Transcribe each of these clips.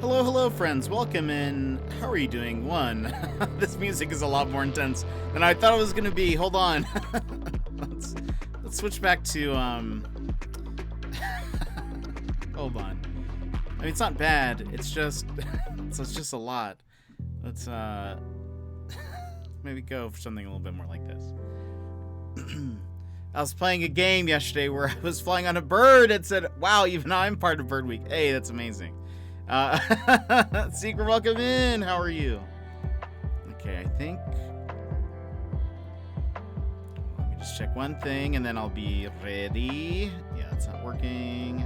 Hello, hello, friends. Welcome in. How are you doing? One, this music is a lot more intense than I thought it was going to be. Hold on. let's switch back to, hold on. I mean, it's not bad. It's just, it's just a lot. Let's, maybe go for something a little bit more like this. I was playing a game yesterday where I was flying on a bird and said, wow, even I'm part of Bird Week. Hey, that's amazing. Secret, welcome in. How are you? Okay, I think. Let me just check one thing and then I'll be ready. Yeah, it's not working.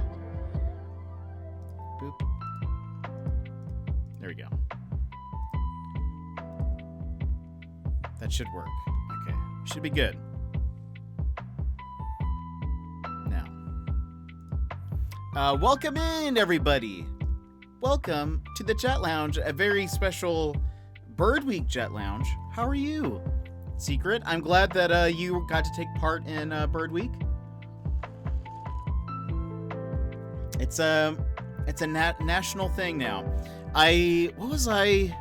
Boop. There we go. That should work. Okay, should be good. Now, welcome in, everybody. Welcome to the Chat Lounge, a very special Bird Week Chat Lounge. How are you, Secret? I'm glad that you got to take part in Bird Week. It's a national thing now. I was like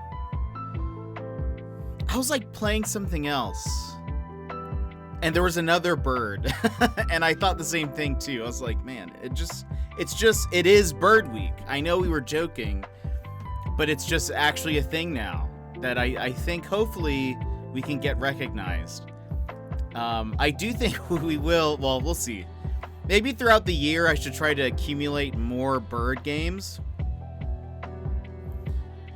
playing something else, and there was another bird, and I thought the same thing too. I was like, man, it is Bird Week. I know we were joking, but it's just actually a thing now that I think hopefully we can get recognized. I do think we will. Well, we'll see. Maybe throughout the year I should try to accumulate more bird games.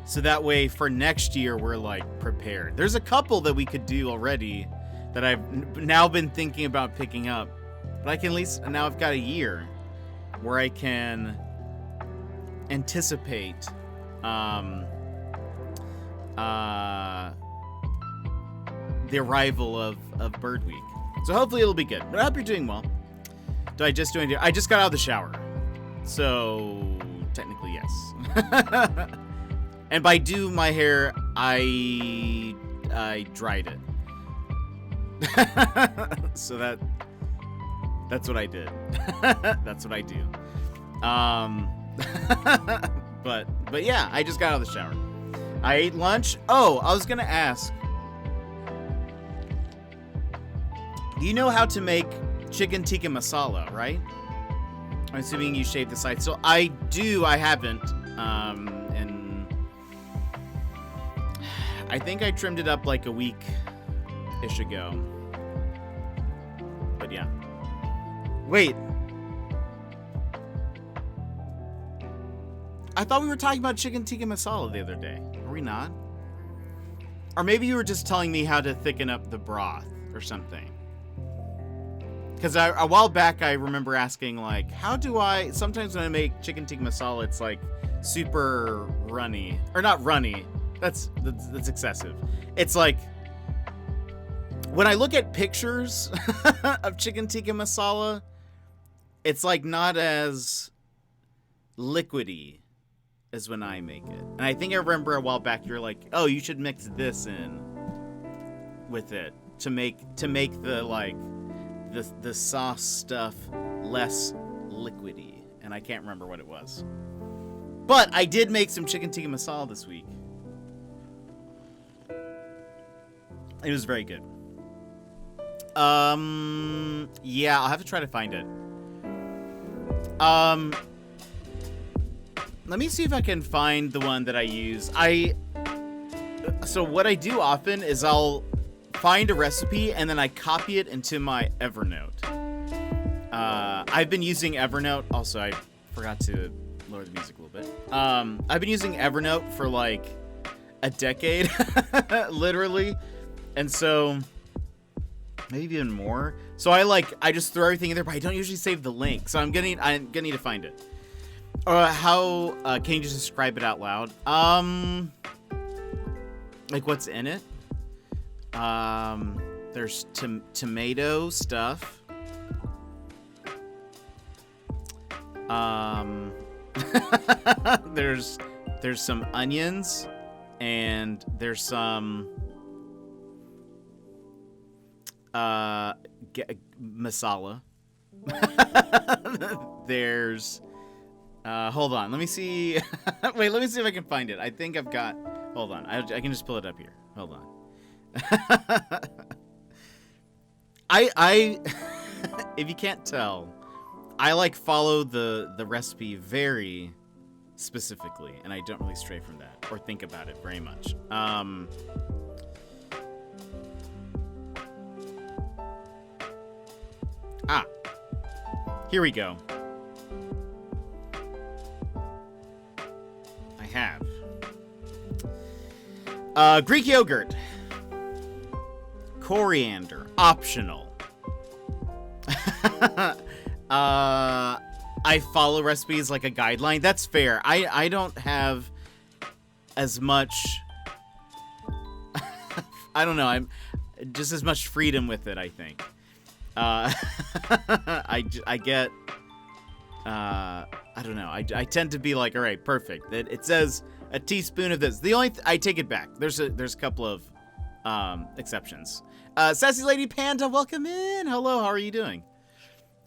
So that way for next year we're like prepared. There's a couple that we could do already that I've now been thinking about picking up. But I can at least, now I've got a year where I can anticipate the arrival of Bird Week. So hopefully it'll be good. But I hope you're doing well. I just got out of the shower. So technically yes. And by do my hair, I dried it. So that's what I did. That's what I do. But yeah, I just got out of the shower. I ate lunch. Oh, I was gonna ask. Do you know how to make chicken tikka masala, right? I'm assuming you shaved the side. So I do, I haven't. And I think I trimmed it up like a week-ish ago. But yeah. Wait. I thought we were talking about chicken tikka masala the other day. Are we not? Or maybe you were just telling me how to thicken up the broth or something. Because a while back I remember asking, like, how do I... Sometimes when I make chicken tikka masala, it's like super runny. Or not runny. That's excessive. It's like... When I look at pictures of chicken tikka masala, it's like not as liquidy as when I make it. And I think I remember a while back you were like, oh, you should mix this in with it to make the like the sauce stuff less liquidy. And I can't remember what it was. But I did make some chicken tikka masala this week. It was very good. Yeah, I'll have to try to find it. Let me see if I can find the one that I use. So what I do often is I'll find a recipe and then I copy it into my Evernote. I've been using Evernote. Also, I forgot to lower the music a little bit. I've been using Evernote for like a decade, literally. And so... maybe even more. So I just throw everything in there, but I don't usually save the link. So I'm gonna need to find it. How can you just describe it out loud? Like what's in it? There's tomato stuff. There's some onions, and there's some masala. There's Hold on. Let me see. Wait, let me see if I can find it. I think I've got... Hold on. I can just pull it up here. Hold on. I if you can't tell, I like follow the recipe very specifically, and I don't really stray from that or think about it very much. Here we go. I have Greek yogurt, coriander, optional. I follow recipes like a guideline. That's fair. I don't have as much. I don't know. I'm just as much freedom with it, I think. I get. I don't know. I tend to be like, all right, perfect. It says a teaspoon of this. The only I take it back. There's a couple of exceptions. Sassy Lady Panda, welcome in. Hello, how are you doing?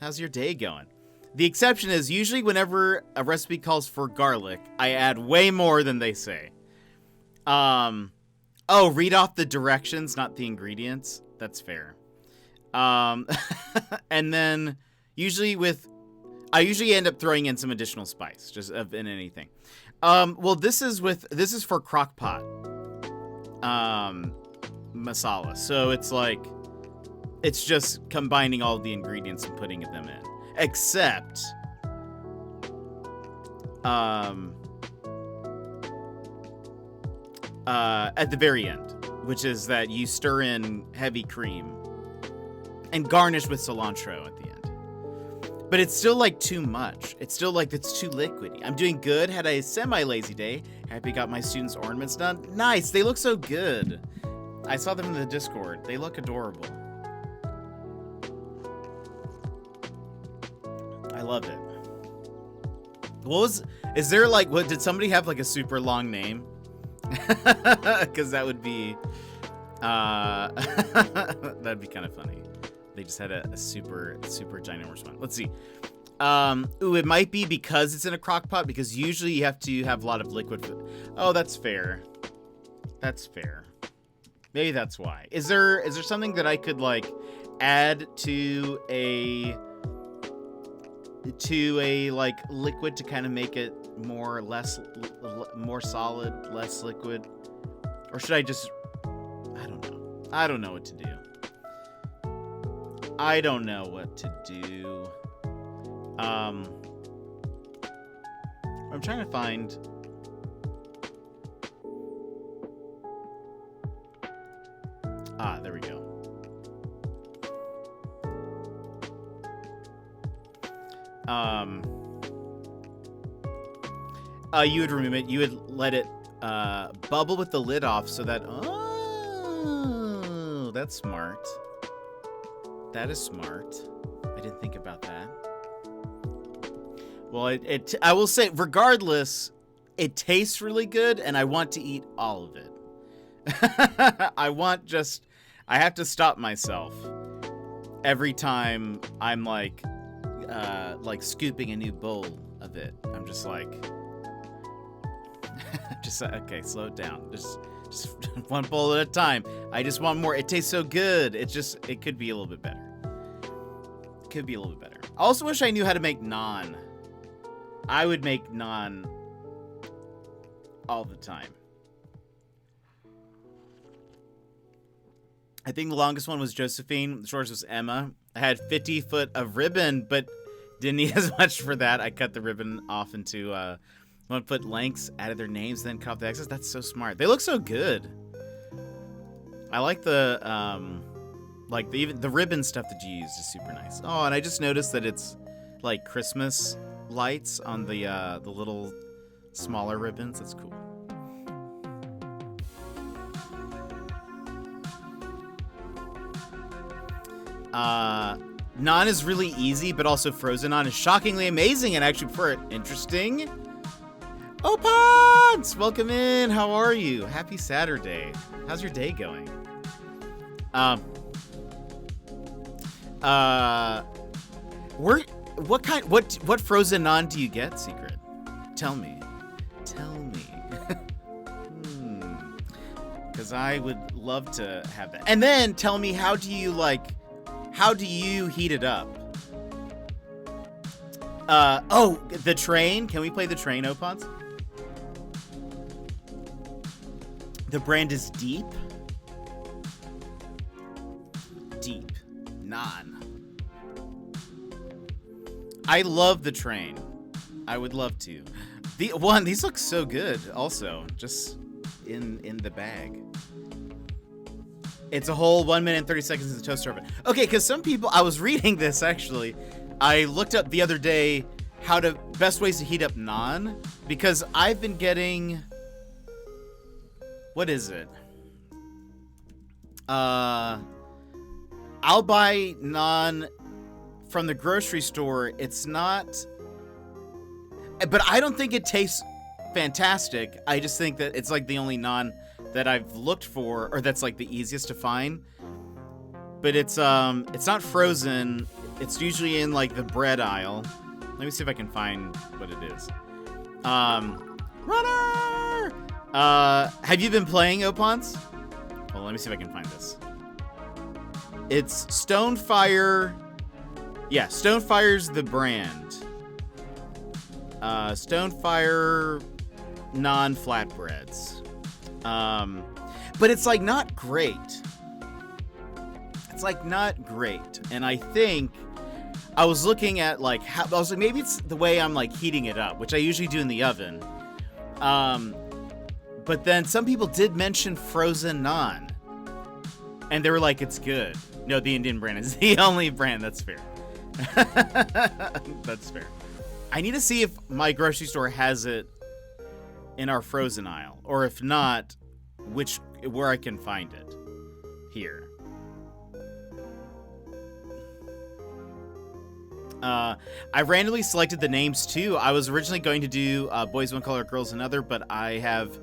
How's your day going? The exception is usually whenever a recipe calls for garlic, I add way more than they say. Oh, read off the directions, not the ingredients. That's fair. And then I usually end up throwing in some additional spice, just in anything. Well, this is for crock pot masala. So it's just combining all the ingredients and putting them in. Except at the very end, which is that you stir in heavy cream and garnish with cilantro at the end. But it's still like too much. It's still like it's too liquidy. I'm doing good. Had a semi-lazy day. Happy got my students' ornaments done. Nice. They look so good. I saw them in the Discord. They look adorable. I love it. Is there like, did somebody have like a super long name? Because that would be, that'd be kind of funny. They just had a super ginormous one. Let's see. Ooh, it might be because it's in a crock pot, because usually you have to have a lot of liquid. Oh, that's fair. That's fair. Maybe that's why. Is there something that I could like add to a like liquid to kind of make it more solid, less liquid? Or should I just, I don't know. I don't know what to do. I'm trying to find. There we go. You would remove it. You would let it bubble with the lid off so that. Oh, that's smart. That is smart. I didn't think about that. Well, I will say, regardless, it tastes really good, and I want to eat all of it. I have to stop myself every time I'm like scooping a new bowl of it. I'm just like, okay, slow it down. Just one bowl at a time. I just want more. It tastes so good. It could be a little bit better. I also wish I knew how to make naan. I would make naan all the time. I think the longest one was Josephine. The shortest was Emma. I had 50 foot of ribbon, but didn't need as much for that. I cut the ribbon off into 1 foot lengths, added their names, then cut off the excess. That's so smart. They look so good. I like the the ribbon stuff that you used is super nice. Oh, and I just noticed that it's like Christmas lights on the little smaller ribbons. That's cool. Naan is really easy, but also frozen naan is shockingly amazing, and I actually prefer it. Interesting. Oh, Pods! Welcome in. How are you? Happy Saturday. How's your day going? what frozen non do you get, Secret? Tell me. Because I would love to have that. And then tell me, how do you heat it up? Oh, the train. Can we play the train, Opons? The brand is Deep. Deep. Non. I love the train. I would love to. These look so good also. Just in the bag. It's a whole 1 minute and 30 seconds in the toaster oven. Okay, because some people, I was reading this actually. I looked up the other day best ways to heat up naan, because I've been getting, what is it? I'll buy naan from the grocery store. It's not, but I don't think it tastes fantastic. I just think that it's like the only naan that I've looked for, or that's like the easiest to find. But it's not frozen. It's usually in like the bread aisle. Let me see if I can find what it is. Runner! Have you been playing, Opons? Well, let me see if I can find this. It's Stonefire. Yeah, Stonefire's the brand. Stonefire non-flatbreads. But it's like not great. It's like not great. And I think I was looking at like I was like, maybe it's the way I'm like heating it up, which I usually do in the oven. But then some people did mention frozen naan, and they were like, it's good. No, the Indian brand is the only brand. That's fair. That's fair. I need to see if my grocery store has it in our frozen aisle, or if not, where I can find it. Here. I randomly selected the names too. I was originally going to do boys one color, girls another, but I have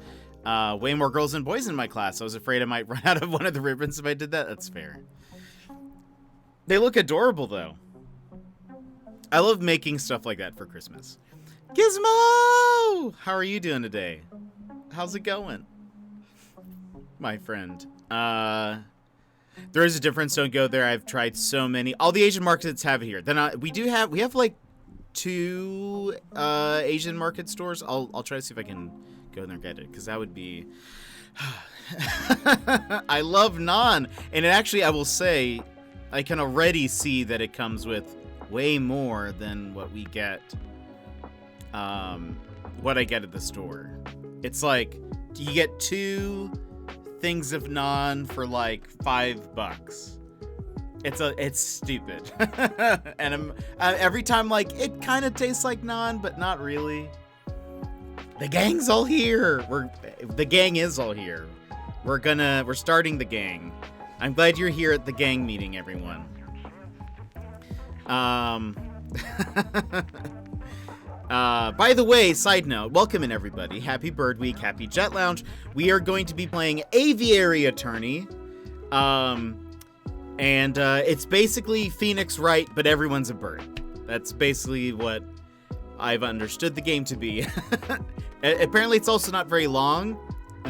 way more girls than boys in my class. I was afraid I might run out of one of the ribbons if I did that. That's fair. They look adorable though. I love making stuff like that for Christmas. Gizmo! How are you doing today? How's it going, my friend? There is a difference. Don't go there. I've tried so many. All the Asian markets have it here. Then we have like 2 Asian market stores. I'll try to see if I can go in there and get it, because that would be. I love naan, and it actually, I will say, I can already see that it comes with way more than what we get. What I get at the store. It's like you get 2 things of naan for like $5. It's stupid. And every time like it kind of tastes like naan, but not really. The gang's all here. The gang is all here. We're starting the gang. I'm glad you're here at the gang meeting, everyone. By the way, side note, welcome in everybody. Happy Bird Week, happy Jet Lounge. We are going to be playing Aviary Attorney. And it's basically Phoenix Wright, but everyone's a bird. That's basically what I've understood the game to be. Apparently it's also not very long,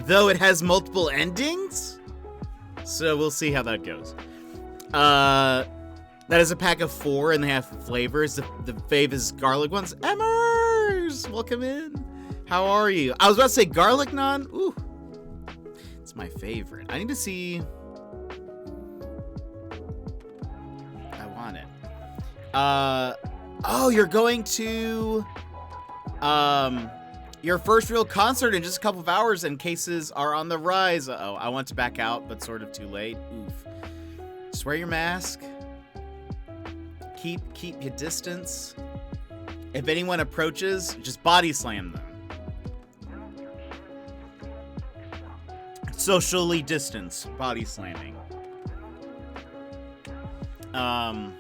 though it has multiple endings. So we'll see how that goes. That is a pack of 4, and they have flavors. The fave is garlic ones. Emmers! Welcome in. How are you? I was about to say garlic naan. Ooh. It's my favorite. I need to see. I want it. Oh, you're going to your first real concert in just a couple of hours, and cases are on the rise. Uh-oh, I want to back out, but sort of too late. Oof. Just wear your mask. Keep your distance. If anyone approaches, just body slam them. Socially distance body slamming. A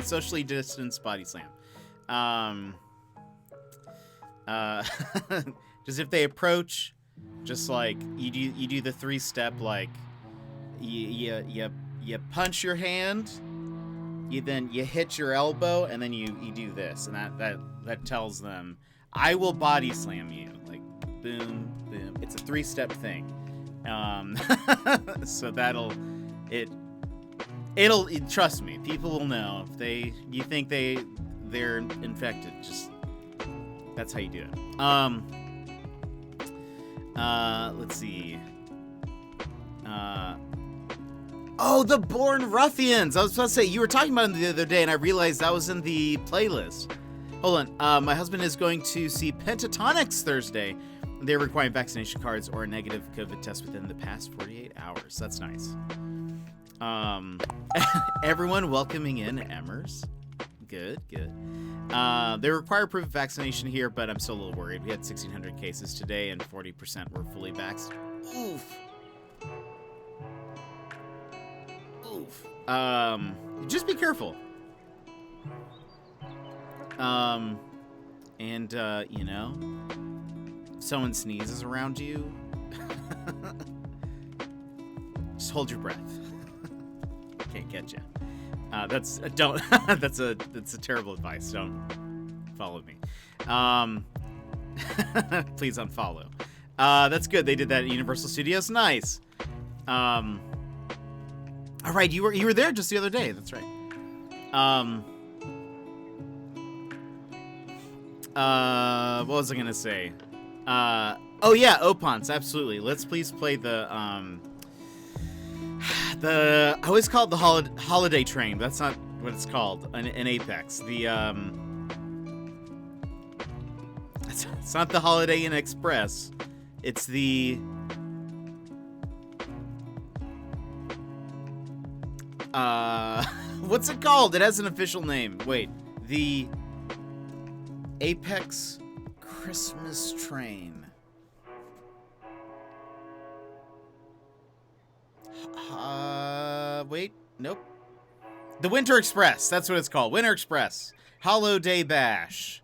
socially distanced body slam. Just if they approach, just like you do the 3-step, like you punch your hand, you hit your elbow, and then you do this, and that tells them, I will body slam you. Like, boom, boom. It's a 3-step thing. So it'll trust me. People will know if you think they're infected. Just that's how you do it. Let's see. Oh, the Born Ruffians. I was supposed to say, you were talking about them the other day, and I realized that was in the playlist. Hold on. My husband is going to see Pentatonics Thursday. They're requiring vaccination cards or a negative COVID test within the past 48 hours. That's nice. Everyone welcoming in Emmers. Good. They require proof of vaccination here, but I'm still a little worried. We had 1,600 cases today, and 40% were fully vaxxed. Oof. Just be careful. If someone sneezes around you, just hold your breath. Can't get you. That's terrible advice. Don't follow me. Please unfollow. That's good. They did that at Universal Studios. Nice. All right, you were there just the other day. That's right. What was I gonna say? Oh yeah, Opons, absolutely. Let's please play the I always call it the holiday train. But that's not what it's called in Apex. It's not the Holiday Inn Express. It's the what's it called? It has an official name. Wait, the Apex Christmas Train. Wait, nope. The Winter Express. That's what it's called. Winter Express. Holiday Bash.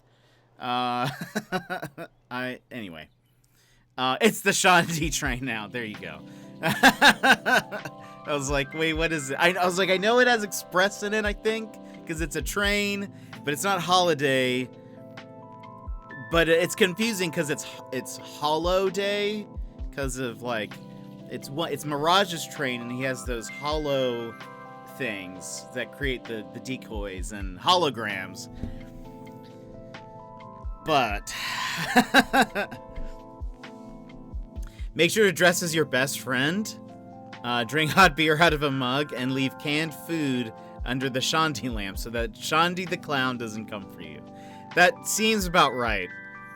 Anyway. It's the Shandy train now. There you go. I was like, wait, what is it? I was like, I know it has Express in it, I think, because it's a train, but it's not holiday. But it's confusing because it's Holiday, because of like, it's Mirage's train, and he has those hollow things that create the decoys and holograms. But make sure to dress as your best friend. Drink hot beer out of a mug and leave canned food under the Shandy lamp so that Shandy the clown doesn't come for you. That seems about right.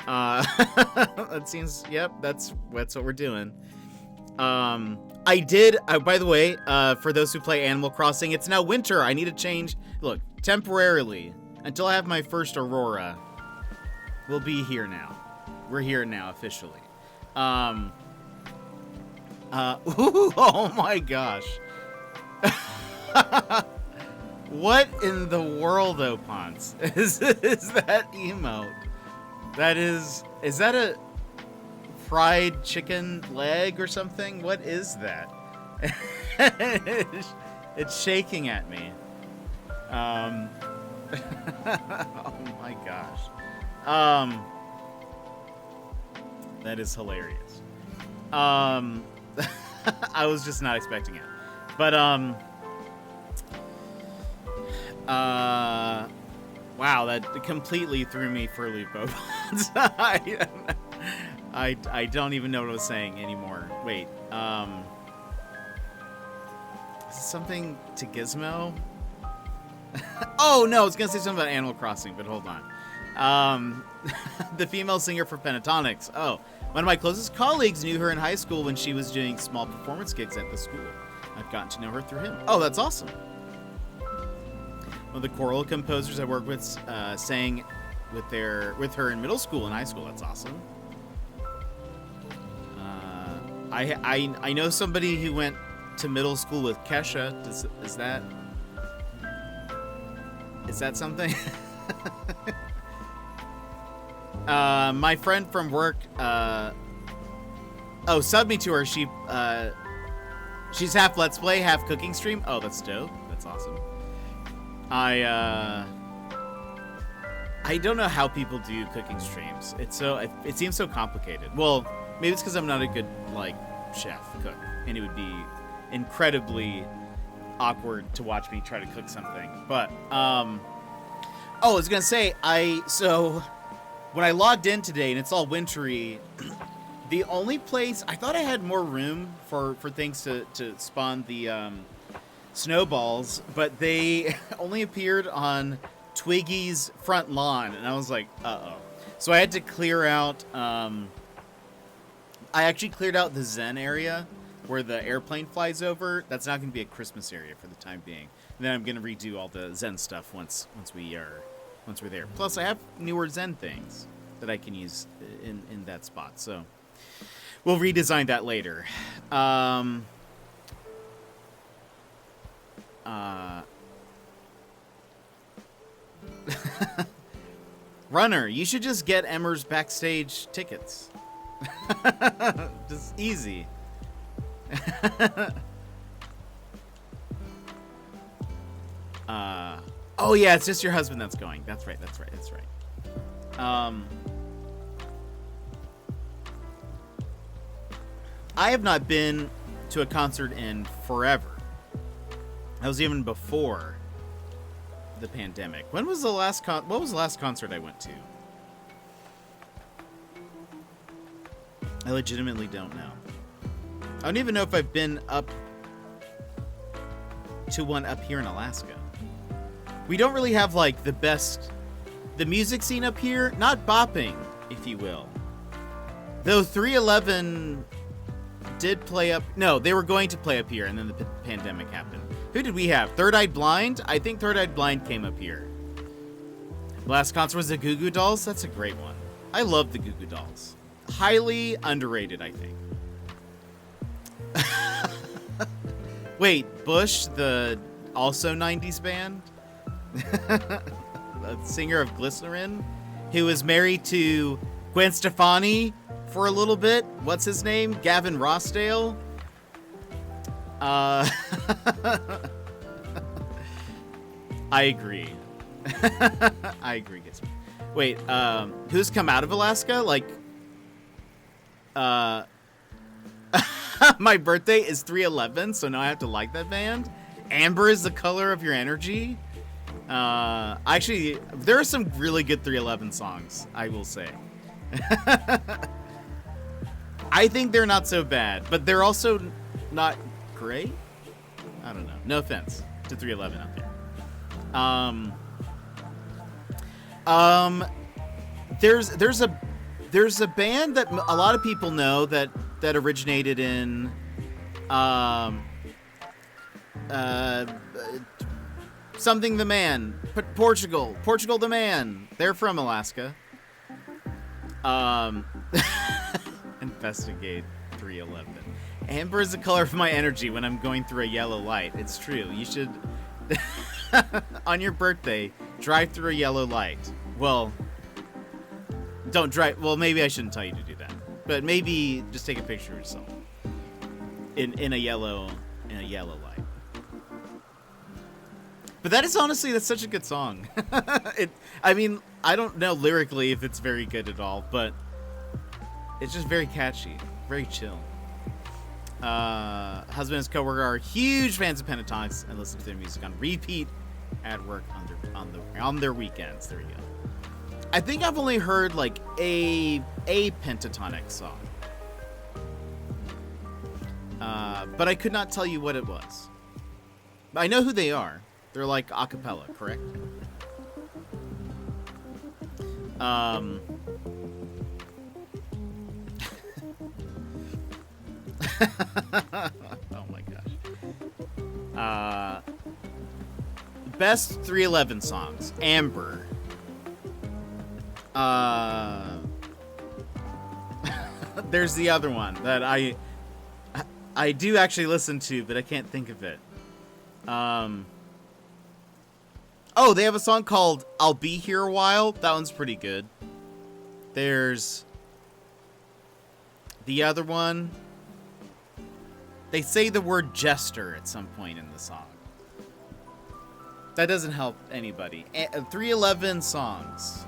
That seems, yep, that's what we're doing. I did, by the way, for those who play Animal Crossing, it's now winter. I need to change, look, temporarily, until I have my first Aurora. We'll be here now. We're here now, officially. Oh my gosh. What in the world, Opons? Is that emote? Is that a fried chicken leg or something? What is that? It's shaking at me. Oh my gosh. That is hilarious. I was just not expecting it. But wow, that completely threw me for a loop. I don't even know what I was saying anymore. Wait, is this something to Gizmo? Oh no, I was gonna say something about Animal Crossing, but hold on. The female singer for Pentatonics. Oh, one of my closest colleagues knew her in high school when she was doing small performance gigs at the school. I've gotten to know her through him. Oh, that's awesome. One of the choral composers I worked with sang with her in middle school and high school. That's awesome. I know somebody who went to middle school with Kesha. Is that something? My friend from work, sub me to her. She's half Let's Play, half cooking stream. Oh, that's dope. That's awesome. I don't know how people do cooking streams. It seems so complicated. Well, maybe it's because I'm not a good like chef cook, and it would be incredibly awkward to watch me try to cook something. But I was gonna say when I logged in today and it's all wintry, the only place I thought I had more room for things to spawn the snowballs, but they only appeared on Twiggy's front lawn, and I was like, uh-oh. So I had to clear out, I actually cleared out the Zen area where the airplane flies over. That's not going to be a Christmas area for the time being. And then I'm going to redo all the Zen stuff once we're there. Plus, I have newer Zen things that I can use in that spot, so we'll redesign that later. Runner, you should just get Emmer's backstage tickets. Just easy. Oh yeah, it's just your husband that's going. That's right. I have not been to a concert in forever. That was even before the pandemic. When was the last what was the last concert I went to? I legitimately don't know. I don't even know if I've been up to one up here in Alaska. We don't really have like the music scene up here, not bopping, if you will. Though 311 did play up, no, they were going to play up here and then the pandemic happened. Who did we have? Third Eyed Blind? I think Third Eyed Blind came up here. Last concert was the Goo Goo Dolls. That's a great one. I love the Goo Goo Dolls. Highly underrated, I think. Wait, Bush, the also 90s band? The singer of Glycerin, who was married to Gwen Stefani for a little bit. What's his name? Gavin Rossdale? I agree. I agree. Wait, who's come out of Alaska? Like, my birthday is 3/11, so now I have to like that band. Amber is the color of your energy. Actually, there are some really good 311 songs, I will say. I think they're not so bad, but they're also not great. I don't know. No offense to 311 out there. There's a band that a lot of people know that originated in something the Man, Portugal the Man. They're from Alaska. Investigate 311. Amber is the color of my energy when I'm going through a yellow light. It's true. You should, on your birthday, drive through a yellow light. Well, don't drive. Well, maybe I shouldn't tell you to do that. But maybe just take a picture of yourself in a yellow light. But that's such a good song. I mean, I don't know lyrically if it's very good at all, but it's just very catchy, very chill. Husband and his coworker are huge fans of Pentatonics and listen to their music on repeat at work on their weekends. There you go. I think I've only heard like a Pentatonic song, but I could not tell you what it was. I know who they are. They're like a cappella, correct? Oh my gosh. Best 311 songs. Amber. There's the other one that I do actually listen to, but I can't think of it. Oh, they have a song called I'll Be Here a While. That one's pretty good. There's the other one. They say the word jester at some point in the song. That doesn't help anybody. 311 songs.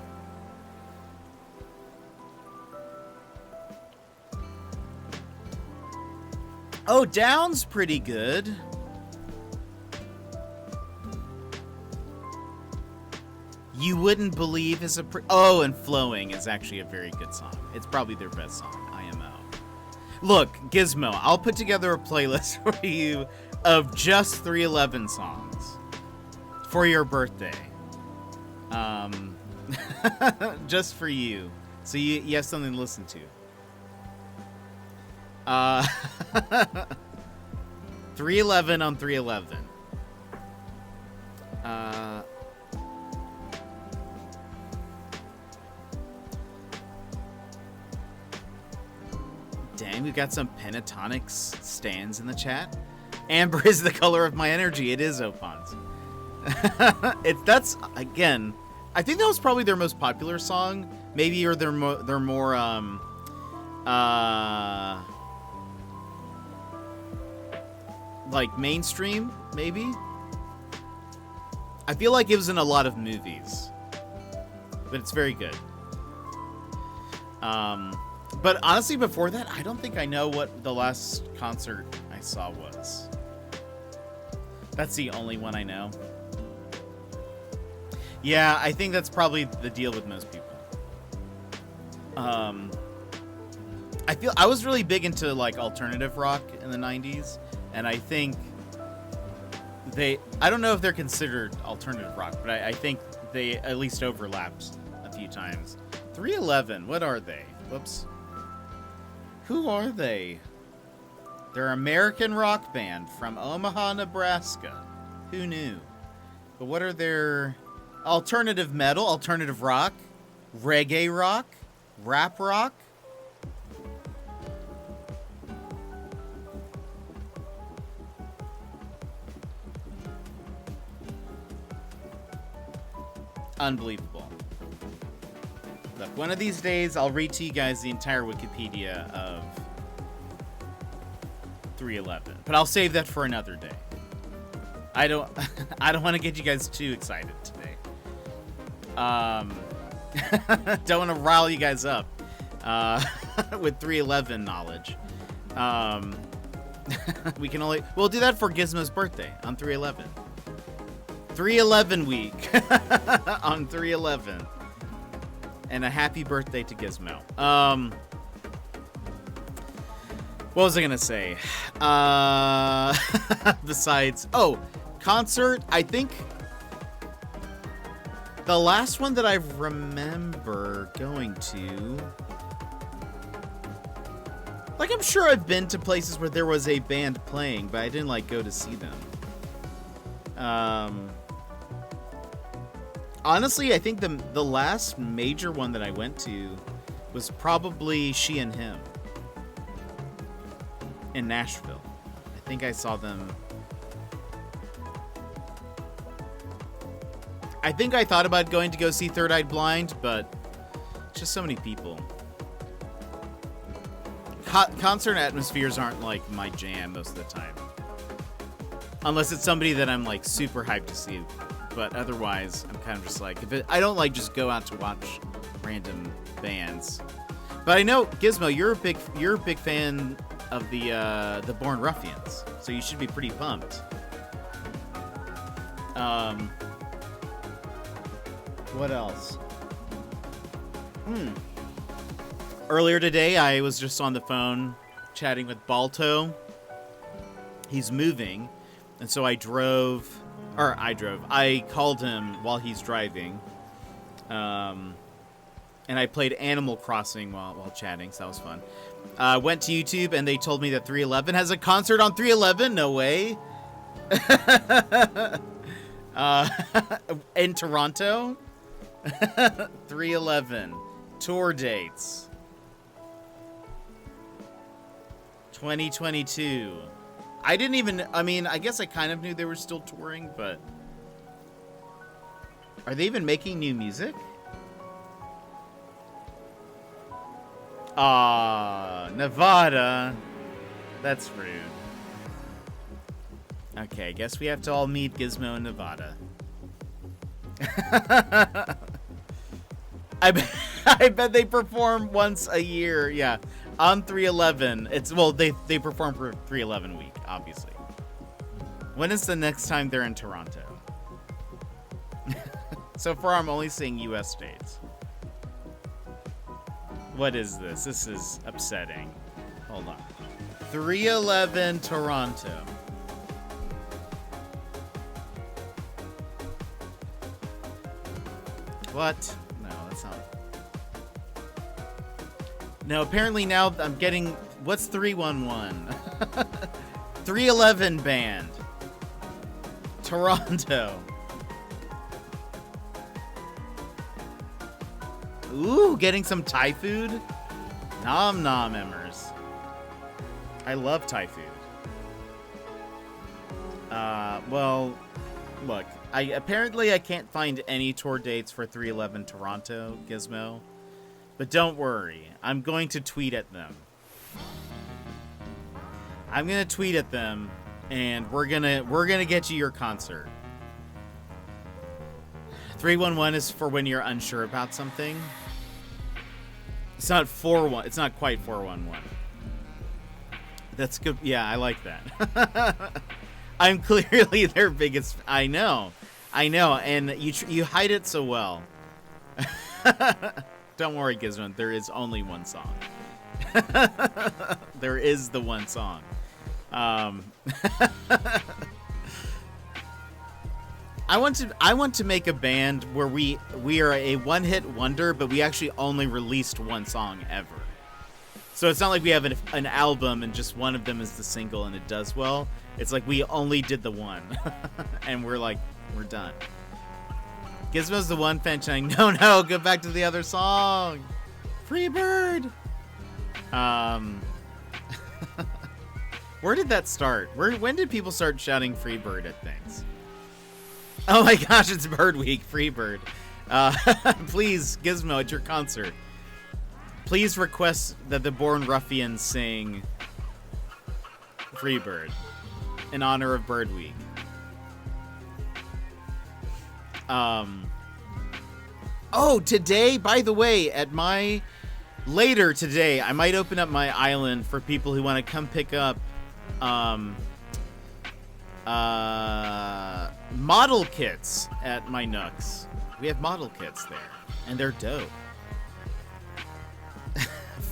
Oh, Down's pretty good. You Wouldn't Believe is a oh, and Flowing is actually a very good song. It's probably their best song, IMO. Look, Gizmo, I'll put together a playlist for you of just 311 songs for your birthday. Just for you. So you have something to listen to. 311 on 311. Dang, we've got some pentatonic stands in the chat. Amber is the color of my energy. It is, Opons. That's again, I think that was probably their most popular song. Maybe, or their more like mainstream, maybe. I feel like it was in a lot of movies, but it's very good. But honestly, before that, I don't think I know what the last concert I saw was. That's the only one I know. Yeah, I think that's probably the deal with most people. I was really big into like alternative rock in the 90s, and I think I don't know if they're considered alternative rock, but I think they at least overlapped a few times. 311, what are they? Whoops. Who are they? They're an American rock band from Omaha, Nebraska. Who knew? But what are their alternative metal, alternative rock, reggae rock, rap rock? Unbelievable. Look, one of these days I'll read to you guys the entire Wikipedia of 311, but I'll save that for another day. I don't want to get you guys too excited today. Don't want to rile you guys up with 311 knowledge. We'll do that for Gizmo's birthday on 311. 311 week on 311. And a happy birthday to Gizmo. What was I gonna say? Besides, concert. I think the last one that I remember going to, like, I'm sure I've been to places where there was a band playing, but I didn't like go to see them. Honestly, I think the last major one that I went to was probably She and Him in Nashville. I think I saw them. I think I thought about going to go see Third Eye Blind, but just so many people. Concert atmospheres aren't like my jam most of the time. Unless it's somebody that I'm like super hyped to see. But otherwise, I'm kind of just like, I don't like just go out to watch random bands. But I know, Gizmo, you're a big fan of the Born Ruffians, so you should be pretty pumped. What else? Earlier today, I was just on the phone chatting with Balto. He's moving, and so I called him while he's driving. And I played Animal Crossing while chatting, so that was fun. Went to YouTube, and they told me that 311 has a concert on 311. No way. In Toronto. 311. Tour dates. 2022. I guess I kind of knew they were still touring, but are they even making new music? Nevada. That's rude. Okay, I guess we have to all meet Gizmo in Nevada. I bet they perform once a year. Yeah, on 311. They perform for 311 week, obviously. When is the next time they're in Toronto? So far, I'm only seeing U.S. states. What is this? This is upsetting. Hold on. 311 Toronto. What? No, that's not. No, apparently now I'm getting... What's 311? 311 band. Toronto. Ooh, getting some Thai food? Nom nom emmers. I love Thai food. Well, look. Apparently I can't find any tour dates for 311 Toronto, Gizmo. But don't worry. I'm going to tweet at them. I'm going to tweet at them, and we're gonna get you your concert. 311 is for when you're unsure about something. It's not 411. It's not quite 411. That's good. Yeah, I like that. I'm clearly their biggest. I know, and you hide it so well. Don't worry, Gizmo. There is only one song. There is the one song. I want to make a band where we are a one-hit wonder, but we actually only released one song ever. So it's not like we have an album and just one of them is the single and it does well. It's like we only did the one, and we're done. Gizmo's the one fan saying, no, go back to the other song. Freebird. Where did that start? When did people start shouting Freebird at things? Oh my gosh, it's Bird Week, Freebird. Please, Gizmo, at your concert, please request that the Born Ruffians sing Freebird in honor of Bird Week. Oh, today, by the way, later today, I might open up my island for people who want to come pick up, model kits at my Nooks. We have model kits there, and they're dope.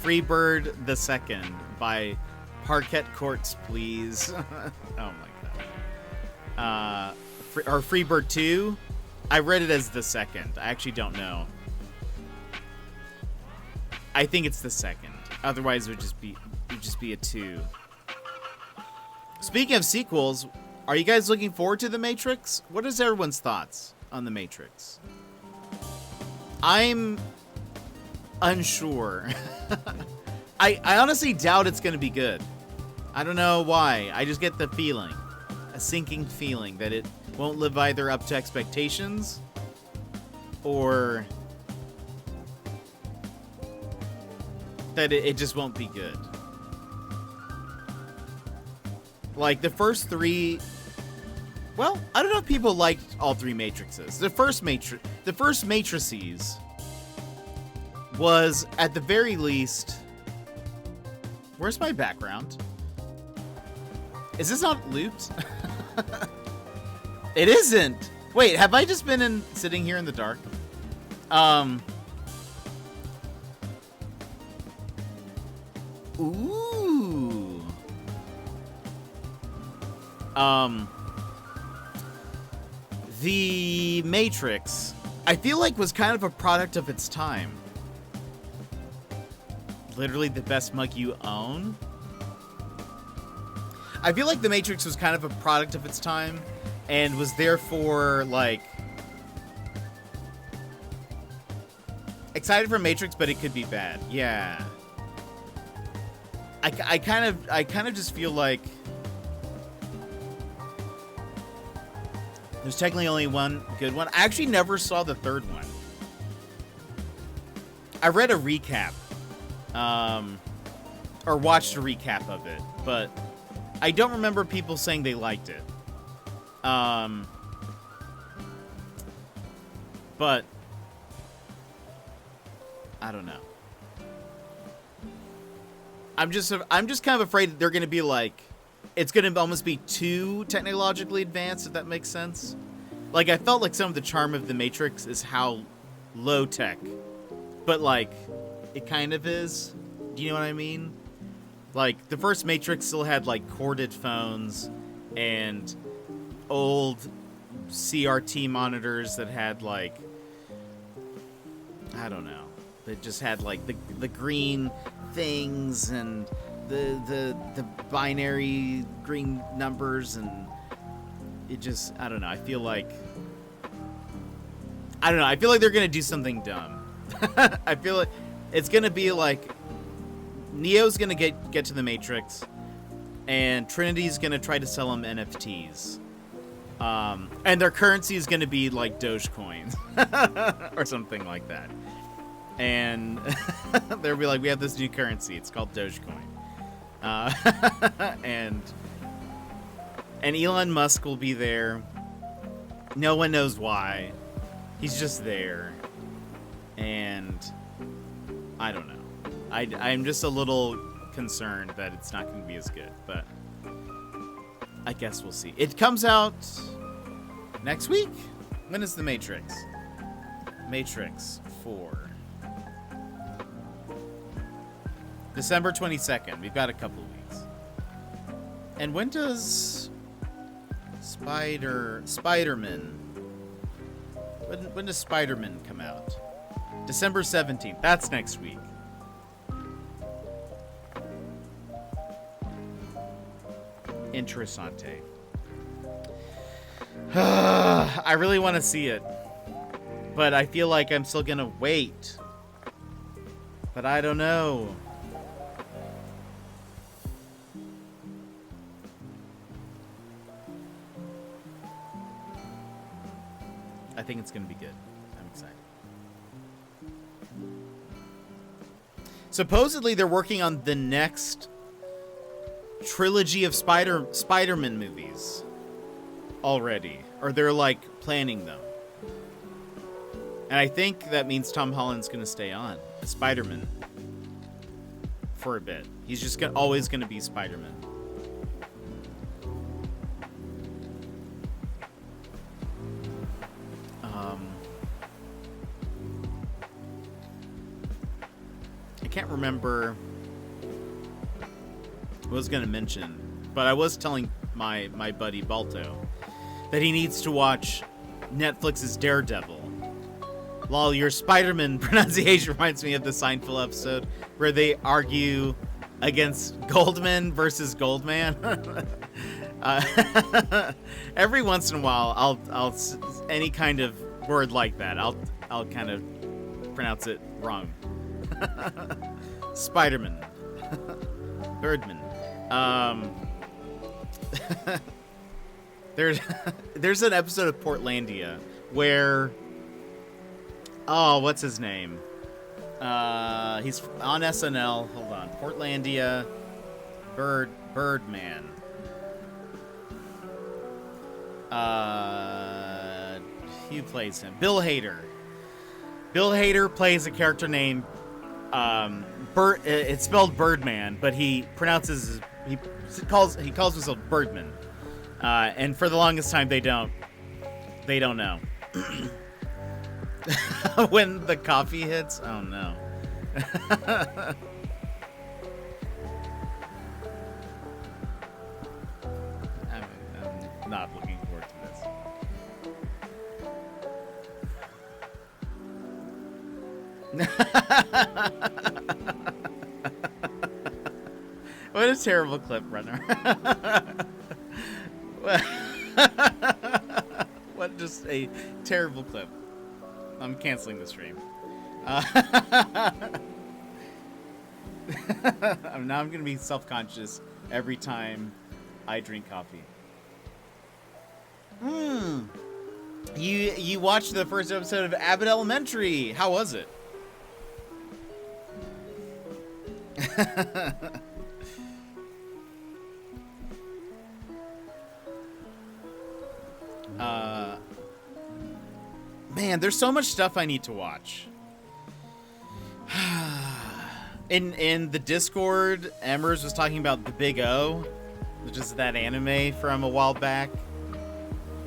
Freebird the Second by Parquet Courts, please. Oh my god. Or Freebird 2. I read it as the second. I actually don't know. I think it's the second. Otherwise, it would just be a 2. Speaking of sequels, are you guys looking forward to The Matrix? What is everyone's thoughts on The Matrix? I'm unsure. I honestly doubt it's going to be good. I don't know why. I just get the feeling, a sinking feeling that it won't live either up to expectations or that it just won't be good. Like the first 3, well, I don't know if people liked all 3 Matrixes. The first Matrices was at the very least. Where's my background? Is this not looped? It isn't. Wait, have I just been sitting here in the dark? Ooh. The Matrix, I feel like, was kind of a product of its time. Literally the best mug you own. I feel like The Matrix was kind of a product of its time and was therefore, like, excited for Matrix, but it could be bad. Yeah. I kind of just feel like there's technically only one good one. I actually never saw the third one. I read a recap, or watched a recap of it, but I don't remember people saying they liked it. But I don't know. I'm just kind of afraid that they're going to be like, it's going to almost be too technologically advanced, if that makes sense. Like, I felt like some of the charm of the Matrix is how low tech, but like, it kind of is. Do you know what I mean? Like, the first Matrix still had like corded phones and old CRT monitors that had like, I don't know, that just had like the green things and the binary green numbers, and it just, I don't know. I feel like they're gonna do something dumb. I feel like it's gonna be like Neo's gonna get to the Matrix, and Trinity's gonna try to sell him NFTs. And their currency is gonna be like Dogecoin or something like that. And they'll be like, we have this new currency. It's called Dogecoin. And Elon Musk will be there. No one knows why. He's just there. And I don't know. I'm just a little concerned that it's not going to be as good. But I guess we'll see. It comes out next week? When is The Matrix? Matrix 4. December 22nd. We've got a couple weeks. And when does Spider-Man? When does Spider-Man come out? December 17th. That's next week. Interessante. I really want to see it, but I feel like I'm still gonna wait. But I don't know. I think it's gonna be good. I'm excited. Supposedly they're working on the next trilogy of Spider-Man movies already, or they're like planning them. And I think that means Tom Holland's gonna stay on as Spider-Man for a bit. He's just always gonna be Spider-Man. I can't remember what I was gonna mention, but I was telling my buddy Balto that he needs to watch Netflix's Daredevil. Lol, your Spider-Man pronunciation reminds me of the Seinfeld episode where they argue against Goldman versus Goldman. Every once in a while, I'll any kind of word like that, I'll kind of pronounce it wrong. Spider-Man. Birdman. There's an episode of Portlandia where, oh, what's his name? He's on SNL. Hold on. Portlandia. Birdman. Who plays him? Bill Hader. Bill Hader plays a character named it's spelled Birdman, but he calls himself Birdman. And for the longest time they don't know. When the coffee hits, oh no. I'm not looking forward to this. What a terrible clip, Runner. What just a terrible clip. I'm canceling the stream. Now I'm going to be self-conscious every time I drink coffee. You watched the first episode of Abbott Elementary. How was it? Man, there's so much stuff I need to watch. In the Discord, Emmers was talking about The Big O, which is that anime from a while back.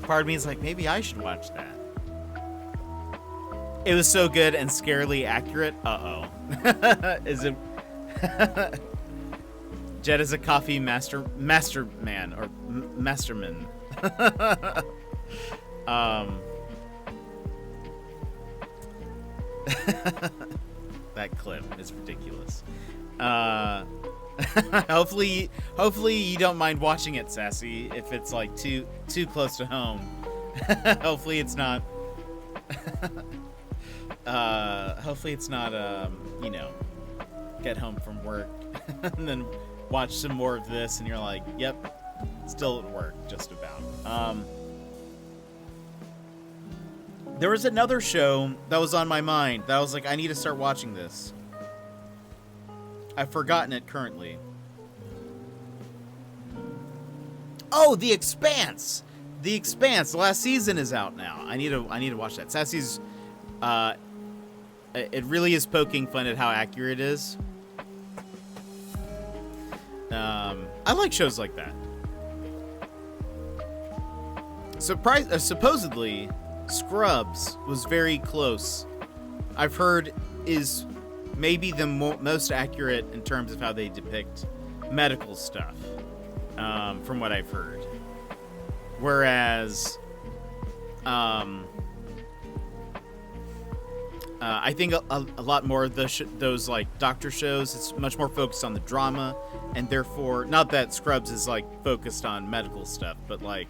Part of me is like, maybe I should watch that. It was so good and scarily accurate. Uh-oh. Is it... Jed is a coffee masterman, or masterman. That clip is ridiculous. Hopefully you don't mind watching it, Sassy, if it's like too close to home. Hopefully it's not you know, get home from work and then watch some more of this and you're like, yep, still at work, just about. There was another show that was on my mind that I was like, I need to start watching this. I've forgotten it currently. Oh, The Expanse! The Expanse. The last season is out now. I need to watch that. Sassy's it really is poking fun at how accurate it is. I like shows like that. Supposedly, Scrubs was very close. I've heard is maybe the most accurate in terms of how they depict medical stuff, from what I've heard. Whereas, I think a lot more of those like doctor shows, it's much more focused on the drama, and therefore, not that Scrubs is like focused on medical stuff, but like,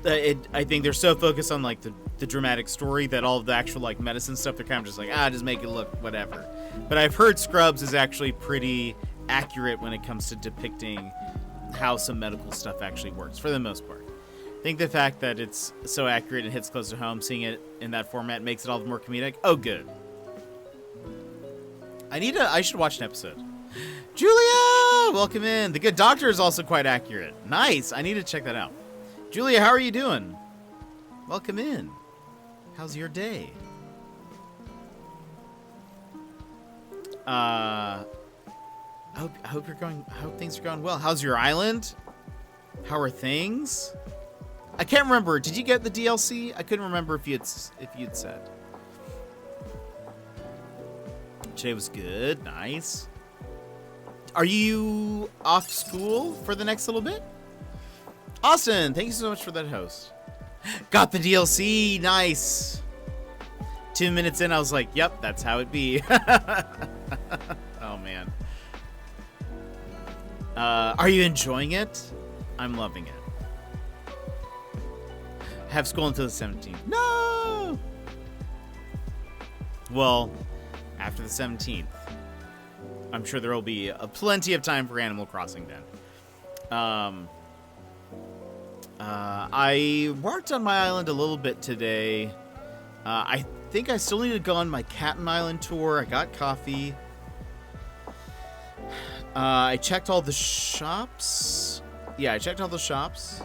I think they're so focused on like the dramatic story that all of the actual like medicine stuff, they're kind of just like, just make it look whatever. But I've heard Scrubs is actually pretty accurate when it comes to depicting how some medical stuff actually works, for the most part. I think the fact that it's so accurate and hits close to home, seeing it in that format makes it all the more comedic. Oh, good. I should watch an episode. Julia, welcome in. The Good Doctor is also quite accurate. Nice. I need to check that out. Julia, how are you doing? Welcome in. How's your day? I hope things are going well. How's your island? How are things? I can't remember. Did you get the DLC? I couldn't remember if you'd said. Today was good. Nice. Are you off school for the next little bit? Austin, thank you so much for that host. Got the DLC. Nice. 2 minutes in, I was like, yep, that's how it be. Oh, man. Are you enjoying it? I'm loving it. Have school until the 17th. No! Well, after the 17th, I'm sure there will be plenty of time for Animal Crossing then. I worked on my island a little bit today. I think I still need to go on my Captain Island tour. I got coffee. I checked all the shops. Yeah, I checked all the shops.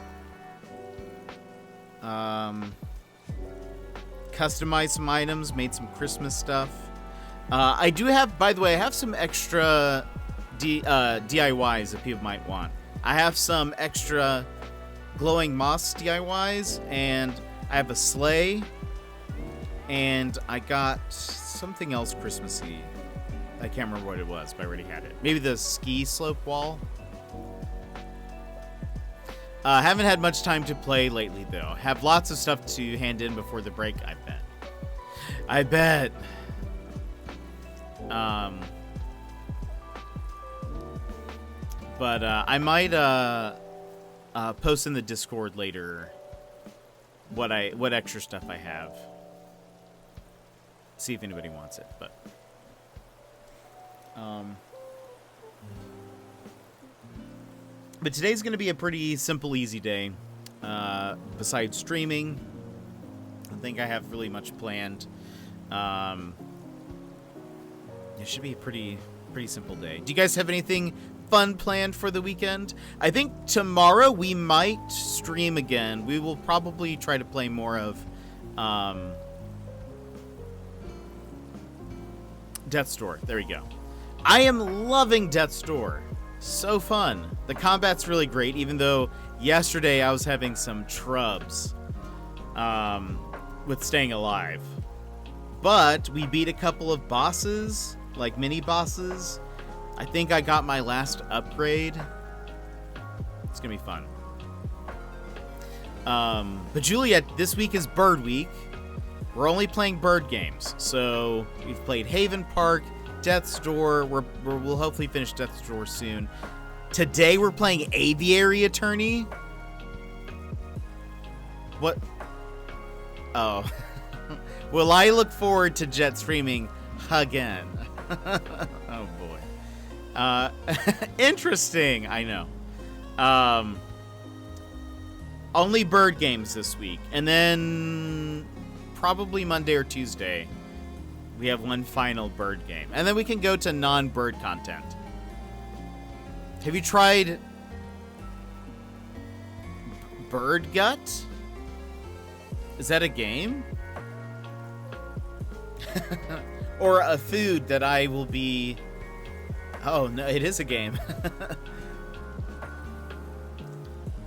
Customized some items, made some Christmas stuff. I do have, by the way, I have some extra DIYs that people might want. I have some extra glowing moss DIYs, and I have a sleigh, and I got something else Christmassy. I can't remember what it was, but I already had it. Maybe the ski slope wall. Haven't had much time to play lately, though. Have lots of stuff to hand in before the break, I bet. I bet. But I might post in the Discord later what extra stuff I have. See if anybody wants it, but today's going to be a pretty simple, easy day. Besides streaming, I don't think I have really much planned. It should be a pretty simple day. Do you guys have anything fun planned for the weekend? I think tomorrow we might stream again. We will probably try to play more of Death's Door. There we go. I am loving Death's Door. So fun. The combat's really great, even though yesterday I was having some trubs with staying alive. But we beat a couple of bosses, like mini bosses. I think I got my last upgrade. It's gonna be fun. But Juliet, this week is Bird Week. We're only playing bird games. So we've played Haven Park, Death's Door. We'll hopefully finish Death's Door soon. Today we're playing Aviary Attorney. What? Oh. Will I look forward to Jet streaming again? Oh boy. Interesting. I know. Only bird games this week. And then probably Monday or Tuesday, we have one final bird game. And then we can go to non-bird content. Have you tried Bird Gut? Is that a game? Or a food that I will be... Oh, no, it is a game.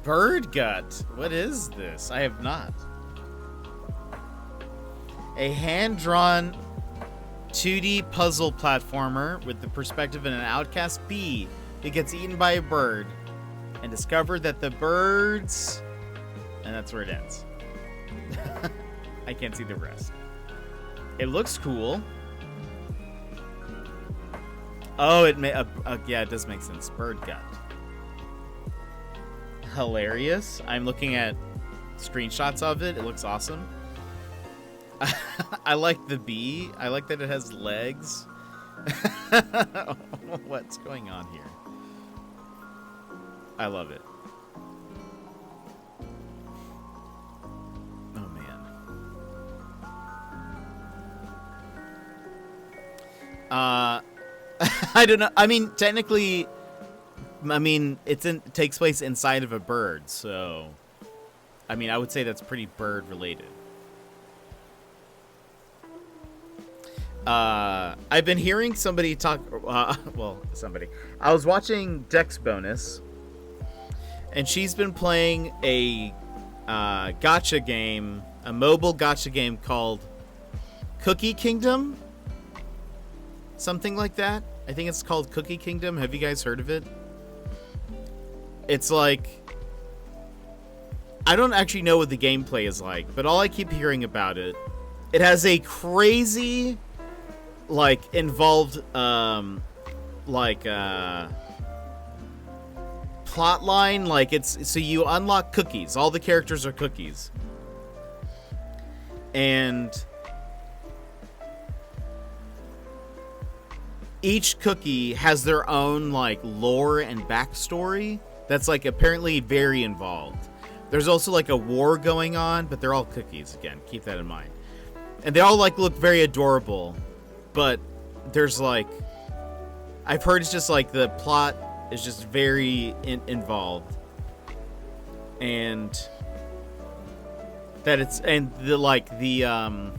Bird Gut. What is this? I have not. A hand-drawn 2D puzzle platformer with the perspective of an outcast bee that gets eaten by a bird and discover that the birds... And that's where it ends. I can't see the rest. It looks cool. Oh, yeah, it does make sense. Bird Gut. Hilarious. I'm looking at screenshots of it. It looks awesome. I like the bee. I like that it has legs. What's going on here? I love it. Oh man. I don't know. I mean, technically, it takes place inside of a bird, so I mean, I would say that's pretty bird related. I've been hearing somebody talk. Somebody. I was watching Dex Bonus, and she's been playing a gacha game, a mobile gacha game called Cookie Kingdom. Something like that. I think it's called Cookie Kingdom. Have you guys heard of it? It's like... I don't actually know what the gameplay is like, but all I keep hearing about it, it has a crazy, like, involved, plot line. Like, it's... So you unlock cookies. All the characters are cookies. And... each cookie has their own, like, lore and backstory that's, like, apparently very involved. There's also, like, a war going on, but they're all cookies, again. Keep that in mind. And they all, like, look very adorable, but there's, like... I've heard it's just, like, the plot is just very involved. And... that it's... And the, like, the,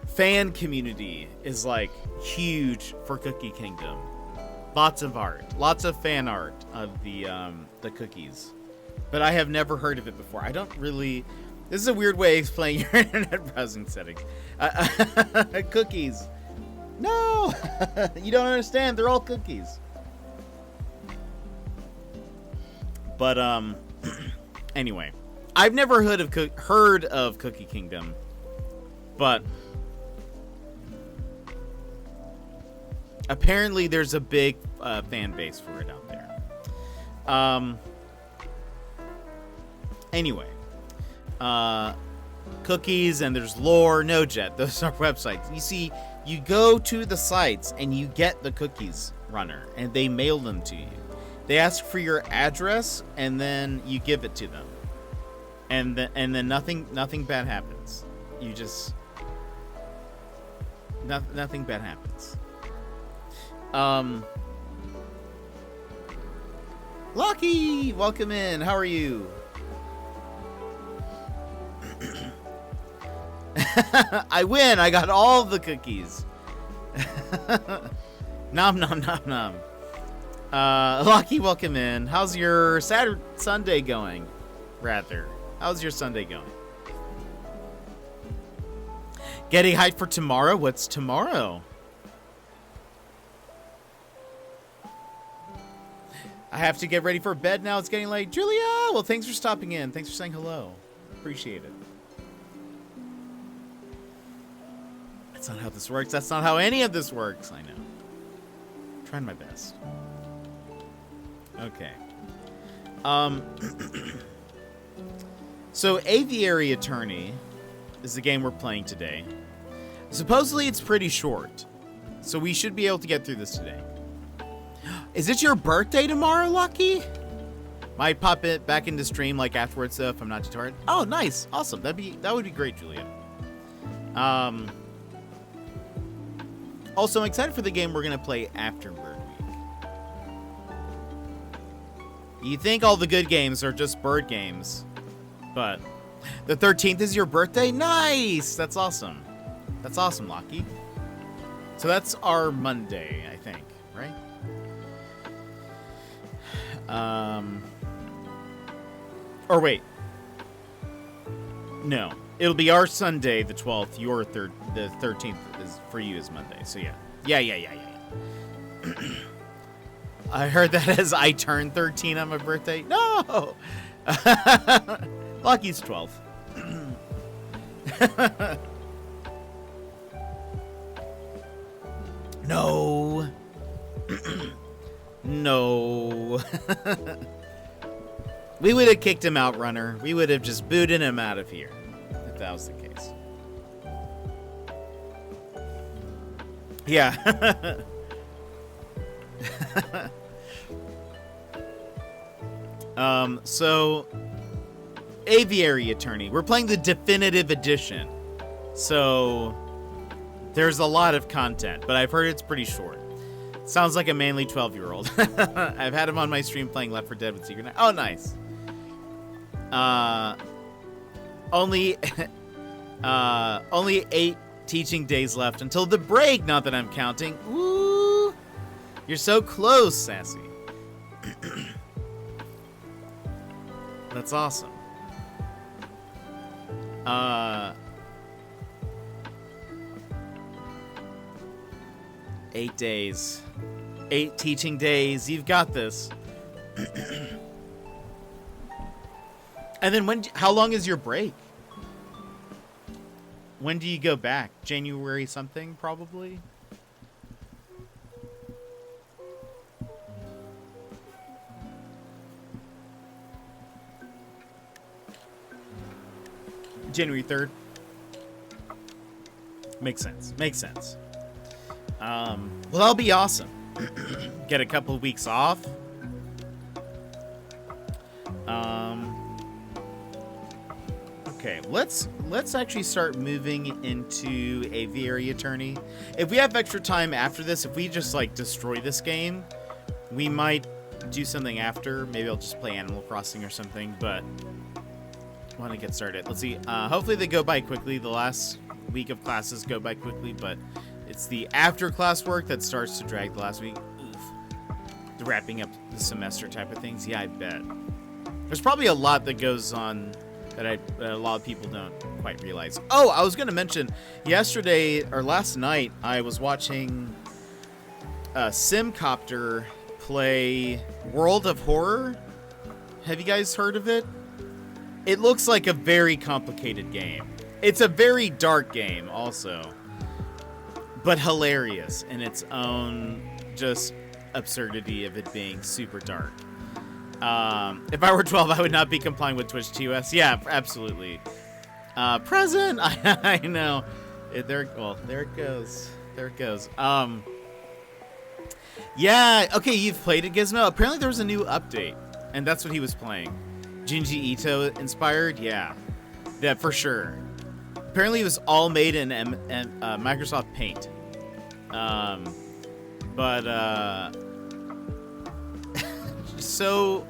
fan community is, like, huge for Cookie Kingdom. Lots of art. Lots of fan art of the cookies. But I have never heard of it before. I don't really... This is a weird way of explaining your internet browsing settings. Cookies. No! You don't understand. They're all cookies. But, anyway. I've never heard of Cookie Kingdom. But... apparently there's a big fan base for it out there. Anyway. Cookies, and there's lore. No, Jet, those are websites. You see, you go to the sites and you get the cookies runner, and they mail them to you. They ask for your address, and then you give it to them. And then nothing bad happens. You just... nothing bad happens. Lucky, welcome in. How are you? I win. I got all the cookies. Nom nom nom nom. Lucky, welcome in. How's your Sunday going? Rather, how's your Sunday going? Getting hyped for tomorrow? What's tomorrow? I have to get ready for bed now. It's getting late. Julia! Well, thanks for stopping in. Thanks for saying hello. Appreciate it. That's not how this works. That's not how any of this works. I know. I'm trying my best. Okay. So, Aviary Attorney is the game we're playing today. Supposedly, it's pretty short. So, we should be able to get through this today. Is it your birthday tomorrow, Lucky? Might pop it back into stream like afterwards, though, if I'm not too tired. Oh, nice. Awesome. That would be great, Julia. Also, I'm excited for the game we're going to play after Bird Week. You think all the good games are just bird games, but the 13th is your birthday? Nice! That's awesome. That's awesome, Lucky. So that's our Monday, I think, right? Or wait. No. It'll be our Sunday, the 12th. The 13th is for you is Monday. So yeah. Yeah. I heard that as I turned 13 on my birthday. No! Lucky's 12. No. No. We would have kicked him out, Runner. We would have just booted him out of here if that was the case. Yeah. So Aviary Attorney. We're playing the definitive edition. So there's a lot of content, but I've heard it's pretty short. Sounds like a manly 12-year-old. I've had him on my stream playing Left 4 Dead with Secret Night. Oh, nice. Only 8 teaching days left until the break. Not that I'm counting. Woo! You're so close, Sassy. That's awesome. 8 days. 8 teaching days. You've got this. And then how long is your break? When do you go back? January something, probably? January 3rd. Makes sense. Makes sense. Well, that'll be awesome. Get a couple of weeks off. Okay, let's actually start moving into Aviary Attorney. If we have extra time after this, if we just like destroy this game, we might do something after. Maybe I'll just play Animal Crossing or something, but I want to get started. Let's see. Hopefully they go by quickly. The last week of classes go by quickly, but it's the after class work that starts to drag the last week. Oof. The wrapping up the semester type of things. Yeah, I bet. There's probably a lot that goes on that a lot of people don't quite realize. Oh, I was going to mention yesterday or last night, I was watching Simcopter play World of Horror. Have you guys heard of it? It looks like a very complicated game. It's a very dark game also, but hilarious in its own just absurdity of it being super dark. If I were 12, I would not be complying with Twitch TOS. Yeah, absolutely. Present. I know. There it goes. There it goes. Yeah. Okay, you've played it, Gizmo. Apparently, there was a new update, and that's what he was playing. Junji Ito inspired. Yeah, for sure. Apparently, it was all made in Microsoft Paint. So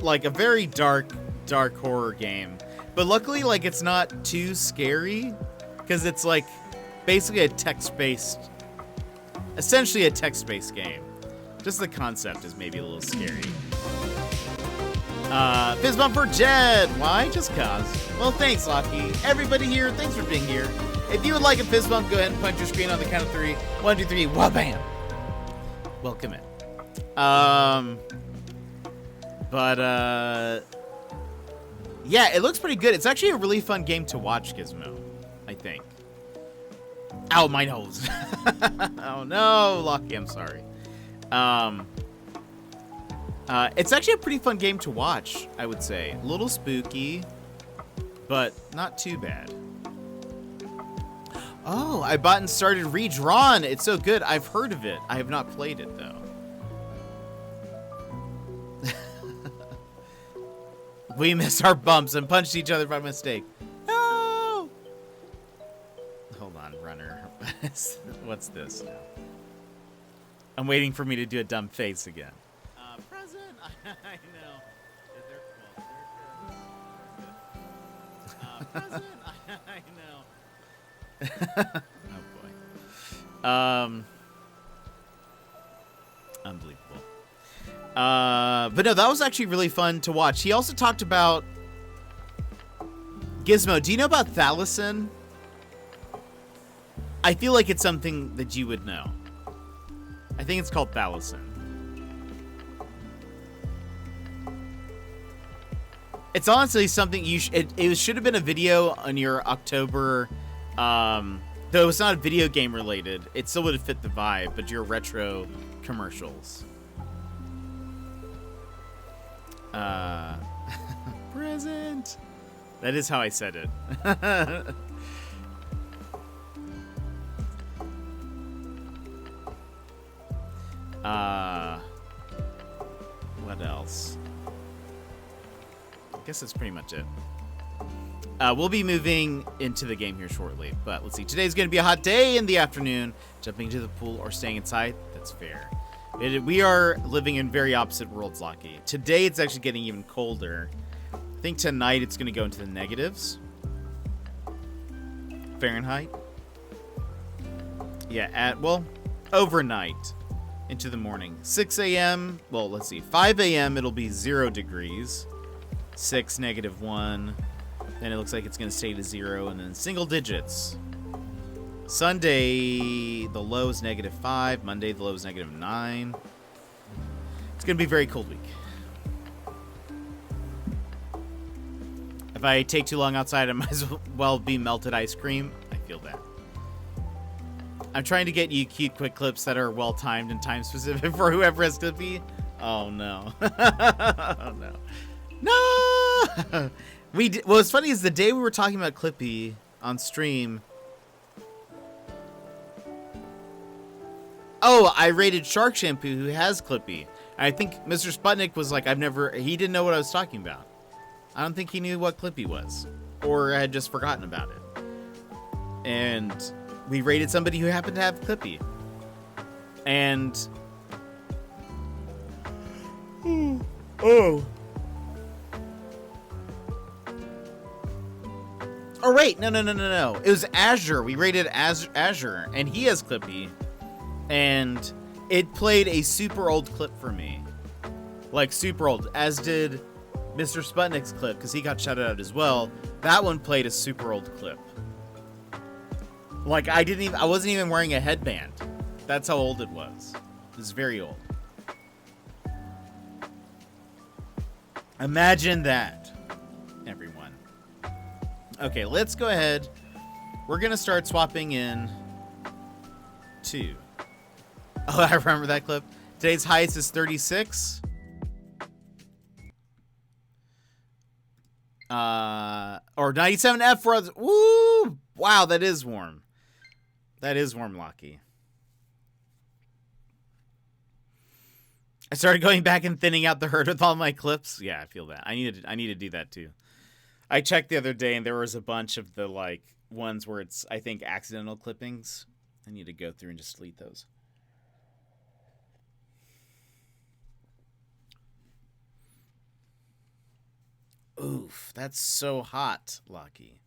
like a very dark horror game, but luckily like it's not too scary. Because it's like basically a text-based, essentially a text-based game. Just the concept is maybe a little scary. Fist bump for Jed. Why? Just cause. Well, thanks, Locky. Everybody here, thanks for being here. If you would like a fist bump, go ahead and punch your screen on the count of 3. 1, 2, 3. Wha-bam. Welcome in. Yeah, it looks pretty good. It's actually a really fun game to watch, Gizmo, I think. Ow, my nose. Oh no, Locky, I'm sorry. It's actually a pretty fun game to watch, I would say. A little spooky, but not too bad. Oh, I bought and started Redrawn. It's so good. I've heard of it. I have not played it, though. We missed our bumps and punched each other by mistake. No! Hold on, runner. What's this now? I'm waiting for me to do a dumb face again. Present? I know. Present? I know. Oh, boy. Unbelievable. But no, that was actually really fun to watch. He also talked about Gizmo. Do you know about Thalassin? I feel like it's something that you would know. I think it's called Thalassin. It's honestly something you it should have been a video on your October, though it's not video game related. It still would have fit the vibe, but your retro commercials. Present. That is how I said it. What else? I guess that's pretty much it. We'll be moving into the game here shortly, but let's see. Today's going to be a hot day in the afternoon. Jumping into the pool or staying inside, that's fair. We are living in very opposite worlds, Locky. Today, it's actually getting even colder. I think tonight, it's going to go into the negatives. Fahrenheit. Yeah, overnight into the morning. 6 a.m., well, let's see. 5 a.m., it'll be 0 degrees. 6, -1. Then it looks like it's going to stay to 0, and then single digits. Sunday, the low is -5. Monday, the low is -9. It's going to be a very cold week. If I take too long outside, I might as well be melted ice cream. I feel that. I'm trying to get you cute quick clips that are well-timed and time-specific for whoever has to be. Oh, no. Oh, no. No! What's funny is the day we were talking about Clippy on stream. Oh, I rated Shark Shampoo, who has Clippy. And I think Mr. Sputnik was like, he didn't know what I was talking about. I don't think he knew what Clippy was. Or had just forgotten about it. And we rated somebody who happened to have Clippy. And... Oh, wait. No. It was Azure. We rated Azure. And he has Clippy. And it played a super old clip for me. Like, super old. As did Mr. Sputnik's clip, because he got shouted out as well. That one played a super old clip. Like, I wasn't even wearing a headband. That's how old it was. It was very old. Imagine that, everyone. Okay, let's go ahead. We're going to start swapping in to... Oh, I remember that clip. Today's highest is 36. Or 97 F for... Woo! Wow, that is warm. That is warm, Locky. I started going back and thinning out the herd with all my clips. Yeah, I feel that. I need to do that too. I checked the other day and there was a bunch of the like ones where it's, I think, accidental clippings. I need to go through and just delete those. Oof, that's so hot, Locky.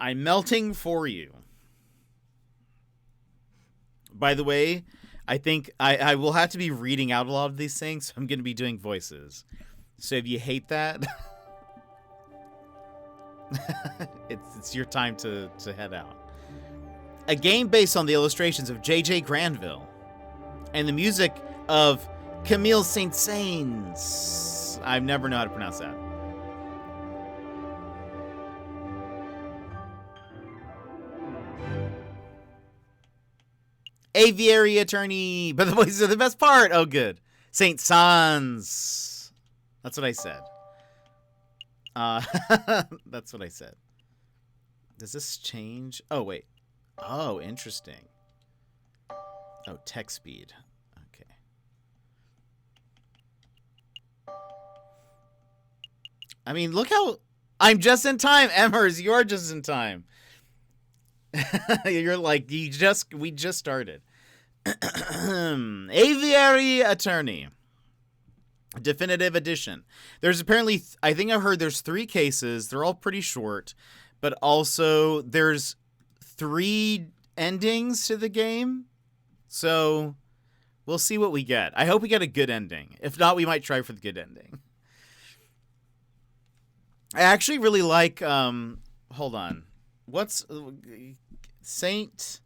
I'm melting for you. By the way, I think I will have to be reading out a lot of these things, so I'm going to be doing voices. So if you hate that, it's your time to head out. A game based on the illustrations of J.J. Granville and the music of Camille Saint-Saëns. I've never known how to pronounce that. Aviary attorney, but the voices are the best part. Oh, good. Saint-Saëns. That's what I said. That's what I said. Does this change? Oh, wait. Oh, interesting. Oh, text speed. Okay. I mean, look how... I'm just in time, Emmers. You're just in time. You're like, we just started. Aviary attorney. Definitive edition. There's apparently, I think I heard there's 3 cases. They're all pretty short, but also there's 3 endings to the game. So we'll see what we get. I hope we get a good ending. If not, we might try for the good ending. I actually really like, hold on. What's Saint-Saëns?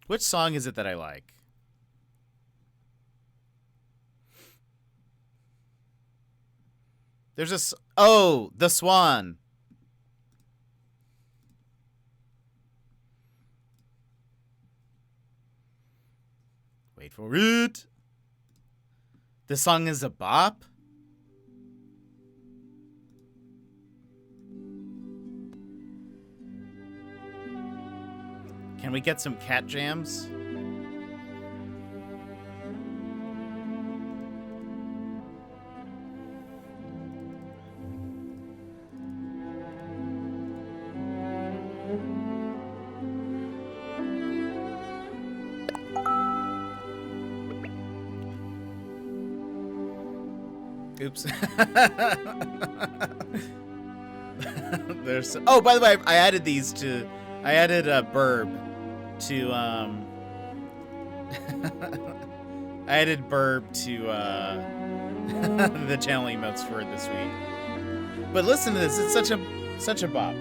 Which song is it that I like? There's a... Oh, The Swan. Wait for it. The song is a bop? Can we get some cat jams? Oops. There's... Oh, by the way, I added these to... I added Burb to, I added Burb to, the channel emotes for this week. But listen to this. It's such a bop.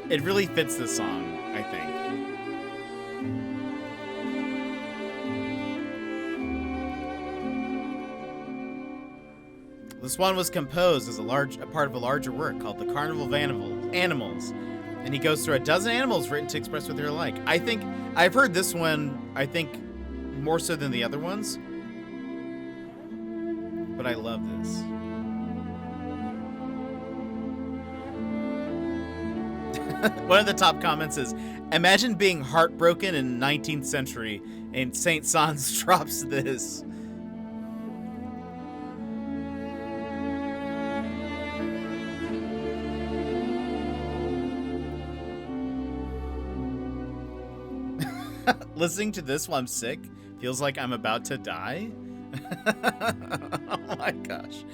It really fits this song, I think. This one was composed as a part of a larger work called The Carnival of Animals, and he goes through a dozen animals written to express what they're like. I think I've heard this one, I think, more so than the other ones, but I love this. One of the top comments is, imagine being heartbroken in 19th century and Saint-Saëns drops this. Listening to this while I'm sick feels like I'm about to die. Oh my gosh.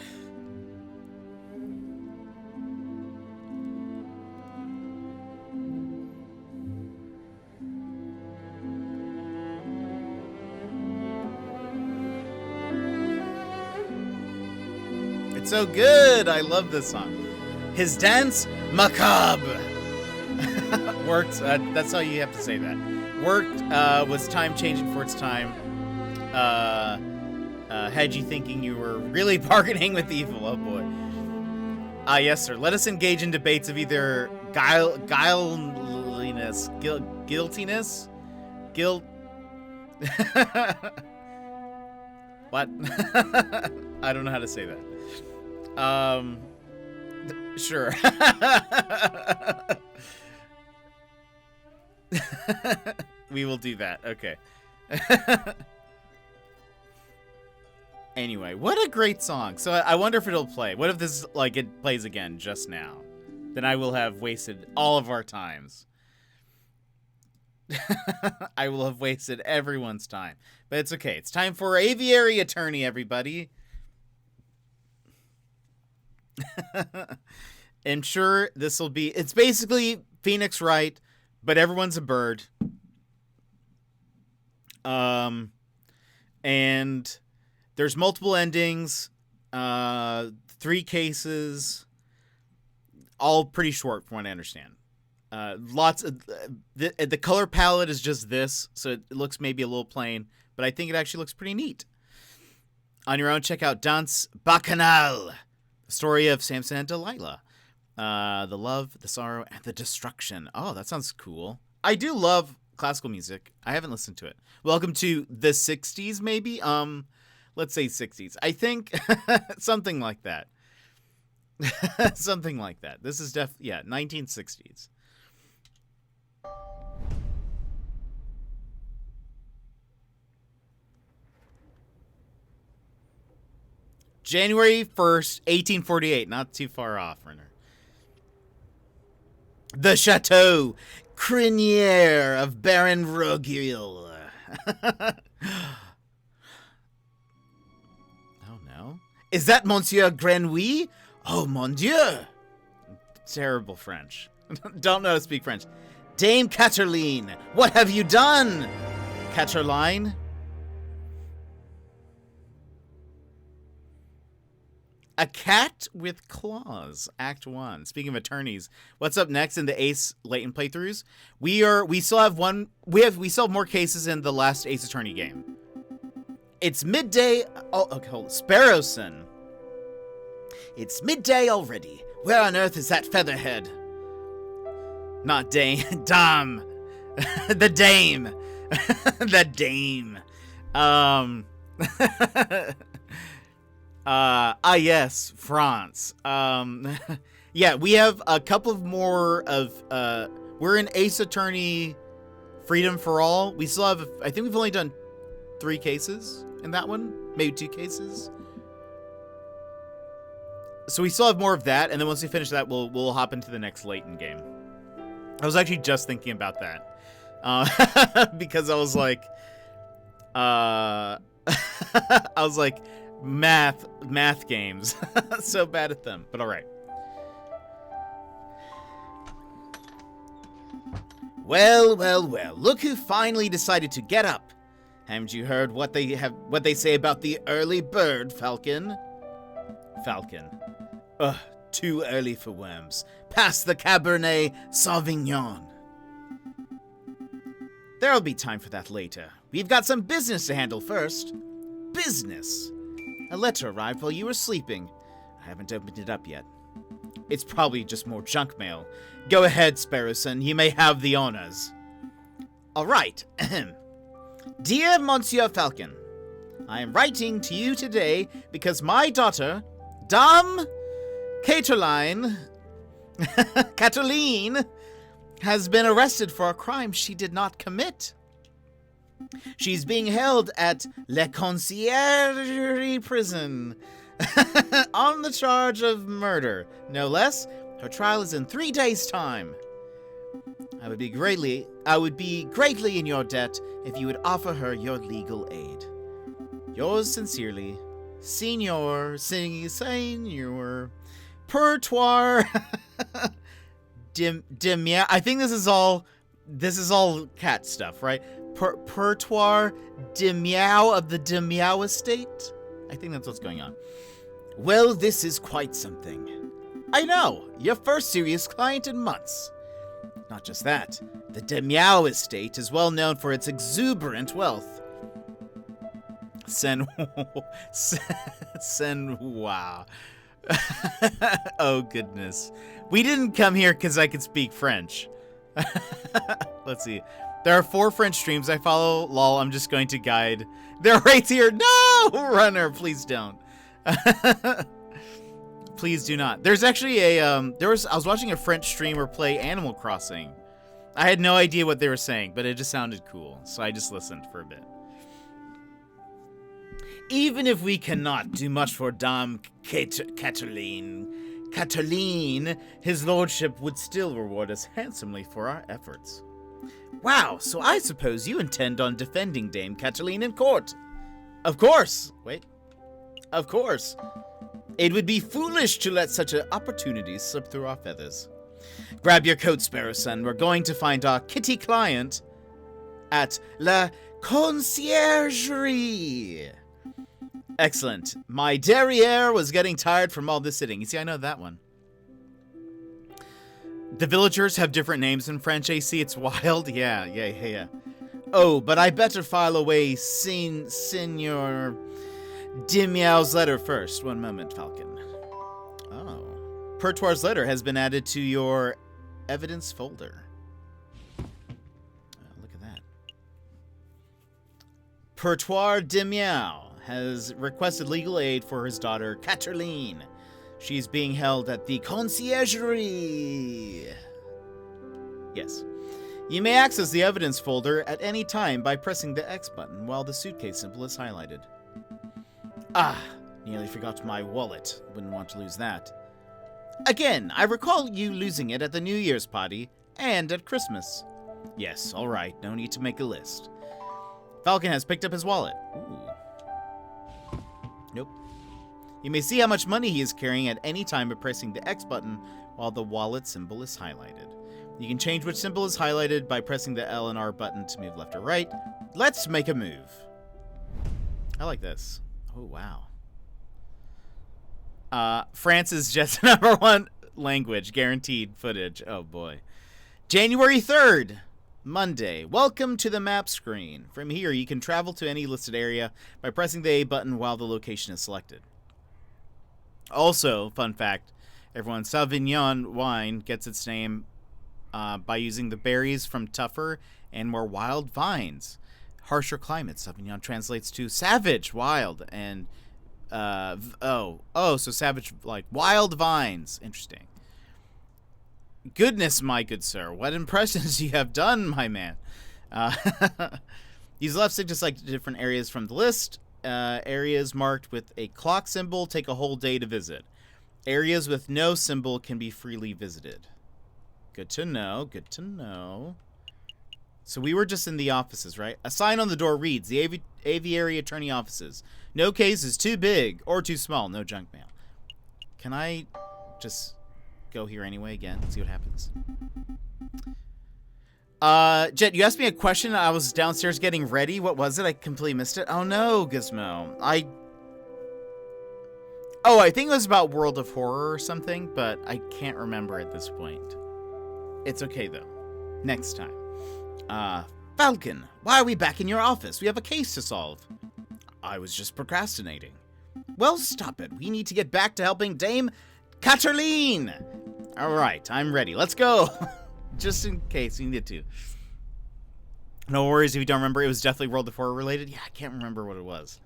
It's so good. I love this song. His dance, macabre. Worked. That's how you have to say that. Worked, was time changing for its time. Had you thinking you were really bargaining with evil. Oh boy. Yes, sir. Let us engage in debates of either guiltiness, guiltiness, guilt. What? I don't know how to say that. Sure. We will do that. Okay. Anyway, what a great song. So I wonder if it'll play. What if this, like, it plays again just now? Then I will have wasted all of our times. I will have wasted everyone's time. But it's okay. It's time for Aviary Attorney, everybody. I'm sure this will be... It's basically Phoenix Wright, but everyone's a bird. And there's multiple endings, 3 cases, all pretty short from what I understand. Lots of the color palette is just this, so it looks maybe a little plain, but I think it actually looks pretty neat. On your own, check out Danse Bacchanal, the story of Samson and Delilah, the love, the sorrow, and the destruction. Oh, that sounds cool. I do love classical music. I haven't listened to it. Welcome to the 60s, maybe. Let's say 60s. I think something like that. Something like that. This is 1960s. January 1st, 1848. Not too far off, Renner. The Chateau Crinière of Baron Roguil. Oh, no. Is that Monsieur Grenouille? Oh, mon Dieu. Terrible French. Don't know how to speak French. Dame Catherline, what have you done? Catherline? A Cat with Claws, Act 1. Speaking of attorneys, what's up next in the Ace Layton playthroughs? We still have more cases in the last Ace Attorney game. It's midday. Oh, okay, hold on. Sparrowson. It's midday already. Where on earth is that featherhead? Not Dame. Dame. The Dame. The Dame. Yes, France. Yeah, we have a couple of more of, we're in Ace Attorney Freedom for All. We still have, I think we've only done 3 cases in that one, maybe 2 cases. So we still have more of that, and then once we finish that, we'll hop into the next Layton game. I was actually just thinking about that, because I was like, math games. So bad at them, but all right. Well, look who finally decided to get up. Haven't you heard what they say about the early bird, Falcon? Falcon. Ugh, too early for worms. Pass the Cabernet Sauvignon. There'll be time for that later. We've got some business to handle first. Business? A letter arrived while you were sleeping. I haven't opened it up yet. It's probably just more junk mail. Go ahead, Sparrowson. You may have the honors. All right. Dear Monsieur Falcon, I am writing to you today because my daughter, Dame Catherline, has been arrested for a crime she did not commit. She's being held at Le Conciergerie prison on the charge of murder, no less. Her trial is in 3 days' time. I would be greatly in your debt if you would offer her your legal aid. Yours sincerely, Senior Pertoir Demia. I think this is all cat stuff, right? Pertoir Demiao of the Demiao estate? I think that's what's going on. Well, this is quite something. I know, your first serious client in months. Not just that, the Demiao estate is well known for its exuberant wealth. Wow. Oh, goodness. We didn't come here because I could speak French. Let's see. There are 4 French streams I follow. Lol, I'm just going to guide. They're right here. No, Runner, please don't. Please do not. There's actually a, I was watching a French streamer play Animal Crossing. I had no idea what they were saying, but it just sounded cool. So I just listened for a bit. Even if we cannot do much for Dame Catherine, his lordship would still reward us handsomely for our efforts. Wow, so I suppose you intend on defending Dame Cataline in court. Of course. Wait. Of course. It would be foolish to let such an opportunity slip through our feathers. Grab your coat, Sparrow Son. We're going to find our kitty client at La Conciergerie. Excellent. My derriere was getting tired from all this sitting. You see, I know that one. The villagers have different names in French, AC. It's wild. Yeah. Oh, but I better file away Signor Dimiao's letter first. One moment, Falcon. Oh. Pertoir's letter has been added to your evidence folder. Look at that. Pertoir Dimiao has requested legal aid for his daughter, Cataline. She's being held at the Conciergerie. Yes. You may access the evidence folder at any time by pressing the X button while the suitcase symbol is highlighted. Ah, nearly forgot my wallet. Wouldn't want to lose that. Again, I recall you losing it at the New Year's party and at Christmas. Yes, all right, no need to make a list. Falcon has picked up his wallet. Ooh. Nope. You may see how much money he is carrying at any time by pressing the X button while the wallet symbol is highlighted. You can change which symbol is highlighted by pressing the L and R button to move left or right. Let's make a move. I like this. Oh, wow. France is just #1 language. Guaranteed footage. Oh, boy. January 3rd. Monday. Welcome to the map screen. From here, you can travel to any listed area by pressing the A button while the location is selected. Also, fun fact, everyone, Sauvignon wine gets its name by using the berries from tougher and more wild vines. Harsher climate, Sauvignon translates to savage, wild, and so savage, like wild vines. Interesting. Goodness, my good sir, what impressions you have done, my man. Use left stick to select different areas from the list. Areas marked with a clock symbol take a whole day to visit. Areas with no symbol can be freely visited. Good to know, good to know. So we were just in the offices, right? A sign on the door reads, the Aviary Attorney Offices. No case is too big or too small, no junk mail. Can I just go here anyway again, see what happens? Jet, you asked me a question. I was downstairs getting ready. What was it? I completely missed it. Oh no, Gizmo. I think it was about World of Horror or something, but I can't remember at this point. It's okay though. Next time. Falcon, why are we back in your office? We have a case to solve. I was just procrastinating. Well, stop it. We need to get back to helping Dame Cataline. All right, I'm ready. Let's go. Just in case you need to. No worries if you don't remember. It was definitely World of Horror related. Yeah, I can't remember what it was.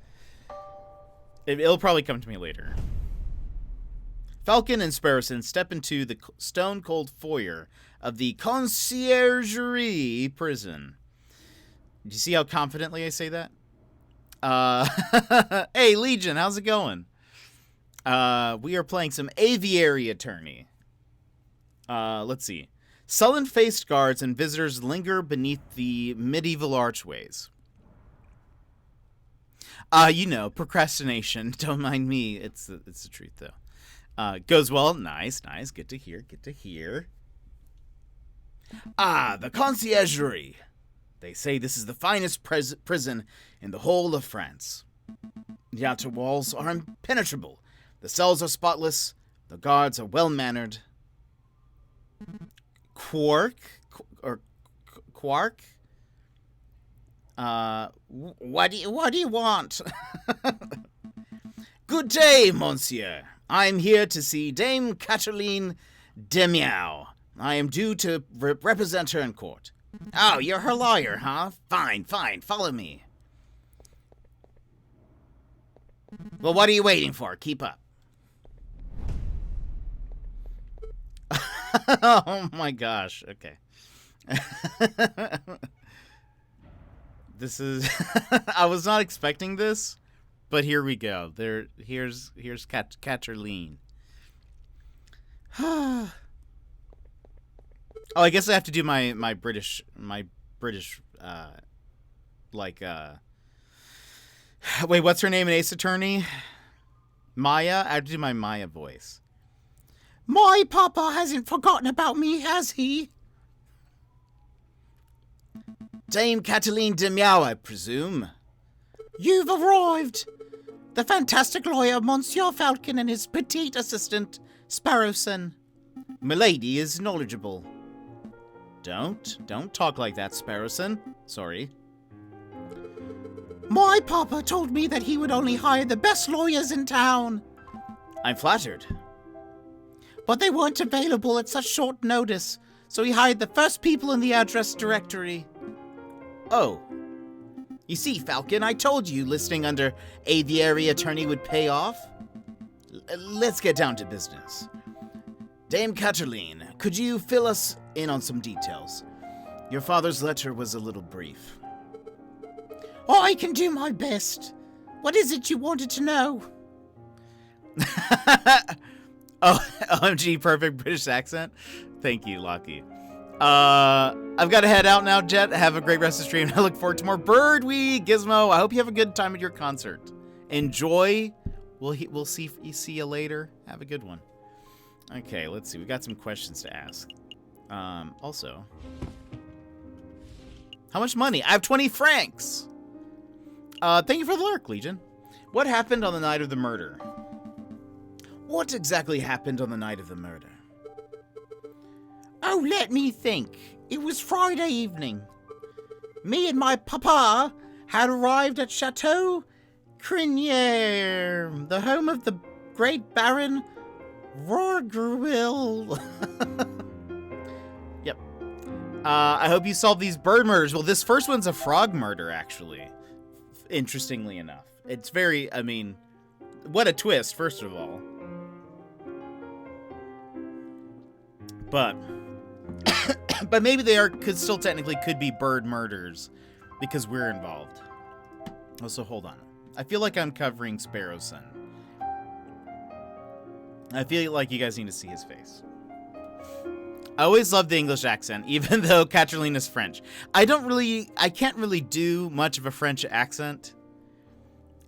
It'll probably come to me later. Falcon and Sparrowson step into the stone-cold foyer of the Conciergerie prison. Do you see how confidently I say that? Hey, Legion, how's it going? We are playing some Aviary Attorney. Let's see. Sullen-faced guards and visitors linger beneath the medieval archways. Procrastination. Don't mind me. It's the truth, though. Goes well. Nice. Good to hear. The Conciergerie. They say this is the finest prison in the whole of France. The outer walls are impenetrable. The cells are spotless. The guards are well-mannered. Quark? What do you want? Good day, monsieur. I'm here to see Dame Cataline Demiao. I am due to represent her in court. Oh, you're her lawyer, huh? Fine. Follow me. Well, what are you waiting for? Keep up. Oh my gosh. Okay. This is I was not expecting this, but here we go. Here's Cataline. Oh, I guess I have to do my British like wait, what's her name in Ace Attorney? Maya? I have to do my Maya voice. My papa hasn't forgotten about me, has he? Dame Cataline de Meow, I presume. You've arrived. The fantastic lawyer, Monsieur Falcon, and his petite assistant, Sparrowson. Milady is knowledgeable. Don't talk like that, Sparrowson. Sorry. My papa told me that he would only hire the best lawyers in town. I'm flattered. But they weren't available at such short notice, so he hired the first people in the address directory. Oh. You see, Falcon, I told you listing under Aviary attorney would pay off. Let's get down to business. Dame Cataline, could you fill us in on some details? Your father's letter was a little brief. I can do my best. What is it you wanted to know? Oh, OMG, perfect British accent. Thank you, Lockie. I've got to head out now, Jet. Have a great rest of the stream. I look forward to more Bird Week, Gizmo. I hope you have a good time at your concert. Enjoy. We'll see you later. Have a good one. Okay, let's see. We got some questions to ask. Also, how much money? I have 20 francs. Thank you for the lurk, Legion. What happened on the night of the murder? What exactly happened on the night of the murder? Oh, let me think. It was Friday evening. Me and my papa had arrived at Chateau Crinier, the home of the great Baron Rorgruil. Yep. I hope you solved these bird murders. Well, this first one's a frog murder, actually. Interestingly enough. It's very, I mean, what a twist, first of all. But maybe they could still technically be bird murders because we're involved. Also, hold on. I feel like I'm covering Sparrowson. I feel like you guys need to see his face. I always love the English accent, even though Cataline is French. I can't really do much of a French accent.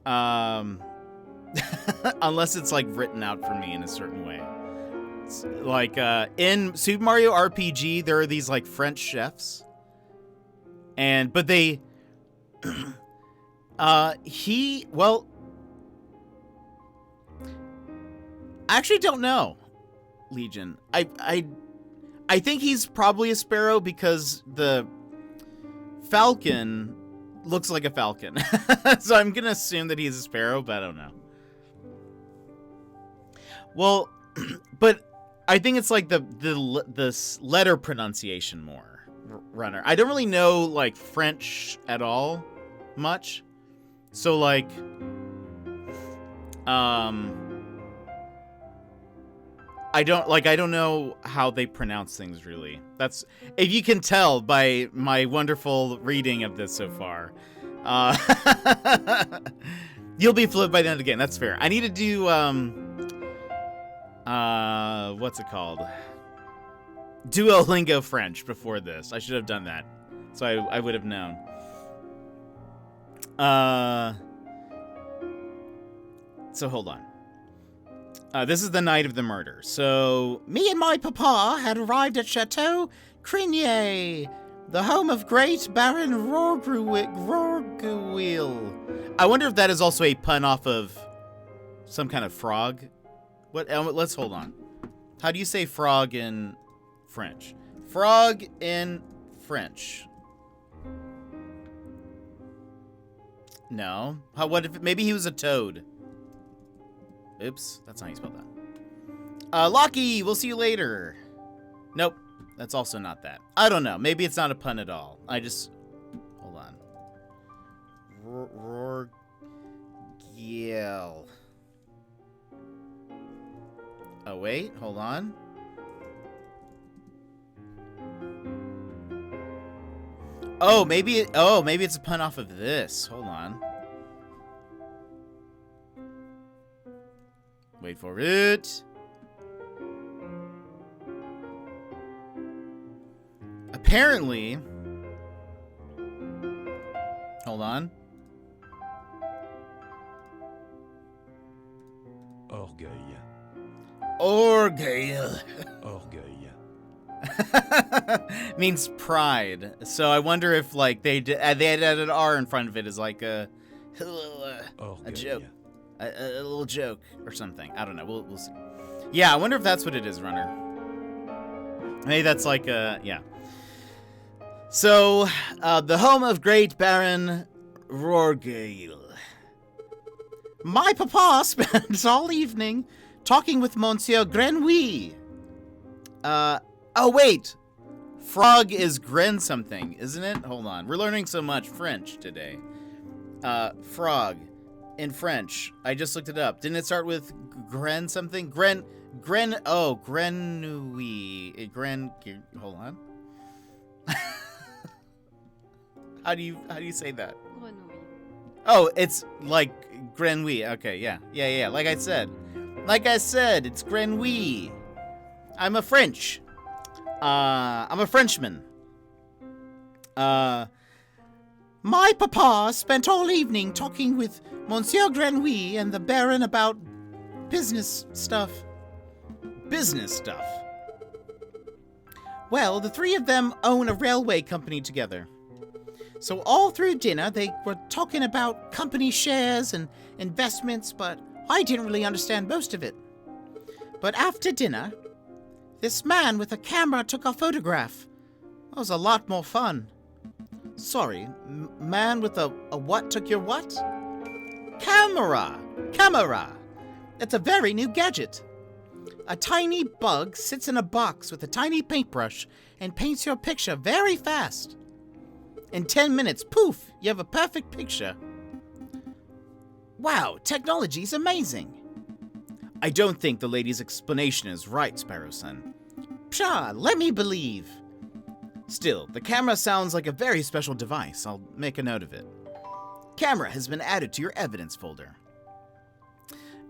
Unless it's like written out for me in a certain way. It's like in Super Mario RPG, there are these like French chefs. But they I actually don't know, Legion. I think he's probably a sparrow because the falcon looks like a falcon. So I'm going to assume that he's a sparrow, but I don't know. Well, but I think it's like the letter pronunciation more, Runner. I don't really know like French at all much. So like I don't know how they pronounce things really. That's, if you can tell by my wonderful reading of this so far. You'll be flipped by the end of the game. That's fair. I need to do what's it called? Duolingo French before this. I should have done that. So I would have known. So hold on. This is the night of the murder. So, me and my papa had arrived at Chateau Crinier, the home of great Baron Rorguil. I wonder if that is also a pun off of some kind of frog. What? Let's hold on. How do you say frog in French? Frog in French. No. What if maybe he was a toad? Oops, that's not how you spell that. Lockie, we'll see you later. Nope, that's also not that. I don't know. Maybe it's not a pun at all. I just... Hold on. Rorgiel. Oh, wait. Hold on. Oh, maybe it's a pun off of this. Hold on. Wait for it. apparently... Hold on. Orgueil. Means pride. So I wonder if, like, they had an R in front of it as, like, a joke. A little joke or something. I don't know. We'll see. Yeah, I wonder if that's what it is, Runner. Maybe that's like yeah. So, the home of great Baron Rorgeil. My papa spent all evening talking with Monsieur Grenouille. Oh wait. Frog is Gren something, isn't it? Hold on. We're learning so much French today. Frog in French. I just looked it up. Didn't it start with Gren something? Grenouille. Hold on. How do you say that? Grenouille. Oh, it's like Grenouille. Okay, yeah. Like I said, it's Grenouille. I'm a French. I'm a Frenchman. My papa spent all evening talking with Monsieur Grenouille and the Baron about business stuff. Business stuff. Well, the three of them own a railway company together. So all through dinner, they were talking about company shares and investments, but I didn't really understand most of it. But after dinner, this man with a camera took our photograph. That was a lot more fun. Sorry, man with a what took your what? Camera! It's a very new gadget. A tiny bug sits in a box with a tiny paintbrush and paints your picture very fast. In 10 minutes, poof, you have a perfect picture. Wow, technology's amazing. I don't think the lady's explanation is right, Sparrow-san. Pshaw, let me believe. Still, the camera sounds like a very special device. I'll make a note of it. Camera has been added to your evidence folder.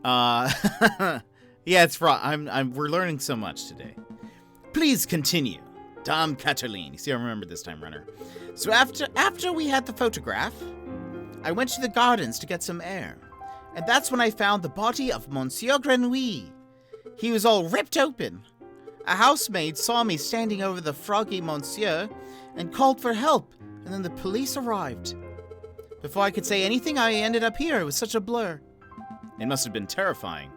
Yeah, it's fraud. We're learning so much today. Please continue. Dame Cataline. You see, I remember this time, Runner. So after we had the photograph, I went to the gardens to get some air. And that's when I found the body of Monsieur Grenouille. He was all ripped open. A housemaid saw me standing over the froggy Monsieur and called for help, and then the police arrived. Before I could say anything, I ended up here. It was such a blur. It must have been terrifying.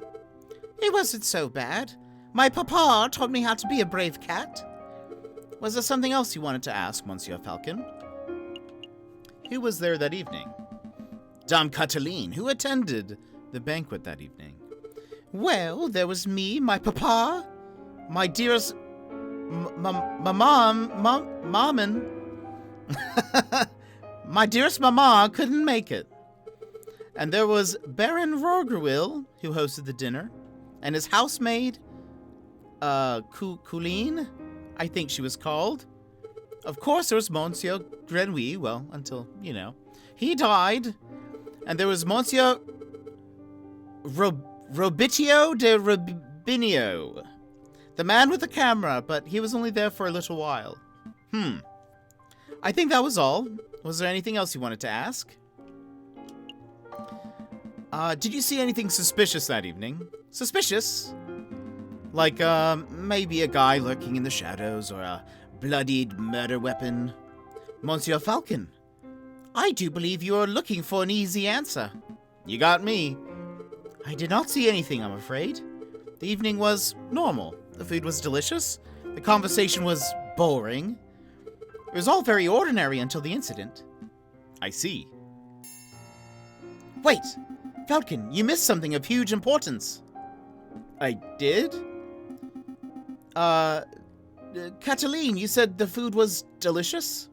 It wasn't so bad. My papa taught me how to be a brave cat. Was there something else you wanted to ask, Monsieur Falcon? Who was there that evening? Dame Cataline, who attended the banquet that evening. Well, there was me, my papa, my dearest maman. My dearest mama couldn't make it. And there was Baron Rorgerwill, who hosted the dinner, and his housemaid, Couline, I think she was called. Of course, there was Monsieur Grenouille, well, until, he died. And there was Monsieur Robitio de Robinio, the man with the camera, but he was only there for a little while. I think that was all. Was there anything else you wanted to ask? Did you see anything suspicious that evening? Suspicious? Like, maybe a guy lurking in the shadows or a bloodied murder weapon? Monsieur Falcon, I do believe you are looking for an easy answer. You got me. I did not see anything, I'm afraid. The evening was normal. The food was delicious. The conversation was boring. It was all very ordinary until the incident. I see. Wait! Falcon, you missed something of huge importance. I did? Cataline, you said the food was delicious?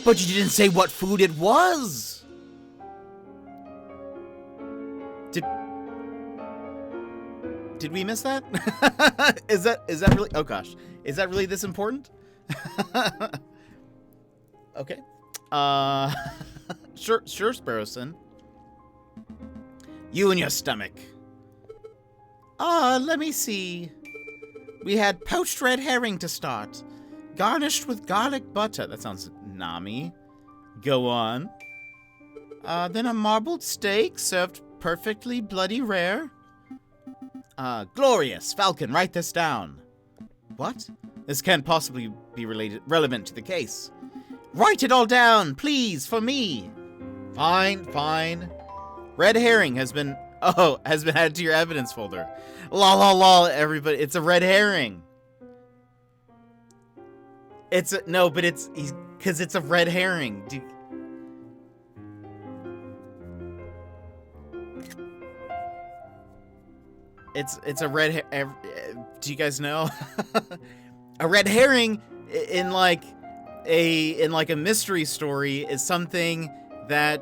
But you didn't say what food it was! Did we miss that? Is that really... Oh gosh. Is that really this important? Okay. Sure, Sparrowson. You and your stomach. Let me see. We had poached red herring to start. garnished with garlic butter. That sounds Nami. Go on. Then a marbled steak served perfectly bloody rare. Glorious. Falcon, write this down. What? This can't possibly be relevant to the case. Write it all down, please, for me. Fine. Red herring has been added to your evidence folder. Lol, everybody. It's a red herring. Because it's a red herring. It's a red do you guys know? A red herring in like a mystery story is something that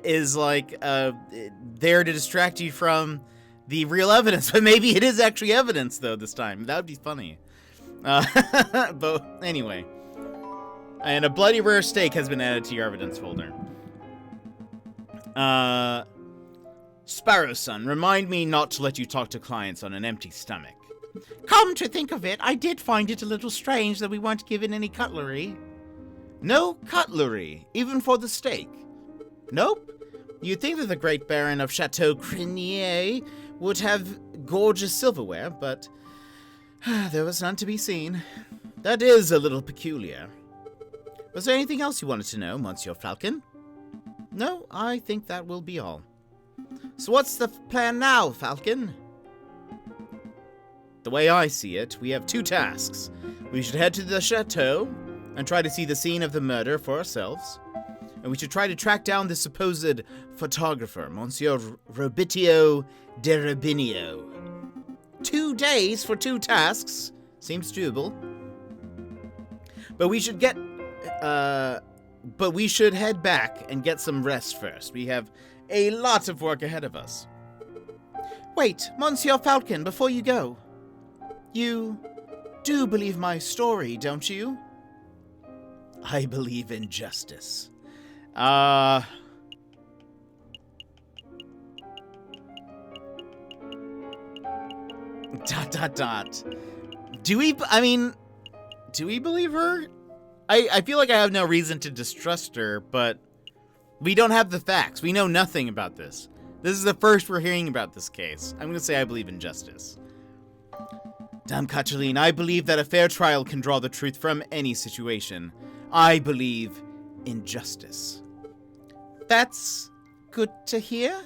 is like there to distract you from the real evidence, but maybe it is actually evidence though this time. That would be funny. But anyway, and a bloody rare steak has been added to your evidence folder. Sparrow Son, remind me not to let you talk to clients on an empty stomach. Come to think of it, I did find it a little strange that we weren't given any cutlery. No cutlery, even for the steak? Nope. You'd think that the great Baron of Chateau Crinier would have gorgeous silverware, but there was none to be seen. That is a little peculiar. Was there anything else you wanted to know, Monsieur Falcon? No, I think that will be all. So what's the plan now, Falcon? The way I see it, we have two tasks. We should head to the chateau and try to see the scene of the murder for ourselves. And we should try to track down the supposed photographer, Monsieur Robitio de Rubinio. 2 days for 2 tasks. Seems doable. But we should head back and get some rest first. We have a lot of work ahead of us. Wait, Monsieur Falcon, before you go. You do believe my story, don't you? I believe in justice. Do we believe her? I feel like I have no reason to distrust her, but we don't have the facts. We know nothing about this. This is the first we're hearing about this case. I'm gonna say I believe in justice. Dame Cataline, I believe that a fair trial can draw the truth from any situation. I believe in justice. That's good to hear.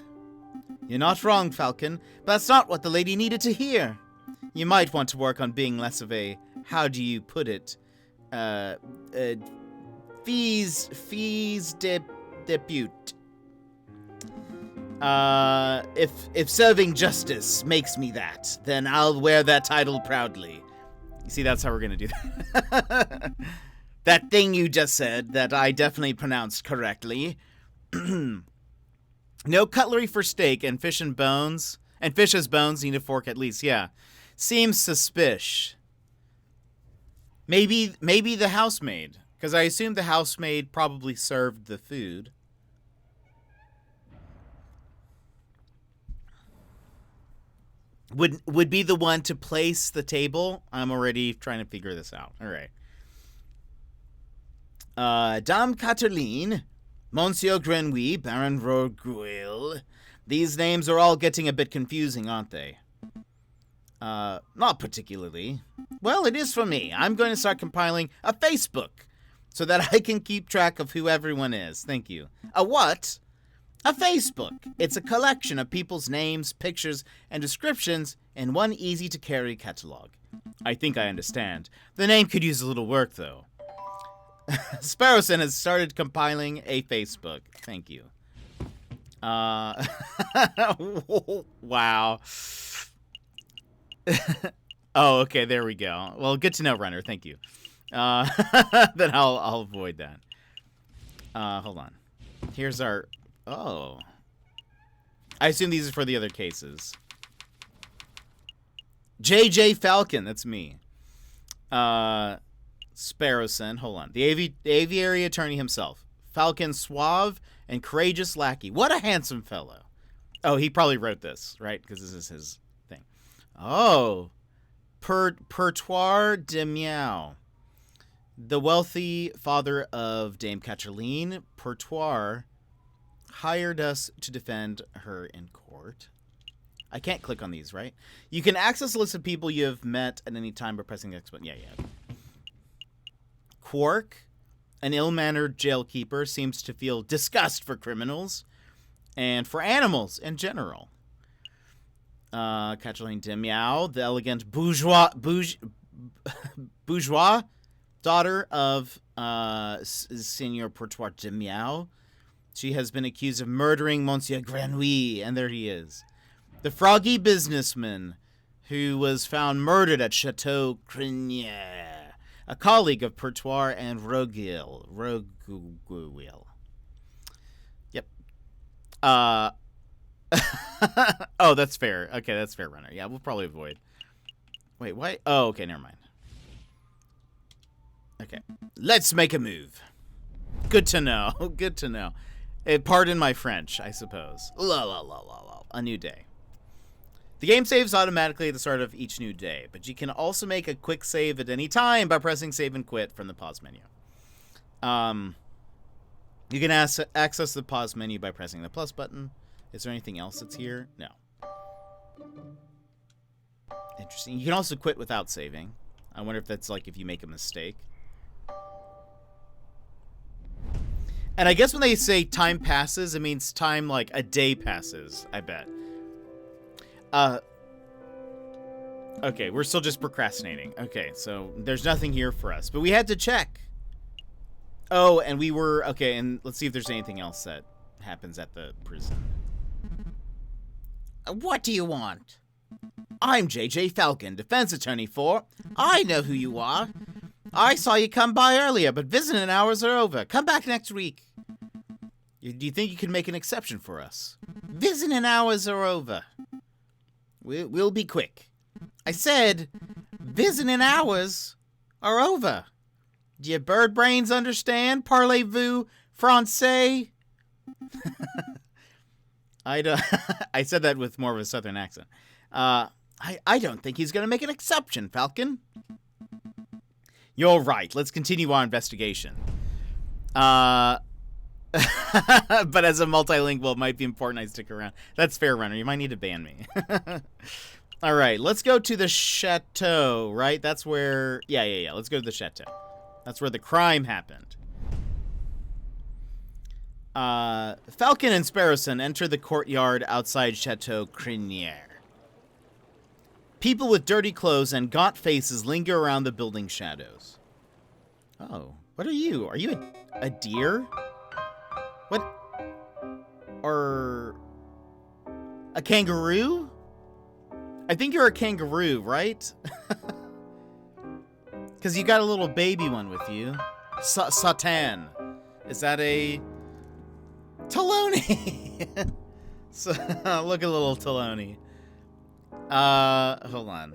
You're not wrong, Falcon, but that's not what the lady needed to hear. You might want to work on being less of a, how do you put it, depute. If serving justice makes me that, then I'll wear that title proudly. You see, that's how we're gonna do that. That thing you just said that I definitely pronounced correctly. No cutlery for steak and fish and bones. And fish as bones need a fork at least, yeah. Seems suspicious. Maybe the housemaid. Because I assume the housemaid probably served the food. Would be the one to place the table. I'm already trying to figure this out. All right. Dame Cataline, Monsieur Grenouille, Baron Roguil. These names are all getting a bit confusing, aren't they? Not particularly. Well, it is for me. I'm going to start compiling a Facebook so that I can keep track of who everyone is. Thank you. A what? A Facebook. It's a collection of people's names, pictures, and descriptions in one easy-to-carry catalog. I think I understand. The name could use a little work, though. Sparrowson has started compiling a Facebook. Thank you. Wow. Oh, okay, there we go. Well, good to know, Runner. Thank you. Then I'll avoid that. Hold on. Here's our... Oh. I assume these are for the other cases. JJ Falcon, that's me. Sparrowson, hold on. The aviary attorney himself. Falcon, suave and courageous lackey. What a handsome fellow. Oh, he probably wrote this, right? Because this is his thing. Oh. Pertoire de Meow. The wealthy father of Dame Catherine Pertois hired us to defend her in court. I can't click on these, right? You can access a list of people you have met at any time by pressing X button. Yeah. Quark, an ill-mannered jailkeeper, seems to feel disgust for criminals and for animals in general. Catherine de Miao, the elegant bourgeois daughter of Seigneur Pertois de Miao. She has been accused of murdering Monsieur Grenouille, and there he is. The froggy businessman who was found murdered at Chateau Crinière, a colleague of Pertois and Roguil. Yep. Oh, that's fair. Okay, that's fair, Runner. Yeah, we'll probably avoid. Wait, what? Oh, okay, never mind. Okay, let's make a move. Good to know. Good to know. Pardon my French, I suppose. A new day. The game saves automatically at the start of each new day, but you can also make a quick save at any time by pressing save and quit from the pause menu. You can access the pause menu by pressing the plus button. Is there anything else that's here? No. Interesting. You can also quit without saving. I wonder if that's like if you make a mistake. And I guess when they say time passes, it means time like a day passes, I bet. Okay, we're still just procrastinating. Okay, so there's nothing here for us, but we had to check. Oh, and we were, okay, and let's see if there's anything else that happens at the prison. What do you want? I'm J.J. Falcon, defense attorney for... I know who you are. I saw you come by earlier, but visiting hours are over. Come back next week. Do you think you can make an exception for us? Visiting hours are over. We'll be quick. I said, visiting hours are over. Do your bird brains understand? Parlez-vous français? I said that with more of a southern accent. I don't think he's going to make an exception, Falcon. You're right. Let's continue our investigation. But as a multilingual, it might be important I stick around. That's fair, Runner. You might need to ban me. All right, let's go to the chateau, right? That's where... Yeah. Let's go to the chateau. That's where the crime happened. Falcon and Sparrowson enter the courtyard outside Chateau Crinière. People with dirty clothes and gaunt faces linger around the building shadows. Oh, what are you? Are you a deer? What? Or a kangaroo? I think you're a kangaroo, right? Because you got a little baby one with you. Satan. Is that a... Taloni? So, look at little Taloni. Hold on.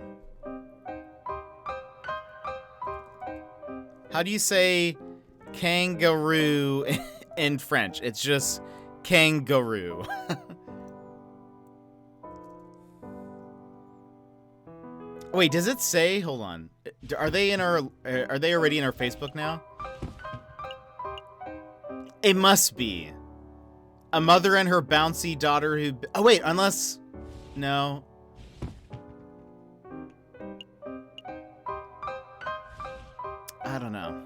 How do you say kangaroo in French? It's just kangaroo. Wait, does it say? Hold on. Are they in our? Are they already in our Facebook now? It must be. A mother and her bouncy daughter who... Oh, wait, unless... No. I don't know.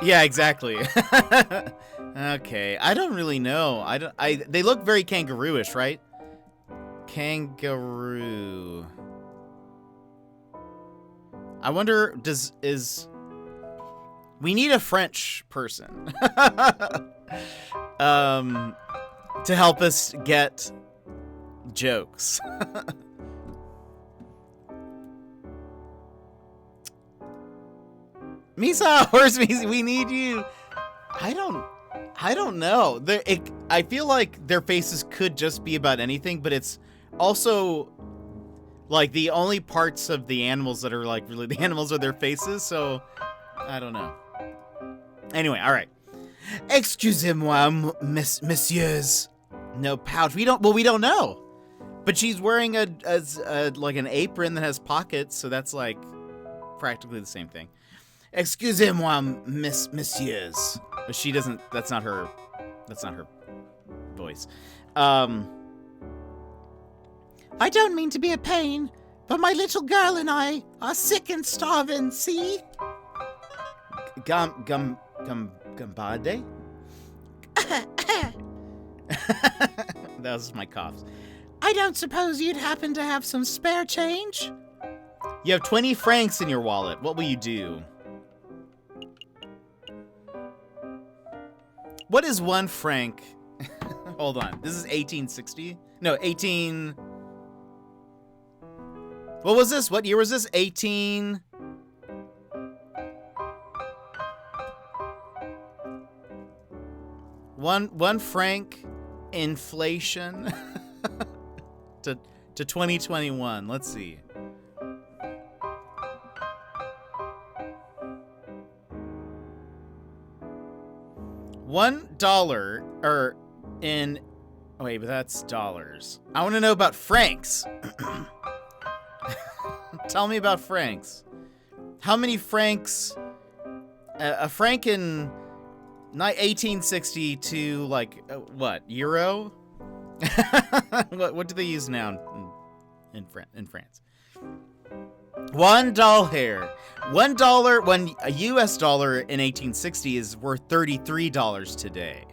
Yeah, exactly. Okay, I don't really know. They look very kangaroo-ish, right? Kangaroo. I wonder, we need a French person to help us get jokes. Misa, where's Misa? We need you. I don't know. I feel like their faces could just be about anything, but it's also like the only parts of the animals that are like really the animals are their faces, so I don't know. Anyway, all right. Excusez-moi, messieurs. No pouch. We don't know. But she's wearing a like an apron that has pockets, so that's like practically the same thing. Excusez-moi, messieurs. But she doesn't. That's not her voice. I don't mean to be a pain, but my little girl and I are sick and starving. See? Gambade? That was my coughs. I don't suppose you'd happen to have some spare change? You have 20 francs in your wallet. What will you do? What is 1 franc? Hold on. This is 1860? No, 18... What was this? What year was this? 18... One franc inflation to 2021. Let's see. $1 or in... Oh, wait, but that's dollars. I want to know about francs. Tell me about francs. How many francs... a franc in 1860 to, like, what? Euro? What do they use now in France? $1. A US dollar in 1860 is worth $33 today.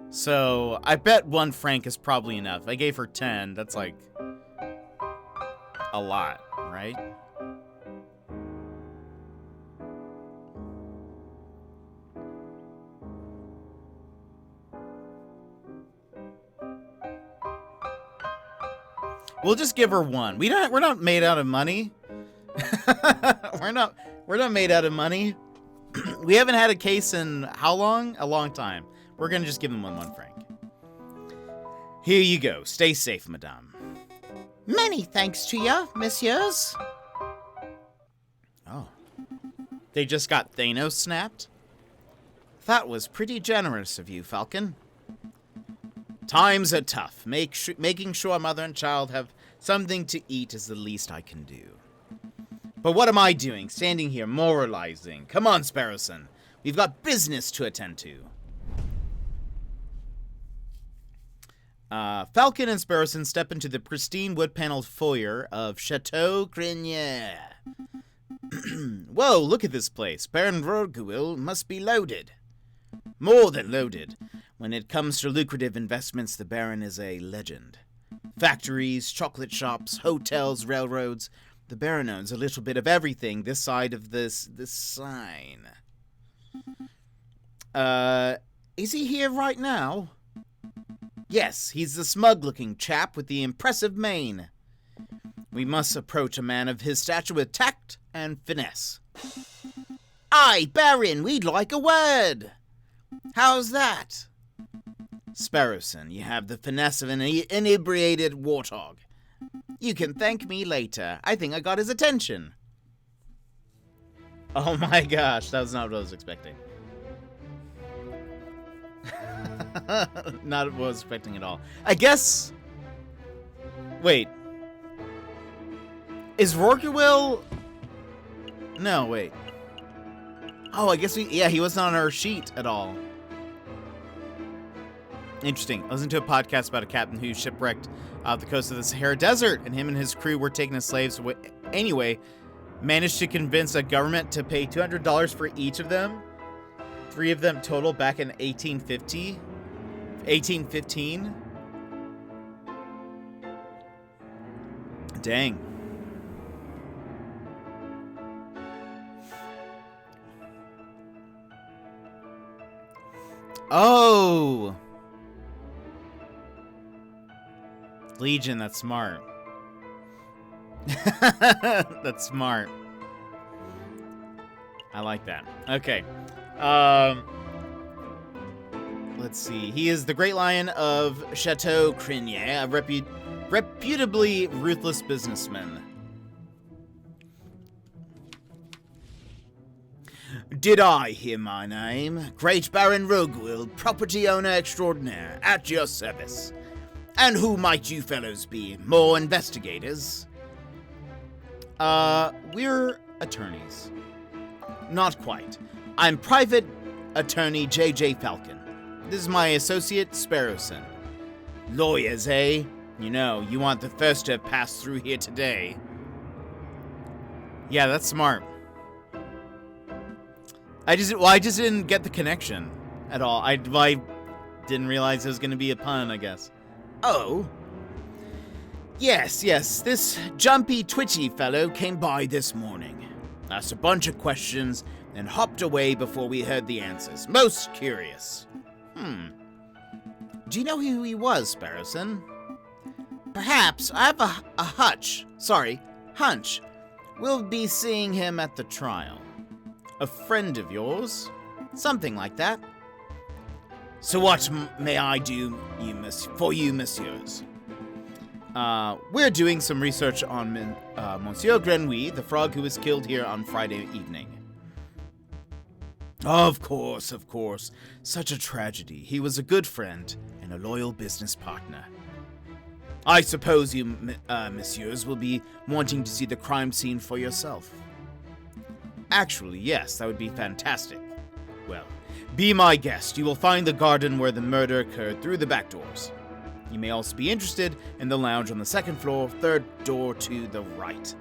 So I bet 1 franc is probably enough. I gave her 10. That's like a lot, right? We'll just give her 1. We're not made out of money. we're not made out of money. We haven't had a case in how long? A long time. We're gonna just give him 1 franc. Here you go. Stay safe, madame. Many thanks to you, messieurs. Oh. They just got Thanos snapped? That was pretty generous of you, Falcon. Times are tough. Making sure mother and child have something to eat is the least I can do. But what am I doing, standing here moralizing? Come on, Sparrowson. We've got business to attend to. Falcon and Sparrowson step into the pristine wood-paneled foyer of Chateau Crinier. Whoa, look at this place. Baron Roguil must be loaded. More than loaded. When it comes to lucrative investments, the Baron is a legend. Factories, chocolate shops, hotels, railroads. The Baron owns a little bit of everything this side of this sign. Is he here right now? Yes, he's the smug-looking chap with the impressive mane. We must approach a man of his stature with tact and finesse. Aye, Baron, we'd like a word. How's that? Sparrowson, you have the finesse of an inebriated warthog. You can thank me later. I think I got his attention. Oh my gosh, that was not what I was expecting. Not what I was expecting at all. I guess... Wait. Is Rorquil... No, wait. Oh, I guess he wasn't on our sheet at all. Interesting. I listened to a podcast about a captain who shipwrecked off the coast of the Sahara Desert, and him and his crew were taken as slaves. Anyway, managed to convince a government to pay $200 for each of them. 3 of them total back in 1815. Dang. Oh! Legion, that's smart. That's smart. I like that. Okay. Let's see. He is the Great Lion of Chateau Crinier, a reputably ruthless businessman. did I hear my name? Great Baron Roguil, property owner extraordinaire, at your service. And who might you fellows be? More investigators? We're attorneys. Not quite. I'm Private Attorney J.J. Falcon. This is my associate, Sparrowson. Lawyers, eh? You know, you aren't the first to have passed through here today. Yeah, that's smart. I just didn't get the connection at all. I didn't realize it was going to be a pun, I guess. Oh? Yes, this jumpy, twitchy fellow came by this morning. Asked a bunch of questions, and hopped away before we heard the answers. Most curious. Do you know who he was, Sparrowson? Perhaps. I have a hunch. We'll be seeing him at the trial. A friend of yours? Something like that. So what may I do for you, messieurs? We're doing some research on Monsieur Grenouille, the frog who was killed here on Friday evening. Of course. Such a tragedy. He was a good friend and a loyal business partner. I suppose you, messieurs, will be wanting to see the crime scene for yourself. Actually, yes, that would be fantastic. Well, be my guest. You will find the garden where the murder occurred through the back doors. You may also be interested in the lounge on the second floor, third door to the right.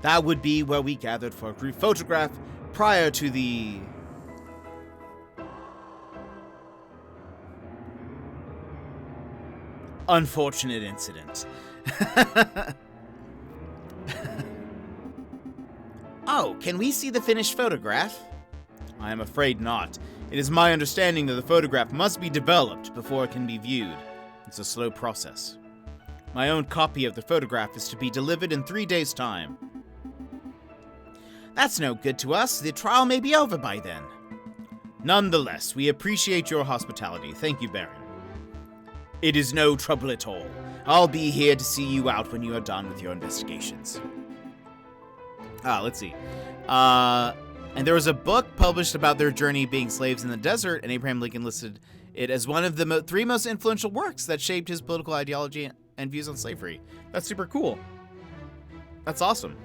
That would be where we gathered for a group photograph prior to the... unfortunate incident. Oh, can we see the finished photograph? I am afraid not. It is my understanding that the photograph must be developed before it can be viewed. It's a slow process. My own copy of the photograph is to be delivered in 3 days' time. That's no good to us. The trial may be over by then. Nonetheless, we appreciate your hospitality. Thank you, Baron. It is no trouble at all. I'll be here to see you out when you are done with your investigations. Let's see. And there was a book published about their journey being slaves in the desert, and Abraham Lincoln listed it as one of the 3 most influential works that shaped his political ideology and views on slavery. That's super cool. That's awesome.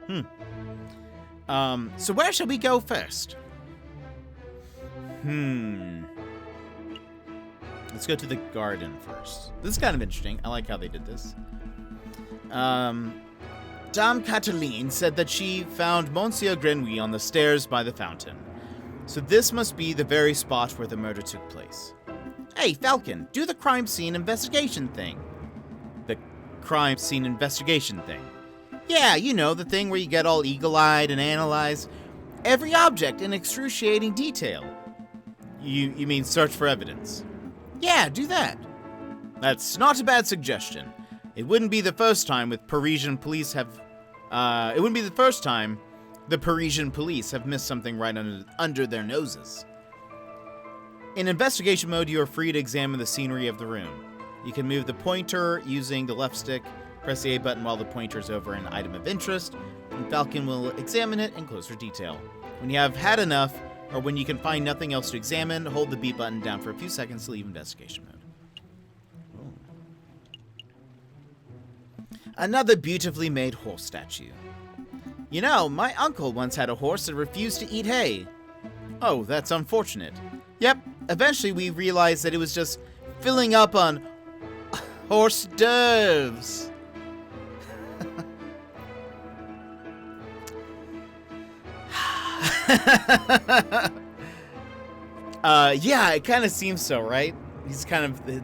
So where shall we go first? Let's go to the garden first. This is kind of interesting. I like how they did this. Dame Cataline said that she found Monsieur Grenouille on the stairs by the fountain. So this must be the very spot where the murder took place. Hey, Falcon, do the crime scene investigation thing. The crime scene investigation thing? Yeah, you know, the thing where you get all eagle-eyed and analyze every object in excruciating detail. You mean search for evidence? Yeah, do that. That's not a bad suggestion. It wouldn't be the first time the Parisian police have missed something right under their noses. In investigation mode, you are free to examine the scenery of the room. You can move the pointer using the left stick, press the A button while the pointer is over an item of interest, and Falcon will examine it in closer detail. When you have had enough, or when you can find nothing else to examine, hold the B button down for a few seconds to leave investigation mode. Another beautifully made horse statue. You know, my uncle once had a horse that refused to eat hay. Oh, that's unfortunate. Yep, eventually we realized that it was just filling up on hors d'oeuvres. Yeah, it kind of seems so, right? He's kind of the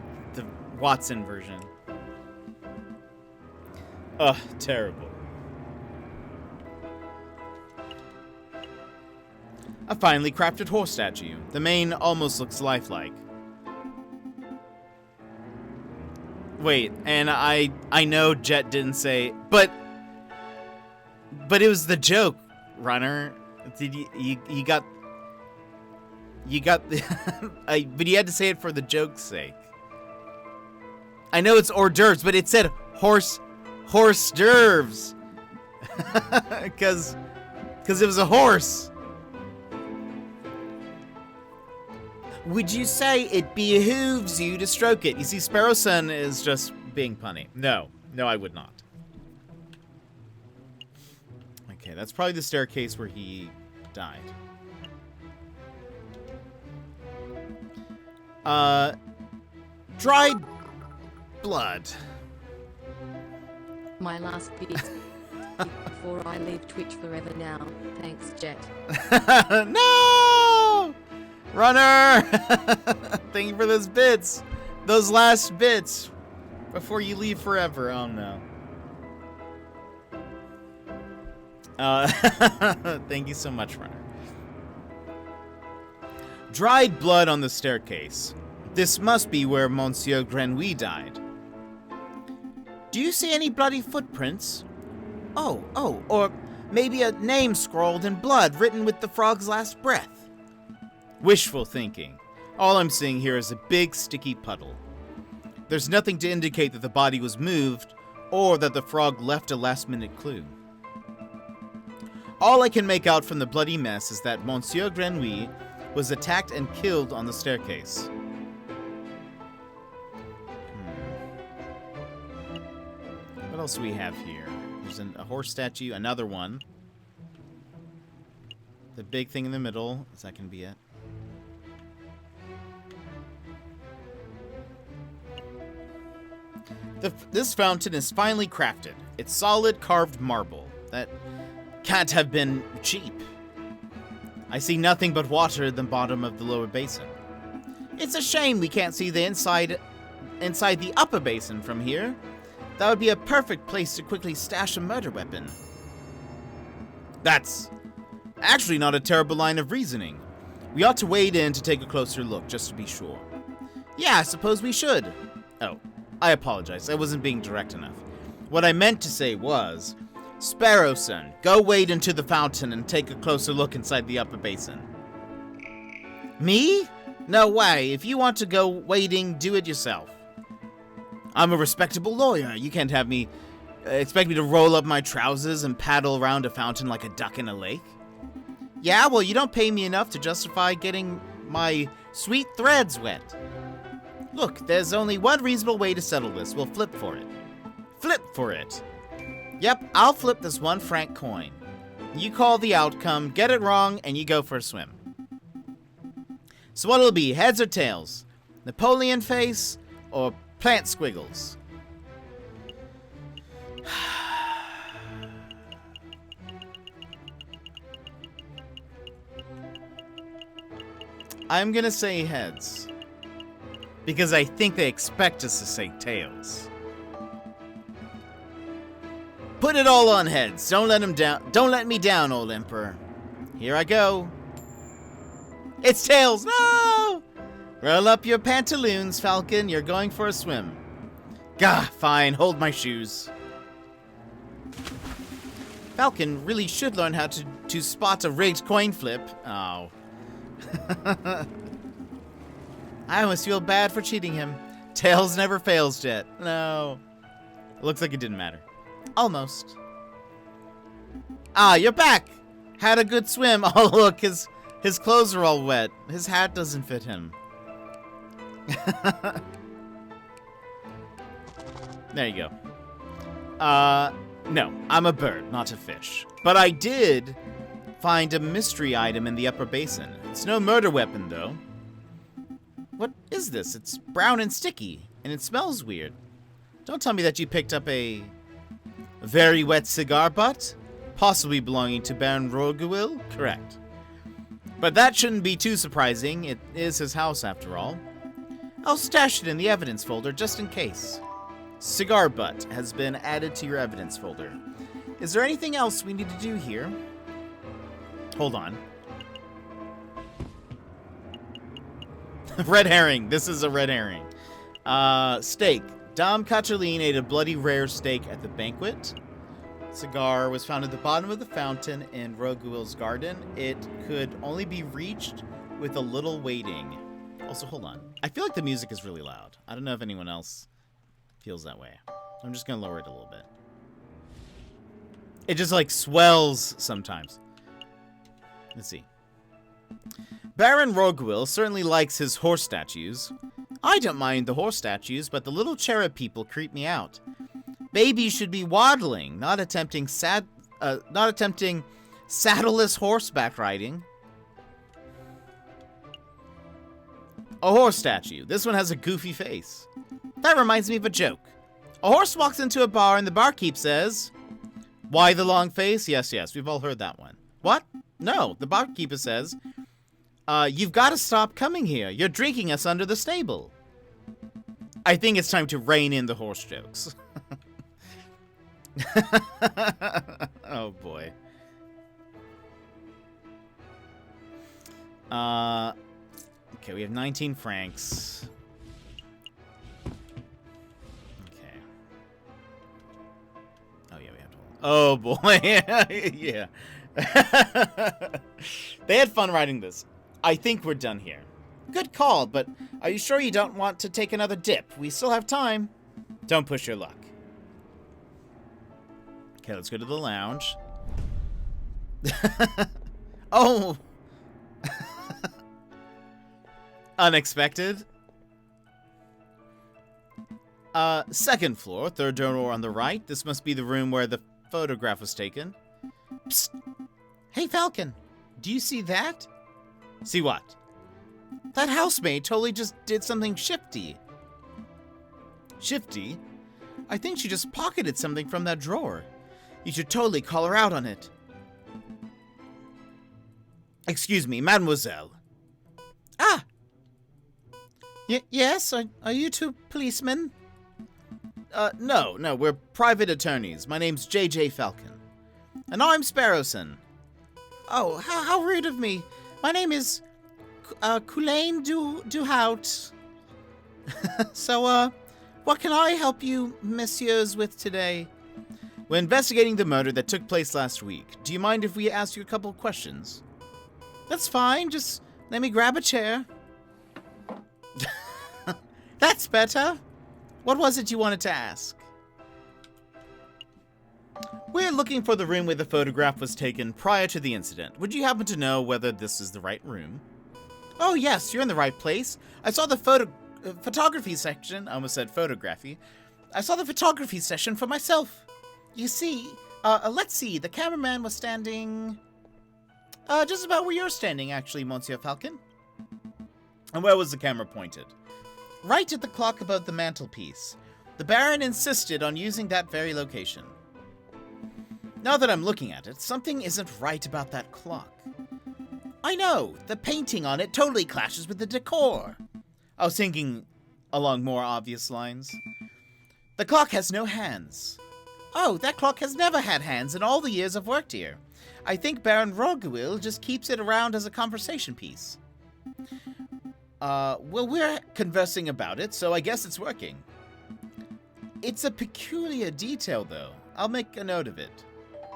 Watson version. Ugh, terrible. A finely crafted horse statue. The mane almost looks lifelike. Wait, and I know Jet didn't say, but it was the joke, Runner. Did you got the but you had to say it for the joke's sake. I know it's hors d'oeuvres, but it said horse d'oeuvres. Because Because it was a horse. Would you say it behooves you to stroke it? You see, Sparrowson is just being punny. No, I would not. Okay, that's probably the staircase where he died. Dried blood. My last bit before I leave Twitch forever now. Thanks, Jet. No! Runner! Thank you for those bits. Those last bits. Before you leave forever. Oh, no. Thank you so much, Runner. Dried blood on the staircase. This must be where Monsieur Grenouille died. Do you see any bloody footprints? Oh, or maybe a name scrawled in blood written with the frog's last breath. Wishful thinking. All I'm seeing here is a big sticky puddle. There's nothing to indicate that the body was moved or that the frog left a last-minute clue. All I can make out from the bloody mess is that Monsieur Grenouille was attacked and killed on the staircase. What else do we have here? There's a horse statue, another one. The big thing in the middle, is that can be it? This fountain is finely crafted. It's solid carved marble. That can't have been cheap. I see nothing but water at the bottom of the lower basin. It's a shame we can't see the inside the upper basin from here. That would be a perfect place to quickly stash a murder weapon. That's actually not a terrible line of reasoning. We ought to wade in to take a closer look, just to be sure. Yeah, I suppose we should. Oh, I apologize. I wasn't being direct enough. What I meant to say was, Sparrowson, go wade into the fountain and take a closer look inside the upper basin. Me? No way. If you want to go wading, do it yourself. I'm a respectable lawyer. You can't have me expect me to roll up my trousers and paddle around a fountain like a duck in a lake. Yeah, well, you don't pay me enough to justify getting my sweet threads wet. Look, there's only one reasonable way to settle this. We'll flip for it. Flip for it. Yep, I'll flip this 1 franc coin. You call the outcome, get it wrong, and you go for a swim. So what'll it be, heads or tails? Napoleon face or plant squiggles? I'm gonna say heads. Because I think they expect us to say tails. Put it all on heads. Don't let him down. Don't let me down, old Emperor. Here I go. It's tails. No! Roll up your pantaloons, Falcon. You're going for a swim. Gah, fine. Hold my shoes. Falcon really should learn how to spot a rigged coin flip. Oh. I almost feel bad for cheating him. Tails never fails, Jet. No. Looks like it didn't matter. Almost. Ah, you're back! Had a good swim. Oh, look, his clothes are all wet. His hat doesn't fit him. There you go. No, I'm a bird, not a fish. But I did find a mystery item in the upper basin. It's no murder weapon, though. What is this? It's brown and sticky, and it smells weird. Don't tell me that you picked up a very wet cigar butt? Possibly belonging to Baron Roguil? Correct. But that shouldn't be too surprising. It is his house, after all. I'll stash it in the evidence folder, just in case. Cigar butt has been added to your evidence folder. Is there anything else we need to do here? Hold on. Red herring. This is a red herring. Steak. Dom Cataline ate a bloody rare steak at the banquet. Cigar was found at the bottom of the fountain in Roguil's garden. It could only be reached with a little waiting. Also, hold on. I feel like the music is really loud. I don't know if anyone else feels that way. I'm just going to lower it a little bit. It just, like, swells sometimes. Let's see. Baron Rorgwill certainly likes his horse statues. I don't mind the horse statues, but the little cherub people creep me out. Babies should be waddling, not attempting saddleless horseback riding. A horse statue. This one has a goofy face. That reminds me of a joke. A horse walks into a bar and the barkeep says, "Why the long face?" Yes, we've all heard that one. What? No, the barkeeper says, "You've got to stop coming here. You're drinking us under the stable." I think it's time to rein in the horse jokes. Oh boy. Okay, we have 19 francs. Okay. Oh yeah, we have to. Oh boy. Yeah. They had fun writing this. I think we're done here. Good call, but are you sure you don't want to take another dip? We still have time. Don't push your luck. Okay, let's go to the lounge. Oh! Unexpected. Second floor, third door on the right. This must be the room where the photograph was taken. Psst! Hey, Falcon, do you see that? See what? That housemaid totally just did something shifty. Shifty? I think she just pocketed something from that drawer. You should totally call her out on it. Excuse me, mademoiselle. Ah! Yes? Are you two policemen? No, we're private attorneys. My name's J.J. Falcon. And I'm Sparrowson. Oh, how rude of me. My name is Culain Duhout. So, what can I help you, messieurs, with today? We're investigating the murder that took place last week. Do you mind if we ask you a couple questions? That's fine. Just let me grab a chair. That's better. What was it you wanted to ask? We're looking for the room where the photograph was taken prior to the incident. Would you happen to know whether this is the right room? Oh, yes, you're in the right place. I saw the photography section. I almost said photography. I saw the photography session for myself. You see, let's see. The cameraman was standing just about where you're standing, actually, Monsieur Falcon. And where was the camera pointed? Right at the clock above the mantelpiece. The Baron insisted on using that very location. Now that I'm looking at it, something isn't right about that clock. I know, the painting on it totally clashes with the decor. I was thinking along more obvious lines. The clock has no hands. Oh, that clock has never had hands in all the years I've worked here. I think Baron Rorgwill just keeps it around as a conversation piece. Well, we're conversing about it, so I guess it's working. It's a peculiar detail, though. I'll make a note of it.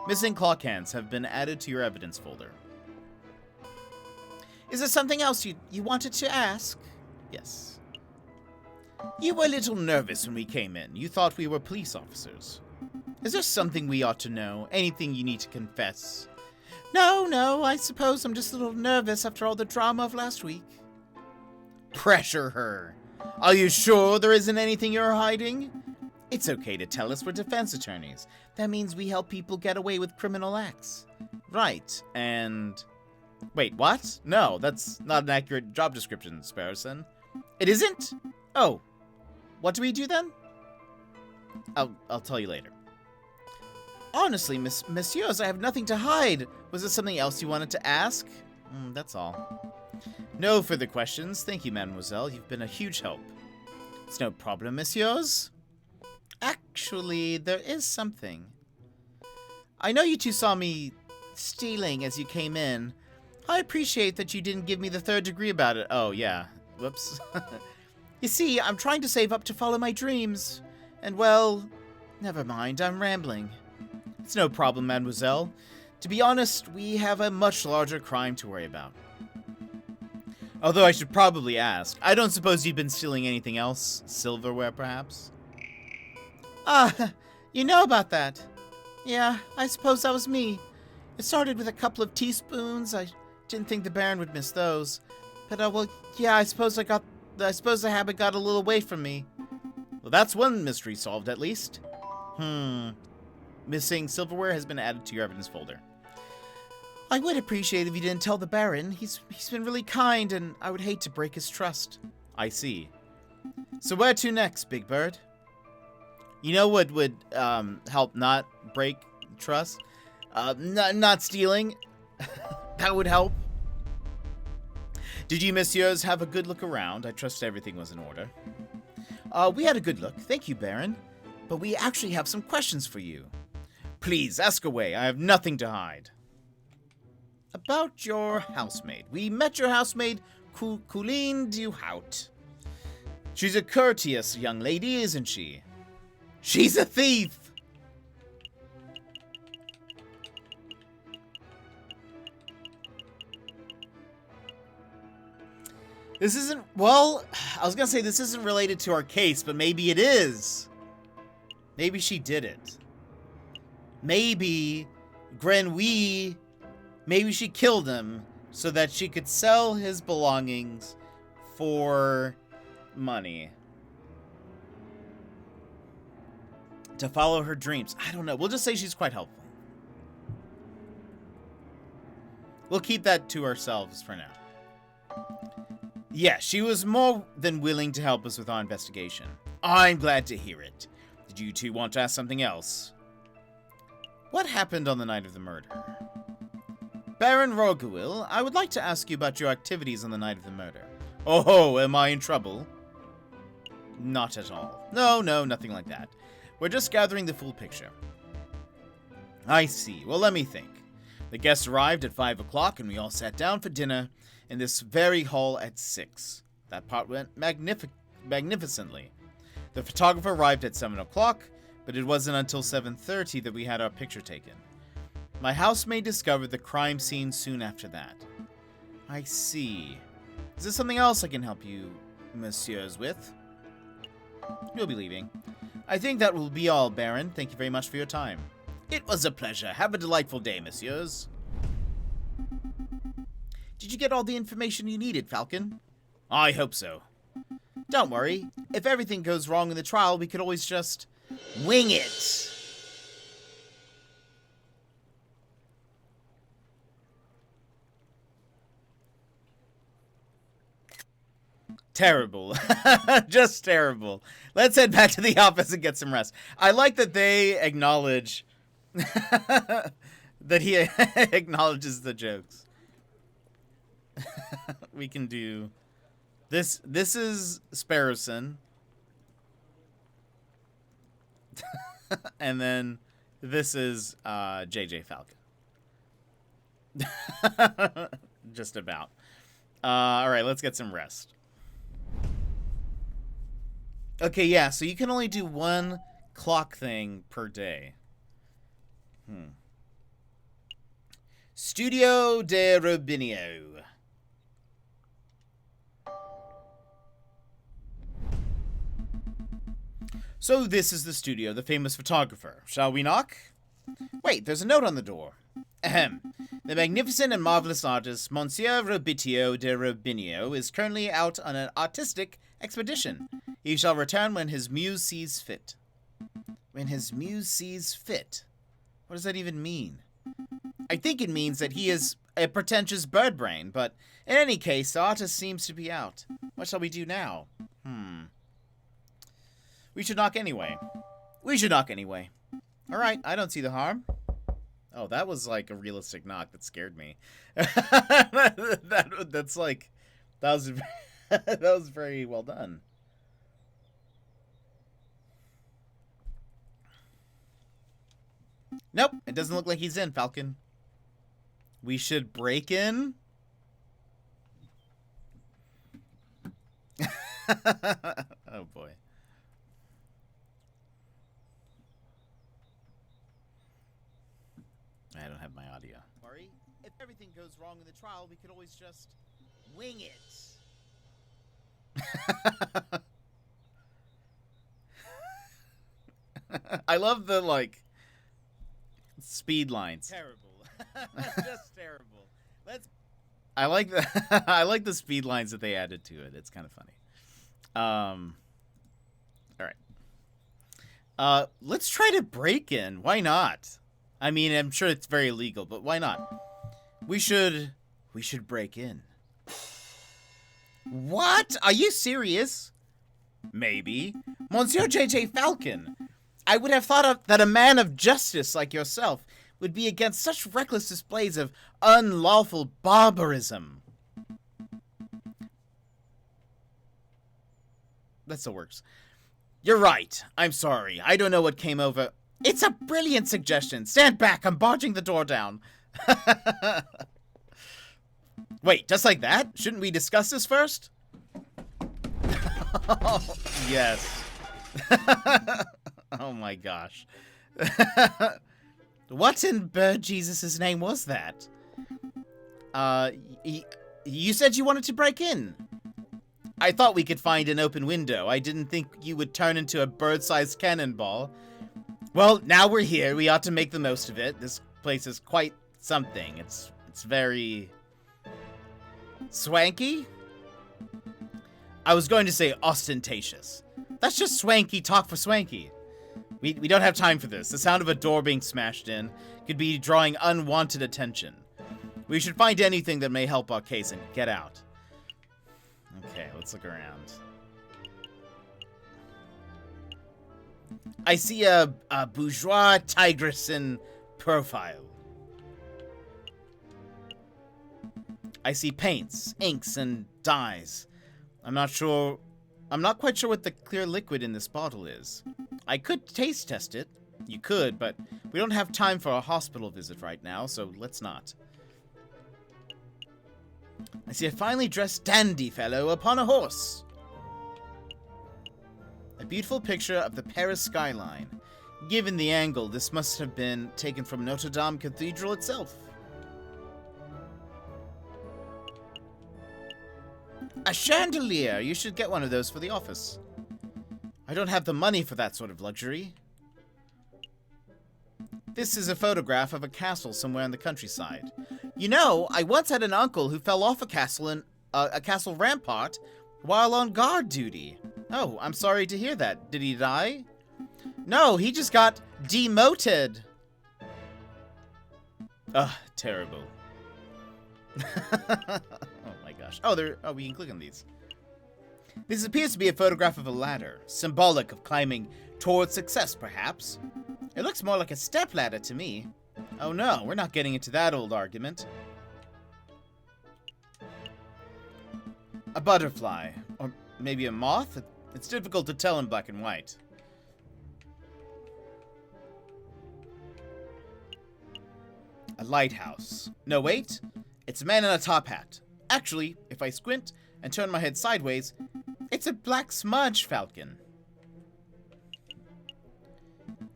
Missing clock hands have been added to your evidence folder. Is there something else you wanted to ask? Yes. You were a little nervous when we came in. You thought we were police officers. Is there something we ought to know? Anything you need to confess? No, I suppose I'm just a little nervous after all the drama of last week. Pressure her. Are you sure there isn't anything you're hiding? It's okay to tell us we're defense attorneys. That means we help people get away with criminal acts. Right, and... Wait, what? No, that's not an accurate job description, Sparrowson. It isn't? Oh. What do we do then? I'll tell you later. Honestly, messieurs, I have nothing to hide. Was there something else you wanted to ask? That's all. No further questions. Thank you, mademoiselle. You've been a huge help. It's no problem, messieurs. Actually, there is something. I know you two saw me stealing as you came in. I appreciate that you didn't give me the third degree about it. Oh, yeah. Whoops. You see, I'm trying to save up to follow my dreams. And, well, never mind, I'm rambling. It's no problem, mademoiselle. To be honest, we have a much larger crime to worry about. Although I should probably ask, I don't suppose you've been stealing anything else? Silverware, perhaps? You know about that. Yeah, I suppose that was me. It started with a couple of teaspoons. I Didn't think the Baron would miss those. But, well, yeah, I suppose the habit got a little away from me. Well, that's one mystery solved, at least. Missing silverware has been added to your evidence folder. I would appreciate if you didn't tell the Baron. He's been really kind, and I would hate to break his trust. I see. So where to next, Big Bird? You know what would help not break trust? Not stealing. That would help. Did you, messieurs, have a good look around? I trust everything was in order. We had a good look. Thank you, Baron. But we actually have some questions for you. Please, ask away. I have nothing to hide. About your housemaid. We met your housemaid, Colleen Duhout. She's a courteous young lady, isn't she? She's a thief! This isn't, well, I was gonna say this isn't related to our case, but maybe it is. Maybe she did it. Maybe Grenouille, maybe she killed him so that she could sell his belongings for money. To follow her dreams. I don't know. We'll just say she's quite helpful. We'll keep that to ourselves for now. Yeah, she was more than willing to help us with our investigation. I'm glad to hear it. Did you two want to ask something else? What happened on the night of the murder? Baron Roguil, I would like to ask you about your activities on the night of the murder. Oh, am I in trouble? Not at all. No, nothing like that. We're just gathering the full picture. I see. Well, let me think. The guests arrived at 5 o'clock and we all sat down for dinner in this very hall at 6. That part went magnificently. The photographer arrived at 7 o'clock, but it wasn't until 7:30 that we had our picture taken. My housemaid discovered the crime scene soon after that. I see. Is there something else I can help you, messieurs, with? You'll be leaving. I think that will be all, Baron. Thank you very much for your time. It was a pleasure. Have a delightful day, messieurs. Did you get all the information you needed, Falcon? I hope so. Don't worry. If everything goes wrong in the trial, we could always just wing it. Terrible. Just terrible. Let's head back to the office and get some rest. I like that they acknowledge that he acknowledges the jokes. We can do this. This is Sparrowson. And then this is JJ Falcon. Just about. All right, let's get some rest. Okay, yeah, so you can only do one clock thing per day. Studio de Robinho. So this is the studio, the famous photographer. Shall we knock? Wait, there's a note on the door. Ahem. The magnificent and marvelous artist, Monsieur Robitio de Robinho, is currently out on an artistic expedition. He shall return when his muse sees fit. When his muse sees fit? What does that even mean? I think it means that he is a pretentious bird brain, but in any case, the artist seems to be out. What shall we do now? We should knock anyway. We should knock anyway. Alright, I don't see the harm. Oh, that was like a realistic knock that scared me. That's like... That was, that was very well done. Nope, it doesn't look like he's in, Falcon. We should break in? Oh, boy. I don't have my audio. Sorry. If everything goes wrong in the trial, we could always just wing it. I love the, like, speed lines. Terrible. Just terrible. Let's I like the I like the speed lines that they added to it. It's kind of funny. All right. Let's try to break in. Why not? I mean, I'm sure it's very illegal, but why not? We should break in. What? Are you serious? Maybe. Monsieur J.J. Falcon, I would have thought that a man of justice like yourself would be against such reckless displays of unlawful barbarism. That still works. You're right. I'm sorry. I don't know what came over. It's a brilliant suggestion. Stand back. I'm barging the door down. Wait, just like that? Shouldn't we discuss this first? Yes. Oh my gosh. What in bird Jesus' name was that? You said you wanted to break in. I thought we could find an open window. I didn't think you would turn into a bird-sized cannonball. Well, now we're here. We ought to make the most of it. This place is quite something. It's very swanky. I was going to say ostentatious. That's just swanky talk for swanky. We don't have time for this. The sound of a door being smashed in could be drawing unwanted attention. We should find anything that may help our case and get out. Okay, let's look around. I see a bourgeois tigress profile. I see paints, inks, and dyes. I'm not quite sure what the clear liquid in this bottle is. I could taste test it. You could, but we don't have time for a hospital visit right now, so let's not. I see a finely dressed dandy fellow upon a horse. A beautiful picture of the Paris skyline. Given the angle, this must have been taken from Notre Dame Cathedral itself. A chandelier! You should get one of those for the office. I don't have the money for that sort of luxury. This is a photograph of a castle somewhere in the countryside. You know, I once had an uncle who fell off a castle rampart while on guard duty. Oh, I'm sorry to hear that. Did he die? No, he just got demoted. Ugh, terrible. Oh my gosh. Oh, we can click on these. This appears to be a photograph of a ladder, symbolic of climbing towards success, perhaps. It looks more like a stepladder to me. Oh no, we're not getting into that old argument. A butterfly, or maybe a moth? It's difficult to tell in black and white. A lighthouse. No, wait. It's a man in a top hat. Actually, if I squint and turn my head sideways, it's a black smudge falcon.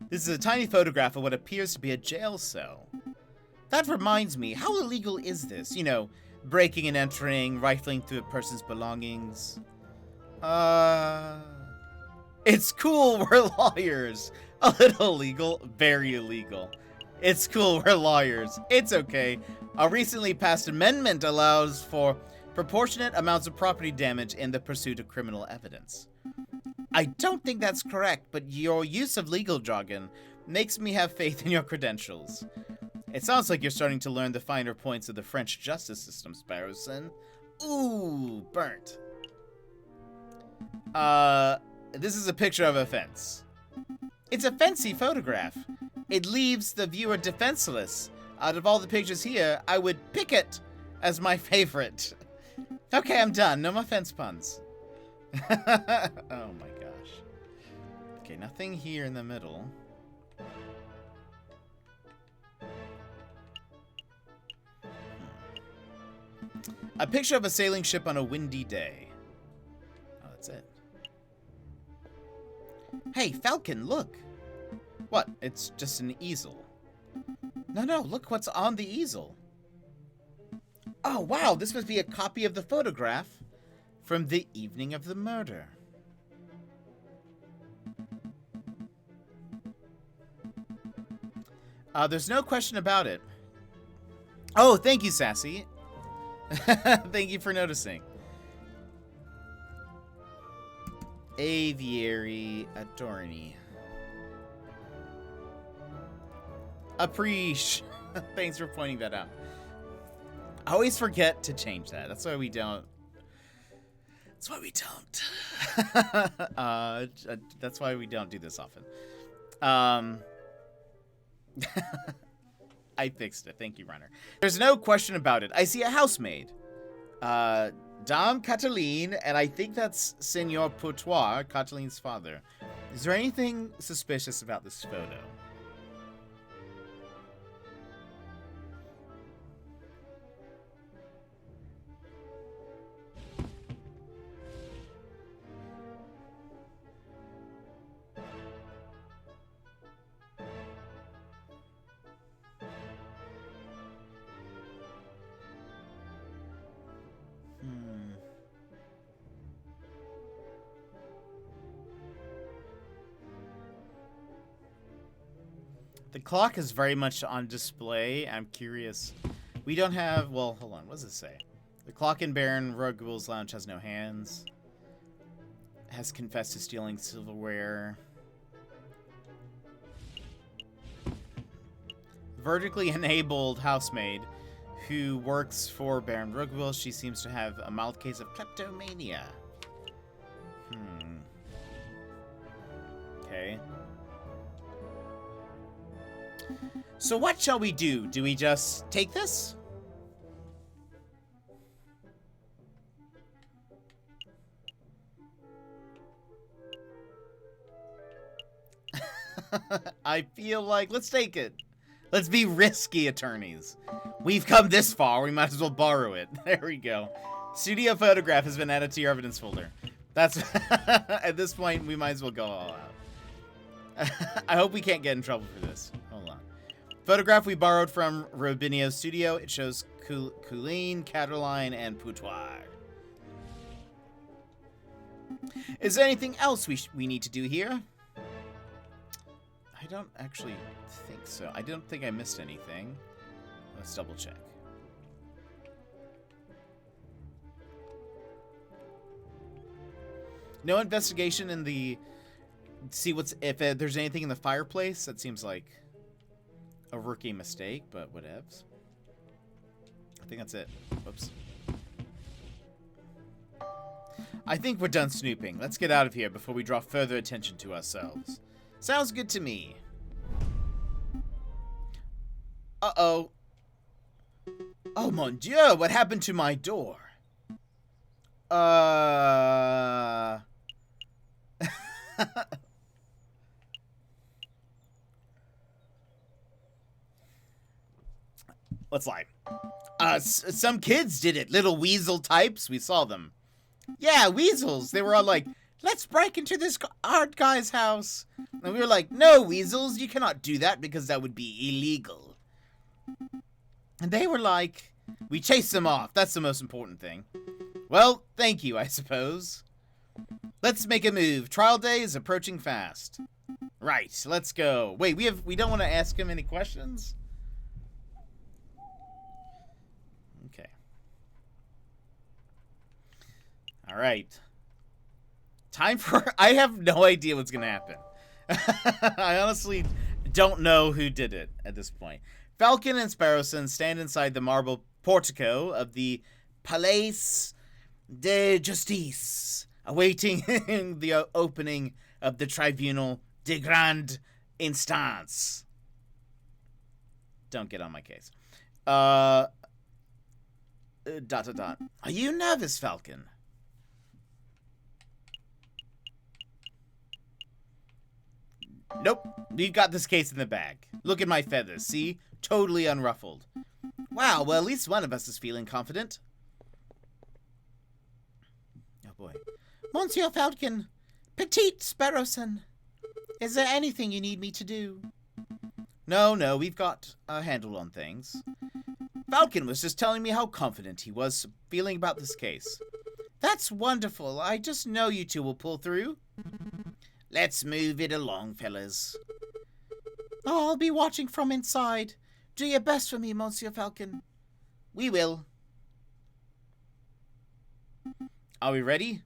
This is a tiny photograph of what appears to be a jail cell. That reminds me, how illegal is this? You know, breaking and entering, rifling through a person's belongings. It's cool, we're lawyers. A little illegal, very illegal. It's cool, we're lawyers. It's okay. A recently passed amendment allows for proportionate amounts of property damage in the pursuit of criminal evidence. I don't think that's correct, but your use of legal jargon makes me have faith in your credentials. It sounds like you're starting to learn the finer points of the French justice system, Sparrowson. Ooh, burnt. This is a picture of a fence. It's a fancy photograph. It leaves the viewer defenseless. Out of all the pictures here, I would pick it as my favorite. Okay, I'm done. No more fence puns. Oh my gosh. Okay, nothing here in the middle. A picture of a sailing ship on a windy day. Oh, that's it. Hey, Falcon, look. What? It's just an easel. No, look what's on the easel. Oh, wow, this must be a copy of the photograph from the evening of the murder. There's no question about it. Oh, thank you, Sassy. Thank you for noticing. Aviary Adorni. Appreciate. Thanks for pointing that out. I always forget to change that. That's why we don't. That's why we don't. That's why we don't do this often. I fixed it. Thank you, Runner. There's no question about it. I see a housemaid. Dame Cataline, and I think that's Senor Poutoir, Cataline's father. Is there anything suspicious about this photo? The clock is very much on display. I'm curious. We don't have... Well, hold on. What does it say? The clock in Baron Rugwill's lounge has no hands. Has confessed to stealing silverware. Vertically enabled housemaid who works for Baron Rugwill. She seems to have a mild case of kleptomania. Okay. So what shall we do? Do we just take this? I feel like, let's take it. Let's be risky attorneys. We've come this far, we might as well borrow it. There we go. Studio photograph has been added to your evidence folder. That's, at this point, we might as well go all out. I hope we can't get in trouble for this. Hold on. Photograph we borrowed from Robinio's studio. It shows Colleen, Cataline, and Poutoir. Is there anything else we need to do here? I don't actually think so. I don't think I missed anything. Let's double check. No investigation in the... See what's... If there's anything in the fireplace, that seems like a rookie mistake, but whatevs. I think that's it. Whoops. I think we're done snooping. Let's get out of here before we draw further attention to ourselves. Sounds good to me. Uh-oh. Oh, mon Dieu, what happened to my door? Let's lie. Some kids did it. Little weasel types. We saw them. Yeah, weasels. They were all like, let's break into this art guy's house. And we were like, no, weasels, you cannot do that because that would be illegal. And they were like, we chased them off. That's the most important thing. Well, thank you, I suppose. Let's make a move. Trial day is approaching fast. Right, let's go. Wait, we don't want to ask him any questions? Okay. All right. Time for... I have no idea what's going to happen. I honestly don't know who did it at this point. Falcon and Sparrowson stand inside the marble portico of the Palais de Justice, awaiting the opening of the Tribunal de Grande Instance. Don't get on my case. ... Are you nervous, Falcon? Nope. We've got this case in the bag. Look at my feathers, see? Totally unruffled. Wow, well, at least one of us is feeling confident. Oh, boy. Monsieur Falcon, Petite Sparrowson, is there anything you need me to do? No, we've got a handle on things. Falcon was just telling me how confident he was feeling about this case. That's wonderful. I just know you two will pull through. Let's move it along, fellas. Oh, I'll be watching from inside. Do your best for me, Monsieur Falcon. We will. Are we ready?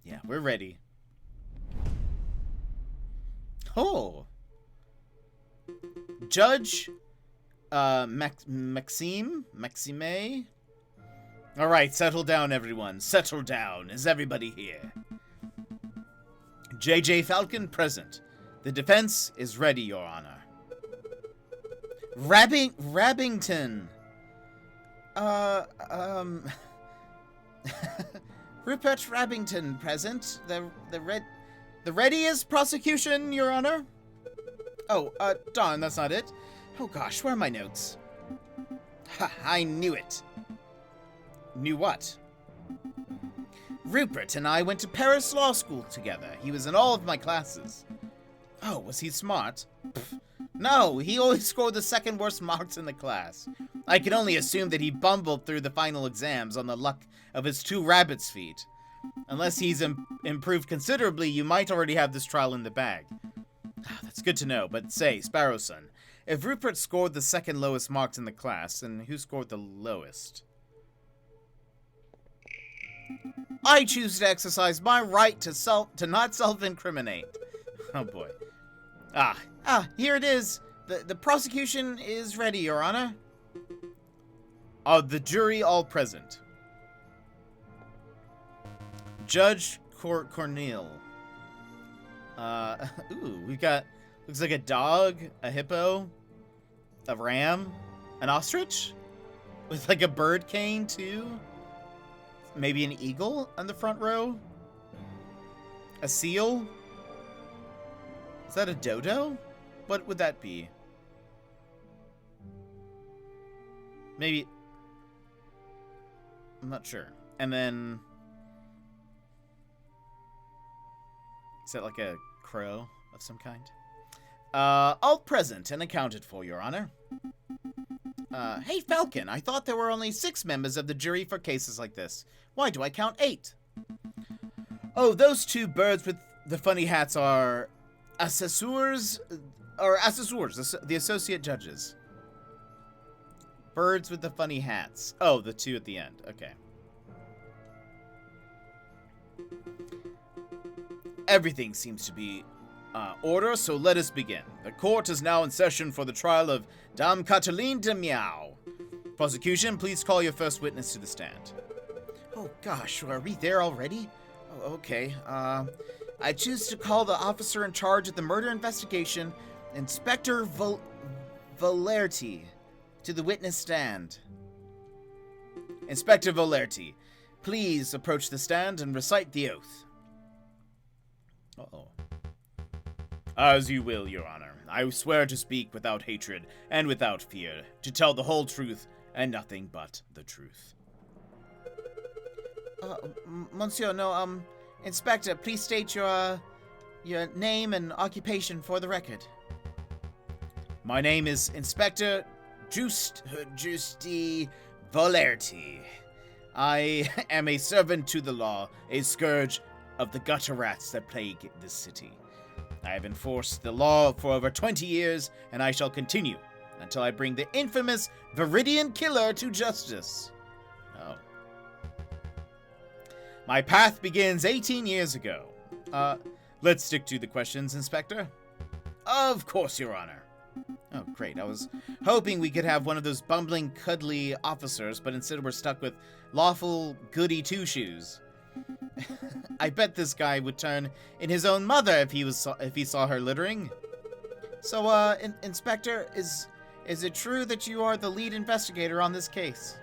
Yeah, we're ready. Oh. Judge, Maxime? Alright, settle down, everyone. Settle down. Is everybody here? J.J. Falcon present. The defense is ready, Your Honor. Rabbington. Rupert Rabbington present. The readiest prosecution, Your Honor. Oh, darn, that's not it. Oh gosh, where are my notes? Ha, I knew it. Knew what? Rupert and I went to Paris Law School together. He was in all of my classes. Oh, was he smart? Pfft. No, he always scored the second worst marks in the class. I can only assume that he bumbled through the final exams on the luck of his 2 rabbit's feet. Unless he's improved considerably, you might already have this trial in the bag. That's good to know, but say, Sparrowson, if Rupert scored the second lowest marks in the class, then who scored the lowest? I choose to exercise my right to not self-incriminate. Oh boy. Here it is. The prosecution is ready, Your Honor. Are the jury all present? Judge Cornel. Ooh, we've got, looks like a dog, a hippo, a ram, an ostrich, with like a bird cane too. Maybe an eagle on the front row. A seal. Is that a dodo? What would that be? Maybe. I'm not sure. And then. Is that like a crow of some kind? All present and accounted for, Your Honor. Hey, Falcon, I thought there were only 6 members of the jury for cases like this. Why do I count 8? Oh, those 2 birds with the funny hats are assessors, the associate judges. Birds with the funny hats. Oh, the 2 at the end. Okay. Everything seems to be order, so let us begin. The court is now in session for the trial of Dame Cataline de Miao. Prosecution, please call your first witness to the stand. Oh gosh, are we there already? Oh, okay. I choose to call the officer in charge of the murder investigation, Inspector Valerti, to the witness stand. Inspector Valerti, please approach the stand and recite the oath. Uh-oh. As you will, Your Honor. I swear to speak without hatred and without fear, to tell the whole truth and nothing but the truth. Monsieur, no, Inspector, please state your name and occupation for the record. My name is Inspector Giusti Valerti. I am a servant to the law, a scourge of the gutter rats that plague this city. I have enforced the law for over 20 years, and I shall continue until I bring the infamous Viridian Killer to justice. Oh. My path begins 18 years ago. Let's stick to the questions, Inspector. Of course, Your Honor. Oh, great. I was hoping we could have one of those bumbling, cuddly officers, but instead we're stuck with lawful goody two-shoes. I bet this guy would turn in his own mother if he saw her littering. So, Inspector, is it true that you are the lead investigator on this case?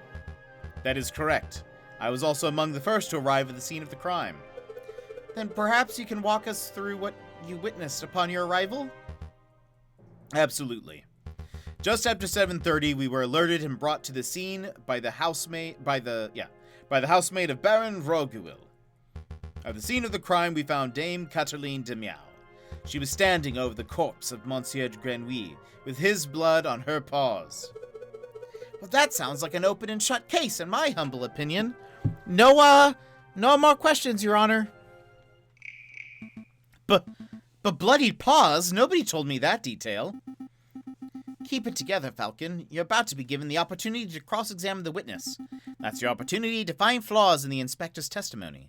That is correct. I was also among the first to arrive at the scene of the crime. Then perhaps you can walk us through what you witnessed upon your arrival? Absolutely. Just after 7:30, we were alerted and brought to the scene by the housemaid of Baron Roguil. At the scene of the crime, we found Dame Cataline de Miao. She was standing over the corpse of Monsieur Grenouille, with his blood on her paws. Well, that sounds like an open and shut case, in my humble opinion. No more questions, Your Honor. But bloodied paws? Nobody told me that detail. Keep it together, Falcon. You're about to be given the opportunity to cross-examine the witness. That's your opportunity to find flaws in the inspector's testimony.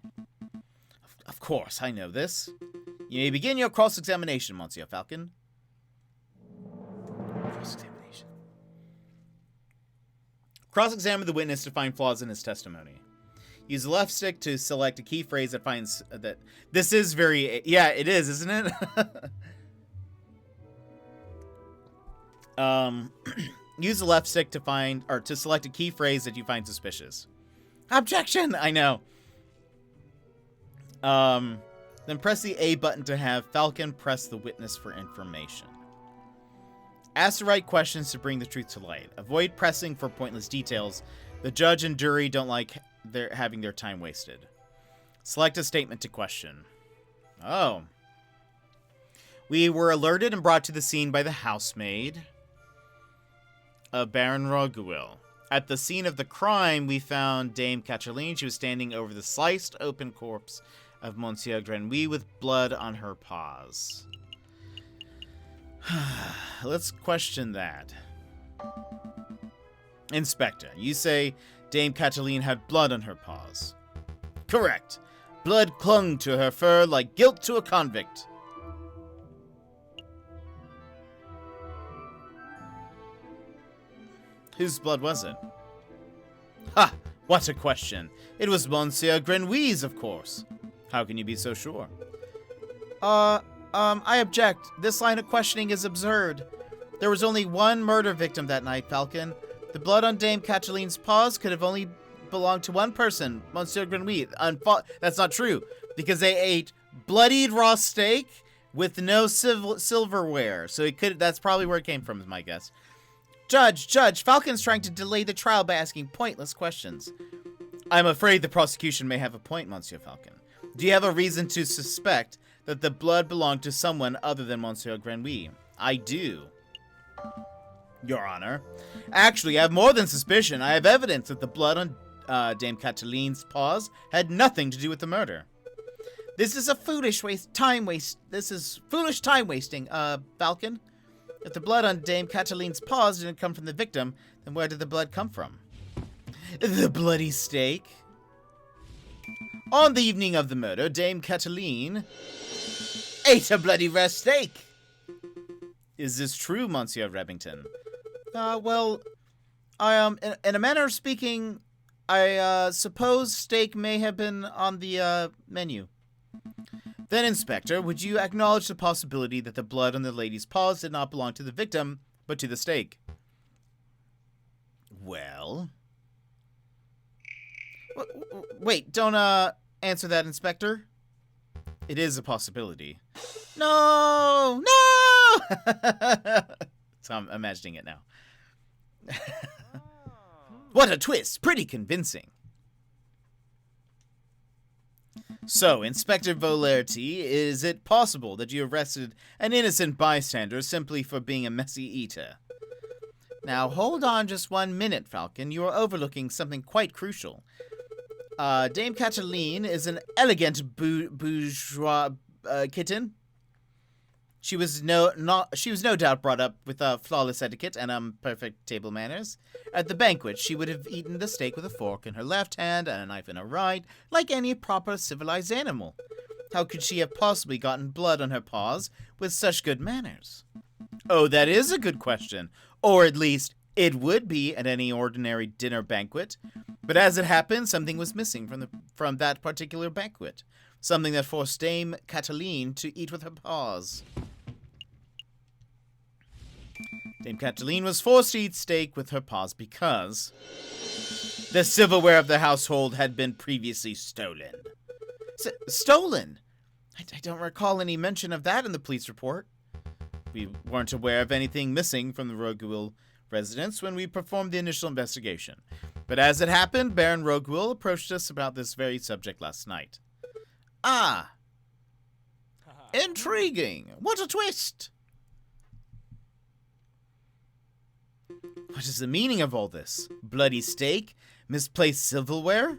Of course, I know this. You may begin your cross-examination, Monsieur Falcon. Cross-examination. Cross-examine the witness to find flaws in his testimony. Use the left stick to select a key phrase that finds that... This is very... Yeah, it is, isn't it? Use the left stick to find... Or to select a key phrase that you find suspicious. Objection! I know. Then press the A button to have Falcon press the witness for information. Ask the right questions to bring the truth to light. Avoid pressing for pointless details. The judge and jury don't like having their time wasted. Select a statement to question. Oh. We were alerted and brought to the scene by the housemaid of Baron Roguil. At the scene of the crime, we found Dame Catherine. She was standing over the sliced open corpse of Monsieur Grenouille with blood on her paws. Let's question that. Inspector, you say Dame Cataline had blood on her paws. Correct. Blood clung to her fur like guilt to a convict. Whose blood was it? Ha! What a question. It was Monsieur Grenouille's, of course. How can you be so sure? I object. This line of questioning is absurd. There was only one murder victim that night, Falcon. The blood on Dame Cataline's paws could have only belonged to one person, Monsieur Grenouille. That's not true, because they ate bloodied raw steak with no silverware. So that's probably where it came from, is my guess. Judge, Falcon's trying to delay the trial by asking pointless questions. I'm afraid the prosecution may have a point, Monsieur Falcon. Do you have a reason to suspect that the blood belonged to someone other than Monsieur Grenouille? I do. Your Honor. Actually, I have more than suspicion. I have evidence that the blood on Dame Cataline's paws had nothing to do with the murder. This is a foolish time wasting, Falcon. If the blood on Dame Cataline's paws didn't come from the victim, then where did the blood come from? The bloody steak. On the evening of the murder, Dame Cataline ate a bloody raw steak. Is this true, Monsieur Remington? Well, in a manner of speaking, I suppose steak may have been on the menu. Then, Inspector, would you acknowledge the possibility that the blood on the lady's paws did not belong to the victim, but to the steak? Well... Wait, don't, answer that, Inspector. It is a possibility. No! So I'm imagining it now. What a twist! Pretty convincing. So, Inspector Volerty, is it possible that you arrested an innocent bystander simply for being a messy eater? Now, hold on just 1 minute, Falcon. You are overlooking something quite crucial. Dame Cataline is an elegant bourgeois kitten. She was no doubt brought up with flawless etiquette and perfect table manners. At the banquet, she would have eaten the steak with a fork in her left hand and a knife in her right, like any proper civilized animal. How could she have possibly gotten blood on her paws with such good manners? Oh, that is a good question. Or at least, it would be at any ordinary dinner banquet. But as it happened, something was missing from that particular banquet. Something that forced Dame Cataline to eat with her paws. Dame Cataline was forced to eat steak with her paws because the silverware of the household had been previously stolen. Stolen? I don't recall any mention of that in the police report. We weren't aware of anything missing from the Roguil residence when we performed the initial investigation. But as it happened, Baron Roguil approached us about this very subject last night. Ah! Intriguing! What a twist! What is the meaning of all this? Bloody steak? Misplaced silverware?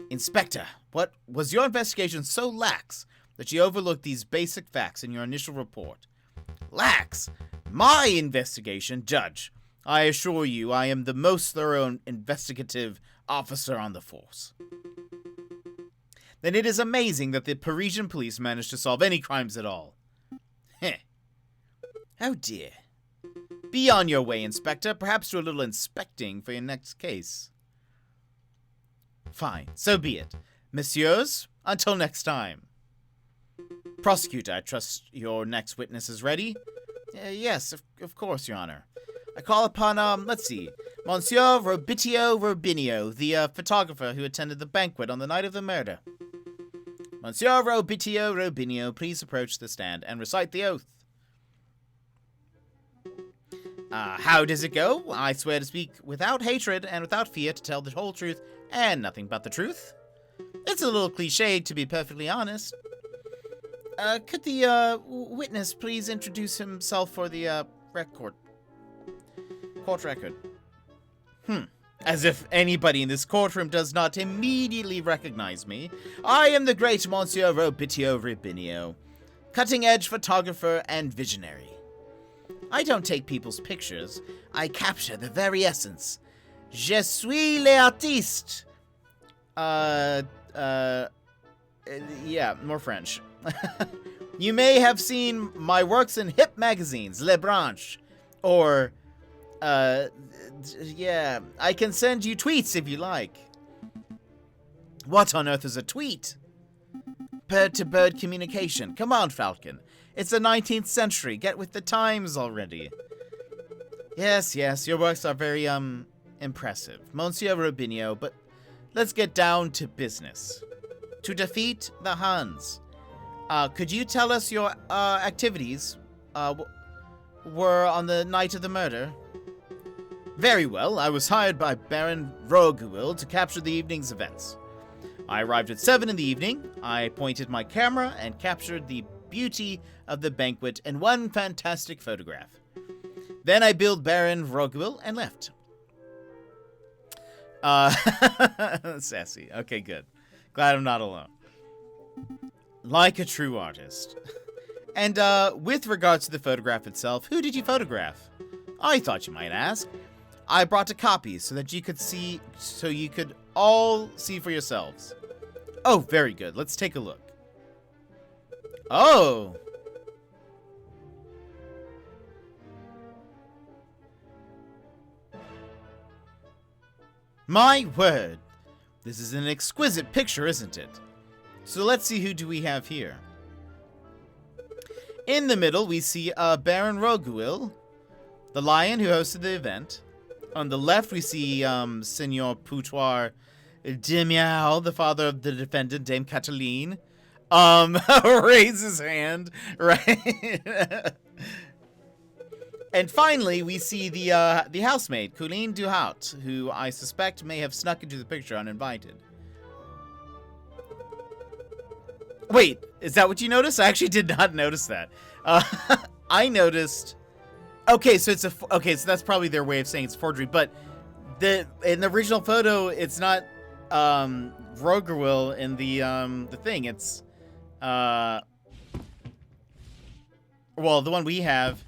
Inspector, what was your investigation so lax that you overlooked these basic facts in your initial report? Lax? My investigation, Judge. I assure you I am the most thorough investigative officer on the force. then it is amazing that the Parisian police managed to solve any crimes at all. Heh. Oh dear. Be on your way, Inspector. Perhaps do a little inspecting for your next case. Fine, so be it. Messieurs, until next time. Prosecutor, I trust your next witness is ready? Yes, of course, Your Honor. I call upon, let's see, Monsieur Robinio, the photographer who attended the banquet on the night of the murder. Monsieur Robinio, please approach the stand and recite the oath. How does it go? I swear to speak without hatred and without fear, to tell the whole truth and nothing but the truth. It's a little cliche, to be perfectly honest. Could the witness please introduce himself for the court record? As if anybody in this courtroom does not immediately recognize me. I am the great Monsieur Robinio, cutting-edge photographer and visionary. I don't take people's pictures, I capture the very essence. Je suis l'artiste. Yeah, more French. You may have seen my works in hip magazines, Le Branche, or, yeah, I can send you tweets if you like. What on earth is a tweet? Bird-to-bird communication. Come on, Falcon. It's the 19th century. Get with the times already. Yes, your works are very, impressive, Monsieur Robinio, but let's get down to business. To defeat the Huns. Could you tell us your, activities, were on the night of the murder? Very well. I was hired by Baron Roguil to capture the evening's events. I arrived at 7 in the evening. I pointed my camera and captured the beauty of the banquet in one fantastic photograph. Then I billed Baron Roguil and left. Sassy. Okay, good. Glad I'm not alone. Like a true artist. And, with regards to the photograph itself, who did you photograph? I thought you might ask. I brought a copy so that you could see, so you could all see for yourselves. Oh, very good. Let's take a look. Oh! My word! This is an exquisite picture, isn't it? So let's see, who do we have here? In the middle, we see Baron Roguil, the lion who hosted the event. On the left, we see Senor Poutoir de Miao, the father of the defendant, Dame Cataline. Raise his hand, right? And finally, we see the housemaid, Colleen Duhaut, who I suspect may have snuck into the picture uninvited. Wait, is that what you noticed? I actually did not notice that. I noticed. Okay, so so that's probably their way of saying it's forgery. But in the original photo, it's not Roguil in the thing. It's well, the one we have.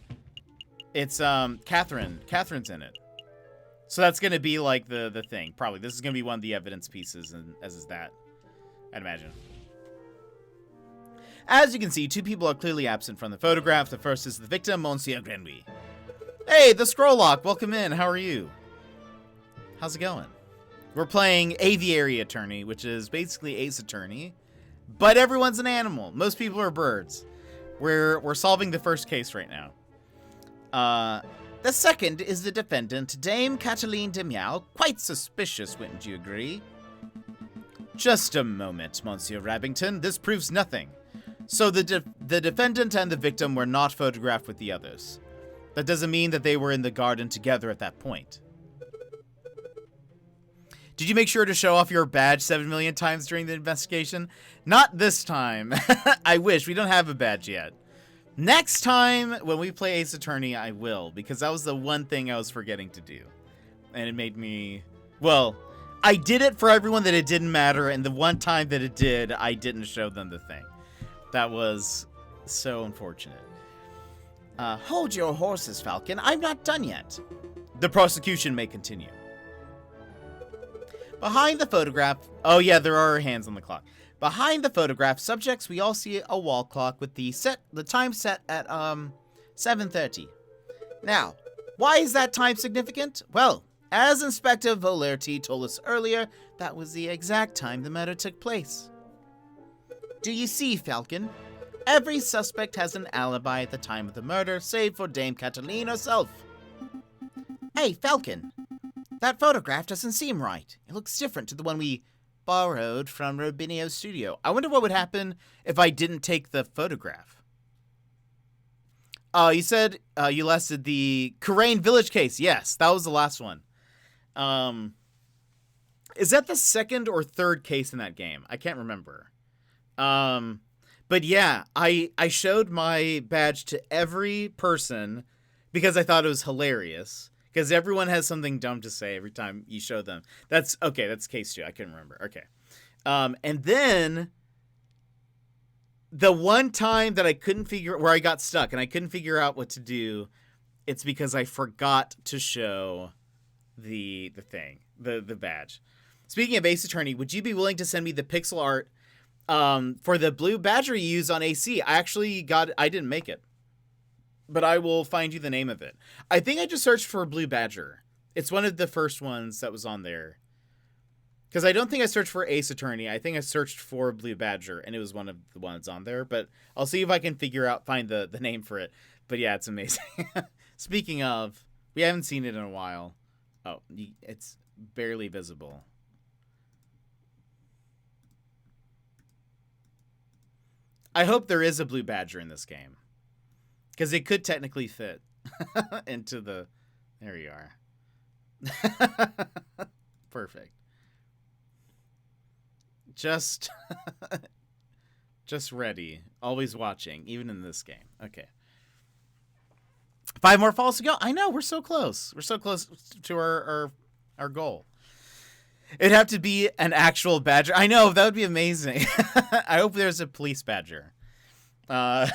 It's Catherine. Catherine's in it. So that's gonna be like the thing. Probably this is gonna be one of the evidence pieces, and as is that, I'd imagine. As you can see, two people are clearly absent from the photograph. The first is the victim, Monsieur Grenouille. Hey, the Scrollock, welcome in. How are you? How's it going? We're playing Aviary Attorney, which is basically Ace Attorney, but everyone's an animal. Most people are birds. We're solving the first case right now. The second is the defendant, Dame Cataline de Miao. Quite suspicious, wouldn't you agree? Just a moment, Monsieur Rabbington. This proves nothing. So the defendant and the victim were not photographed with the others. That doesn't mean that they were in the garden together at that point. Did you make sure to show off your badge 7 million times during the investigation? Not this time. I wish. We don't have a badge yet. Next time, when we play Ace Attorney, I will, because that was the one thing I was forgetting to do. And it made me... Well, I did it for everyone that it didn't matter, and the one time that it did, I didn't show them the thing. That was so unfortunate. Hold your horses, Falcon. I'm not done yet. The prosecution may continue. Behind the photograph... Oh, yeah, there are hands on the clock. Behind the photograph subjects, we all see a wall clock with the time set at, 7:30. Now, why is that time significant? Well, as Inspector Volerty told us earlier, that was the exact time the murder took place. Do you see, Falcon? Every suspect has an alibi at the time of the murder, save for Dame Cataline herself. Hey, Falcon, that photograph doesn't seem right. It looks different to the one we borrowed from Robinio's studio. I wonder what would happen if I didn't take the photograph. You said you listed the Kurain Village case. Yes, that was the last one. Is that the second or third case in that game? I can't remember. But yeah, I showed my badge to every person because I thought it was hilarious. Because everyone has something dumb to say every time you show them. That's case 2. I couldn't remember. Okay. And then the one time that I couldn't where I got stuck and I couldn't figure out what to do, it's because I forgot to show the badge. Speaking of Ace Attorney, would you be willing to send me the pixel art for the blue badger you use on AC? I didn't make it, but I will find you the name of it. I think I just searched for Blue Badger. It's one of the first ones that was on there. Because I don't think I searched for Ace Attorney. I think I searched for Blue Badger, and it was one of the ones on there. But I'll see if I can find the name for it. But yeah, it's amazing. Speaking of, we haven't seen it in a while. Oh, it's barely visible. I hope there is a Blue Badger in this game. Because it could technically fit into the... There you are. Perfect. Just ready. Always watching, even in this game. Okay. 5 more falls to go. I know, we're so close. We're so close to our goal. It'd have to be an actual badger. I know, that would be amazing. I hope there's a police badger. I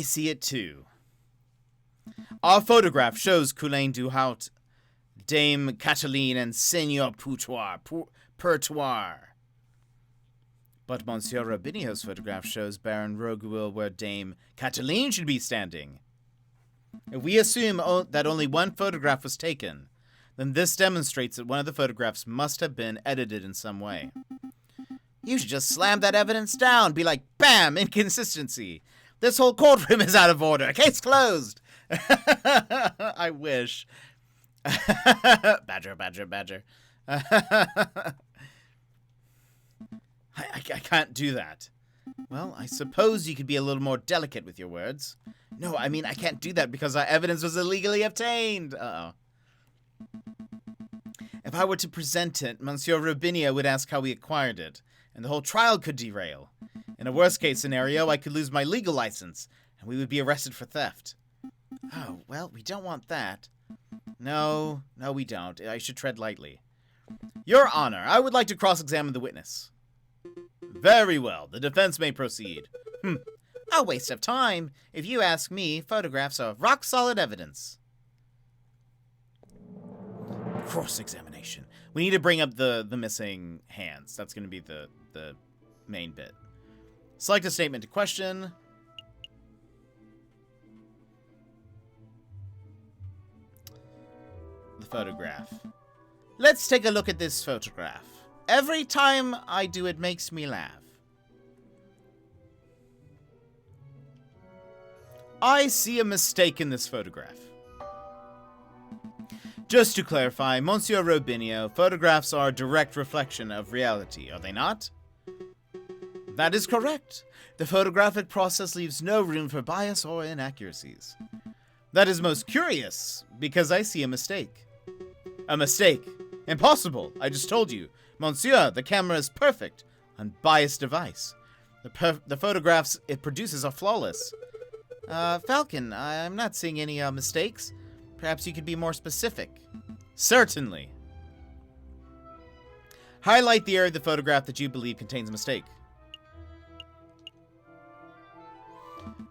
see it too. Our photograph shows Coulain Duhaut, Dame Cataline, and Seigneur Pertoir. But Monsieur Robinio's photograph shows Baron Roguil where Dame Cataline should be standing. If we assume that only one photograph was taken, then this demonstrates that one of the photographs must have been edited in some way. You should just slam that evidence down, be like, bam, inconsistency. This whole courtroom is out of order. Case closed. I wish. Badger. I can't do that. Well, I suppose you could be a little more delicate with your words. No, I mean, I can't do that because our evidence was illegally obtained. Uh-oh. If I were to present it, Monsieur Robinio would ask how we acquired it, and the whole trial could derail. In a worst-case scenario, I could lose my legal license, and we would be arrested for theft. Oh, well, we don't want that. No, we don't. I should tread lightly. Your Honor, I would like to cross-examine the witness. Very well. The defense may proceed. A waste of time. If you ask me, photographs are rock-solid evidence. Cross-examination. We need to bring up the missing hands. That's going to be the main bit. Select a statement to question. The photograph. Let's take a look at this photograph. Every time I do, it makes me laugh. I see a mistake in this photograph. Just to clarify, Monsieur Robinio, photographs are a direct reflection of reality, are they not? That is correct. The photographic process leaves no room for bias or inaccuracies. That is most curious, because I see a mistake. A mistake? Impossible! I just told you. Monsieur, the camera is perfect. Unbiased device. The photographs it produces are flawless. Falcon, I'm not seeing any mistakes. Perhaps you could be more specific. Certainly. Highlight the area of the photograph that you believe contains a mistake.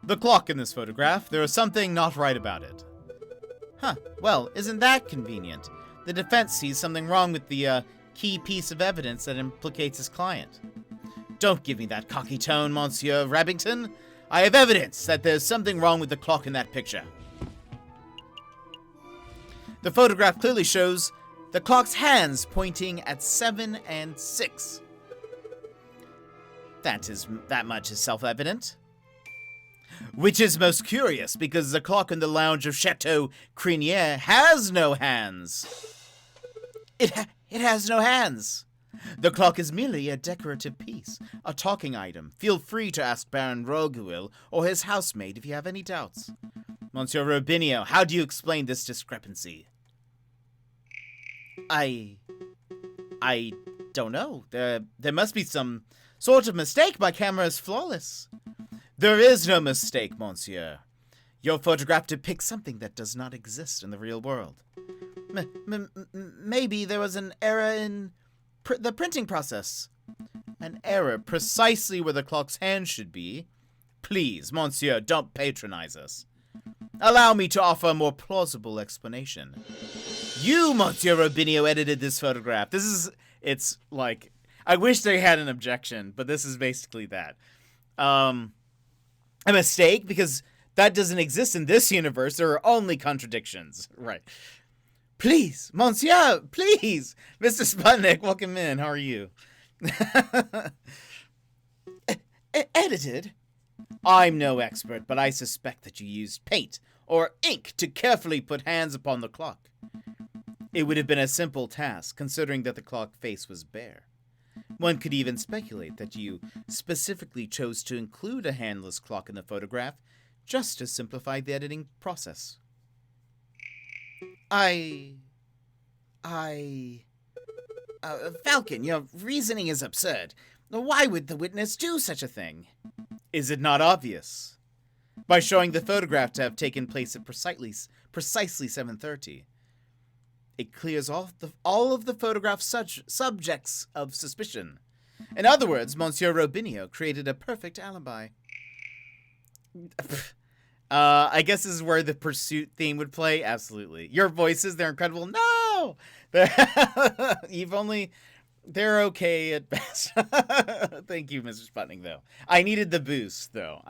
The clock in this photograph. There is something not right about it. Huh, well, isn't that convenient? The defense sees something wrong with the key piece of evidence that implicates his client. Don't give me that cocky tone, Monsieur Rabbington. I have evidence that there's something wrong with the clock in that picture. The photograph clearly shows the clock's hands pointing at 7 and 6. That much is self-evident. Which is most curious, because the clock in the lounge of Chateau Crinier has no hands. It has no hands. The clock is merely a decorative piece, a talking item. Feel free to ask Baron Roguil or his housemaid if you have any doubts. Monsieur Robinio, how do you explain this discrepancy? I don't know. There must be some sort of mistake. My camera is flawless. There is no mistake, monsieur. Your photograph depicts something that does not exist in the real world. Maybe there was an error in the printing process. An error precisely where the clock's hand should be. Please, monsieur, don't patronize us. Allow me to offer a more plausible explanation. You, Monsieur Robinio, edited this photograph. It's like, I wish they had an objection, but this is basically that. A mistake, because that doesn't exist in this universe. There are only contradictions. Right. Please, Monsieur, please. Mr. Sputnik, welcome in. How are you? Edited? I'm no expert, but I suspect that you used paint or ink to carefully put hands upon the clock. It would have been a simple task, considering that the clock face was bare. One could even speculate that you specifically chose to include a handless clock in the photograph just to simplify the editing process. Falcon, your reasoning is absurd. Why would the witness do such a thing? Is it not obvious? By showing the photograph to have taken place at precisely 7:30. It clears off all of the photograph's subjects of suspicion. In other words, Monsieur Robinio created a perfect alibi. I guess this is where the pursuit theme would play. Absolutely. Your voices, they're incredible. No! They're okay at best. Thank you, Mr. Sputnik, though. I needed the boost, though.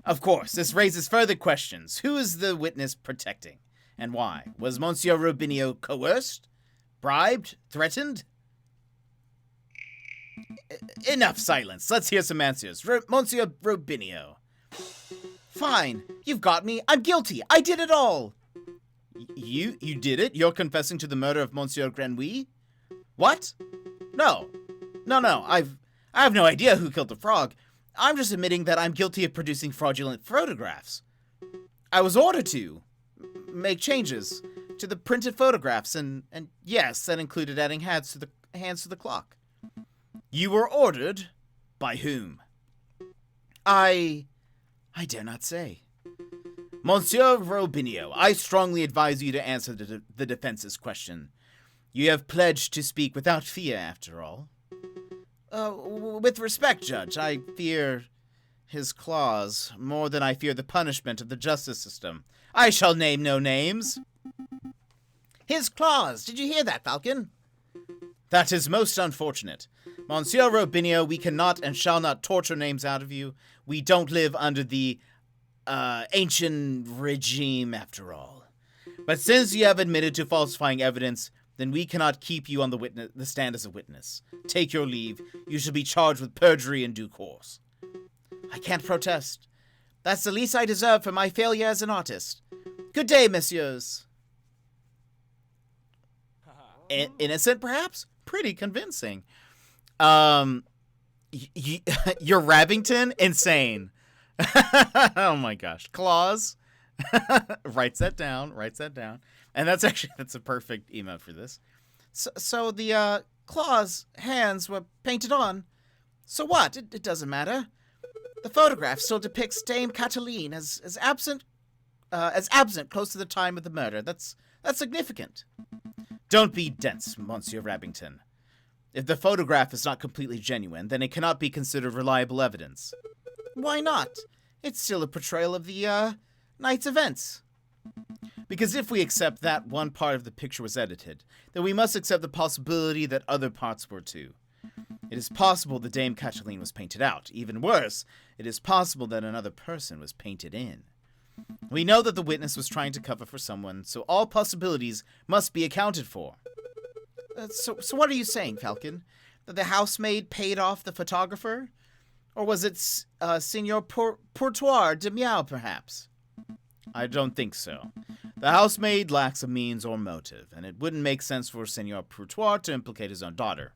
Of course, this raises further questions. Who is the witness protecting? And why? Was Monsieur Robinio coerced? Bribed? Threatened? Enough silence. Let's hear some answers. Monsieur Robinio. Fine. You've got me. I'm guilty. I did it all. You did it? You're confessing to the murder of Monsieur Grenouille? What? No. I have no idea who killed the frog. I'm just admitting that I'm guilty of producing fraudulent photographs. I was ordered to make changes to the printed photographs, and yes, that included adding hands to the clock. You were ordered? By whom? I dare not say. Monsieur Robinio, I strongly advise you to answer the defense's question. You have pledged to speak without fear, after all. With respect, Judge, I fear his claws more than I fear the punishment of the justice system. I shall name no names. His claws! Did you hear that, Falcon? That is most unfortunate. Monsieur Robinio, we cannot and shall not torture names out of you. We don't live under the ancient regime, after all. But since you have admitted to falsifying evidence, then we cannot keep you on the stand as a witness. Take your leave. You shall be charged with perjury in due course. I can't protest. That's the least I deserve for my failure as an artist. Good day, messieurs. Innocent, perhaps? Pretty convincing. You're Rabbington? Insane. Oh my gosh. Claws. Writes that down. And that's a perfect emote for this. So the claws, hands were painted on. So what? It doesn't matter. The photograph still depicts Dame Cataline as absent close to the time of the murder. That's significant. Don't be dense, Monsieur Rabbington. If the photograph is not completely genuine, then it cannot be considered reliable evidence. Why not? It's still a portrayal of the night's events. Because if we accept that one part of the picture was edited, then we must accept the possibility that other parts were too. It is possible that Dame Cataline was painted out. Even worse, it is possible that another person was painted in. We know that the witness was trying to cover for someone, so all possibilities must be accounted for. So what are you saying, Falcon? That the housemaid paid off the photographer? Or was it Signor Portoir de Meow, perhaps? I don't think so. The housemaid lacks a means or motive, and it wouldn't make sense for Signor Portoir to implicate his own daughter.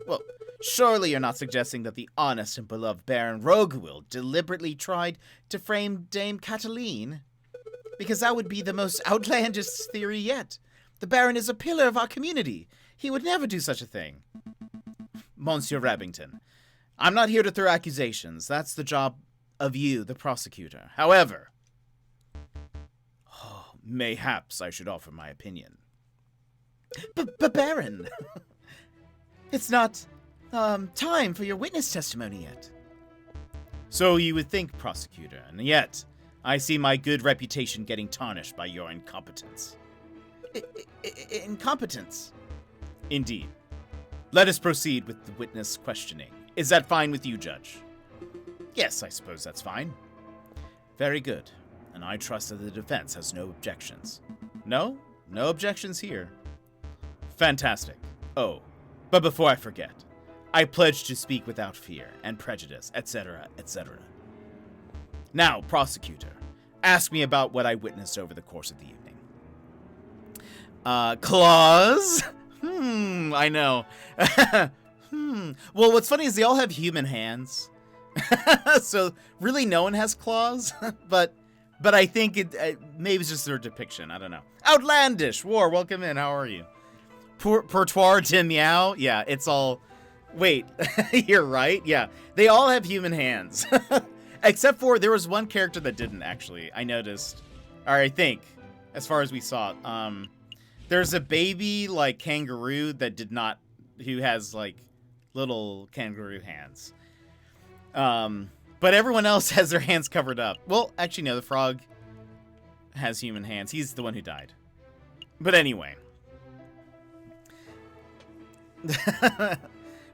Well, surely you're not suggesting that the honest and beloved Baron Roguewill deliberately tried to frame Dame Cataline? Because that would be the most outlandish theory yet. The Baron is a pillar of our community. He would never do such a thing. Monsieur Rabington, I'm not here to throw accusations. That's the job of you, the prosecutor. However, mayhaps I should offer my opinion. But Baron, it's not time for your witness testimony yet. So you would think, prosecutor, and yet I see my good reputation getting tarnished by your incompetence. Incompetence? Indeed. Let us proceed with the witness questioning. Is that fine with you, Judge? Yes, I suppose that's fine. Very good. And I trust that the defense has no objections. No? No objections here. Fantastic. Oh, but before I forget, I pledge to speak without fear and prejudice, etc., etc. Now, prosecutor, ask me about what I witnessed over the course of the evening. Claws? I know. Well, what's funny is they all have human hands. So, really no one has claws, but I think it maybe it's just their depiction. I don't know. Outlandish! War, welcome in. How are you? Portoir de Meow? Yeah, it's all... Wait, you're right. Yeah, they all have human hands. Except for there was one character that didn't, actually. I noticed. Or I think, as far as we saw. There's a baby, like, kangaroo that did not... Who has, like, little kangaroo hands. But everyone else has their hands covered up. Well, actually, no, the frog has human hands. He's the one who died. But anyway.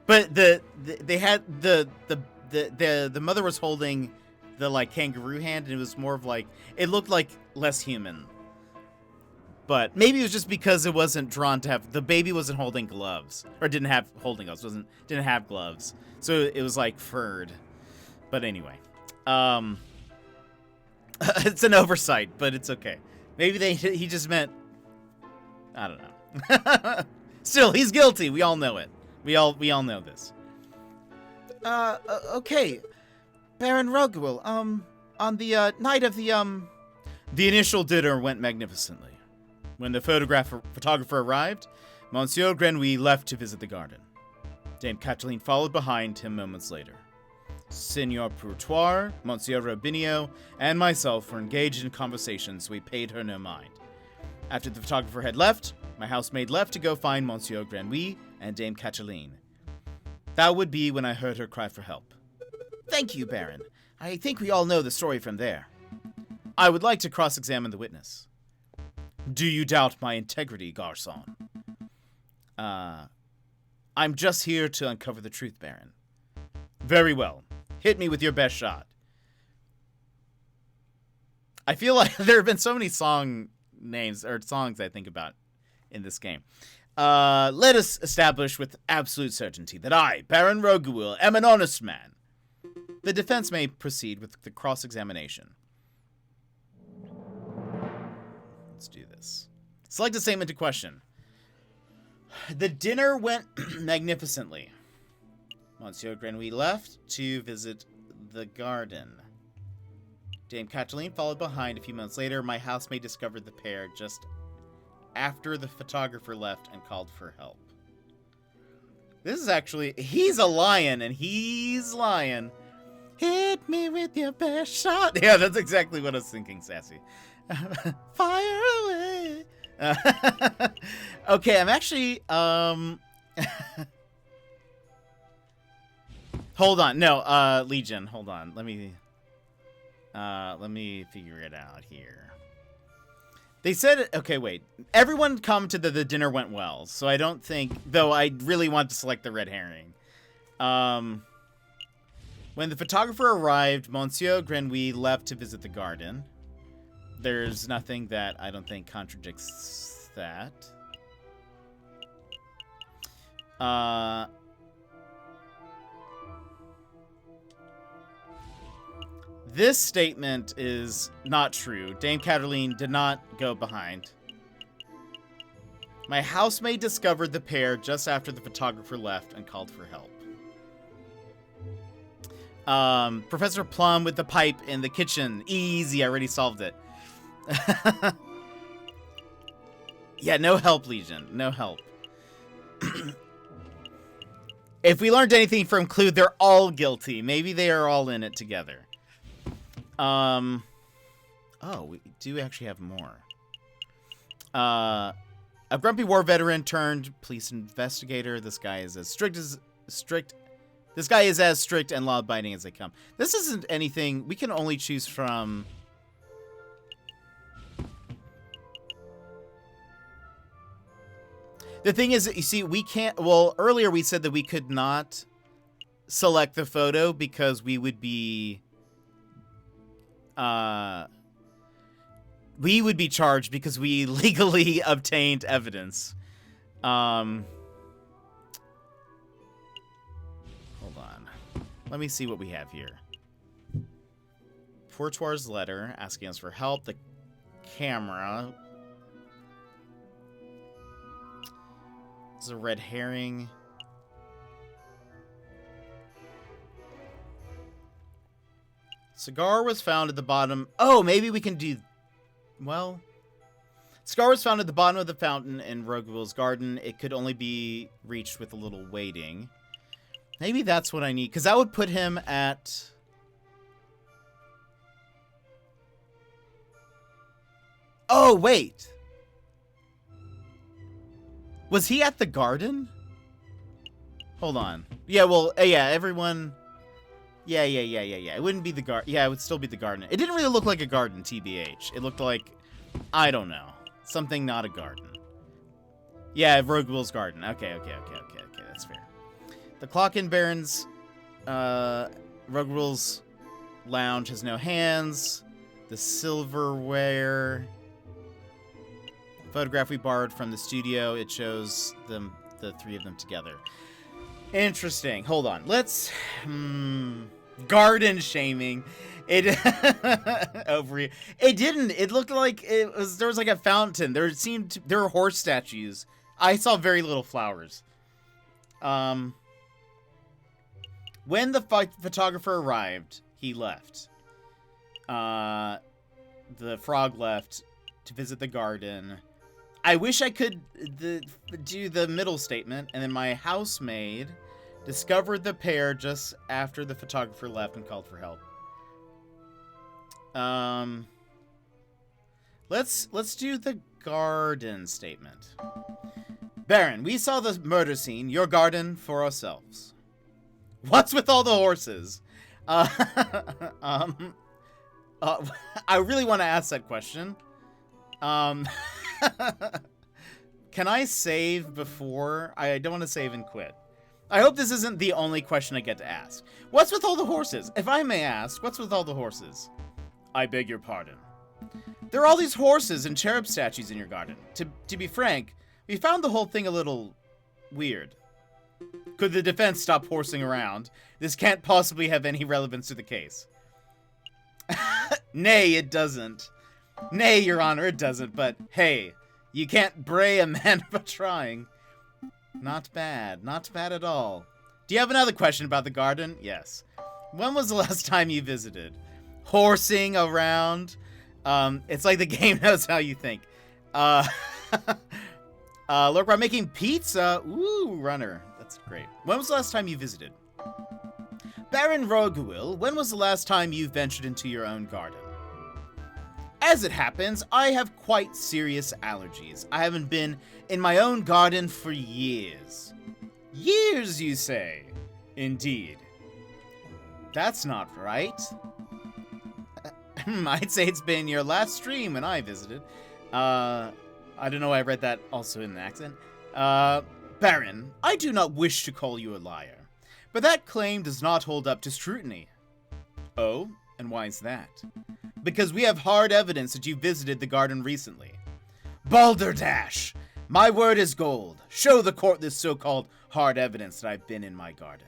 But they had the mother was holding the like kangaroo hand, and it was more of like it looked like less human. But maybe it was just because it wasn't drawn to have the baby wasn't holding gloves or didn't have holding gloves didn't have gloves, so it was like furred. But anyway, it's an oversight, but it's okay. Maybe he just meant, I don't know. Still, he's guilty. We all know it. We all know this. Okay, Baron Roguewill. On the night of the initial dinner went magnificently. When the photographer arrived, Monsieur Grenouille left to visit the garden. Dame Cataline followed behind him moments later. Signor Portoir, Monsieur Robinio, and myself were engaged in conversations, so we paid her no mind. After the photographer had left, my housemaid left to go find Monsieur Grenouille and Dame Cataline. That would be when I heard her cry for help. Thank you, Baron. I think we all know the story from there. I would like to cross-examine the witness. Do you doubt my integrity, Garçon? I'm just here to uncover the truth, Baron. Very well. Hit me with your best shot. I feel like there have been so many song names, or songs I think about in this game. Let us establish with absolute certainty that I, Baron Roguewill, am an honest man. The defense may proceed with the cross-examination. Let's do this. Select a statement to question. The dinner went magnificently. Monsieur Grenouille left to visit the garden. Dame Cataline followed behind a few months later. My housemaid discovered the pair just after the photographer left and called for help. This is actually... He's a lion, and he's lying. Hit me with your best shot. Yeah, that's exactly what I was thinking, Sassy. Fire away. Okay, I'm actually... Hold on. No, Legion. Hold on. Let me... Let me figure it out here. They said, okay, wait. Everyone commented that the dinner went well, so I don't think, though I really want to select the red herring. When the photographer arrived, Monsieur Grenouille left to visit the garden. There's nothing that I don't think contradicts that. This statement is not true. Dame Cataline did not go behind. My housemaid discovered the pair just after the photographer left and called for help. Professor Plum with the pipe in the kitchen. Easy, I already solved it. Yeah, no help, Legion. No help. If we learned anything from Clue, they're all guilty. Maybe they are all in it together. Oh, we do actually have more. A grumpy war veteran turned police investigator. This guy is as strict. This guy is as strict and law-abiding as they come. This isn't anything. We can only choose from. The thing is, you see, we can't. Well, earlier we said that we could not select the photo because we would be. We would be charged because we legally obtained evidence. Hold on. Let me see what we have here. Pourtoir's letter asking us for help. The camera. This is a red herring. Cigar was found at the bottom. Oh, maybe we can do. Well, cigar was found at the bottom of the fountain in Roguewill's garden. It could only be reached with a little waiting. Maybe that's what I need, because that would put him at. Oh, wait. Was he at the garden? Hold on. Yeah, well, yeah, everyone. Yeah. It wouldn't be the garden. Yeah, it would still be the garden. It didn't really look like a garden, TBH. It looked like, I don't know, something not a garden. Yeah, Roguewill's garden. Okay, that's fair. The clock in Baron's, Roguewill's lounge has no hands. The silverware. Photograph we borrowed from the studio. It shows them, the three of them together. Interesting. Hold on. Let's. Garden shaming. It over. It didn't. It looked like it was. There was like a fountain. There were horse statues. I saw very little flowers. When the photographer arrived, he left. The frog left to visit the garden. I wish I could do the middle statement, and then my housemaid discovered the pair just after the photographer left and called for help. Let's do the garden statement. Baron, we saw the murder scene, your garden, for ourselves. What's with all the horses? I really want to ask that question. Can I save before? I don't want to save and quit. I hope this isn't the only question I get to ask. What's with all the horses? If I may ask, what's with all the horses? I beg your pardon. There are all these horses and cherub statues in your garden. To be frank, we found the whole thing a little weird. Could the defense stop horsing around? This can't possibly have any relevance to the case. Nay, it doesn't. Nay, Your Honor, it doesn't, but hey, you can't bray a man for trying. Not bad. Not bad at all. Do you have another question about the garden? Yes. When was the last time you visited? Horsing around? It's like the game knows how you think. Look, we're making pizza. Ooh, runner. That's great. When was the last time you visited? Baron Roguewill, when was the last time you ventured into your own garden? As it happens, I have quite serious allergies. I haven't been in my own garden for years. Years, you say? Indeed. That's not right. I'd say it's been your last stream when I visited. I don't know why I read that also in an accent. Baron, I do not wish to call you a liar, but that claim does not hold up to scrutiny. Oh, and why is that? Because we have hard evidence that you visited the garden recently. Balderdash! My word is gold. Show the court this so-called hard evidence that I've been in my garden.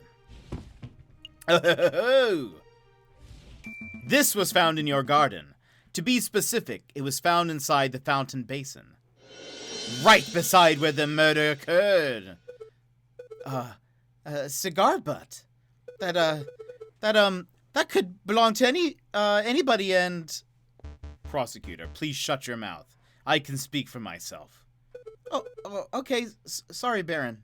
Oh! This was found in your garden. To be specific, it was found inside the fountain basin. Right beside where the murder occurred. Cigar butt. That could belong to anybody and... Prosecutor, please shut your mouth. I can speak for myself. Oh, okay. Sorry, Baron.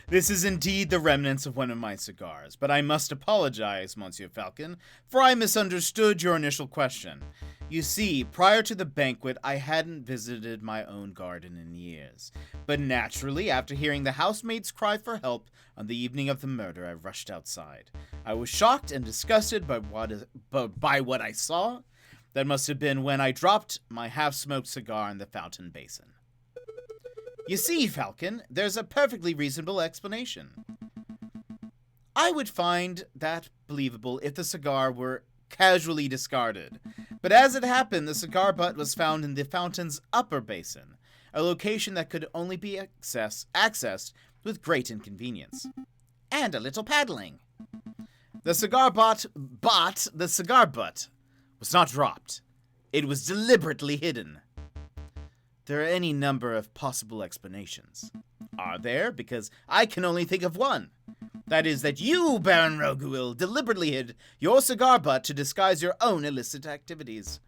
This is indeed the remnants of one of my cigars, but I must apologize, Monsieur Falcon, for I misunderstood your initial question. You see, prior to the banquet, I hadn't visited my own garden in years. But naturally, after hearing the housemaid's cry for help on the evening of the murder, I rushed outside. I was shocked and disgusted by what I saw. That must have been when I dropped my half-smoked cigar in the fountain basin. You see, Falcon, there's a perfectly reasonable explanation. I would find that believable if the cigar were casually discarded. But as it happened, the cigar butt was found in the fountain's upper basin, a location that could only be accessed with great inconvenience. And a little paddling. The cigar butt was not dropped. It was deliberately hidden. There are any number of possible explanations. Are there? Because I can only think of one. That is that you, Baron Roguil, deliberately hid your cigar butt to disguise your own illicit activities.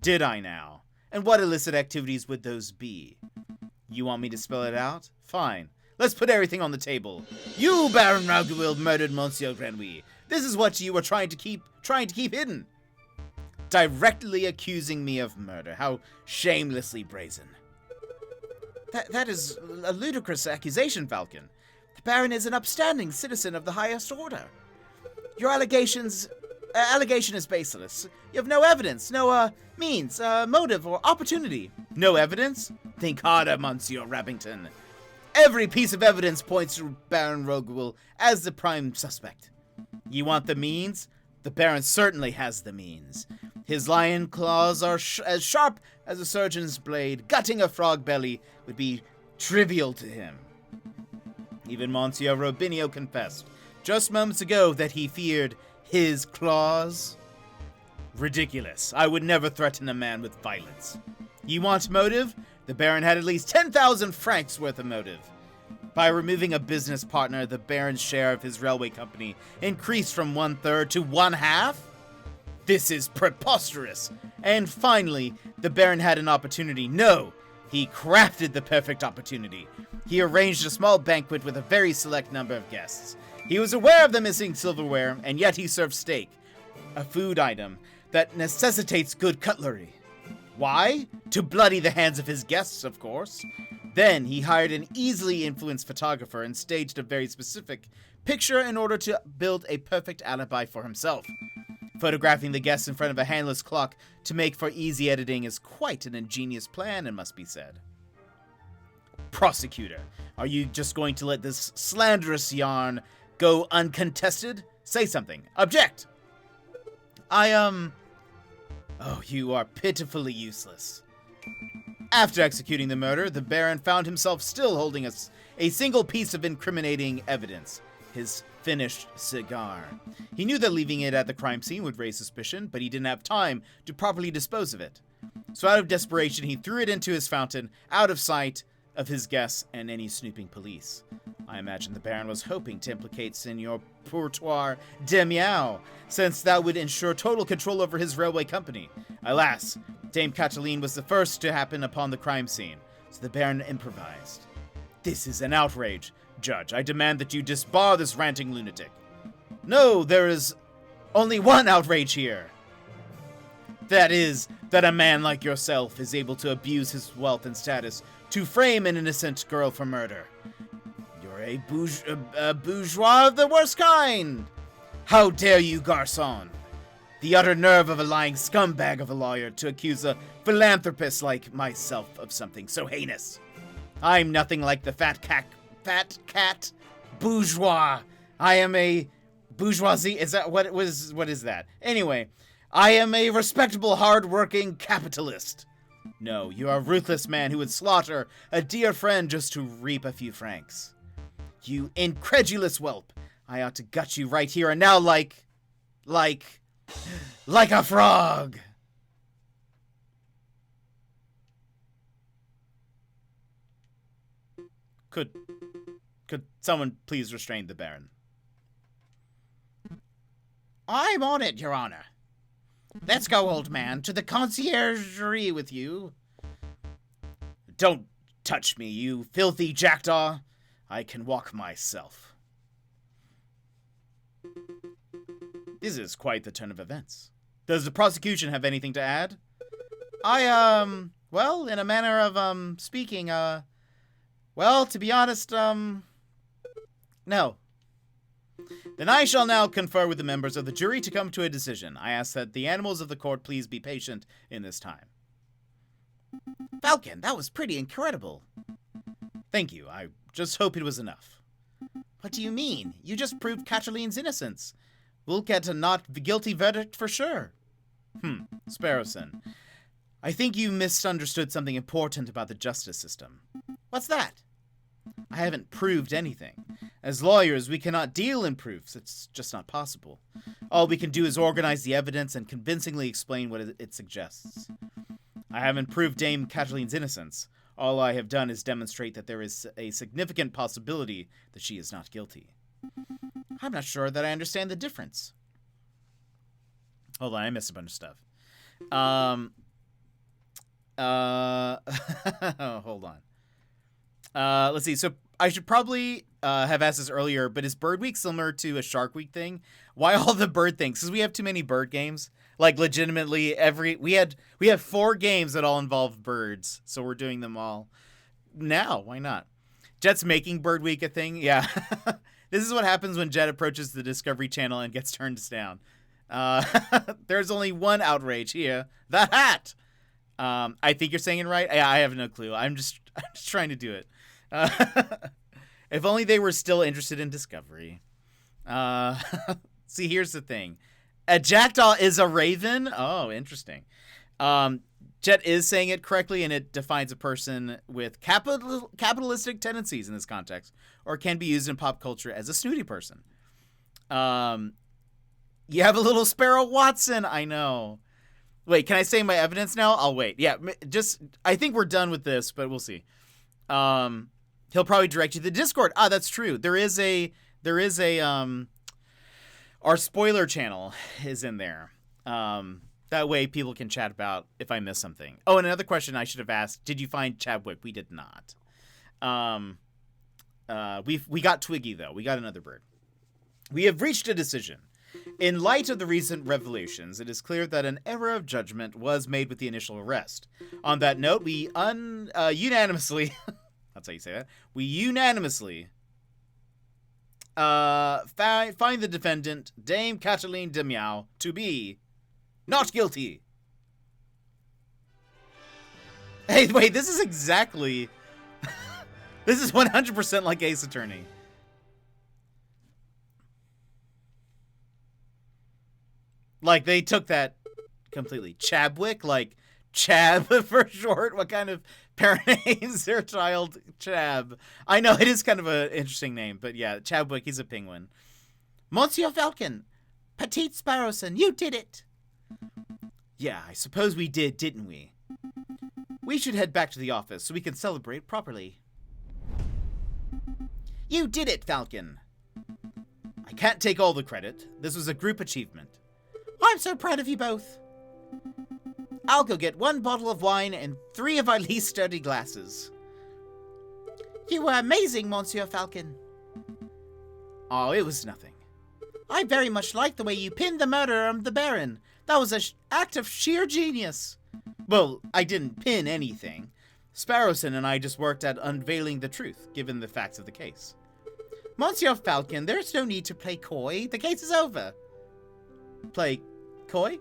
Did I now? And what illicit activities would those be? You want me to spell it out? Fine. Let's put everything on the table. You, Baron Roguil, murdered Monsieur Grenouille. This is what you were trying to keep hidden. Directly accusing me of murder. How shamelessly brazen. That is a ludicrous accusation, Falcon. The Baron is an upstanding citizen of the highest order. Your allegation is baseless. You have no evidence, no means, motive, or opportunity. No evidence? Think harder, Monsieur Rabbington. Every piece of evidence points to Baron Roguil as the prime suspect. You want the means? The Baron certainly has the means. His lion claws are as sharp as a surgeon's blade. Gutting a frog belly would be trivial to him. Even Monsieur Robinho confessed just moments ago that he feared his claws. Ridiculous. I would never threaten a man with violence. You want motive? The Baron had at least 10,000 francs worth of motive. By removing a business partner, the Baron's share of his railway company increased from 1/3 to 1/2? This is preposterous. And finally, the Baron had an opportunity. No, he crafted the perfect opportunity. He arranged a small banquet with a very select number of guests. He was aware of the missing silverware, and yet he served steak, a food item that necessitates good cutlery. Why? To bloody the hands of his guests, of course. Then he hired an easily influenced photographer and staged a very specific picture in order to build a perfect alibi for himself. Photographing the guests in front of a handless clock to make for easy editing is quite an ingenious plan, it must be said. Prosecutor, are you just going to let this slanderous yarn go uncontested? Say something. Object! Oh, you are pitifully useless. After executing the murder, the Baron found himself still holding a single piece of incriminating evidence. His finished cigar. He knew that leaving it at the crime scene would raise suspicion, but he didn't have time to properly dispose of it. So out of desperation, he threw it into his fountain, out of sight of his guests and any snooping police. I imagine the Baron was hoping to implicate Senor Pourtoir de Miao, since that would ensure total control over his railway company. Alas, Dame Cataline was the first to happen upon the crime scene, so the Baron improvised. This is an outrage. Judge, I demand that you disbar this ranting lunatic. No, there is only one outrage here. That is, that a man like yourself is able to abuse his wealth and status to frame an innocent girl for murder. You're a bourgeois of the worst kind. How dare you, garçon? The utter nerve of a lying scumbag of a lawyer to accuse a philanthropist like myself of something so heinous. I'm nothing like the fat cat bourgeois. I am a bourgeoisie. Is that what it was? What is that? Anyway, I am a respectable, hard-working capitalist. No, you are a ruthless man who would slaughter a dear friend just to reap a few francs. You incredulous whelp. I ought to gut you right here and now like a frog. Could someone please restrain the Baron? I'm on it, Your Honor. Let's go, old man, to the conciergerie with you. Don't touch me, you filthy jackdaw. I can walk myself. This is quite the turn of events. Does the prosecution have anything to add? Well, in a manner of, speaking, well, to be honest, no. Then I shall now confer with the members of the jury to come to a decision. I ask that the animals of the court please be patient in this time. Falcon, that was pretty incredible. Thank you. I just hope it was enough. What do you mean? You just proved Cataline's innocence. We'll get a not guilty verdict for sure. Sparrowson. I think you misunderstood something important about the justice system. What's that? I haven't proved anything. As lawyers, we cannot deal in proofs. It's just not possible. All we can do is organize the evidence and convincingly explain what it suggests. I haven't proved Dame Cataline's innocence. All I have done is demonstrate that there is a significant possibility that she is not guilty. I'm not sure that I understand the difference. Hold on, I missed a bunch of stuff. Hold on. Let's see. So I should probably have asked this earlier, but is Bird Week similar to a Shark Week thing? Why all the bird things? Because we have too many bird games. Like legitimately, we have 4 games that all involve birds, so we're doing them all now. Why not? Jet's making Bird Week a thing. Yeah, this is what happens when Jet approaches the Discovery Channel and gets turned down. There's only one outrage here: the hat. I think you're saying it right. I have no clue. I'm just trying to do it. If only they were still interested in Discovery. See, here's the thing. A jackdaw is a raven? Oh, interesting. Jet is saying it correctly, and it defines a person with capitalistic tendencies in this context, or can be used in pop culture as a snooty person. You have a little Sparrow Watson. I know. Wait, can I say my evidence now? I'll wait. Yeah, I think we're done with this, but we'll see. He'll probably direct you to the Discord. Ah, that's true. There is a, our spoiler channel is in there. That way people can chat about if I miss something. Oh, and another question I should have asked, did you find Chadwick? We did not. We got Twiggy, though. We got another bird. We have reached a decision. In light of the recent revelations, it is clear that an error of judgment was made with the initial arrest. On that note, we unanimously... That's how you say that. We unanimously find the defendant, Dame Cataline de Meow, to be not guilty. Hey, wait, this is exactly... This is 100% like Ace Attorney. Like, they took that completely. Chabwick, like Chab for short. What kind of parent names their child Chab? I know, it is kind of an interesting name, but yeah, Chabwick, he's a penguin. Monsieur Falcon, Petite Sparrowson, you did it. Yeah, I suppose we did, didn't we? We should head back to the office so we can celebrate properly. You did it, Falcon. I can't take all the credit. This was a group achievement. I'm so proud of you both. I'll go get 1 bottle of wine and 3 of our least sturdy glasses. You were amazing, Monsieur Falcon. Oh, it was nothing. I very much liked the way you pinned the murder of the Baron. That was an act of sheer genius. Well, I didn't pin anything. Sparrowson and I just worked at unveiling the truth, given the facts of the case. Monsieur Falcon, there's no need to play coy. The case is over. Play coy?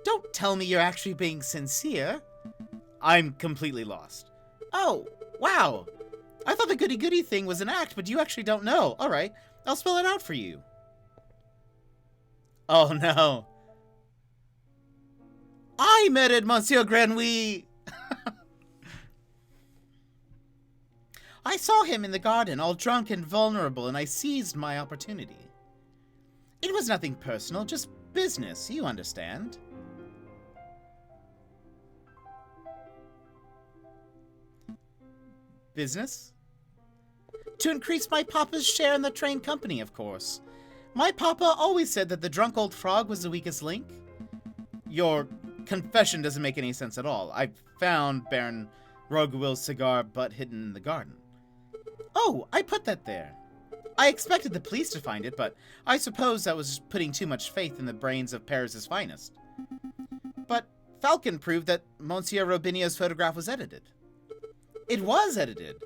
Don't tell me you're actually being sincere. I'm completely lost. Oh, wow. I thought the goody-goody thing was an act, but you actually don't know. All right, I'll spell it out for you. Oh, no. I murdered Monsieur Grenouille. I saw him in the garden, all drunk and vulnerable, and I seized my opportunity. It was nothing personal, just business, you understand. Business? To increase my papa's share in the train company, of course. My papa always said that the drunk old frog was the weakest link. Your confession doesn't make any sense at all. I found Baron Roguewill's cigar butt hidden in the garden. Oh, I put that there. I expected the police to find it, but I suppose that was putting too much faith in the brains of Paris's finest. But Falcon proved that Monsieur Robinio's photograph was edited. It was edited.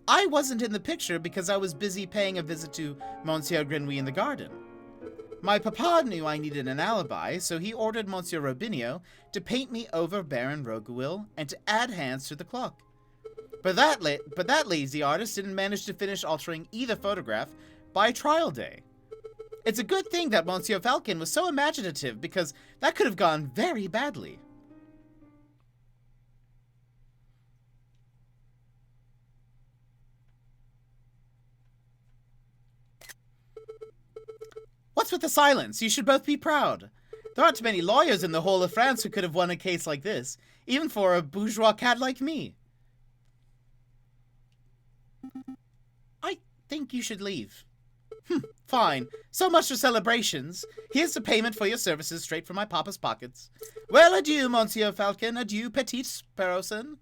I wasn't in the picture because I was busy paying a visit to Monsieur Grenouille in the garden. My papa knew I needed an alibi, so he ordered Monsieur Robinio to paint me over Baron Roguewill and to add hands to the clock. But that lazy artist didn't manage to finish altering either photograph by trial day. It's a good thing that Monsieur Falcon was so imaginative, because that could have gone very badly. What's with the silence? You should both be proud. There aren't many lawyers in the whole of France who could have won a case like this, even for a bourgeois cat like me. I think you should leave. Fine. So much for celebrations. Here's the payment for your services straight from my papa's pockets. Well, adieu, Monsieur Falcon. Adieu, Petite Sparrowson.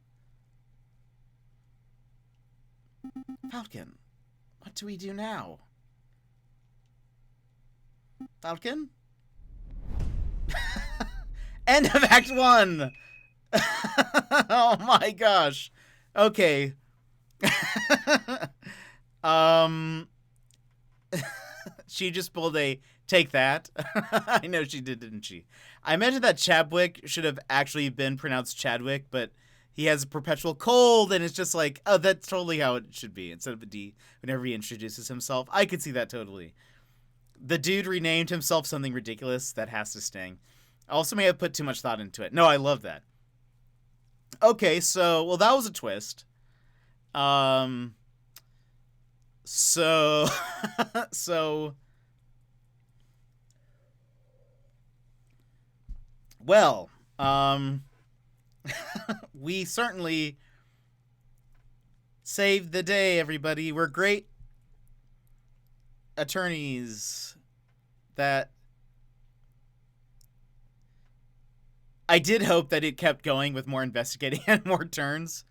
Falcon, what do we do now? Falcon? End of Act 1! Oh my gosh. Okay. She just pulled a take that. I know she did, didn't she? I imagine that Chadwick should have actually been pronounced Chadwick, but he has a perpetual cold, and it's just like, oh, that's totally how it should be, instead of a D whenever he introduces himself. I could see that totally. The dude renamed himself something ridiculous. That has to sting. I also may have put too much thought into it. No, I love that. Okay, so, well, that was a twist. So, well, we certainly saved the day, everybody. We're great attorneys. That I did hope that it kept going with more investigating and more turns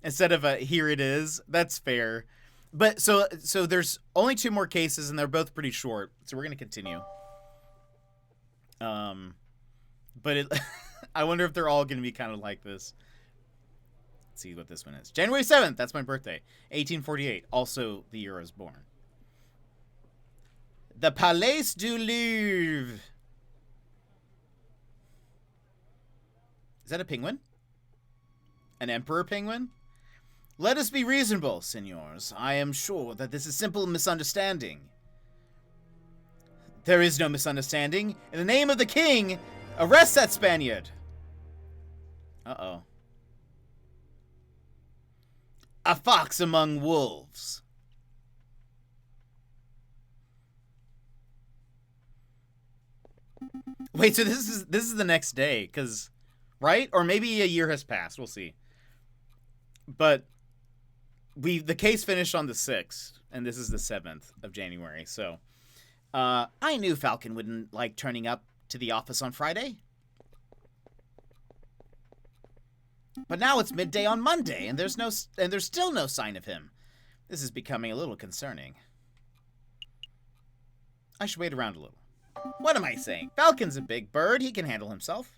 instead of a here it is. That's fair. But so there's only 2 more cases, and they're both pretty short, so we're gonna continue. But I wonder if they're all gonna be kind of like this. Let's see what this one is. January 7th. That's my birthday. 1848. Also the year I was born. The Palais du Louvre. Is that a penguin? An emperor penguin? Let us be reasonable, senors. I am sure that this is simple misunderstanding. There is no misunderstanding. In the name of the king, arrest that Spaniard. Uh-oh. A fox among wolves. Wait, so this is the next day, because, right? Or maybe a year has passed. We'll see. But the case finished on the 6th, and this is the 7th of January. So, I knew Falcon wouldn't like turning up to the office on Friday. But now it's midday on Monday, and there's still no sign of him. This is becoming a little concerning. I should wait around a little. What am I saying? Falcon's a big bird. He can handle himself.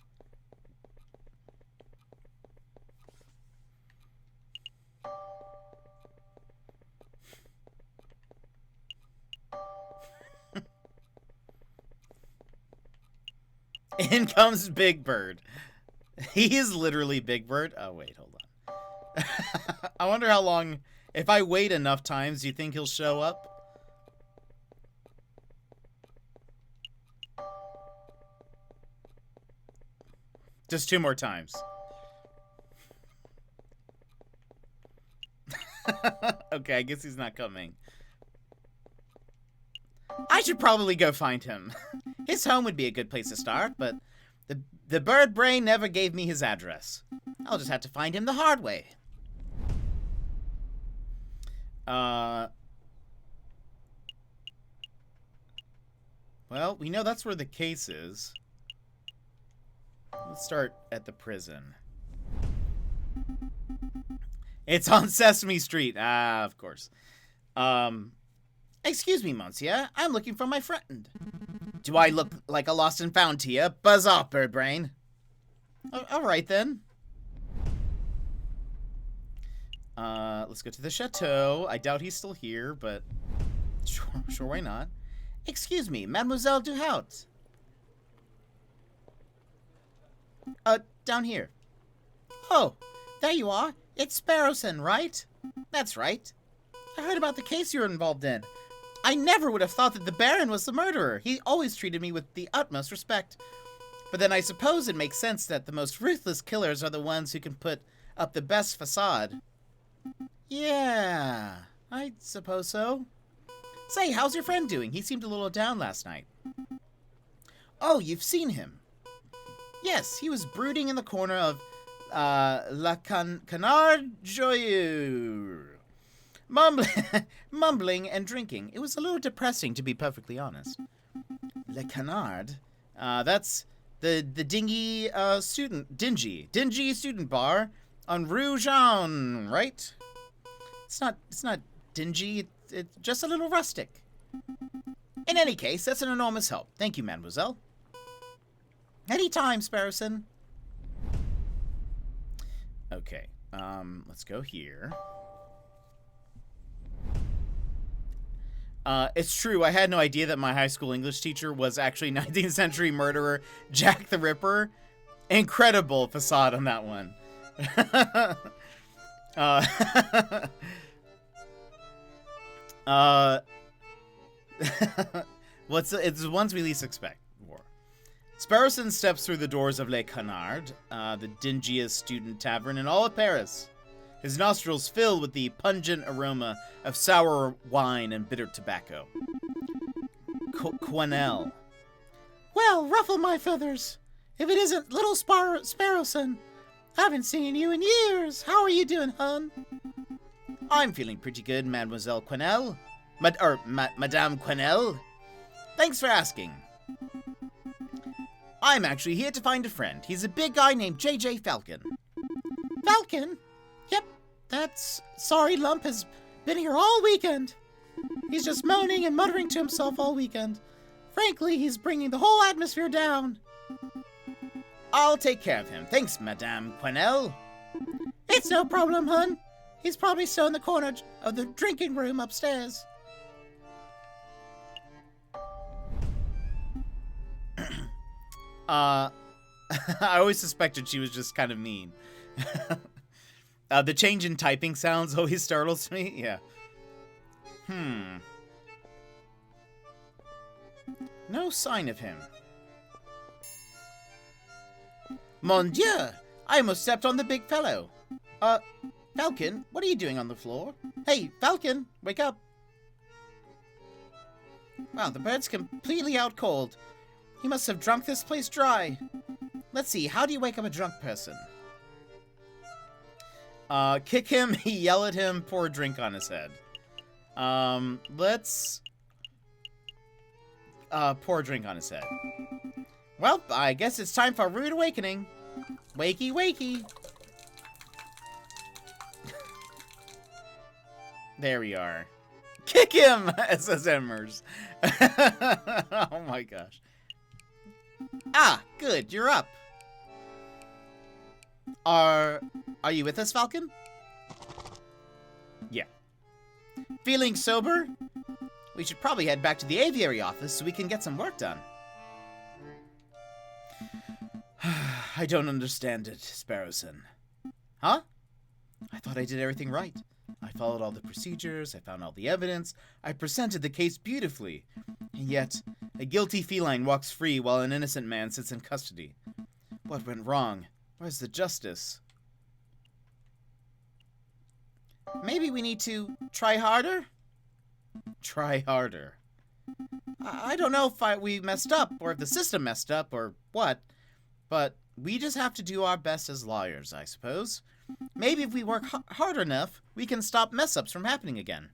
In comes Big Bird. He is literally Big Bird. Oh, wait, hold on. I wonder how long... If I wait enough times, do you think he'll show up? Just 2 more times. Okay, I guess he's not coming. I should probably go find him. His home would be a good place to start, but the bird brain never gave me his address. I'll just have to find him the hard way. Well, we know that's where the case is. Let's start at the prison. It's on Sesame Street. Ah, of course. Excuse me, monsieur. I'm looking for my friend. Do I look like a lost and found to you? Buzz off, bird brain. All right, then. Let's go to the chateau. I doubt he's still here, but sure, why not? Excuse me, Mademoiselle Duhaut. Down here. Oh, there you are. It's Sparrowson, right? That's right. I heard about the case you're involved in. I never would have thought that the Baron was the murderer. He always treated me with the utmost respect. But then I suppose it makes sense that the most ruthless killers are the ones who can put up the best facade. Yeah, I suppose so. Say, how's your friend doing? He seemed a little down last night. Oh, you've seen him. Yes, he was brooding in the corner of La Canard Joyeux. Mumbling and drinking. It was a little depressing, to be perfectly honest. Le Canard? That's the dingy dingy student bar on Rue Jean, right? It's not dingy. It's just a little rustic. In any case, that's an enormous help. Thank you, mademoiselle. Any time, Sparrowson. Okay, let's go here. It's true, I had no idea that my high school English teacher was actually 19th century murderer Jack the Ripper. Incredible facade on that one. It's the ones we least expect. Sparrowson steps through the doors of Le Canard, the dingiest student tavern in all of Paris. His nostrils fill with the pungent aroma of sour wine and bitter tobacco. Quenelle. Well, ruffle my feathers. If it isn't little Sparrowson. I haven't seen you in years. How are you doing, hun? I'm feeling pretty good, Mademoiselle Quenelle. Madame Quenelle. Thanks for asking. I'm actually here to find a friend. He's a big guy named J.J. Falcon. Falcon? Yep, that's sorry Lump has been here all weekend. He's just moaning and muttering to himself all weekend. Frankly, he's bringing the whole atmosphere down. I'll take care of him. Thanks, Madame Quenelle. It's no problem, hun. He's probably still in the corner of the drinking room upstairs. I always suspected she was just kind of mean. The change in typing sounds always startles me. Yeah. No sign of him. Mon Dieu! I almost stepped on the big fellow. Falcon, what are you doing on the floor? Hey, Falcon, wake up. Wow, the bird's completely out cold. He must have drunk this place dry. Let's see, how do you wake up a drunk person? Kick him, yell at him, pour a drink on his head. Let's pour a drink on his head. Well, I guess it's time for a rude awakening. Wakey, wakey. There we are. Kick him, says Emmers. Oh my gosh. Ah, good, you're up. Are you with us, Falcon? Yeah. Feeling sober? We should probably head back to the Aviary office so we can get some work done. I don't understand it, Sparrowson. Huh? I thought I did everything right. I followed all the procedures, I found all the evidence, I presented the case beautifully. And yet, a guilty feline walks free while an innocent man sits in custody. What went wrong? Where's the justice? Maybe we need to try harder? Try harder. I don't know if we messed up, or if the system messed up, or what, but we just have to do our best as lawyers, I suppose. Maybe if we work hard enough, we can stop mess-ups from happening again.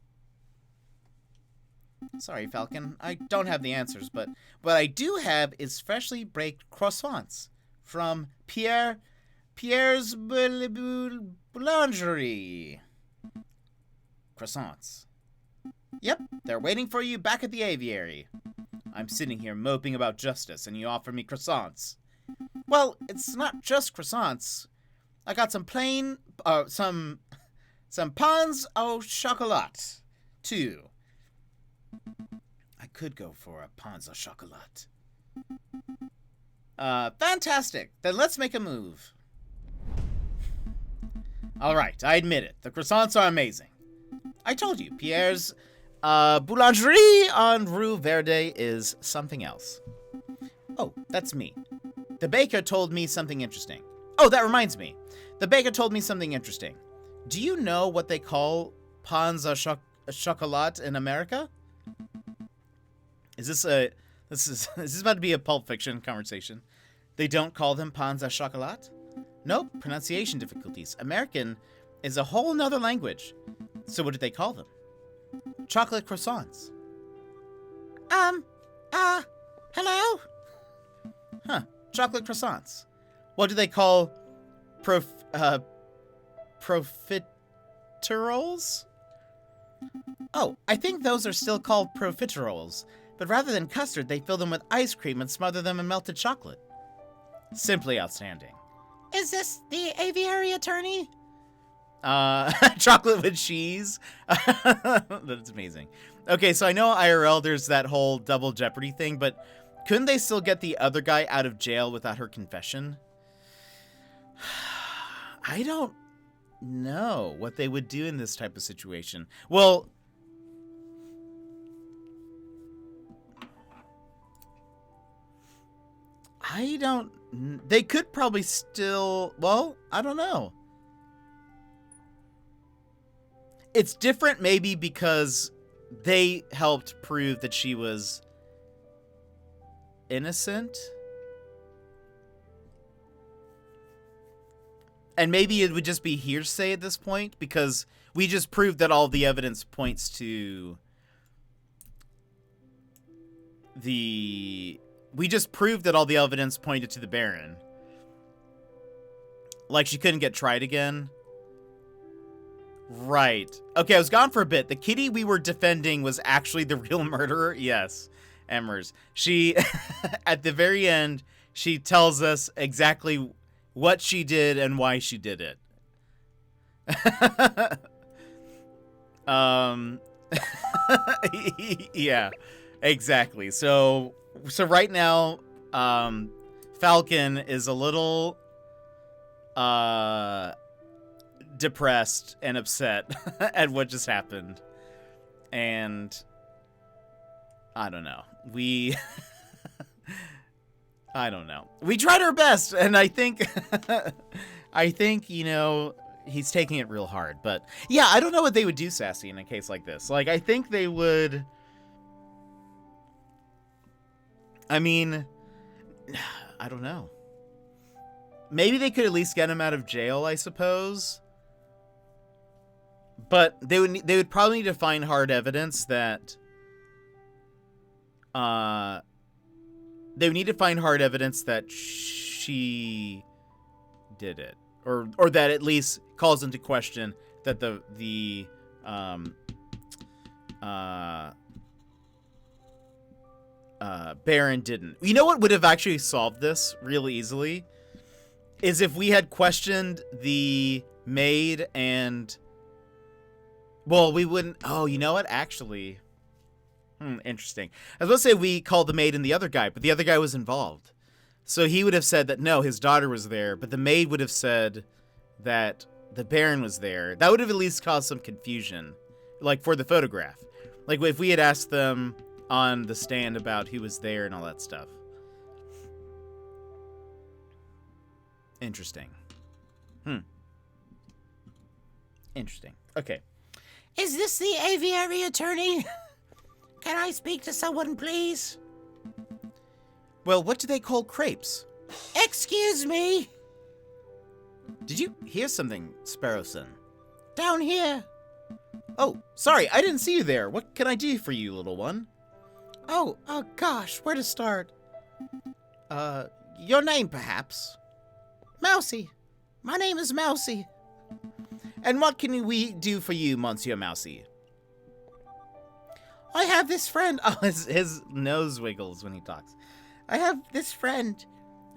Sorry, Falcon, I don't have the answers, but what I do have is freshly baked croissants from Pierre's Boulangerie. Croissants. Yep, they're waiting for you back at the Aviary. I'm sitting here moping about justice, and you offer me croissants. Well, it's not just croissants. I got some plain, some pains au chocolat, too. I could go for a pains au chocolat. Fantastic. Then let's make a move. All right, I admit it. The croissants are amazing. I told you, Pierre's Boulangerie on Rue Verde is something else. Oh, that's me. The baker told me something interesting. Oh, that reminds me. The baker told me something interesting. Do you know what they call pains au chocolat in America? Is this about to be a Pulp Fiction conversation? They don't call them pains au chocolat? Nope, pronunciation difficulties. American is a whole nother language. So what did they call them? Chocolate croissants. Hello? Huh, chocolate croissants. What do they call profiteroles? Oh, I think those are still called profiteroles, but rather than custard, they fill them with ice cream and smother them in melted chocolate. Simply outstanding. Is this the aviary attorney? Chocolate with cheese. That's amazing. Okay, so I know IRL there's that whole double jeopardy thing, but couldn't they still get the other guy out of jail without her confession? I don't know what they would do in this type of situation. Well, they could probably still, well, I don't know. It's different maybe because they helped prove that she was innocent. And maybe it would just be hearsay at this point because we just proved that all the evidence points to we just proved that all the evidence pointed to the Baron. Like she couldn't get tried again. Right. Okay, I was gone for a bit. The kitty we were defending was actually the real murderer. Yes, Emmers. She, at the very end, she tells us exactly what she did and why she did it. Yeah, exactly. So right now, Falcon is a little, depressed and upset at what just happened. And I don't know. I don't know. We tried our best, and I think you know, he's taking it real hard. But yeah, I don't know what they would do, Sassy, in a case like this. Like, I think they would, I mean, I don't know. Maybe they could at least get him out of jail, I suppose. But they would probably need to find hard evidence that they would need to find hard evidence that she did it, or that at least calls into question that the Baron didn't. You know what would have actually solved this really easily is if we had questioned the maid and, well, we wouldn't. Oh, you know what? Actually, interesting. I was going to say we called the maid and the other guy, but the other guy was involved. So he would have said that, no, his daughter was there, but the maid would have said that the Baron was there. That would have at least caused some confusion, like for the photograph. Like if we had asked them on the stand about who was there and all that stuff. Interesting. Interesting. Okay. Is this the aviary attorney? Can I speak to someone, please? Well, what do they call crepes? Excuse me. Did you hear something, Sparrowson? Down here. Oh, sorry, I didn't see you there. What can I do for you, little one? Oh, gosh, where to start? Your name, perhaps? Mousy. My name is Mousy. And what can we do for you, Monsieur Mousy? I have this friend. Oh, his nose wiggles when he talks. I have this friend,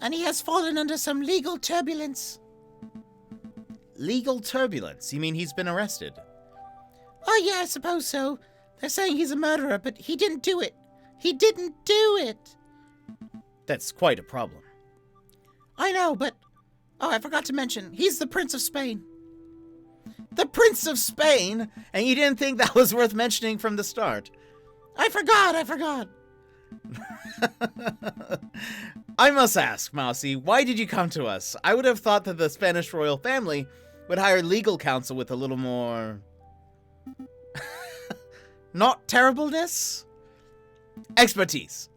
and he has fallen under some legal turbulence. Legal turbulence? You mean he's been arrested? Oh, yeah, I suppose so. They're saying he's a murderer, but he didn't do it. He didn't do it. That's quite a problem. I know, but... Oh, I forgot to mention, he's the Prince of Spain. The Prince of Spain? And you didn't think that was worth mentioning from the start? I forgot. I must ask, Mousy, why did you come to us? I would have thought that the Spanish royal family would hire legal counsel with a little more... not terribleness? Expertise.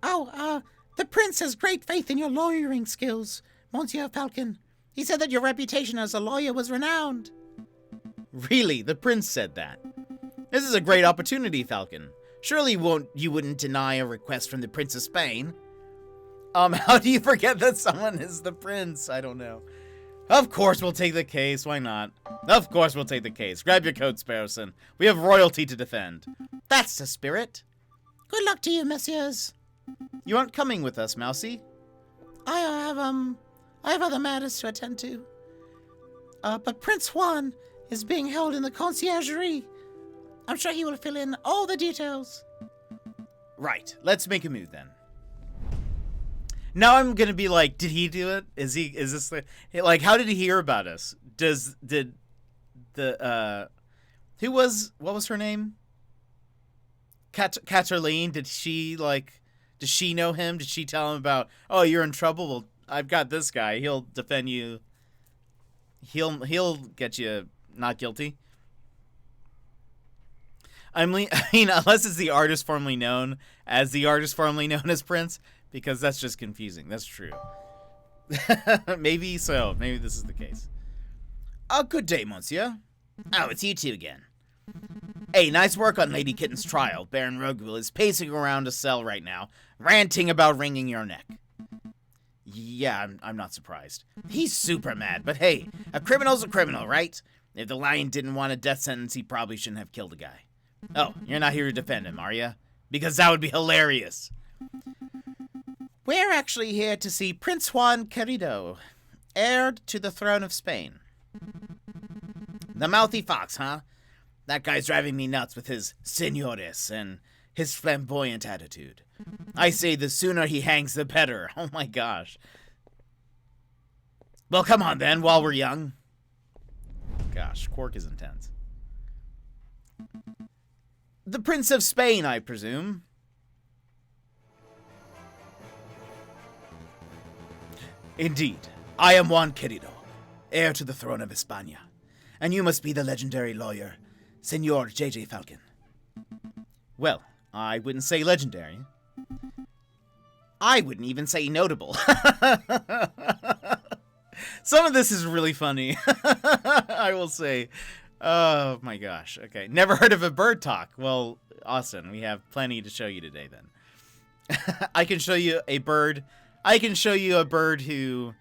Oh, the prince has great faith in your lawyering skills, Monsieur Falcon. He said that your reputation as a lawyer was renowned. Really? The prince said that? This is a great opportunity, Falcon. Surely you wouldn't deny a request from the Prince of Spain. How do you forget that someone is the prince? I don't know. Of course we'll take the case, why not? Of course we'll take the case. Grab your coat, Sparrowson. We have royalty to defend. That's the spirit. Good luck to you, messieurs. You aren't coming with us, Mousy? I have other matters to attend to. But Prince Juan is being held in the conciergerie. I'm sure he will fill in all the details. Right, let's make a move then. Now I'm gonna be like, did he do it? Is this like, how did he hear about us? What was her name? Katerline, does she know him? Did she tell him about, oh, you're in trouble? Well, I've got this guy. He'll defend you. He'll get you not guilty. I mean, unless it's the artist formerly known as Prince, because that's just confusing. That's true. Maybe so. Maybe this is the case. Good day, monsieur. Oh, it's you two again. Hey, nice work on Lady Kitten's trial. Baron Rogueville is pacing around a cell right now, ranting about wringing your neck. Yeah, I'm not surprised. He's super mad, but hey, a criminal's a criminal, right? If the lion didn't want a death sentence, he probably shouldn't have killed a guy. Oh, you're not here to defend him, are you? Because that would be hilarious. We're actually here to see Prince Juan Querido, heir to the throne of Spain. The mouthy fox, huh? That guy's driving me nuts with his señores and his flamboyant attitude. I say the sooner he hangs, the better. Oh my gosh. Well, come on then, while we're young. Gosh, Quark is intense. The Prince of Spain, I presume. Indeed, I am Juan Querido, heir to the throne of España, and you must be the legendary lawyer, Señor J.J. Falcon. Well, I wouldn't say legendary. I wouldn't even say notable. Some of this is really funny, I will say. Oh my gosh. Okay. Never heard of a bird talk. Well, awesome. We have plenty to show you today then. I can show you a bird. I can show you a bird who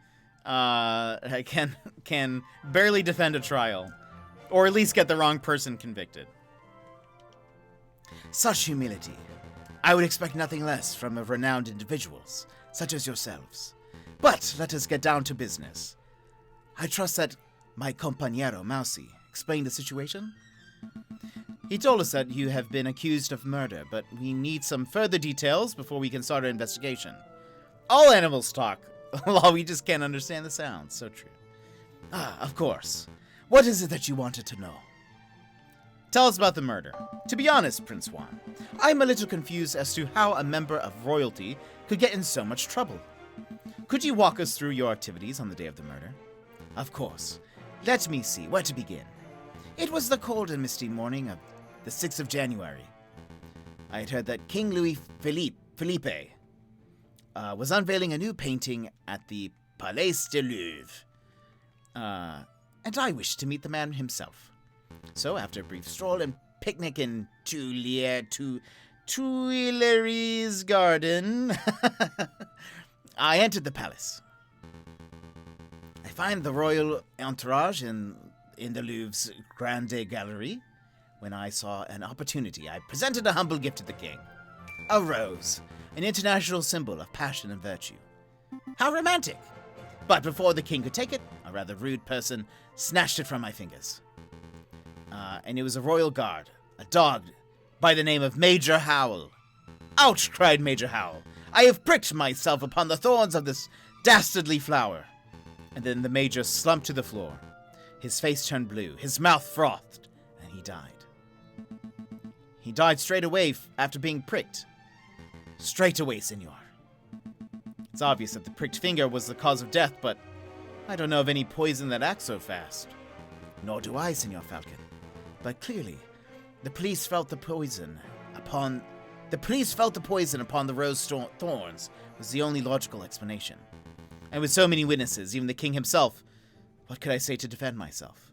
can barely defend a trial, or at least get the wrong person convicted. Such humility. I would expect nothing less from renowned individuals, such as yourselves. But let us get down to business. I trust that my compañero, Mousy, explained the situation? He told us that you have been accused of murder, but we need some further details before we can start our investigation. All animals talk, while we just can't understand the sounds. So true. Ah, of course. What is it that you wanted to know? Tell us about the murder. To be honest, Prince Juan, I'm a little confused as to how a member of royalty could get in so much trouble. Could you walk us through your activities on the day of the murder? Of course. Let me see, where to begin. It was the cold and misty morning of the 6th of January. I had heard that King Louis Philippe was unveiling a new painting at the Palais de Louvre. And I wished to meet the man himself. So, after a brief stroll and picnic in Tuileries Garden, I entered the palace. I find the royal entourage in the Louvre's Grande Gallery. When I saw an opportunity, I presented a humble gift to the king. A rose, an international symbol of passion and virtue. How romantic! But before the king could take it, a rather rude person snatched it from my fingers. And it was a royal guard, a dog by the name of Major Howl. Ouch, cried Major Howl. I have pricked myself upon the thorns of this dastardly flower. And then the major slumped to the floor. His face turned blue, his mouth frothed, and he died. He died straight away after being pricked. Straight away, senor. It's obvious that the pricked finger was the cause of death, but I don't know of any poison that acts so fast. Nor do I, Senor Falcon. But clearly, the police felt the poison upon the rose thorns was the only logical explanation. And with so many witnesses, even the king himself, what could I say to defend myself?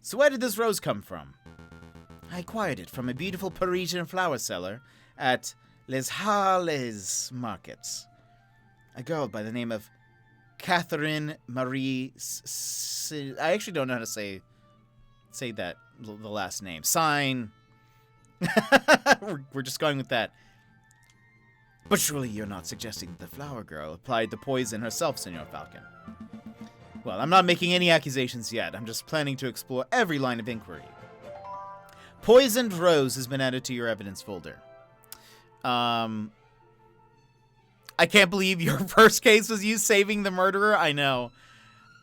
So where did this rose come from? I acquired it from a beautiful Parisian flower seller at Les Halles Markets. A girl by the name of Catherine Marie... I actually don't know how to say that, the last name. Sign... We're just going with that. But surely you're not suggesting that the flower girl applied the poison herself, Senor Falcon. Well, I'm not making any accusations yet. I'm just planning to explore every line of inquiry. Poisoned rose has been added to your evidence folder. I can't believe your first case was you saving the murderer. I know.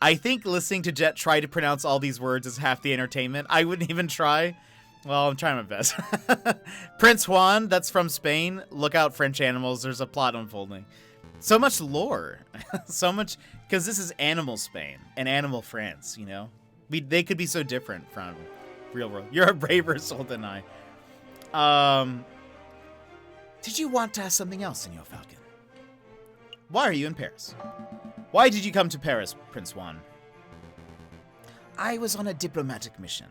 I think listening to Jet try to pronounce all these words is half the entertainment. I wouldn't even try. Well, I'm trying my best. Prince Juan, that's from Spain. Look out, French animals. There's a plot unfolding. So much lore. So much, because this is animal Spain and animal France, you know? They could be so different from real world. You're a braver soul than I. Did you want to ask something else, Senor Falcon? Why are you in Paris? Why did you come to Paris, Prince Juan? I was on a diplomatic mission.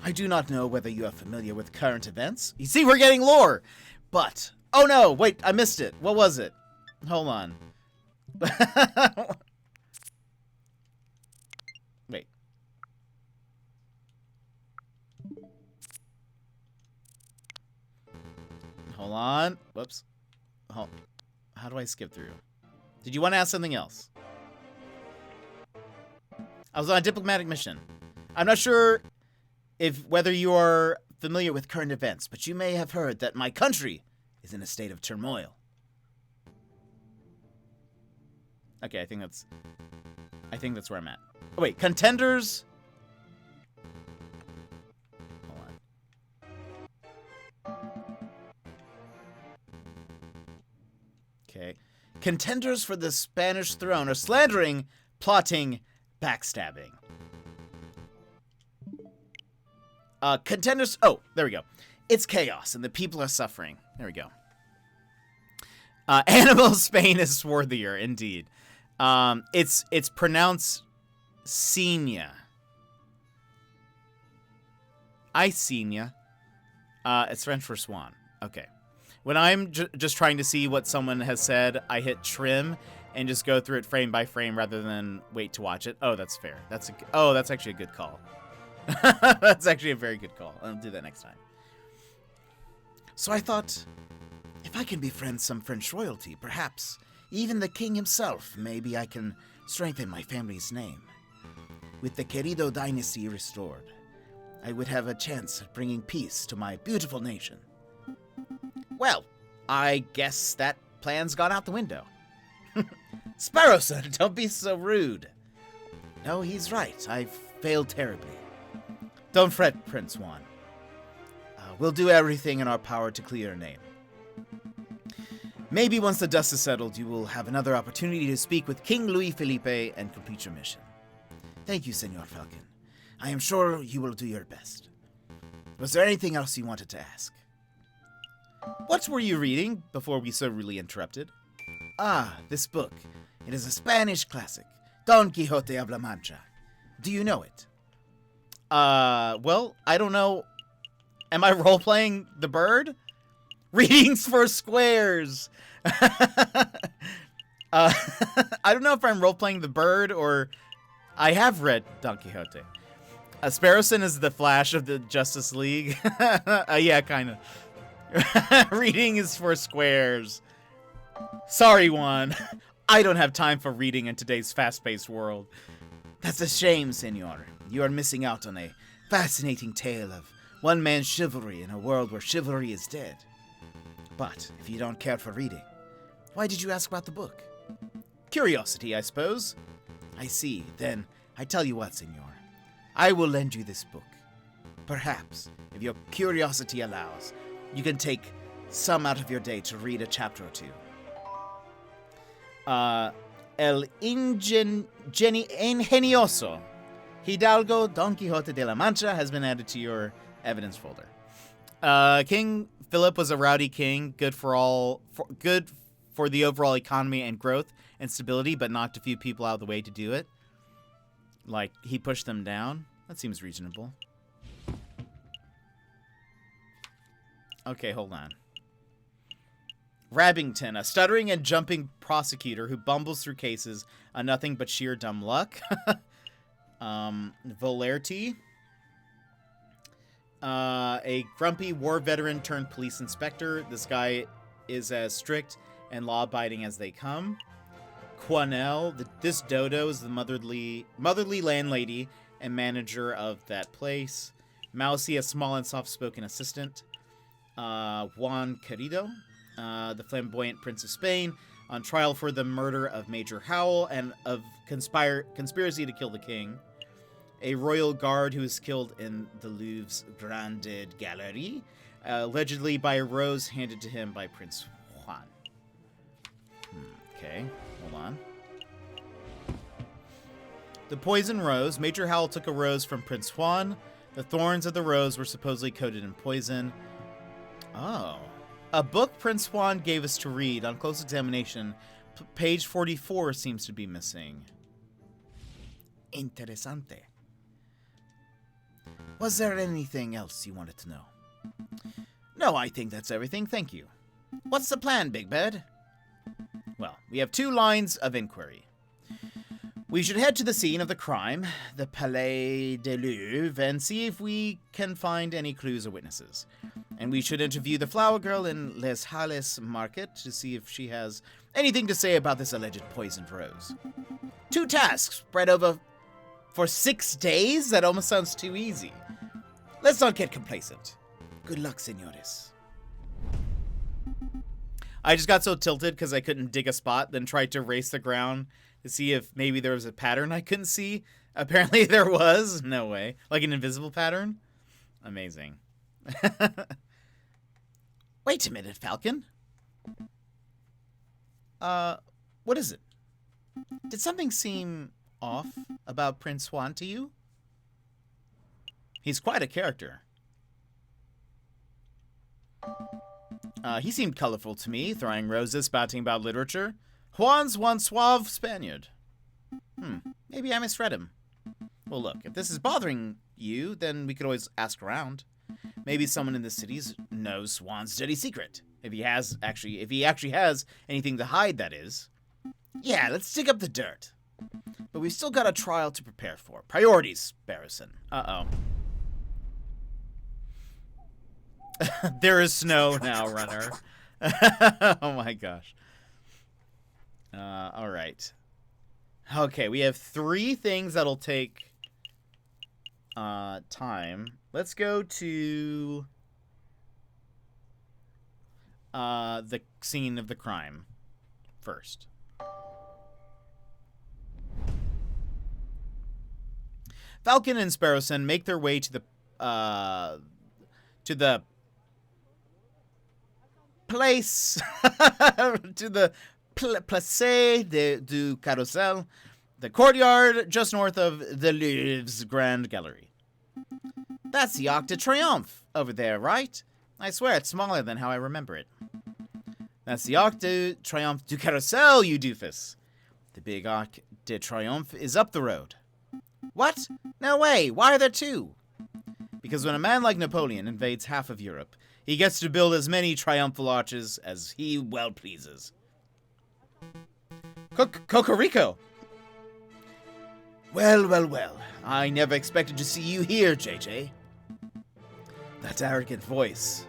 I do not know whether you are familiar with current events. You see, we're getting lore! But, oh no, wait, I missed it. What was it? Hold on. Wait. Hold on. Whoops. Oh, how do I skip through? Did you want to ask something else? I was on a diplomatic mission. I'm not sure whether you are familiar with current events, but you may have heard that my country is in a state of turmoil. Okay, I think that's where I'm at. Oh, wait, contenders. Hold on. Okay. Contenders for the Spanish throne are slandering, plotting, backstabbing. Contenders... Oh, there we go. It's chaos, and the people are suffering. There we go. Animal Spain is swarthier, indeed. It's pronounced Senia. Senia. It's French for swan. Okay. When I'm just trying to see what someone has said, I hit trim and just go through it frame by frame rather than wait to watch it. Oh, that's fair. That's actually a good call. That's actually a very good call. I'll do that next time. So I thought, if I can befriend some French royalty, perhaps even the king himself, maybe I can strengthen my family's name. With the Querido dynasty restored, I would have a chance at bringing peace to my beautiful nation. Well, I guess that plan's gone out the window. Sparrowson, don't be so rude. No, he's right. I've failed terribly. Don't fret, Prince Juan. We'll do everything in our power to clear your name. Maybe once the dust is settled, you will have another opportunity to speak with King Louis Philippe and complete your mission. Thank you, Senor Falcon. I am sure you will do your best. Was there anything else you wanted to ask? What were you reading before we so rudely interrupted? Ah, this book. It is a Spanish classic, Don Quixote of La Mancha. Do you know it? Well, I don't know. Am I role-playing the bird? Readings for squares! I don't know if I'm role-playing the bird or... I have read Don Quixote. Sparrowson is the Flash of the Justice League. Yeah, kind of. Reading is for squares. Sorry, Juan. I don't have time for reading in today's fast-paced world. That's a shame, Senor. You are missing out on a fascinating tale of one man's chivalry in a world where chivalry is dead. But if you don't care for reading, why did you ask about the book? Curiosity, I suppose. I see. Then I tell you what, Senor. I will lend you this book. Perhaps, if your curiosity allows, you can take some out of your day to read a chapter or two. El Ingenioso Hidalgo Don Quixote de la Mancha has been added to your evidence folder. King Philip was a rowdy king, good for the overall economy and growth and stability, but knocked a few people out of the way to do it. Like, he pushed them down. That seems reasonable. Okay, hold on. Rabbington, a stuttering and jumping prosecutor who bumbles through cases on nothing but sheer dumb luck. Volerty, a grumpy war veteran turned police inspector. This guy is as strict and law-abiding as they come. Quanell, this dodo is the motherly landlady and manager of that place. Mousy, a small and soft-spoken assistant. Juan Querido, the flamboyant Prince of Spain, on trial for the murder of Major Howell and of conspiracy to kill the king. A royal guard who was killed in the Louvre's Grande Galerie, allegedly by a rose handed to him by Prince Juan. Okay, hold on. The poison rose. Major Howell took a rose from Prince Juan. The thorns of the rose were supposedly coated in poison. Oh. A book Prince Juan gave us to read on close examination. Page 44 seems to be missing. Interesante. Was there anything else you wanted to know? No, I think that's everything. Thank you. What's the plan, Big Bird? Well, we have 2 lines of inquiry. We should head to the scene of the crime, the Palais des Louvres, and see if we can find any clues or witnesses. And we should interview the flower girl in Les Halles Market to see if she has anything to say about this alleged poisoned rose. 2 tasks spread over for 6 days? That almost sounds too easy. Let's not get complacent. Good luck, senores. I just got so tilted because I couldn't dig a spot, then tried to race the ground to see if maybe there was a pattern I couldn't see. Apparently there was. No way. Like an invisible pattern? Amazing. Wait a minute, Falcon. What is it? Did something seem off about Prince Juan to you? He's quite a character. He seemed colorful to me, throwing roses, spouting about literature. Juan's one suave Spaniard. Maybe I misread him. Well, look, if this is bothering you, then we could always ask around. Maybe someone in the cities knows Juan's dirty secret. If he actually has anything to hide, that is. Yeah, let's dig up the dirt. But we've still got a trial to prepare for. Priorities, Barrison. Uh-oh. There is snow now, runner. Oh my gosh. All right. Okay, we have 3 things that'll take time. Let's go to the scene of the crime first. Falcon and Sparrowson make their way to the place, to the Place du Carrousel, the courtyard just north of the Louvre's Grand Gallery. That's the Arc de Triomphe over there, right? I swear it's smaller than how I remember it. That's the Arc de Triomphe du Carrousel, you doofus. The big Arc de Triomphe is up the road. What? No way. Why are there two? Because when a man like Napoleon invades half of Europe, he gets to build as many triumphal arches as he well pleases. Cocorico! Well. I never expected to see you here, JJ. That arrogant voice.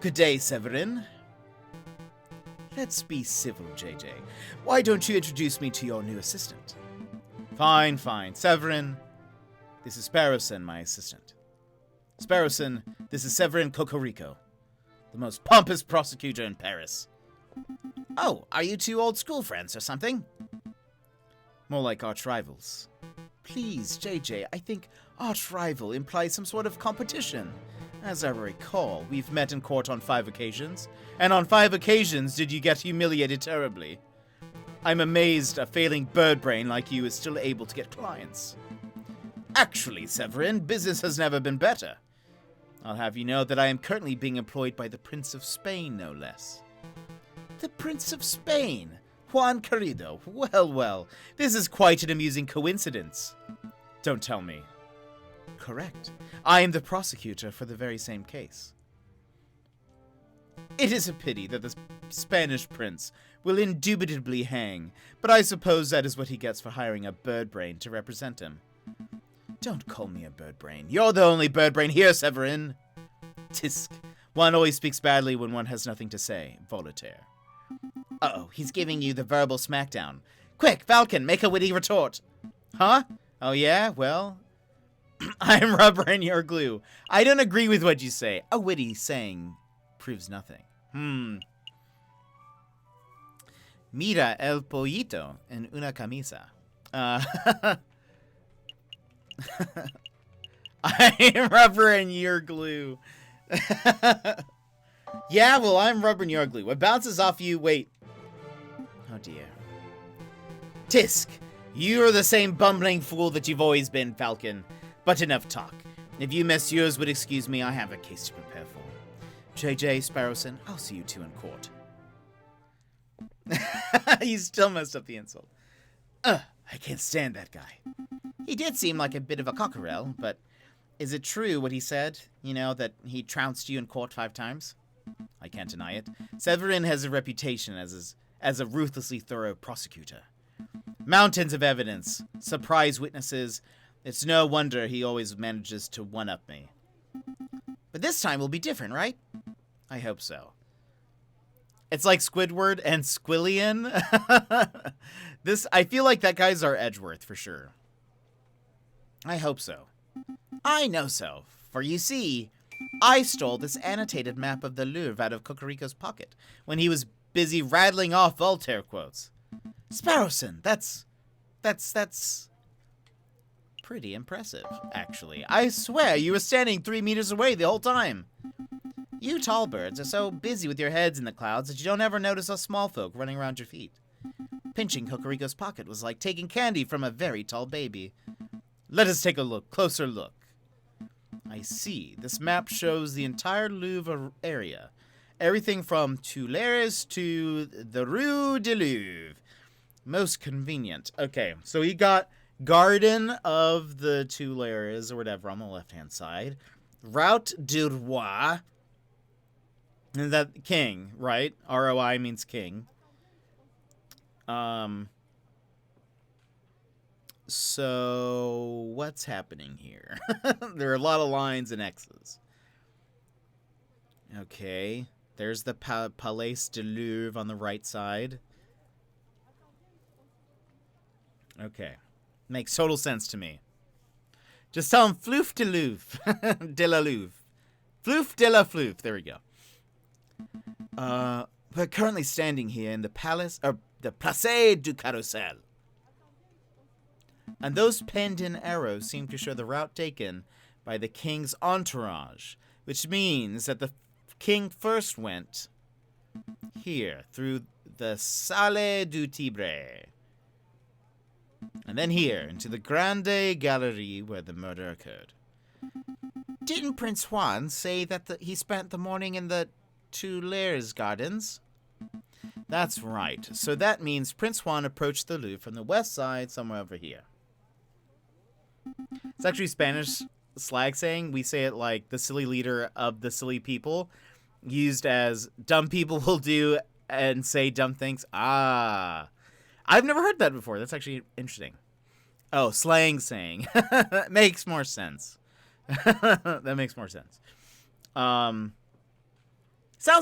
Good day, Severin. Let's be civil, JJ. Why don't you introduce me to your new assistant? Fine. Severin, this is Sparrowson, my assistant. Sparrowson, this is Severin Cocorico, the most pompous prosecutor in Paris. Oh, are you two old school friends or something? More like arch rivals. Please, JJ, I think arch rival implies some sort of competition. As I recall, we've met in court on 5 occasions, and on 5 occasions did you get humiliated terribly. I'm amazed a failing bird brain like you is still able to get clients. Actually, Severin, business has never been better. I'll have you know that I am currently being employed by the Prince of Spain, no less. The Prince of Spain? Juan Querido. Well, this is quite an amusing coincidence. Don't tell me. Correct. I am the prosecutor for the very same case. It is a pity that the Spanish prince will indubitably hang, but I suppose that is what he gets for hiring a bird brain to represent him. Don't call me a bird brain. You're the only bird brain here, Severin. Tisk. One always speaks badly when one has nothing to say. Voltaire. Uh-oh, he's giving you the verbal smackdown. Quick, Falcon, make a witty retort. Huh? Oh yeah? Well, I'm rubber and you're glue. I don't agree with what you say. A witty saying proves nothing. Mira el pollito en una camisa. I'm rubber and you're glue. Yeah, well, I'm rubber and you're glue. What bounces off you... Wait. Oh, dear. Tisk, you're the same bumbling fool that you've always been, Falcon. But enough talk. If you messieurs would excuse me, I have a case to prepare for. JJ, Sparrowson, I'll see you two in court. He still messed up the insult. I can't stand that guy. He did seem like a bit of a cockerel, but is it true what he said? You know, that he trounced you in court 5 times? I can't deny it. Severin has a reputation as a ruthlessly thorough prosecutor. Mountains of evidence, surprise witnesses. It's no wonder he always manages to one-up me. But this time will be different, right? I hope so. It's like Squidward and Squillian. I feel like that guy's our Edgeworth for sure. I hope so. I know so, for you see, I stole this annotated map of the Louvre out of Cocorico's pocket when he was busy rattling off Voltaire quotes. Sparrowson, that's pretty impressive, actually. I swear you were standing 3 meters away the whole time. You tall birds are so busy with your heads in the clouds that you don't ever notice us small folk running around your feet. Pinching Cocorico's pocket was like taking candy from a very tall baby. Let us take a closer look. I see. This map shows the entire Louvre area. Everything from Tuileries to the Rue de Louvre. Most convenient. Okay, so he got Garden of the Tuileries or whatever on the left-hand side. Route du Roi. And that king, right? R-O-I means king. So, what's happening here? There are a lot of lines and X's. Okay. There's the Palais de Louvre on the right side. Okay. Makes total sense to me. Just tell him Flouf de Louvre. De la Louvre. Flouf de la Flouf. There we go. We're currently standing here in the Place du Carrousel. and those penned-in arrows seem to show the route taken by the king's entourage, which means that the king first went here, through the Salle du Tibre, and then here, into the Grande Galerie where the murder occurred. Didn't Prince Juan say that he spent the morning in the Tuileries Gardens? That's right. So that means Prince Juan approached the Louvre from the west side, somewhere over here. It's actually Spanish slag saying. We say it like the silly leader of the silly people, used as dumb people will do and say dumb things. Ah. I've never heard that before. That's actually interesting. Oh, slang saying. That makes more sense. That makes more sense. Sounds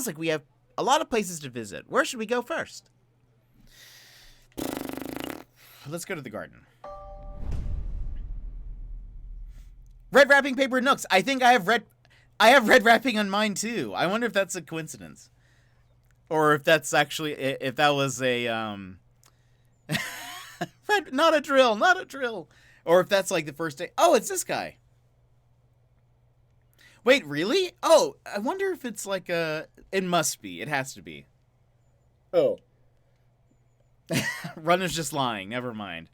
like we have a lot of places to visit. Where should we go first? Let's go to the garden. Red wrapping paper nooks. I think I have red wrapping on mine too. I wonder if that's a coincidence. Or if that's actually, if that was a, not a drill. Or if that's like the first day. Oh, it's this guy. Wait, really? Oh, I wonder if it's like a, it must be. It has to be. Oh. Runner's just lying. Never mind.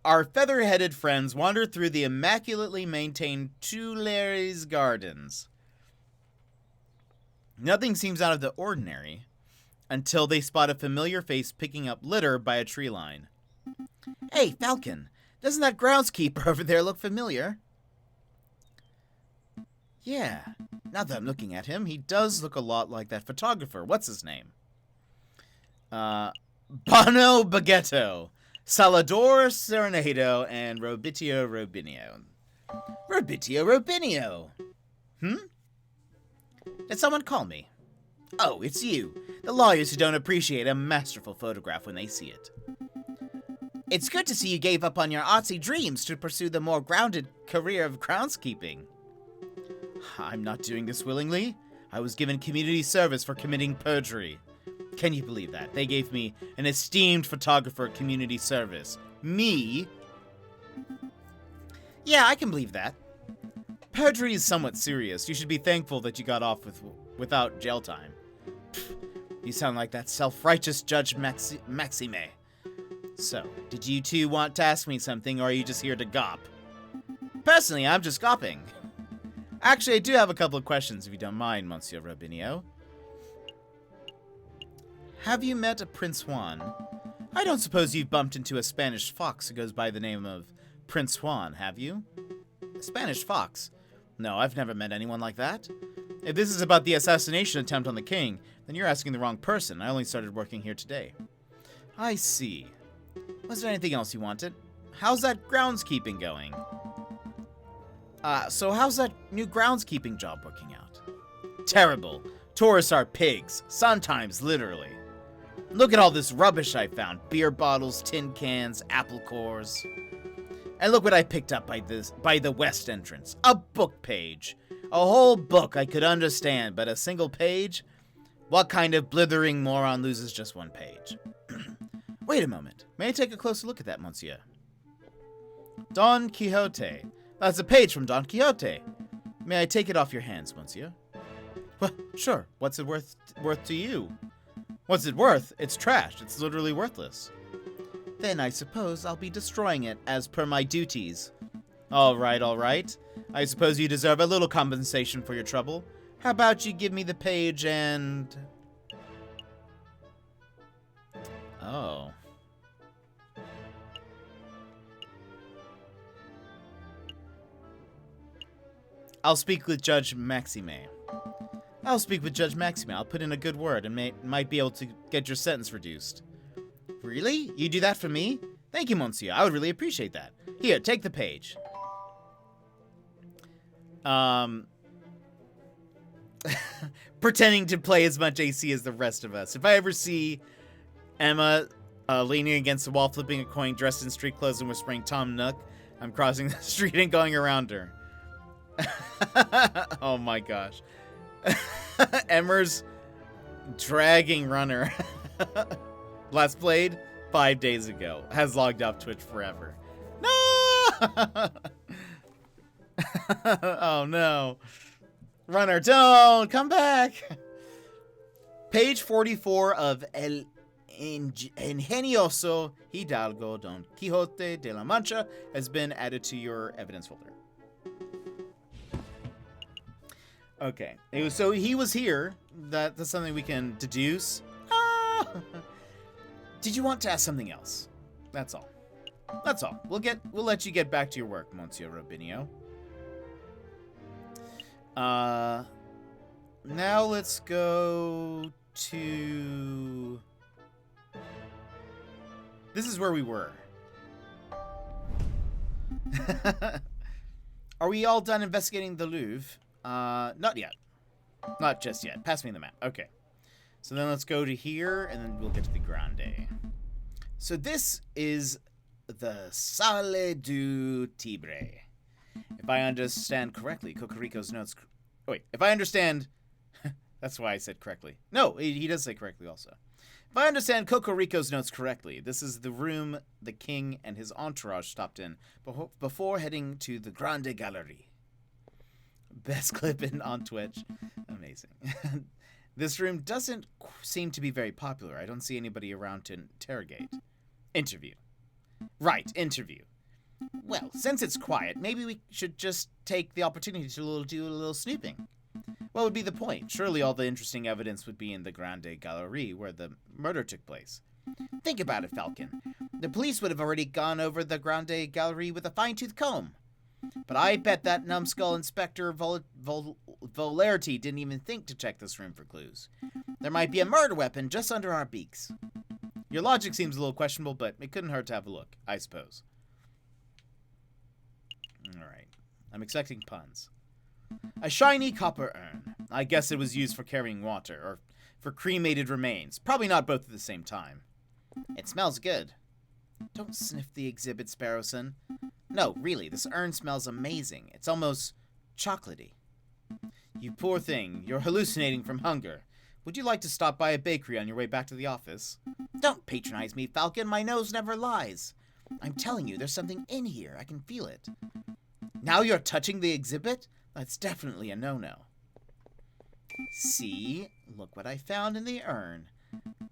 Our feather-headed friends wander through the immaculately maintained Tuileries Gardens. Nothing seems out of the ordinary until they spot a familiar face picking up litter by a tree line. Hey, Falcon, doesn't that groundskeeper over there look familiar? Yeah, now that I'm looking at him, he does look a lot like that photographer. What's his name? Bono Baguetto, Salvador Serenado, and Robitio Robinio. Robitio Robinio! Did someone call me? Oh, it's you. The lawyers who don't appreciate a masterful photograph when they see it. It's good to see you gave up on your artsy dreams to pursue the more grounded career of groundskeeping. I'm not doing this willingly. I was given community service for committing perjury. Can you believe that? They gave me an esteemed photographer community service. Me? Yeah, I can believe that. Perjury is somewhat serious. You should be thankful that you got off without jail time. Pfft, you sound like that self-righteous Judge Maxime. So, did you two want to ask me something, or are you just here to gawp? Personally, I'm just gawping. Actually, I do have a couple of questions, if you don't mind, Monsieur Robinio. Have you met a Prince Juan? I don't suppose you've bumped into a Spanish fox who goes by the name of Prince Juan, have you? A Spanish fox? No, I've never met anyone like that. If this is about the assassination attempt on the king, then you're asking the wrong person. I only started working here today. I see. Was there anything else you wanted? How's that groundskeeping going? So how's that new groundskeeping job working out? Terrible. Tourists are pigs. Sometimes, literally. Look at all this rubbish I found. Beer bottles, tin cans, apple cores. And look what I picked up by the west entrance. A book page. A whole book I could understand, but a single page? What kind of blithering moron loses just one page? Wait a moment. May I take a closer look at that, monsieur? Don Quixote. That's a page from Don Quixote. May I take it off your hands, monsieur? Well, sure. What's it worth to you? What's it worth? It's trash. It's literally worthless. Then I suppose I'll be destroying it as per my duties. All right, all right. I suppose you deserve a little compensation for your trouble. How about you give me the page and... Oh. I'll speak with Judge Maxime. I'll speak with Judge Maxime. I'll put in a good word and might be able to get your sentence reduced. Really? You do that for me? Thank you, monsieur. I would really appreciate that. Here, take the page. Pretending to play as much AC as the rest of us. If I ever see Emma leaning against the wall, flipping a coin, dressed in street clothes and whispering Tom Nook, I'm crossing the street and going around her. Oh my gosh. Emmer's dragging runner. Last played 5 days ago. Has logged off Twitch forever. No! Oh no. Runner, don't! Come back! Page 44 of El Ingenioso Hidalgo Don Quixote de la Mancha has been added to your evidence folder. Okay, so he was here. That's something we can deduce. Ah! Did you want to ask something else? That's all. That's all. We'll let you get back to your work, Monsieur Robinho. Now let's go to... This is where we were. Are we all done investigating the Louvre? Not yet. Not just yet. Pass me the map. Okay. So then let's go to here, and then we'll get to the Grande. So this is the Salle du Tibre. If I understand correctly, Cocorico's notes... Oh, wait, if I understand... That's why I said correctly. No, he does say correctly also. If I understand Cocorico's notes correctly, this is the room the king and his entourage stopped in before heading to the Grande Gallery. Best clip on Twitch. Amazing. This room doesn't seem to be very popular. I don't see anybody around to interrogate. Interview. Right, interview. Well, since it's quiet, maybe we should just take the opportunity to do a little snooping. What would be the point? Surely all the interesting evidence would be in the Grande Gallery, where the murder took place. Think about it, Falcon. The police would have already gone over the Grande Gallery with a fine-tooth comb. But I bet that numbskull Inspector Volarity didn't even think to check this room for clues. There might be a murder weapon just under our beaks. Your logic seems a little questionable, but it couldn't hurt to have a look, I suppose. Alright. I'm expecting puns. A shiny copper urn. I guess it was used for carrying water, or for cremated remains. Probably not both at the same time. It smells good. Don't sniff the exhibit, Sparrowson. No, really, this urn smells amazing. It's almost chocolatey. You poor thing, you're hallucinating from hunger. Would you like to stop by a bakery on your way back to the office? Don't patronize me, Falcon. My nose never lies. I'm telling you, there's something in here. I can feel it. Now you're touching the exhibit? That's definitely a no-no. See? Look what I found in the urn.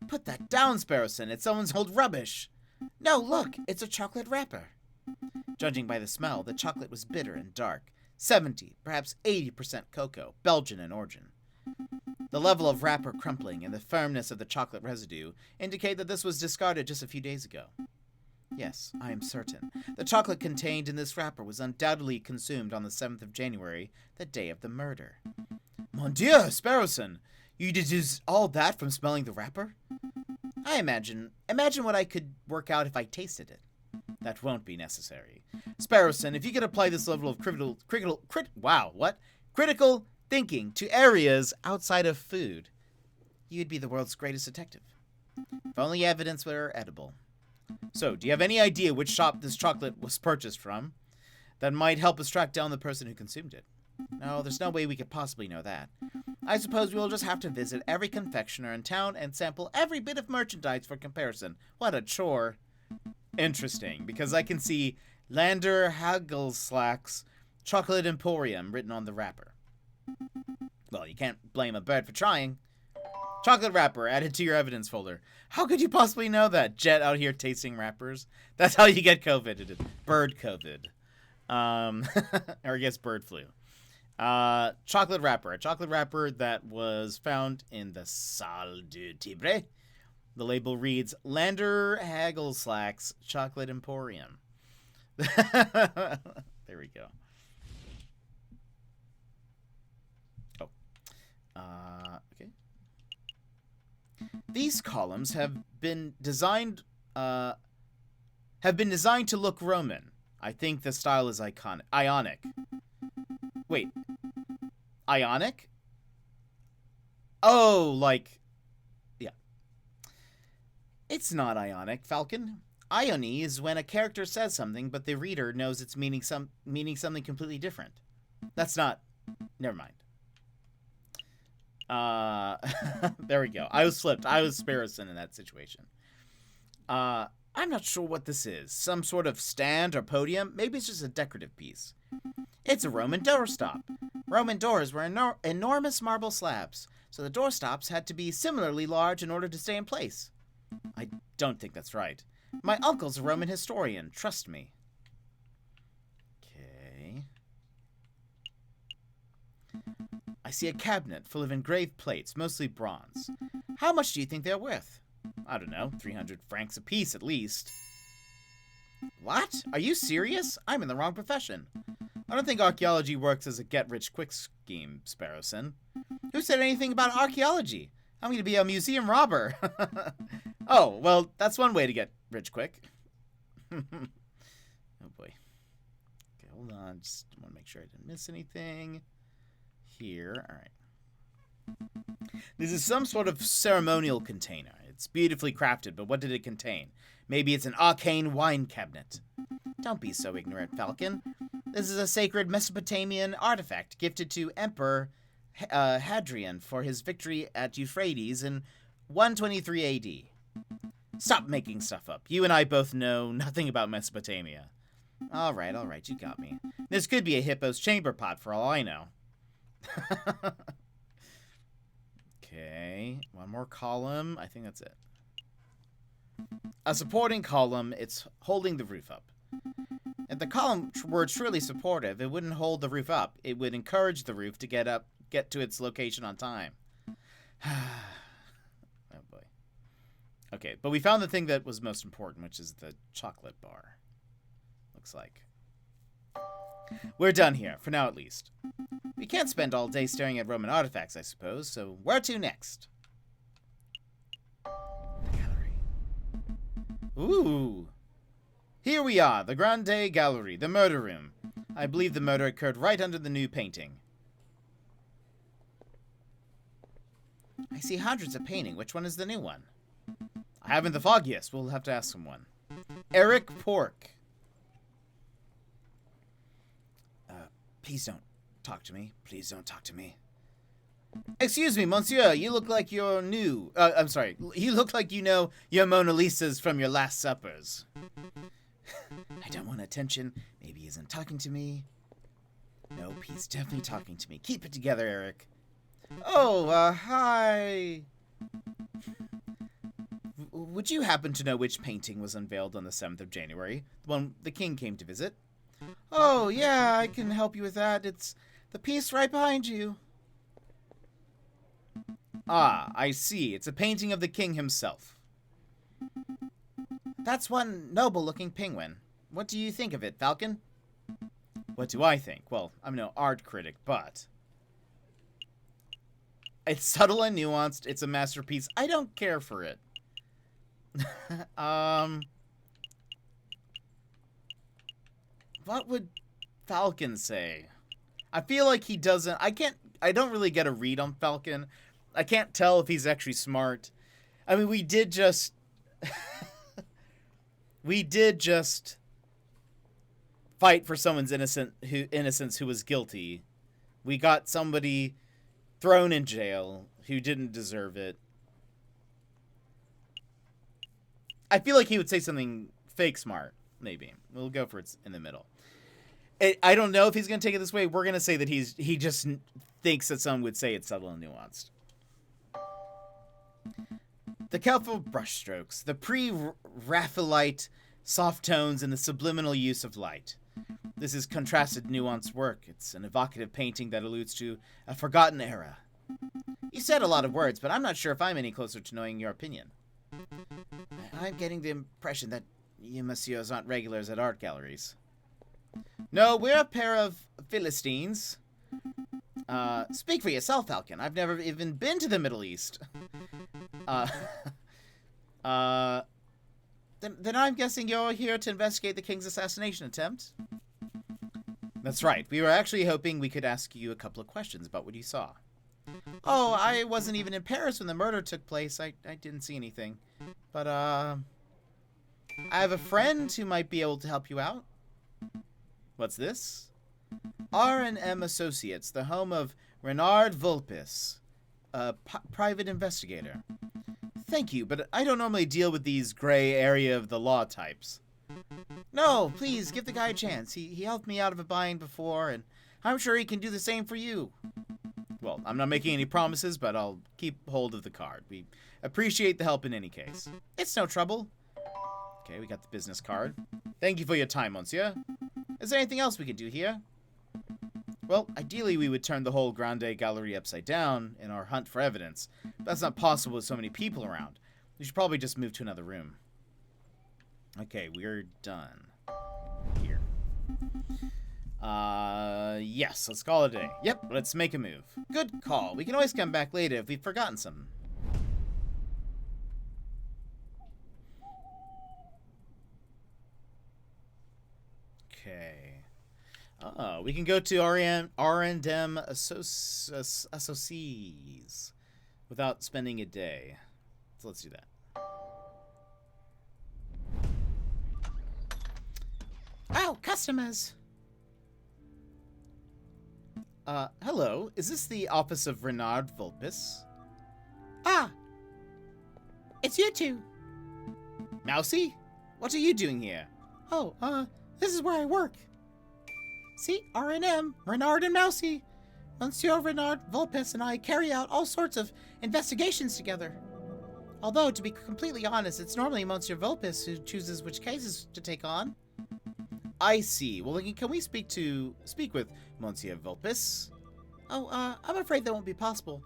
Put that down, Sparrowson. It's someone's old rubbish. No, look. It's a chocolate wrapper. Judging by the smell, the chocolate was bitter and dark. 70, perhaps 80% cocoa, Belgian in origin. The level of wrapper crumpling and the firmness of the chocolate residue indicate that this was discarded just a few days ago. Yes, I am certain. The chocolate contained in this wrapper was undoubtedly consumed on the 7th of January, the day of the murder. Mon Dieu, Sparrowson! You deduce all that from smelling the wrapper? Imagine what I could work out if I tasted it. That won't be necessary. Sparrowson, if you could apply this level of critical thinking to areas outside of food, you'd be the world's greatest detective. If only evidence were edible. So, do you have any idea which shop this chocolate was purchased from? That might help us track down the person who consumed it. No, there's no way we could possibly know that. I suppose we'll just have to visit every confectioner in town and sample every bit of merchandise for comparison. What a chore. Interesting, because I can see Lander Hagelslack's Chocolate Emporium written on the wrapper. Well, you can't blame a bird for trying. Chocolate wrapper added to your evidence folder. How could you possibly know that? Jet out here tasting wrappers. That's how you get COVID. Bird COVID. Or I guess bird flu. Chocolate wrapper. A chocolate wrapper that was found in the Salle du Tibre. The label reads, Lander Hagelslack's Chocolate Emporium. There we go. Oh. Okay. These columns have been designed to look Roman. I think the style is Ionic. Wait. Ionic? Oh, like... Yeah. It's not Ionic, Falcon. Iony is when a character says something, but the reader knows it's meaning something completely different. That's not... Never mind. There we go. I was flipped. I was Sparrowson in that situation. I'm not sure what this is. Some sort of stand or podium? Maybe it's just a decorative piece. It's a Roman doorstop. Roman doors were enormous marble slabs, so the doorstops had to be similarly large in order to stay in place. I don't think that's right. My uncle's a Roman historian, trust me. Okay. I see a cabinet full of engraved plates, mostly bronze. How much do you think they're worth? I don't know, 300 francs apiece at least. What? Are you serious? I'm in the wrong profession. I don't think archaeology works as a get-rich-quick scheme, Sparrowson. Who said anything about archaeology? I'm going to be a museum robber. Oh, well, that's one way to get rich quick. Oh, boy. Okay, hold on. Just want to make sure I didn't miss anything. Here. All right. This is some sort of ceremonial container. It's beautifully crafted, but what did it contain? Maybe it's an arcane wine cabinet. Don't be so ignorant, Falcon. This is a sacred Mesopotamian artifact gifted to Emperor Hadrian for his victory at Euphrates in 123 AD. Stop making stuff up. You and I both know nothing about Mesopotamia. All right, you got me. This could be a hippo's chamber pot for all I know. Okay, one more column. I think that's it. A supporting column, it's holding the roof up. If the column were truly supportive, it wouldn't hold the roof up. It would encourage the roof to get to its location on time. Oh boy. Okay, but we found the thing that was most important, which is the chocolate bar. Looks like. We're done here, for now at least. We can't spend all day staring at Roman artifacts, I suppose, so where to next? The gallery. Ooh. Here we are, the Grande Gallery, the murder room. I believe the murder occurred right under the new painting. I see hundreds of painting. Which one is the new one? I haven't the foggiest. We'll have to ask someone. Eric Pork. Please don't talk to me. Please don't talk to me. Excuse me, monsieur. You look like you're new. I'm sorry. You look like you know your Mona Lisas from your last suppers. I don't want attention. Maybe he isn't talking to me. Nope, he's definitely talking to me. Keep it together, Eric. Oh, hi. Would you happen to know which painting was unveiled on the 7th of January? The one the king came to visit? Oh, yeah, I can help you with that. It's the piece right behind you. Ah, I see. It's a painting of the king himself. That's one noble-looking penguin. What do you think of it, Falcon? What do I think? Well, I'm no art critic, but... it's subtle and nuanced. It's a masterpiece. I don't care for it. What would Falcon say? I feel like he doesn't... I don't really get a read on Falcon. I can't tell if he's actually smart. I mean, we did just... we did just fight for someone's innocence who was guilty. We got somebody thrown in jail who didn't deserve it. I feel like he would say something fake smart, maybe. We'll go for it's in the middle. I don't know if he's going to take it this way. We're going to say that he just thinks that some would say it's subtle and nuanced. The careful brushstrokes, the pre-Raphaelite soft tones, and the subliminal use of light. This is contrasted, nuanced work. It's an evocative painting that alludes to a forgotten era. You said a lot of words, but I'm not sure if I'm any closer to knowing your opinion. I'm getting the impression that you messieurs aren't regulars at art galleries. No, we're a pair of Philistines. Speak for yourself, Falcon. I've never even been to the Middle East. Then I'm guessing you're here to investigate the king's assassination attempt? That's right. We were actually hoping we could ask you a couple of questions about what you saw. Oh, I wasn't even in Paris when the murder took place. I didn't see anything. But, I have a friend who might be able to help you out. What's this? R&M Associates, the home of Renard Vulpes, private investigator. Thank you, but I don't normally deal with these gray area of the law types. No, please, give the guy a chance. He helped me out of a bind before, and I'm sure he can do the same for you. Well, I'm not making any promises, but I'll keep hold of the card. We appreciate the help in any case. It's no trouble. Okay, we got the business card. Thank you for your time, monsieur. Is there anything else we can do here? Well, ideally we would turn the whole Grande Gallery upside down in our hunt for evidence. But that's not possible with so many people around. We should probably just move to another room. Okay, we're done. Here. Yes, let's call it a day. Yep, let's make a move. Good call. We can always come back later if we've forgotten something. Okay. We can go to R&M Associés without spending a day. So let's do that. Oh, customers. Hello. Is this the office of Renard Vulpes? Ah, it's you two. Mousy? What are you doing here? Oh, this is where I work. See, R&M, Renard and Mousy. Monsieur Renard Vulpes and I carry out all sorts of investigations together. Although, to be completely honest, it's normally Monsieur Vulpes who chooses which cases to take on. I see. Well, can we speak with Monsieur Vulpes? Oh, I'm afraid that won't be possible.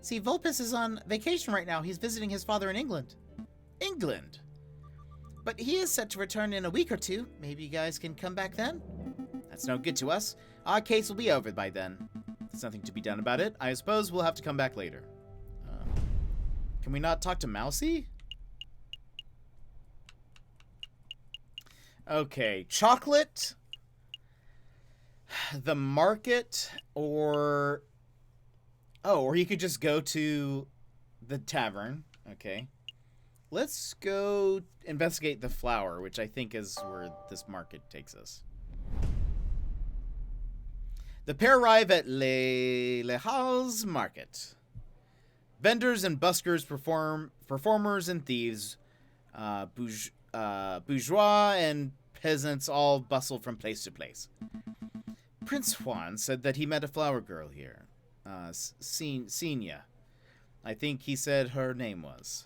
See, Vulpes is on vacation right now. He's visiting his father in England. England? But he is set to return in a week or two. Maybe you guys can come back then? That's no good to us. Our case will be over by then. There's nothing to be done about it. I suppose we'll have to come back later. Can we not talk to Mousy? Okay, chocolate, the market, or you could just go to the tavern. Okay, let's go investigate the flower, which I think is where this market takes us. The pair arrive at Les Halles Market. Vendors and buskers, performers and thieves, bourgeois and peasants all bustle from place to place. Prince Juan said that he met a flower girl here. Senia. I think he said her name was.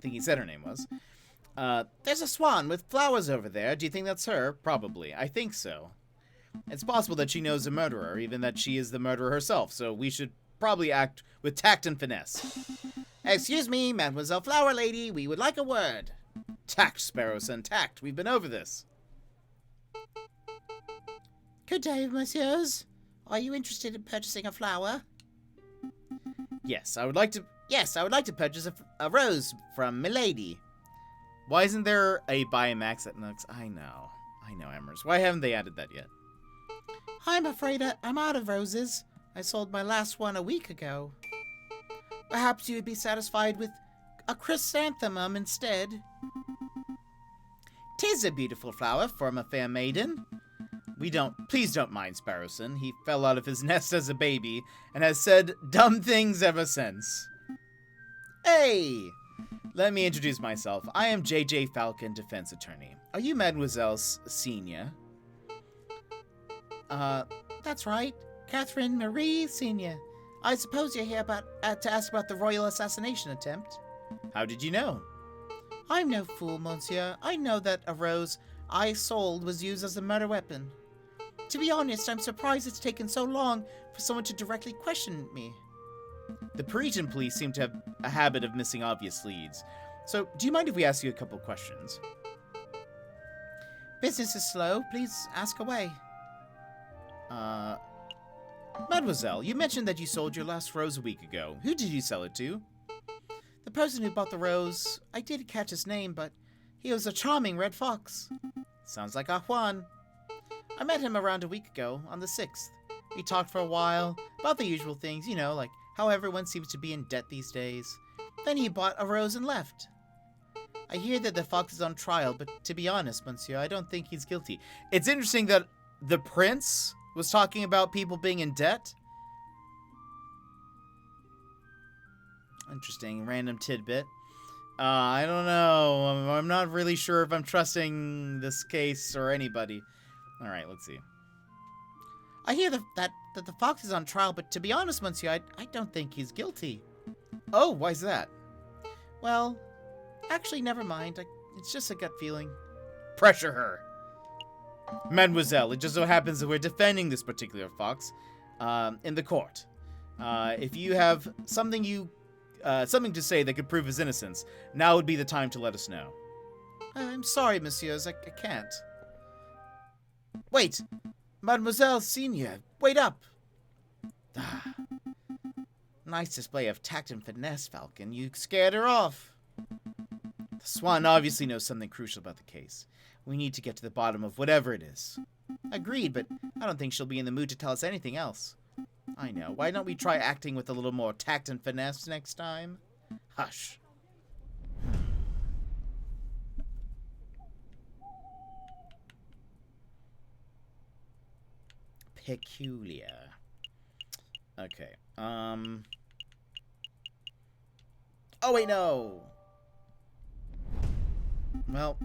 There's a swan with flowers over there. Do you think that's her? Probably. I think so. It's possible that she knows a murderer, even that she is the murderer herself, so we should probably act with tact and finesse. Excuse me, Mademoiselle Flower Lady, we would like a word. Tact, Sparrowson, tact. We've been over this. Good day, messieurs. Are you interested in purchasing a flower? Yes, I would like to purchase a rose from Milady. Why isn't there a buy max at Nux? I know, Emers. Why haven't they added that yet? I'm afraid I'm out of roses. I sold my last one a week ago. Perhaps you would be satisfied with a chrysanthemum instead. 'Tis a beautiful flower from a fair maiden. Please don't mind Sparrowson. He fell out of his nest as a baby and has said dumb things ever since. Hey! Let me introduce myself. I am J.J. Falcon, defense attorney. Are you Mademoiselle Senia? That's right. Catherine Marie Senia. I suppose you're here to ask about the royal assassination attempt. How did you know? I'm no fool, monsieur. I know that a rose I sold was used as a murder weapon. To be honest, I'm surprised it's taken so long for someone to directly question me. The Parisian police seem to have a habit of missing obvious leads. So, do you mind if we ask you a couple questions? Business is slow. Please ask away. Mademoiselle, you mentioned that you sold your last rose a week ago. Who did you sell it to? The person who bought the rose, I did catch his name, but he was a charming red fox. Sounds like a Juan. I met him around a week ago, on the 6th. We talked for a while, about the usual things, like how everyone seems to be in debt these days. Then he bought a rose and left. I hear that the fox is on trial, but to be honest, monsieur, I don't think he's guilty. It's interesting that the prince was talking about people being in debt. Interesting. Random tidbit. I don't know. I'm not really sure if I'm trusting this case or anybody. Alright, let's see. I hear that the fox is on trial, but to be honest, monsieur, I don't think he's guilty. Oh, why's that? Well, actually, never mind. It's just a gut feeling. Pressure her. Mademoiselle, it just so happens that we're defending this particular fox in the court. If you have something to say that could prove his innocence, now would be the time to let us know. I'm sorry, messieurs, I can't. Wait! Mademoiselle Senior, wait up! Nice display of tact and finesse, Falcon. You scared her off. The Swan obviously knows something crucial about the case. We need to get to the bottom of whatever it is. Agreed, but I don't think she'll be in the mood to tell us anything else. I know. Why don't we try acting with a little more tact and finesse next time? Hush. Peculiar. Okay. Oh, wait, no. Well,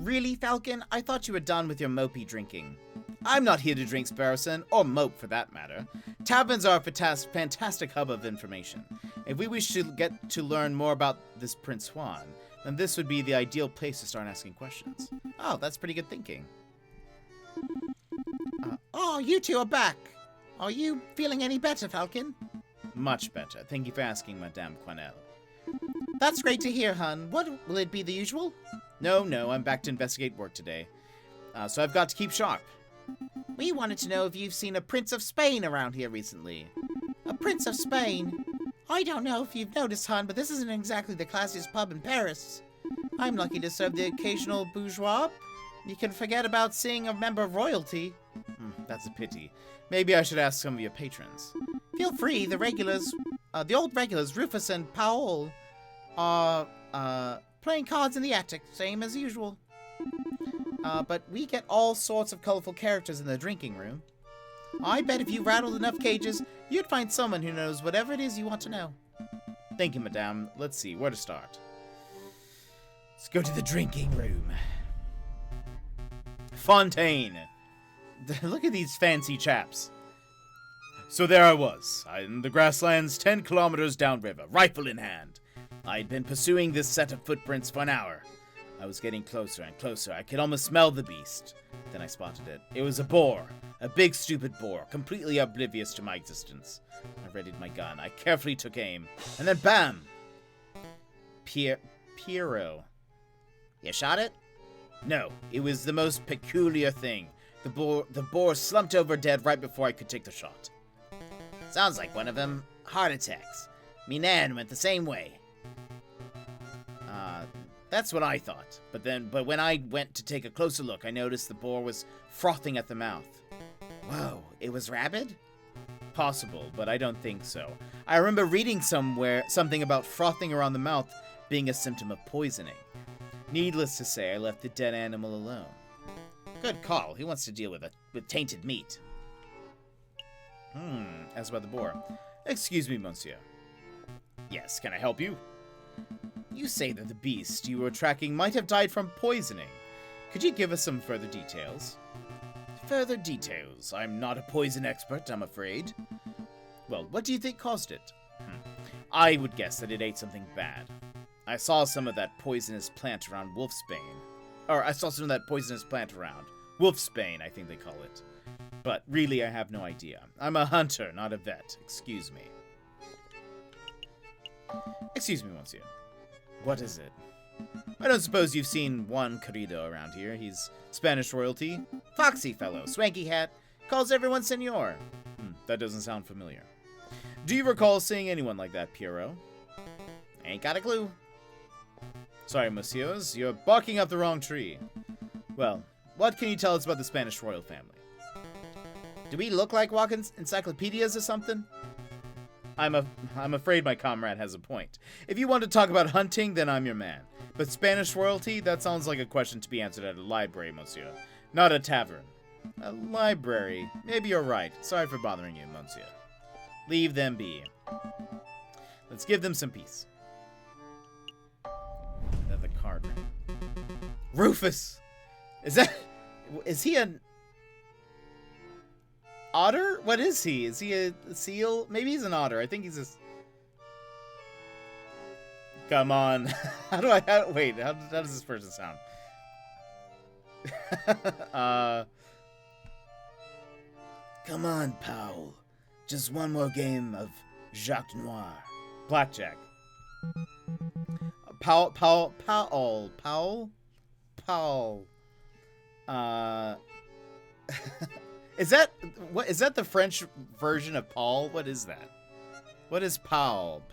Really, Falcon? I thought you were done with your mopey drinking. I'm not here to drink Sparrowson, or mope for that matter. Taverns are a fantastic hub of information. If we wish to get to learn more about this Prince Swan, then this would be the ideal place to start asking questions. Oh, that's pretty good thinking. Oh, you two are back. Are you feeling any better, Falcon? Much better. Thank you for asking, Madame Quanelle. That's great to hear, hun. What, will it be the usual? No, I'm back to investigate work today. So I've got to keep sharp. We wanted to know if you've seen a Prince of Spain around here recently. A Prince of Spain? I don't know if you've noticed, hun, but this isn't exactly the classiest pub in Paris. I'm lucky to serve the occasional bourgeois. You can forget about seeing a member of royalty. That's a pity. Maybe I should ask some of your patrons. Feel free. The old regulars, Rufus and Paul, are playing cards in the attic, same as usual. But we get all sorts of colorful characters in the drinking room. I bet if you rattled enough cages, you'd find someone who knows whatever it is you want to know. Thank you, madame. Let's see, where to start? Let's go to the drinking room. Fontaine! Look at these fancy chaps. So there I was, in the grasslands 10 kilometers downriver, rifle in hand. I'd been pursuing this set of footprints for an hour. I was getting closer and closer. I could almost smell the beast. Then I spotted it. It was a boar. A big, stupid boar, completely oblivious to my existence. I readied my gun. I carefully took aim. And then bam! Piero. You shot it? No, it was the most peculiar thing. The boar slumped over dead right before I could take the shot. Sounds like one of them heart attacks. Me nan went the same way. That's what I thought. But when I went to take a closer look, I noticed the boar was frothing at the mouth. Whoa, it was rabid? Possible, but I don't think so. I remember reading somewhere something about frothing around the mouth being a symptom of poisoning. Needless to say, I left the dead animal alone. Good call. Who wants to deal with tainted meat? As about the boar. Excuse me, monsieur. Yes, can I help you? You say that the beast you were tracking might have died from poisoning. Could you give us some further details? Further details? I'm not a poison expert, I'm afraid. Well, what do you think caused it? I would guess that it ate something bad. I saw some of that poisonous plant around Wolfsbane. Wolfsbane, I think they call it. But really, I have no idea. I'm a hunter, not a vet. Excuse me. Excuse me, monsieur. What is it? I don't suppose you've seen Juan Querido around here. He's Spanish royalty. Foxy fellow, swanky hat, calls everyone senor. That doesn't sound familiar. Do you recall seeing anyone like that, Piero? Ain't got a clue. Sorry, messieurs, you're barking up the wrong tree. Well, what can you tell us about the Spanish royal family? Do we look like walking encyclopedias or something? I'm afraid my comrade has a point. If you want to talk about hunting, then I'm your man. But Spanish royalty, that sounds like a question to be answered at a library, monsieur. Not a tavern. A library. Maybe you're right. Sorry for bothering you, monsieur. Leave them be. Let's give them some peace. Another card. Rufus! Is he an otter? What is he? Is he a seal? Maybe he's an otter. I think he's a... Come on. Wait, how does this person sound? Come on, Powell. Just one more game of Jacques Noir. Blackjack. Powell. Is that the French version of Paul? What is that? What is Powell?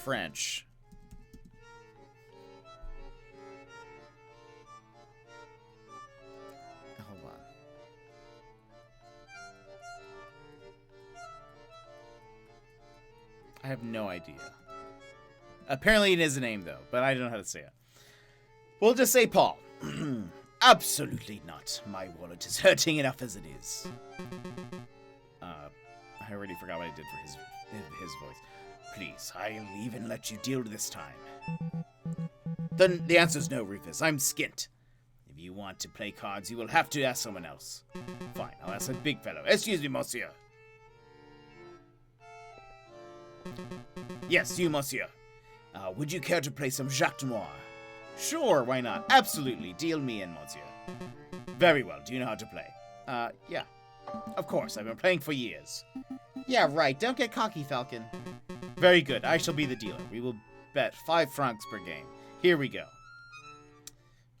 French. Hold on. I have no idea. Apparently it is a name, though, but I don't know how to say it. We'll just say Paul. Absolutely not. My wallet is hurting enough as it is. I already forgot what I did for his voice. Please, I'll even let you deal this time. Then the answer's no, Rufus. I'm skint. If you want to play cards, you will have to ask someone else. Fine, I'll ask a big fellow. Excuse me, monsieur. Yes, you, monsieur. Would you care to play some Jacques Noir? Sure, why not? Absolutely. Deal me in, monsieur. Very well. Do you know how to play? Yeah. Of course, I've been playing for years. Yeah, right. Don't get cocky, Falcon. Very good. I shall be the dealer. We will bet 5 francs per game. Here we go.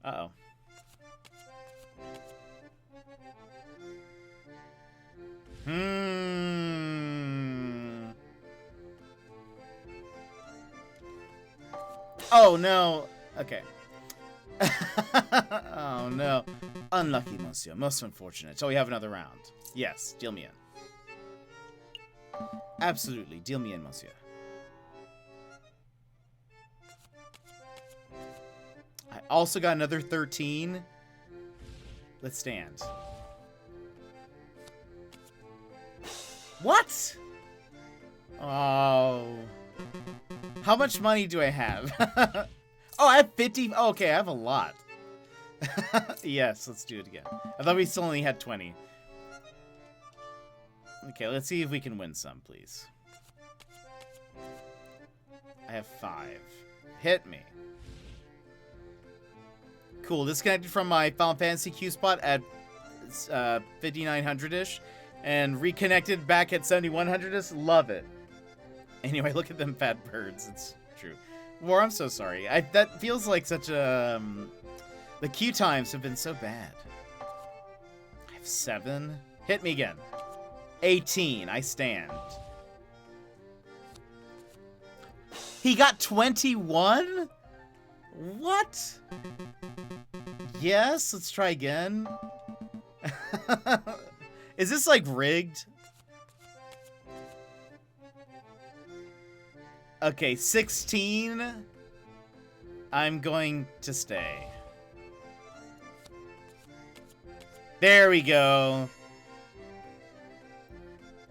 Uh-oh. Oh, no. Okay. Oh, no. Unlucky, monsieur. Most unfortunate. Shall we have another round? Yes. Deal me in. Absolutely. Deal me in, monsieur. I also got another 13. Let's stand. What? Oh. How much money do I have? Oh, I have 50. Oh, okay, I have a lot. Yes, let's do it again. I thought we still only had 20. Okay, let's see if we can win some, please. I have 5. Hit me. Cool, disconnected from my Final Fantasy Q spot at 5900-ish and reconnected back at 7100-ish. Love it. Anyway, look at them fat birds. It's true. War, I'm so sorry. That feels like such a... the queue times have been so bad. I have 7. Hit me again. 18. I stand. He got 21? What? Yes, let's try again. Is this like rigged? Okay, 16. I'm going to stay. There we go.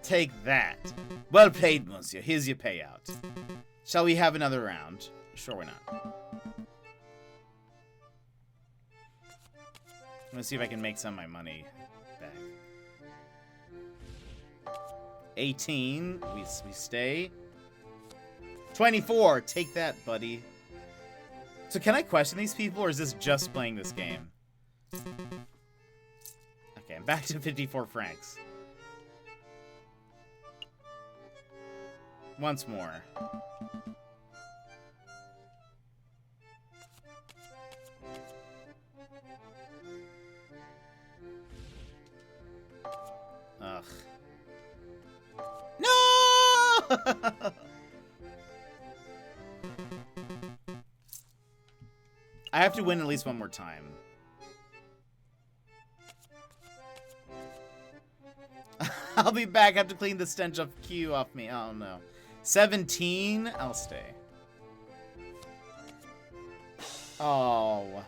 Take that. Well played, monsieur. Here's your payout. Shall we have another round? Sure, why not? Let's see if I can make some of my money back. 18. We stay. 24. Take that, buddy. So can I question these people, or is this just playing this game? Okay, I'm back to 54 francs. Once more. Ugh. No! I have to win at least one more time. I'll be back. I have to clean the stench of Q off me. Oh, no. 17? I'll stay. Oh.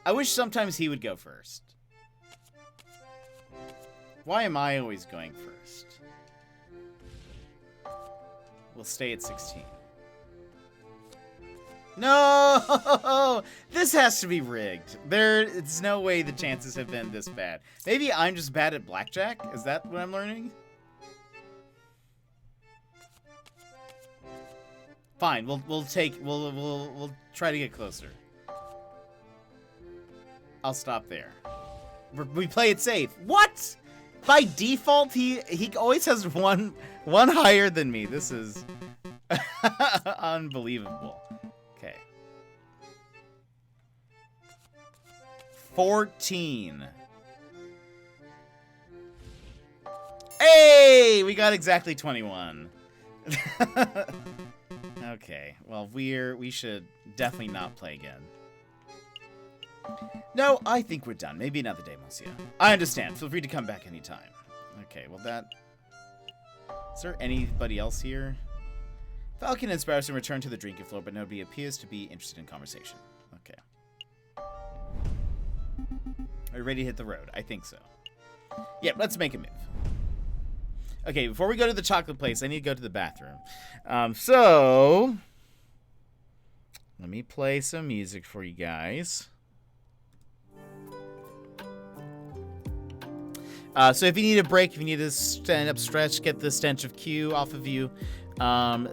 I wish sometimes he would go first. Why am I always going first? We'll stay at 16. No! This has to be rigged. It's no way the chances have been this bad. Maybe I'm just bad at blackjack? Is that what I'm learning? Fine, we'll try to get closer. I'll stop there. We play it safe. What? By default, he always has one higher than me. This is unbelievable. Okay. 14. Hey, we got exactly 21. Okay. Well, we should definitely not play again. No, I think we're done. Maybe another day, monsieur. I understand. Feel free to come back anytime. Okay, well that... Is there anybody else here? Falcon and Sparrowson return to the drinking floor, but nobody appears to be interested in conversation. Okay. Are you ready to hit the road? I think so. Yep, let's make a move. Okay, before we go to the chocolate place, I need to go to the bathroom. So... Let me play some music for you guys. So if you need a break, if you need to stand up, stretch, get the stench of Q off of you,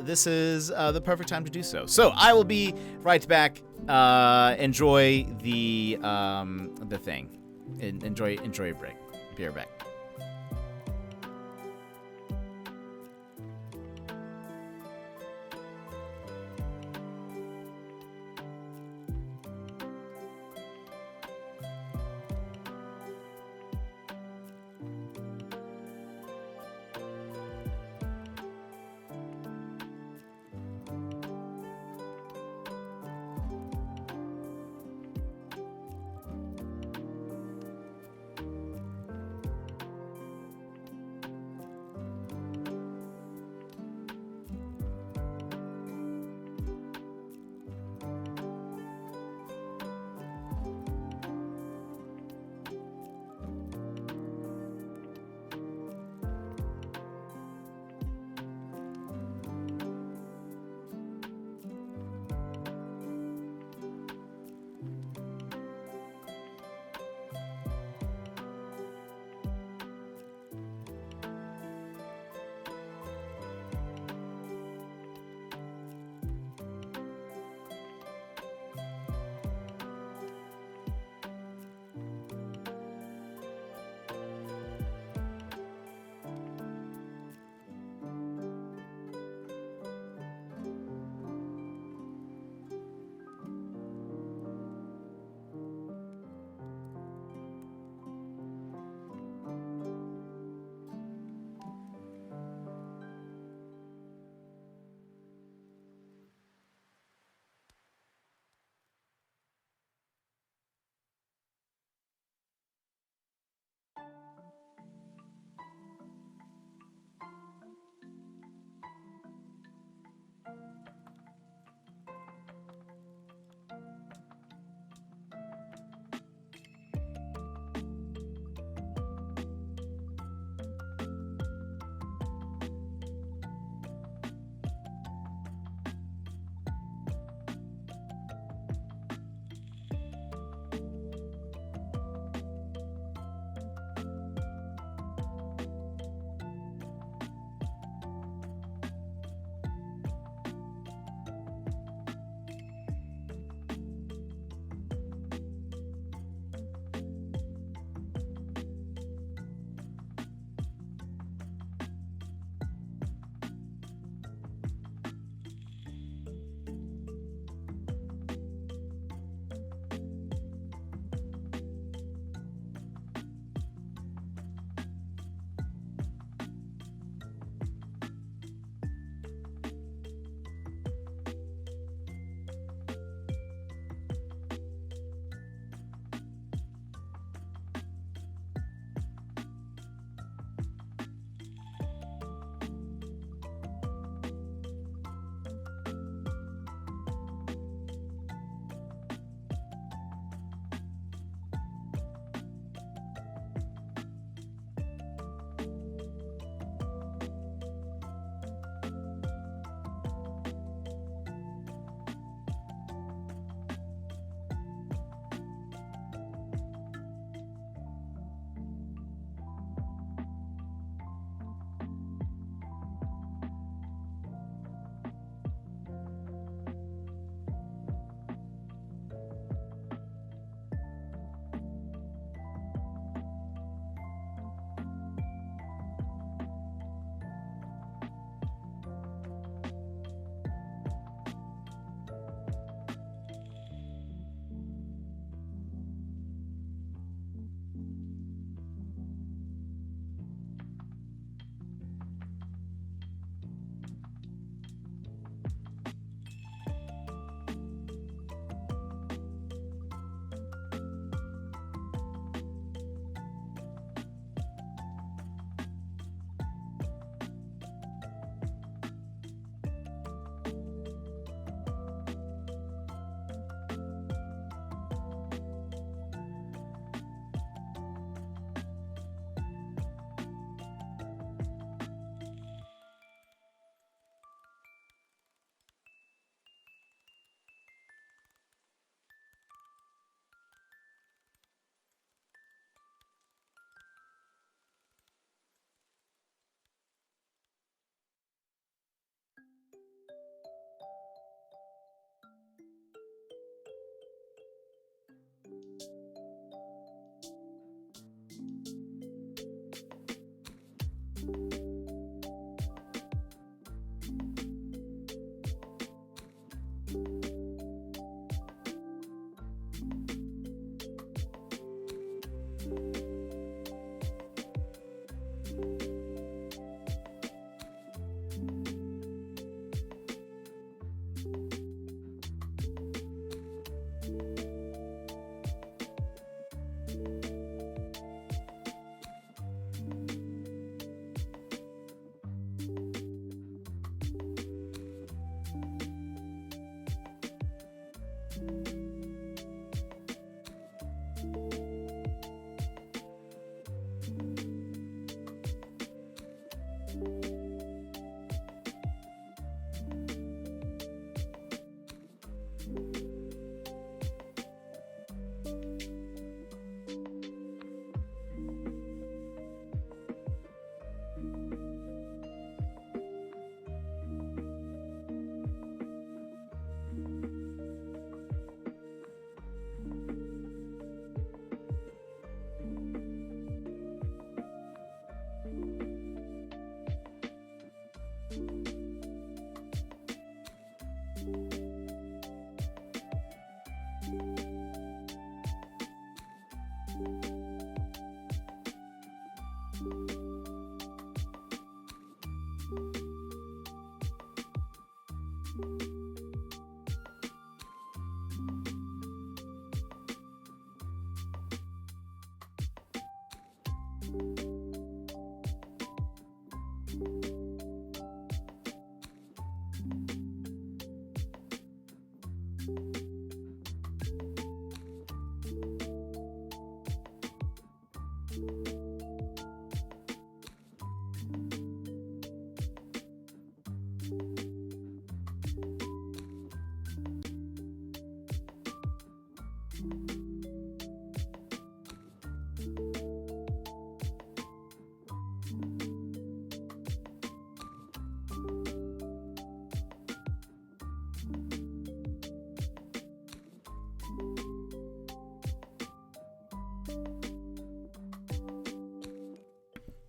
this is the perfect time to do so. So I will be right back. Enjoy the thing. Enjoy a break. Be right back.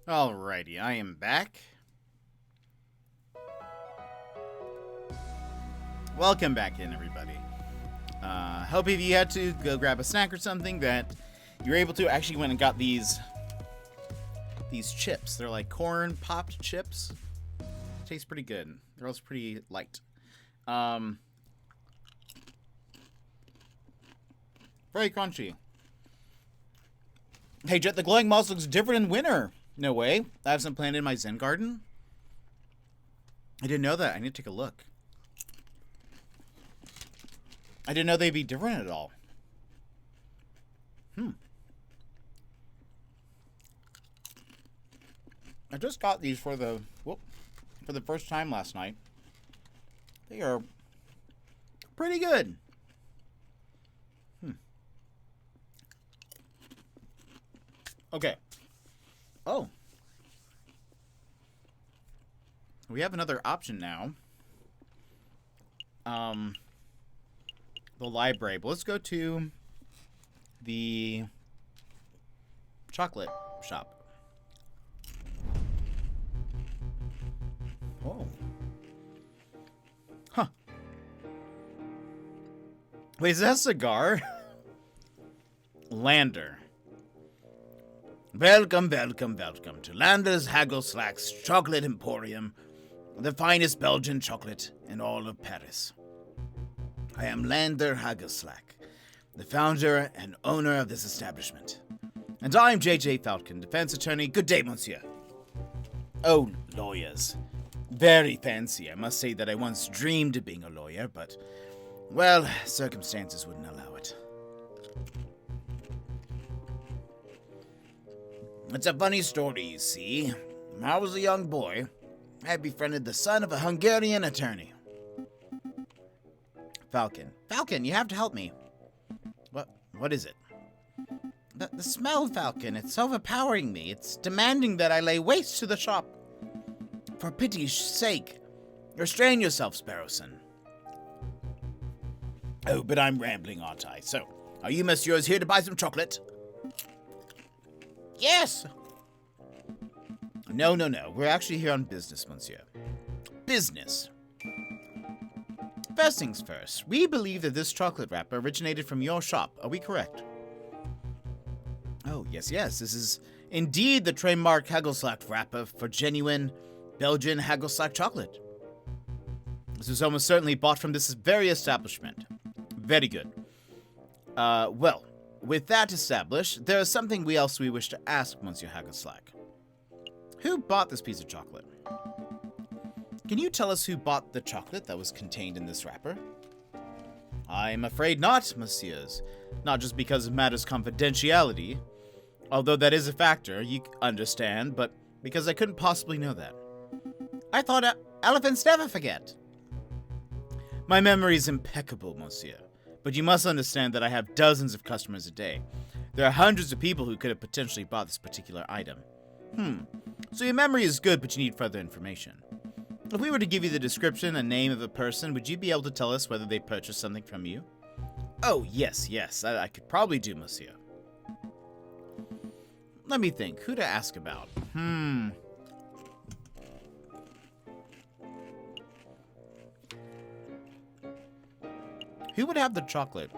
Alrighty, I am back. Welcome back in, everybody. Hope if you had to go grab a snack or something that you're able to. Actually went and got these chips. They're like corn popped chips. Tastes pretty good. They're also pretty light. Very crunchy. Hey, Jet, the glowing moss looks different in winter. No way. I have some planted in my Zen garden. I didn't know that. I need to take a look. I didn't know they'd be different at all. I just got these for the first time last night. They are pretty good. Okay. Oh. We have another option now. The library. But let's go to the chocolate shop. Oh. Huh. Wait, is that a cigar? Lander. Welcome, welcome, welcome to Lander's Haggleslack's Chocolate Emporium, the finest Belgian chocolate in all of Paris. I am Lander Haggleslack, the founder and owner of this establishment. And I am J.J. Falcon, defense attorney. Good day, monsieur. Oh, lawyers. Very fancy. I must say that I once dreamed of being a lawyer, but, well, circumstances wouldn't allow it. It's a funny story, you see. When I was a young boy, I befriended the son of a Hungarian attorney. Falcon, you have to help me. What is it? The smell, Falcon. It's overpowering me. It's demanding that I lay waste to the shop. For pity's sake, restrain yourself, Sparrowson. Oh, but I'm rambling, aren't I? So, are you messieurs here to buy some chocolate? Yes! No. We're actually here on business, monsieur. Business. First things first, we believe that this chocolate wrapper originated from your shop. Are we correct? Oh, yes, yes. This is indeed the trademark Hagelslack wrapper for genuine Belgian Hagelslack chocolate. This was almost certainly bought from this very establishment. Very good. Well, with that established, there is something else we wish to ask Monsieur Hagelslack. Who bought this piece of chocolate? Can you tell us who bought the chocolate that was contained in this wrapper? I'm afraid not, messieurs. Not just because it matters confidentiality, although that is a factor, you understand, but because I couldn't possibly know that. I thought elephants never forget. My memory is impeccable, monsieur, but you must understand that I have dozens of customers a day. There are hundreds of people who could have potentially bought this particular item. So your memory is good, but you need further information. If we were to give you the description and name of a person, would you be able to tell us whether they purchased something from you? Oh, yes, I could probably do, monsieur. Let me think. Who to ask about? Who would have the chocolate?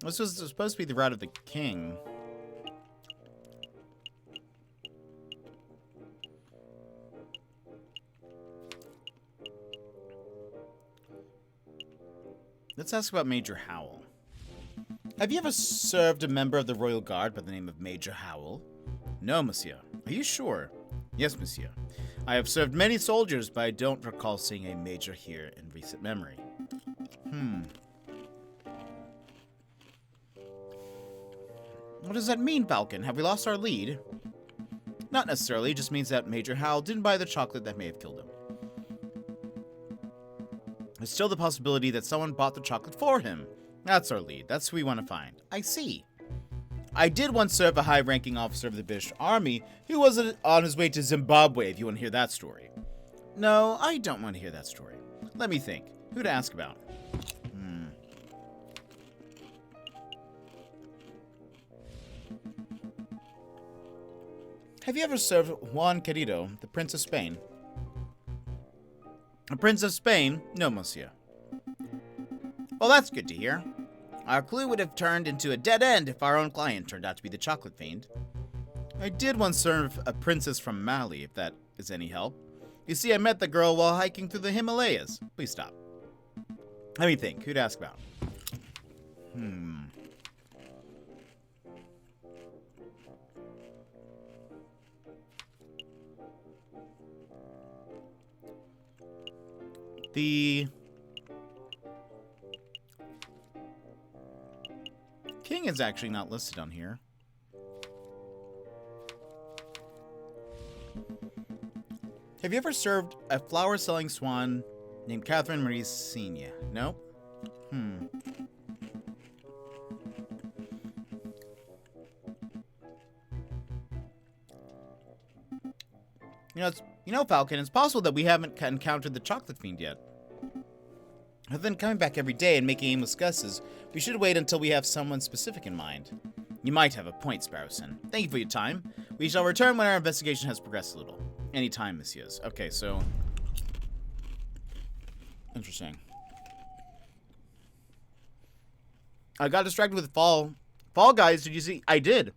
This was supposed to be the route of the king. Let's ask about Major Howell. Have you ever served a member of the Royal Guard by the name of Major Howell? No, monsieur. Are you sure? Yes, monsieur. I have served many soldiers, but I don't recall seeing a major here in recent memory. What does that mean, Falcon? Have we lost our lead? Not necessarily. It just means that Major Howell didn't buy the chocolate that may have killed him. There's still the possibility that someone bought the chocolate for him. That's our lead. That's who we want to find. I see. I did once serve a high-ranking officer of the British Army who was on his way to Zimbabwe, if you want to hear that story. No, I don't want to hear that story. Let me think. Who to ask about? Have you ever served Juan Querido, the Prince of Spain? A Prince of Spain? No, monsieur. Well, that's good to hear. Our clue would have turned into a dead end if our own client turned out to be the chocolate fiend. I did once serve a princess from Mali, if that is any help. You see, I met the girl while hiking through the Himalayas. Please stop. Let me think. Who'd ask about? The king is actually not listed on here. Have you ever served a flower-selling swan named Catherine Marie Senior? No? You know, Falcon, it's possible that we haven't encountered the chocolate fiend yet. Rather than coming back every day and making aimless guesses, we should wait until we have someone specific in mind. You might have a point, Sparrowson. Thank you for your time. We shall return when our investigation has progressed a little. Any time, messieurs. Okay, so... Interesting. I got distracted with Fall Guys. Did you see? I did.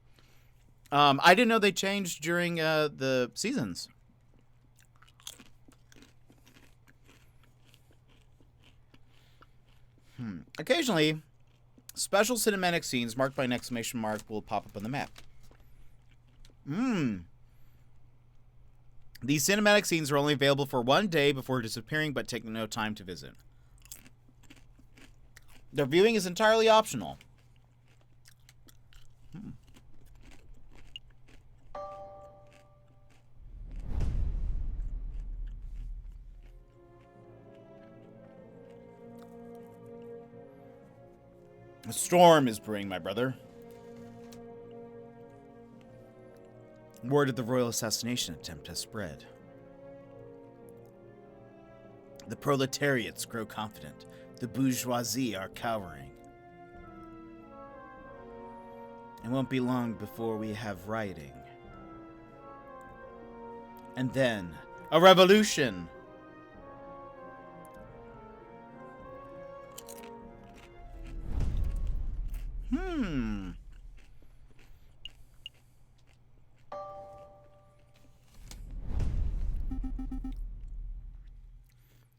I didn't know they changed during the seasons. Occasionally, special cinematic scenes marked by an exclamation mark will pop up on the map. These cinematic scenes are only available for one day before disappearing, but take no time to visit. Their viewing is entirely optional. A storm is brewing, my brother. Word of the royal assassination attempt has spread. The proletariats grow confident. The bourgeoisie are cowering. It won't be long before we have rioting. And then, a revolution!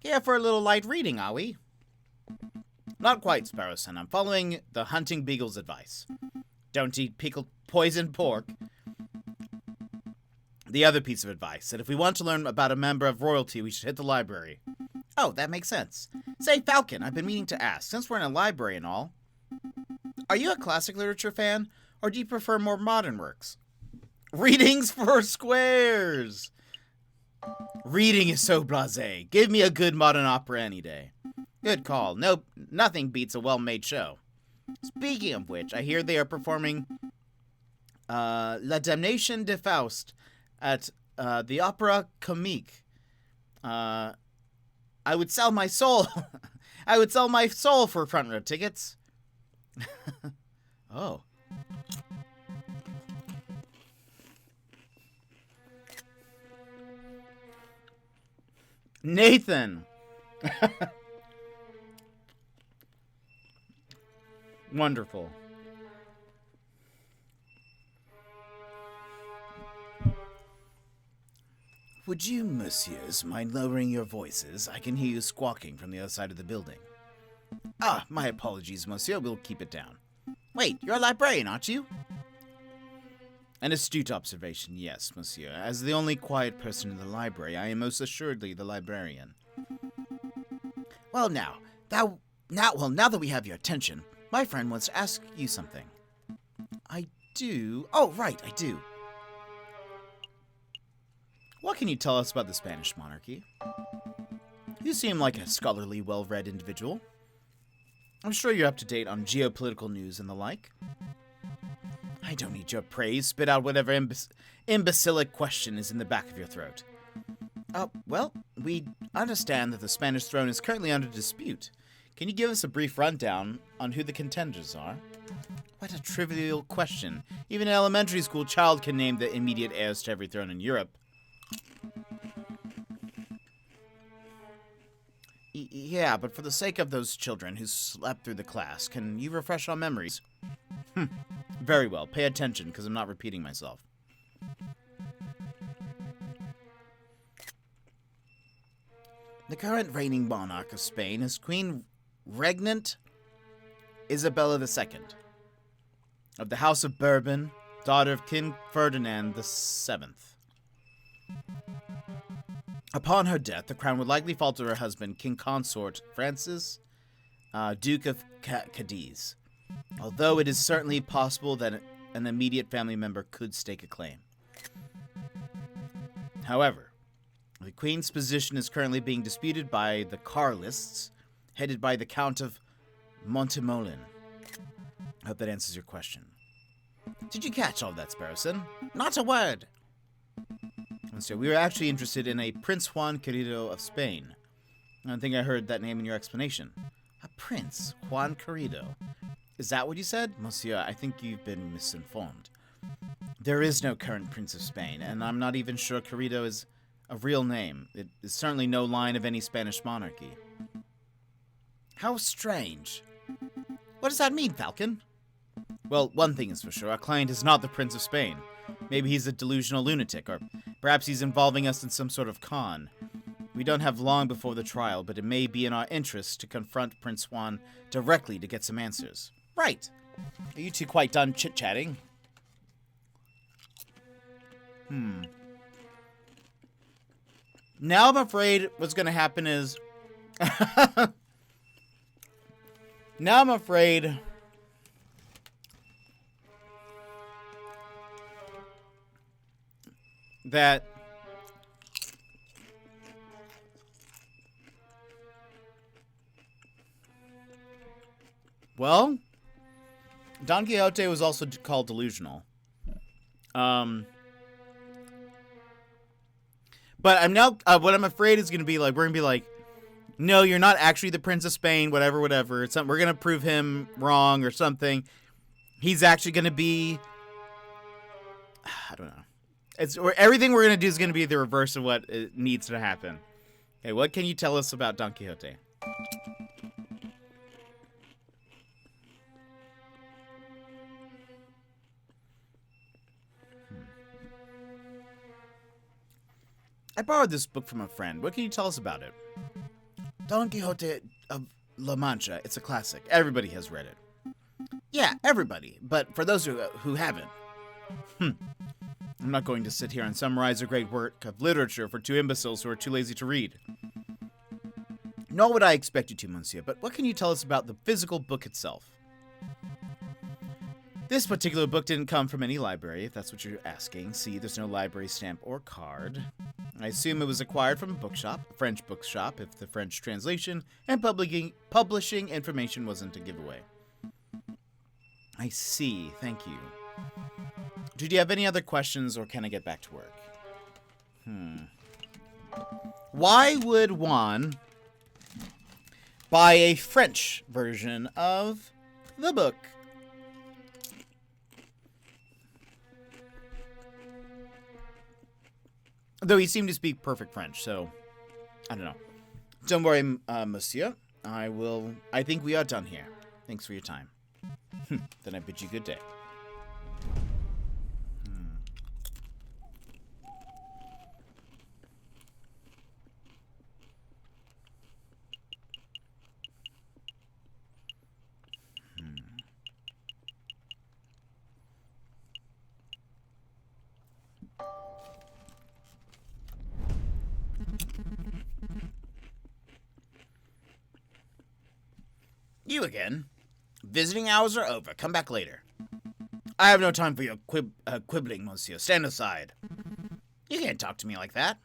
Here for a little light reading, are we? Not quite, Sparrowson. I'm following the hunting beagle's advice. Don't eat pickled poisoned pork. The other piece of advice, that if we want to learn about a member of royalty, we should hit the library. Oh, that makes sense. Say, Falcon, I've been meaning to ask, since we're in a library and all, are you a classic literature fan, or do you prefer more modern works? Readings for squares! Reading is so blasé. Give me a good modern opera any day. Good call. Nope, nothing beats a well-made show. Speaking of which, I hear they are performing La Damnation de Faust at the Opera Comique. I would sell my soul. I would sell my soul for front row tickets. Oh. Nathan. Wonderful. Would you, messieurs, mind lowering your voices? I can hear you squawking from the other side of the building. Ah, my apologies, monsieur. We'll keep it down. Wait, you're a librarian, aren't you? An astute observation, yes, monsieur. As the only quiet person in the library, I am most assuredly the librarian. Well, now that we have your attention, my friend wants to ask you something. I do. Oh, right, I do. What can you tell us about the Spanish monarchy? You seem like a scholarly, well-read individual. I'm sure you're up to date on geopolitical news and the like. I don't need your praise. Spit out whatever imbecilic question is in the back of your throat. Well, we understand that the Spanish throne is currently under dispute. Can you give us a brief rundown on who the contenders are? What a trivial question. Even an elementary school child can name the immediate heirs to every throne in Europe. Yeah, but for the sake of those children who slept through the class, can you refresh our memories? Very well. Pay attention, because I'm not repeating myself. The current reigning monarch of Spain is Queen Regnant Isabella II, of the House of Bourbon, daughter of King Ferdinand VII. Upon her death, the crown would likely fall to her husband, King Consort Francis, Duke of Cadiz, although it is certainly possible that an immediate family member could stake a claim. However, the Queen's position is currently being disputed by the Carlists, headed by the Count of Montemolin. I hope that answers your question. Did you catch all of that, Sparrowson? Not a word! And so we were actually interested in a Prince Juan Querido of Spain. I don't think I heard that name in your explanation. A Prince Juan Querido. Is that what you said? Monsieur, I think you've been misinformed. There is no current Prince of Spain, and I'm not even sure Querido is a real name. It is certainly no line of any Spanish monarchy. How strange. What does that mean, Falcon? Well, one thing is for sure, our client is not the Prince of Spain. Maybe he's a delusional lunatic, or perhaps he's involving us in some sort of con. We don't have long before the trial, but it may be in our interest to confront Prince Juan directly to get some answers. Right. Are you two quite done chit-chatting? Now I'm afraid what's going to happen is... Now I'm afraid... that... Well, Don Quixote was also called delusional. But I'm now, what I'm afraid is going to be like, we're going to be like, no, you're not actually the Prince of Spain, whatever. It's something, we're going to prove him wrong or something. He's actually going to be, I don't know. Everything we're going to do is going to be the reverse of what needs to happen. Okay, what can you tell us about Don Quixote? I borrowed this book from a friend. What can you tell us about it? Don Quixote of La Mancha. It's a classic. Everybody has read it. Yeah, everybody. But for those who haven't, I'm not going to sit here and summarize a great work of literature for two imbeciles who are too lazy to read. Nor would I expect you to, monsieur, but what can you tell us about the physical book itself? This particular book didn't come from any library, if that's what you're asking. See, there's no library stamp or card. I assume it was acquired from a bookshop, a French bookshop, if the French translation and publishing information wasn't a giveaway. I see, thank you. Do you have any other questions, or can I get back to work? Why would one buy a French version of the book? Though he seemed to speak perfect French, so I don't know. Don't worry, monsieur. I think we are done here. Thanks for your time. Then I bid you good day. You again? Visiting hours are over. Come back later. I have no time for your quibbling, monsieur. Stand aside. You can't talk to me like that.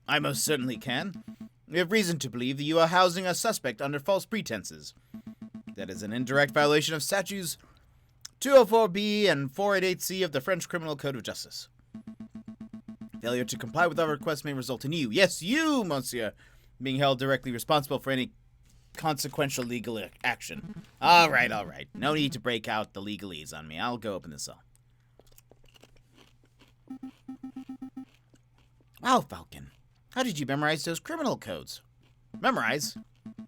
I most certainly can. We have reason to believe that you are housing a suspect under false pretenses. That is an indirect violation of statutes 204B and 488C of the French Criminal Code of Justice. Failure to comply with our request may result in you, yes, you, monsieur, being held directly responsible for any consequential legal action. All right. No need to break out the legalese on me. I'll go open this cell. Wow, Falcon. How did you memorize those criminal codes? Memorize?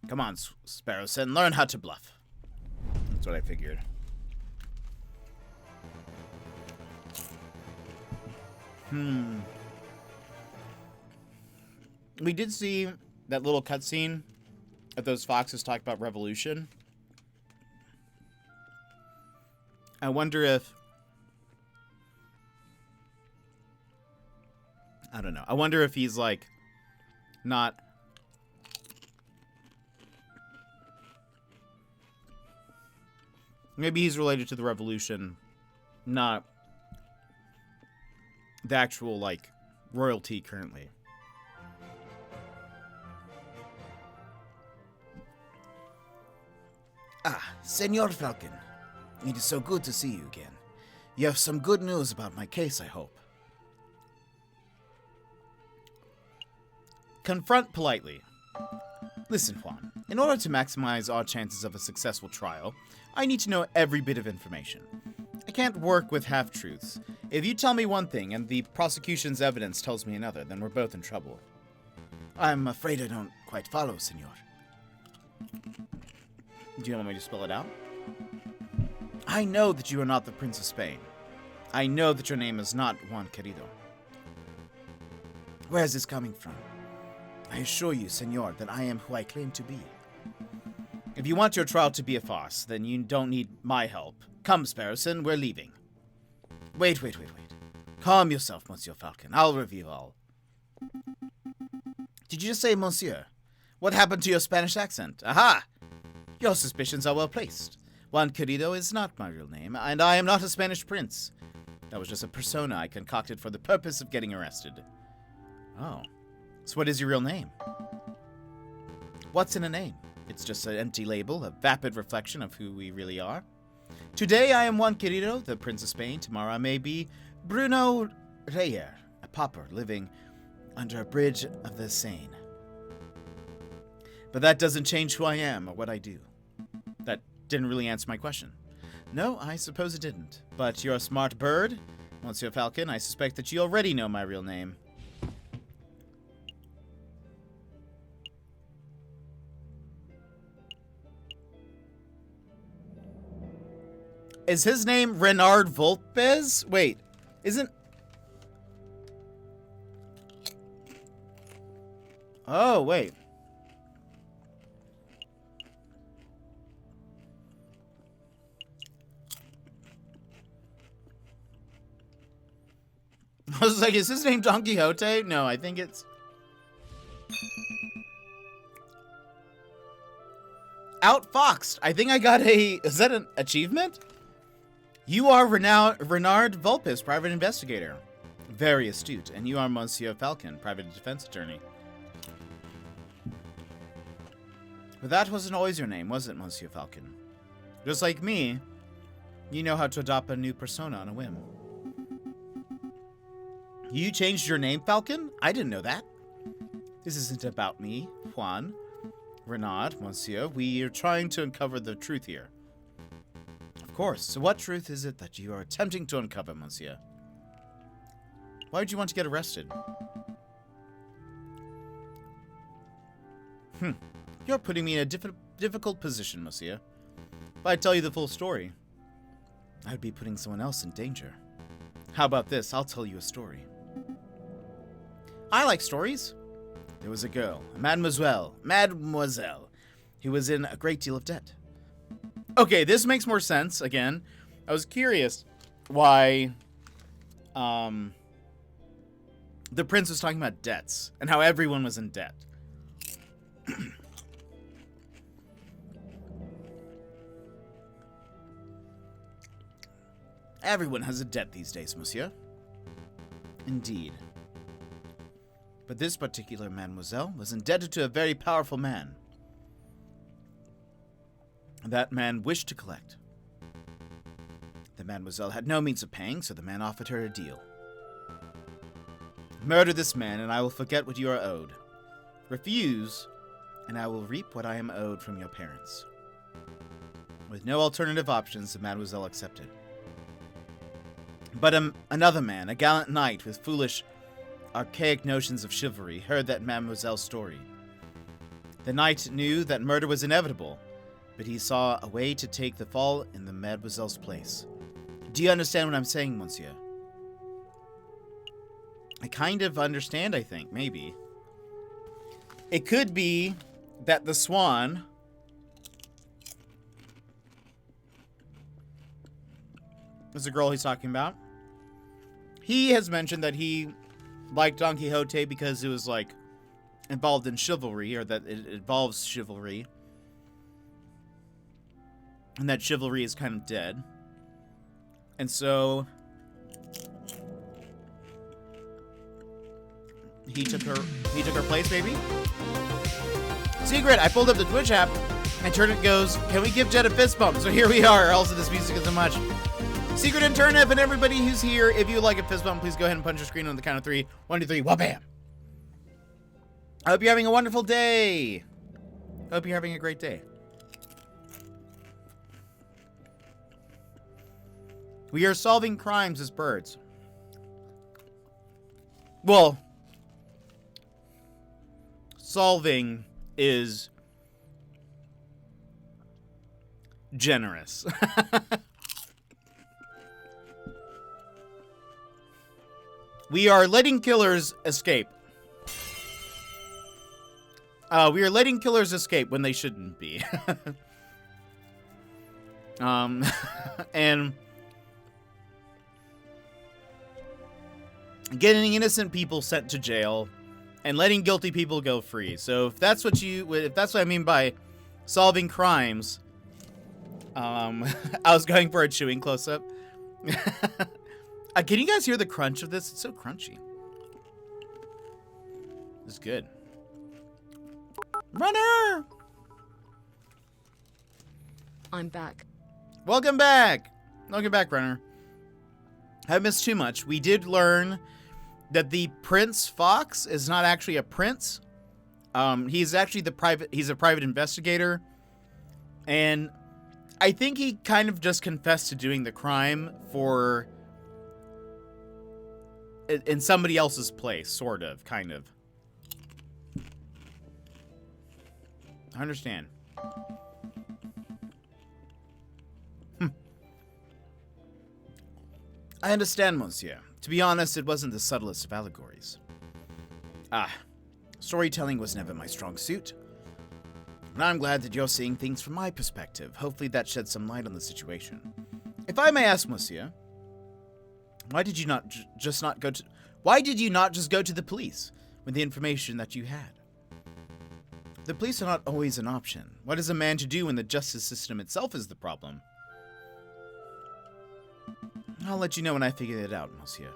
Come on, Sparrowson, learn how to bluff. That's what I figured. We did see that little cutscene of those foxes talk about revolution. I wonder if... I don't know. I wonder if he's, like, not... Maybe he's related to the revolution, not the actual, like, royalty currently. Ah, Senor Falcon. It is so good to see you again. You have some good news about my case, I hope. Confront politely. Listen, Juan. In order to maximize our chances of a successful trial, I need to know every bit of information. I can't work with half-truths. If you tell me one thing and the prosecution's evidence tells me another, then we're both in trouble. I'm afraid I don't quite follow, senor. Do you want me to spell it out? I know that you are not the Prince of Spain. I know that your name is not Juan Querido. Where is this coming from? I assure you, senor, that I am who I claim to be. If you want your trial to be a farce, then you don't need my help. Come, Sparrowson, we're leaving. Wait. Calm yourself, Monsieur Falcon. I'll reveal all. Did you just say monsieur? What happened to your Spanish accent? Aha! Your suspicions are well placed. Juan Querido is not my real name, and I am not a Spanish prince. That was just a persona I concocted for the purpose of getting arrested. Oh. So what is your real name? What's in a name? It's just an empty label, a vapid reflection of who we really are. Today I am Juan Querido, the Prince of Spain. Tomorrow I may be Bruno Reyer, a pauper living under a bridge of the Seine. But that doesn't change who I am or what I do. That didn't really answer my question. No, I suppose it didn't. But you're a smart bird, Monsieur Falcon. I suspect that you already know my real name. Is his name Renard Volpez? Wait, isn't... Oh, wait. I was like, is his name Don Quixote? No, I think it's... Outfoxed. I think I got a... Is that an achievement? You are Renard Vulpes, private investigator. Very astute. And you are Monsieur Falcon, private defense attorney. But that wasn't always your name, was it, Monsieur Falcon? Just like me, you know how to adopt a new persona on a whim. You changed your name, Falcon? I didn't know that. This isn't about me, Juan. Renard, Monsieur, we are trying to uncover the truth here. Of course. So what truth is it that you are attempting to uncover, Monsieur? Why would you want to get arrested? You're putting me in a difficult position, Monsieur. If I tell you the full story, I would be putting someone else in danger. How about this? I'll tell you a story. I like stories. There was a girl, a mademoiselle, who was in a great deal of debt. Okay, this makes more sense, again. I was curious why, the prince was talking about debts, and how everyone was in debt. Everyone has a debt these days, monsieur. Indeed. But this particular mademoiselle was indebted to a very powerful man. That man wished to collect. The mademoiselle had no means of paying, so the man offered her a deal. Murder this man, and I will forget what you are owed. Refuse, and I will reap what I am owed from your parents. With no alternative options, the mademoiselle accepted. But another man, a gallant knight with foolish, archaic notions of chivalry, heard that mademoiselle's story. The knight knew that murder was inevitable, but he saw a way to take the fall in the mademoiselle's place. Do you understand what I'm saying, monsieur? I kind of understand, I think, maybe. It could be that the swan is the girl he's talking about. He has mentioned that he liked Don Quixote because it was, like, involved in chivalry, or that it involves chivalry. And that chivalry is kind of dead. And so he took her place, maybe? Secret! I pulled up the Twitch app, and Turnip goes, can we give Jet a fist bump? So here we are. Also, this music isn't much. Secret and Turnip and everybody who's here, if you would like a fist bump, please go ahead and punch your screen on the count of 3. 1, 2, 3, wha-bam! I hope you're having a wonderful day. I hope you're having a great day. We are solving crimes as birds. Well, solving is generous. We are letting killers escape. We are letting killers escape when they shouldn't be. And getting innocent people sent to jail and letting guilty people go free. So if that's what I mean by solving crimes, I was going for a chewing close-up. Can you guys hear the crunch of this? It's so crunchy. This is good. Runner! I'm back. Welcome back! Welcome back, Runner. I haven't missed too much. We did learn that the Prince Fox is not actually a prince. He's actually he's a private investigator. And I think he kind of just confessed to doing the crime in somebody else's place, sort of, kind of. I understand. I understand, monsieur. To be honest, it wasn't the subtlest of allegories. Storytelling was never my strong suit. And I'm glad that you're seeing things from my perspective. Hopefully that sheds some light on the situation. If I may ask, monsieur, why did you not Why did you not just go to the police with the information that you had? The police are not always an option. What is a man to do when the justice system itself is the problem? I'll let you know when I figure it out, monsieur.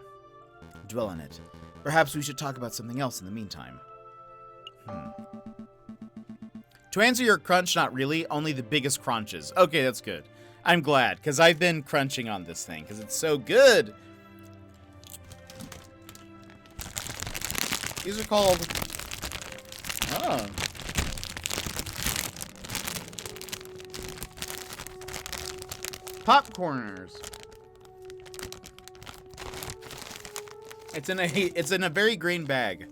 Dwell on it. Perhaps we should talk about something else in the meantime. To answer your crunch, not really. Only the biggest crunches. Okay, that's good. I'm glad, because I've been crunching on this thing, because it's so good. These are called... Oh. Popcorners. It's in a very green bag.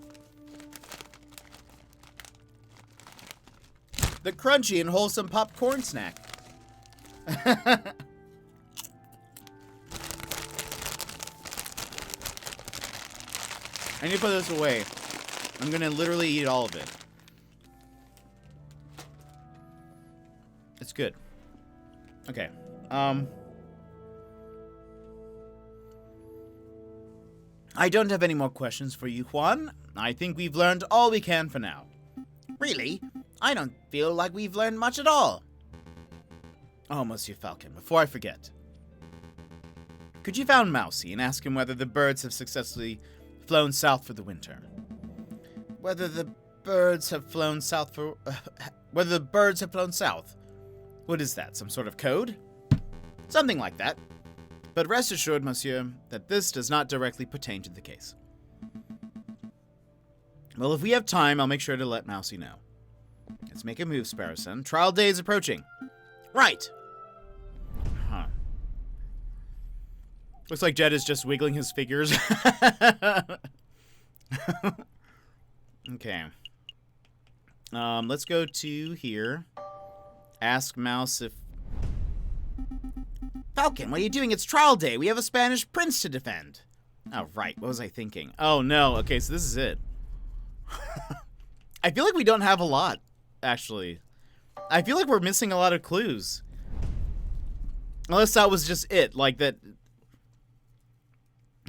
The crunchy and wholesome popcorn snack. I need to put this away. I'm gonna literally eat all of it. It's good. Okay. I don't have any more questions for you, Juan. I think we've learned all we can for now. Really? I don't feel like we've learned much at all. Oh, Monsieur Falcon, before I forget. Could you phone Mousy and ask him whether the birds have successfully flown south for the winter? Whether the birds have flown south for... whether the birds have flown south. What is that, some sort of code? Something like that. But rest assured, monsieur, that this does not directly pertain to the case. Well, if we have time, I'll make sure to let Mousy know. Let's make a move, Sparrowson. Trial day is approaching. Right. Huh. Looks like Jed is just wiggling his figures. Okay. Let's go to here. Ask Mouse if... Falcon, what are you doing? It's trial day. We have a Spanish prince to defend. Oh, right. What was I thinking? Oh, no. Okay, so this is it. I feel like we don't have a lot, actually. I feel like we're missing a lot of clues. Unless that was just it. Like that...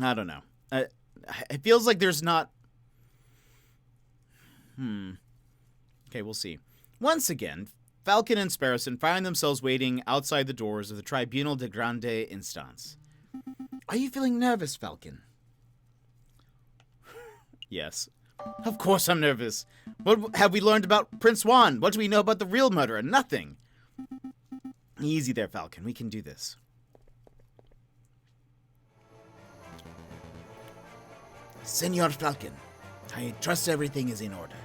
I don't know. It feels like there's not... Okay, we'll see. Once again, Falcon and Sparrowson find themselves waiting outside the doors of the Tribunal de Grande Instance. Are you feeling nervous, Falcon? Yes. Of course I'm nervous. What have we learned about Prince Juan? What do we know about the real murderer? Nothing. Easy there, Falcon. We can do this. Senor Falcon, I trust everything is in order.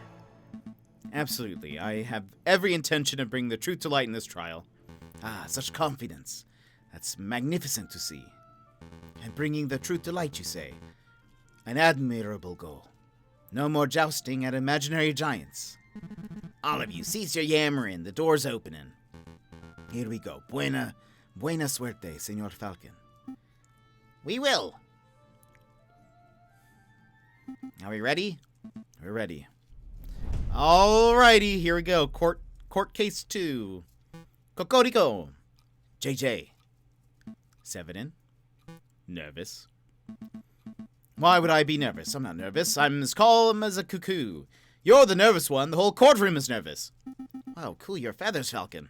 Absolutely. I have every intention of bringing the truth to light in this trial. Ah, such confidence. That's magnificent to see. And bringing the truth to light, you say? An admirable goal. No more jousting at imaginary giants. All of you, cease your yammering. The door's opening. Here we go. Buena suerte, Senor Falcon. We will. Are we ready? We're ready. Alrighty, here we go. Court case 2. Cocorico. JJ. Severin. Nervous. Why would I be nervous? I'm not nervous. I'm as calm as a cuckoo. You're the nervous one. The whole courtroom is nervous. Wow, cool your feathers, Falcon.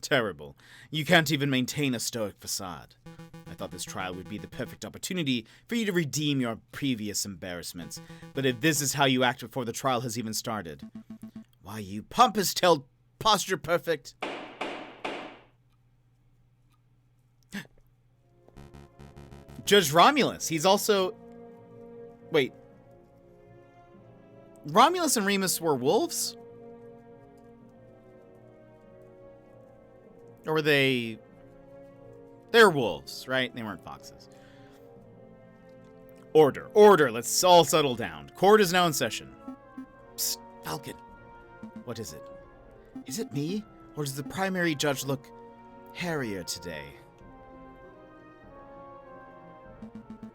Terrible. You can't even maintain a stoic facade. I thought this trial would be the perfect opportunity for you to redeem your previous embarrassments. But if this is how you act before the trial has even started, why, you pompous-tailed posture perfect... Judge Romulus. He's also... Wait. Romulus and Remus were wolves? Or were they... They're wolves, right? They weren't foxes. Order. Let's all settle down. Court is now in session. Psst, Falcon. What is it? Is it me? Or does the primary judge look hairier today?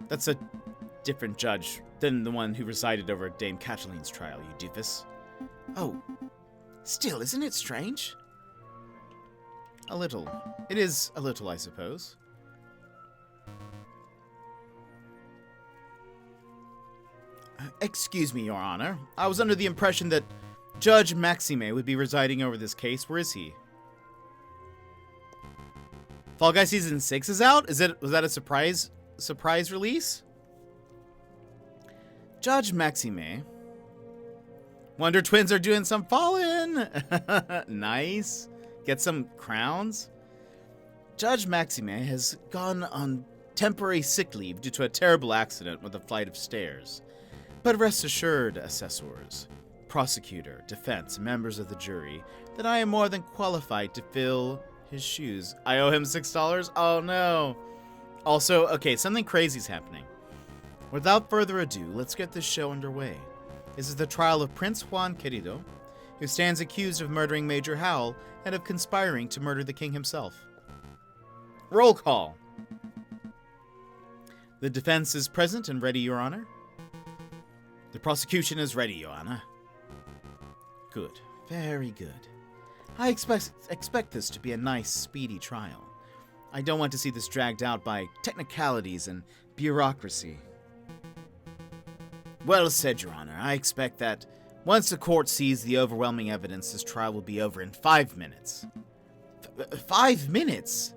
That's a different judge than the one who presided over Dame Cataline's trial, you doofus. Oh, still, isn't it strange? A little. It is a little, I suppose. Excuse me, Your Honor. I was under the impression that Judge Maxime would be residing over this case. Where is he? Fall Guys Season 6 is out? Was that a surprise release? Judge Maxime. Wonder Twins are doing some Fallen. Nice. Get some crowns. Judge Maxime has gone on temporary sick leave due to a terrible accident with a flight of stairs. But rest assured, assessors, prosecutor, defense, members of the jury, that I am more than qualified to fill his shoes. I owe him $6? Oh no. Also, okay, something crazy's happening. Without further ado, let's get this show underway. This is the trial of Prince Juan Querido, who stands accused of murdering Major Howell and of conspiring to murder the king himself. Roll call. The defense is present and ready, Your Honor. The prosecution is ready, Your Honor. Good. Very good. I expect this to be a nice, speedy trial. I don't want to see this dragged out by technicalities and bureaucracy. Well said, Your Honor. I expect that once the court sees the overwhelming evidence, this trial will be over in 5 minutes. 5 minutes?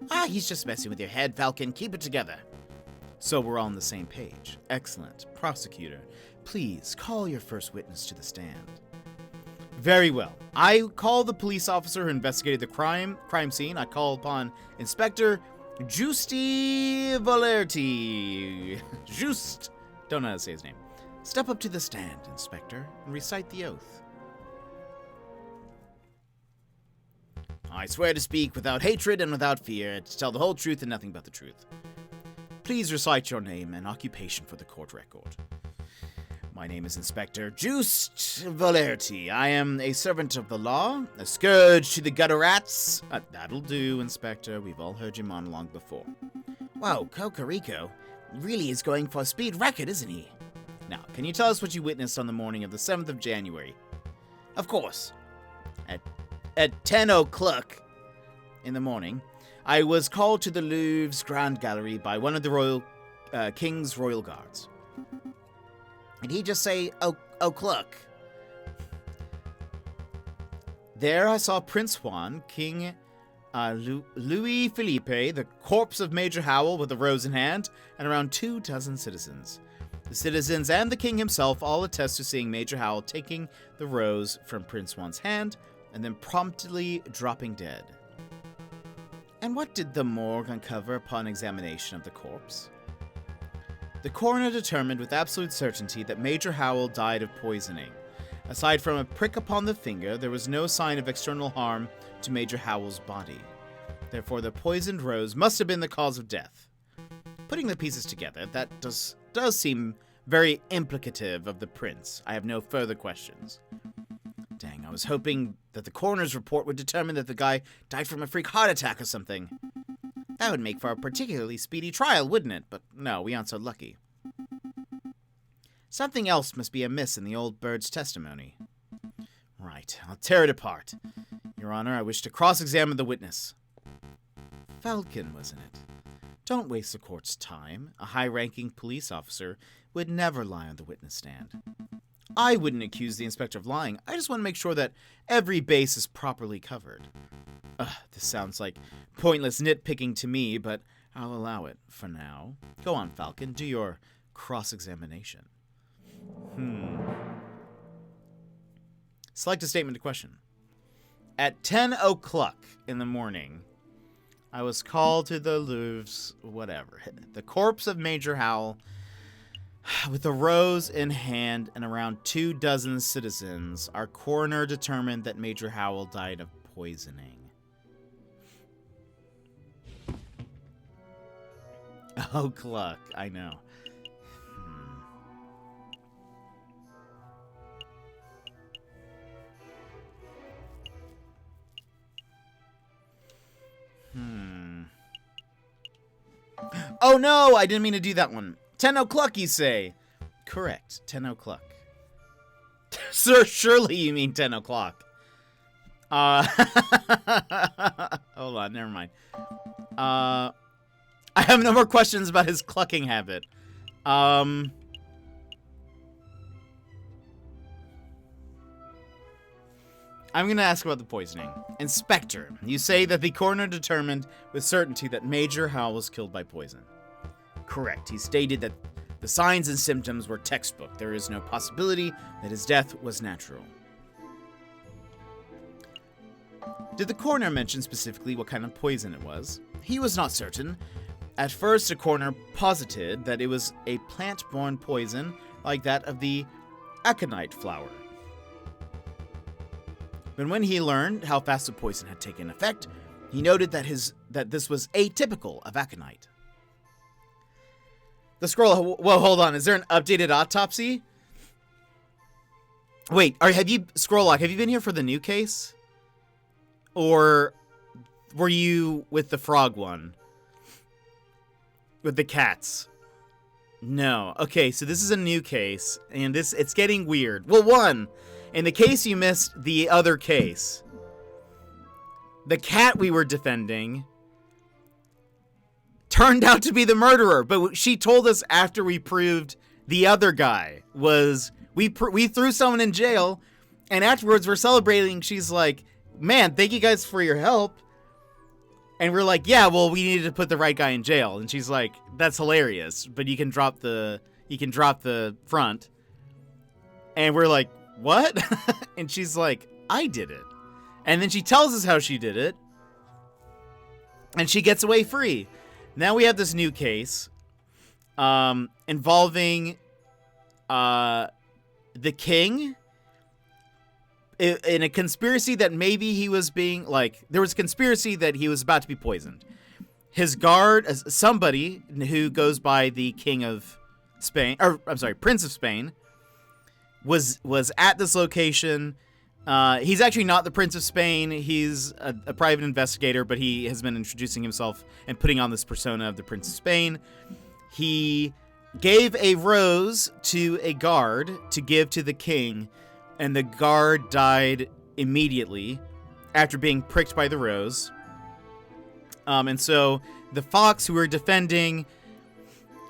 Ah, he's just messing with your head, Falcon. Keep it together. So we're all on the same page. Excellent. Prosecutor, please call your first witness to the stand. Very well. I call the police officer who investigated the crime scene. I call upon Inspector Giusti Valerti. Just. Don't know how to say his name. Step up to the stand, Inspector, and recite the oath. I swear to speak without hatred and without fear, to tell the whole truth and nothing but the truth. Please recite your name and occupation for the court record. My name is Inspector Just Valerti. I am a servant of the law, a scourge to the gutter rats. That'll do, Inspector. We've all heard your monologue before. Wow, Cocorico really is going for a speed record, isn't he? Now, can you tell us what you witnessed on the morning of the 7th of January? Of course. At 10 o'clock in the morning, I was called to the Louvre's Grand Gallery by one of the King's Royal Guards. Did he just say, o'clock? There I saw Prince Juan, King Louis Philippe, the corpse of Major Howell with a rose in hand, and around 24 citizens. The citizens and the king himself all attest to seeing Major Howell taking the rose from Prince Juan's hand and then promptly dropping dead. And what did the morgue uncover upon examination of the corpse? The coroner determined with absolute certainty that Major Howell died of poisoning. Aside from a prick upon the finger, there was no sign of external harm to Major Howell's body. Therefore, the poisoned rose must have been the cause of death. Putting the pieces together, that does seem very implicative of the prince. I have no further questions. Dang, I was hoping that the coroner's report would determine that the guy died from a freak heart attack or something. That would make for a particularly speedy trial, wouldn't it? But no, we aren't so lucky. Something else must be amiss in the old bird's testimony. Right, I'll tear it apart. Your Honor, I wish to cross-examine the witness. Falcon, wasn't it? Don't waste the court's time. A high-ranking police officer would never lie on the witness stand. I wouldn't accuse the inspector of lying. I just want to make sure that every base is properly covered. This sounds like pointless nitpicking to me, but I'll allow it for now. Go on, Falcon. Do your cross-examination. Select a statement to question. At 10 o'clock in the morning, I was called to the Louvre's, the corpse of Major Howell, with a rose in hand and around 24 citizens. Our coroner determined that Major Howell died of poisoning. O'clock, I know. Oh no, I didn't mean to do that one. 10 o'clock, you say? Correct, 10 o'clock. Sir, surely you mean 10 o'clock. Hold on, never mind. I have no more questions about his clucking habit. I'm going to ask about the poisoning. Inspector, you say that the coroner determined with certainty that Major Howell was killed by poison. Correct. He stated that the signs and symptoms were textbook. There is no possibility that his death was natural. Did the coroner mention specifically what kind of poison it was? He was not certain. At first, the coroner posited that it was a plant-borne poison like that of the aconite flower. But when he learned how fast the poison had taken effect, he noted that this was atypical of aconite. The scroll. Whoa, hold on. Is there an updated autopsy? Wait, have you been here for the new case? Or were you with the frog one? With the cats? No. Okay, so this is a new case, and it's getting weird. Well, one, in the case you missed the other case, the cat we were defending turned out to be the murderer, but she told us after we proved the other guy was... We threw someone in jail, and afterwards we're celebrating. She's like, man, thank you guys for your help. And we're like, yeah, well, we needed to put the right guy in jail. And she's like, that's hilarious, but you can drop the front. And we're like, what? And she's like, I did it. And then she tells us how she did it. And she gets away free. Now we have this new case involving the king in a conspiracy that maybe he was being, like, there was a conspiracy that he was about to be poisoned. His guard, somebody who goes by the King of Spain, or I'm sorry, Prince of Spain, was at this location. He's actually not the Prince of Spain. He's a private investigator, but he has been introducing himself and putting on this persona of the Prince of Spain. He gave a rose to a guard to give to the king, and the guard died immediately after being pricked by the rose. And so the fox who we're defending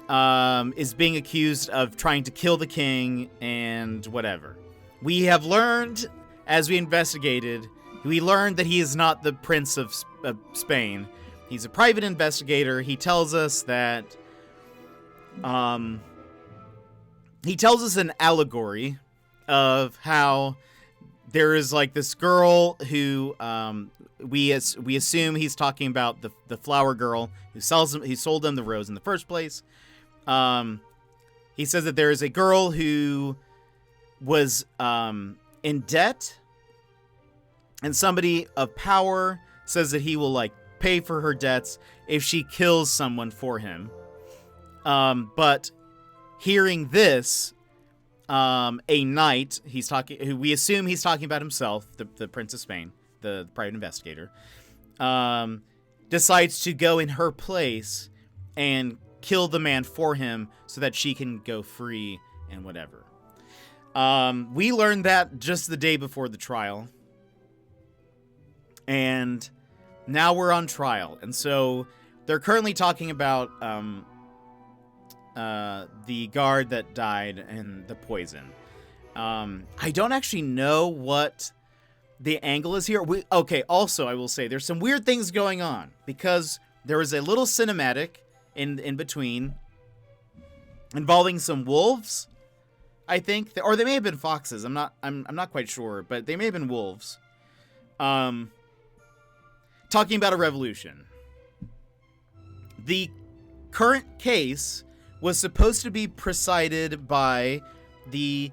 is being accused of trying to kill the king and whatever. We have learned, as we investigated, we learned that he is not the Prince of Spain. He's a private investigator. He tells us that... he tells us an allegory of how there is like this girl who we assume he's talking about the flower girl who sold them the rose in the first place. He says that there is a girl who was in debt, and somebody of power says that he will like pay for her debts if she kills someone for him. But hearing this, a knight, who we assume he's talking about himself, the Prince of Spain, the private investigator, decides to go in her place and kill the man for him so that she can go free and whatever. We learned that just the day before the trial. And now we're on trial. And so they're currently talking about the guard that died and the poison. I don't actually know what the angle is here. Okay, also, I will say there's some weird things going on because there was a little cinematic in between involving some wolves, I think, or they may have been foxes. I'm not quite sure, but they may have been wolves. Talking about a revolution. The current case was supposed to be presided by the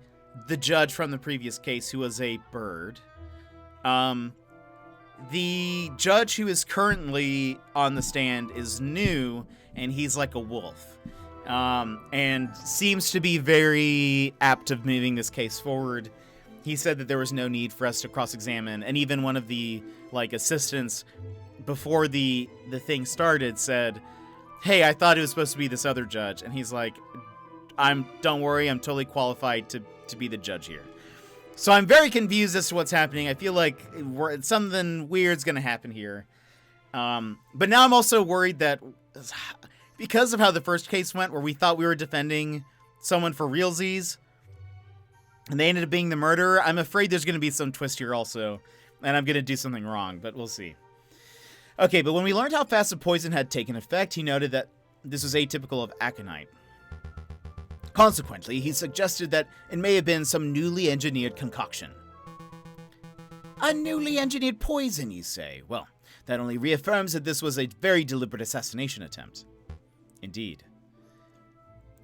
judge from the previous case, who was a bird. The judge who is currently on the stand is new, and he's like a wolf, and seems to be very apt of moving this case forward. He said that there was no need for us to cross-examine, and even one of the assistants before the thing started said, hey, I thought it was supposed to be this other judge. And he's like, don't worry, I'm totally qualified to be the judge here. So I'm very confused as to what's happening. I feel like something weird's going to happen here. But now I'm also worried that because of how the first case went, where we thought we were defending someone for realsies, and they ended up being the murderer, I'm afraid there's going to be some twist here also, and I'm going to do something wrong, but we'll see. Okay, but when we learned how fast the poison had taken effect, he noted that this was atypical of aconite. Consequently, he suggested that it may have been some newly engineered concoction. A newly engineered poison, you say? Well, that only reaffirms that this was a very deliberate assassination attempt. Indeed.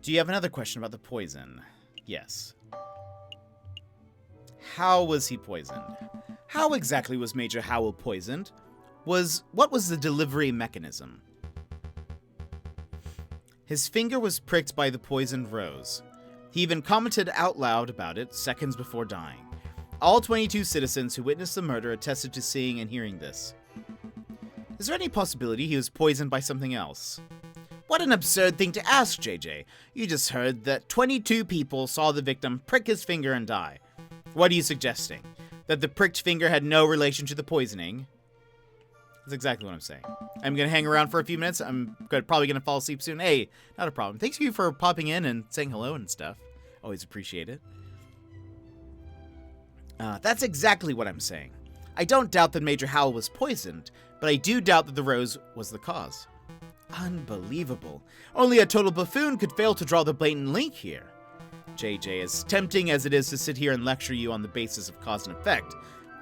Do you have another question about the poison? Yes. How was he poisoned? How exactly was Major Howell poisoned? What was the delivery mechanism? His finger was pricked by the poisoned rose. He even commented out loud about it seconds before dying. All 22 citizens who witnessed the murder attested to seeing and hearing this. Is there any possibility he was poisoned by something else? What an absurd thing to ask, JJ. You just heard that 22 people saw the victim prick his finger and die. What are you suggesting? That the pricked finger had no relation to the poisoning? That's exactly what I'm saying. I'm going to hang around for a few minutes. I'm probably going to fall asleep soon. Hey, not a problem. Thanks you for popping in and saying hello and stuff. Always appreciate it. That's exactly what I'm saying. I don't doubt that Major Howell was poisoned, but I do doubt that the rose was the cause. Unbelievable. Only a total buffoon could fail to draw the blatant link here. JJ, as tempting as it is to sit here and lecture you on the basis of cause and effect,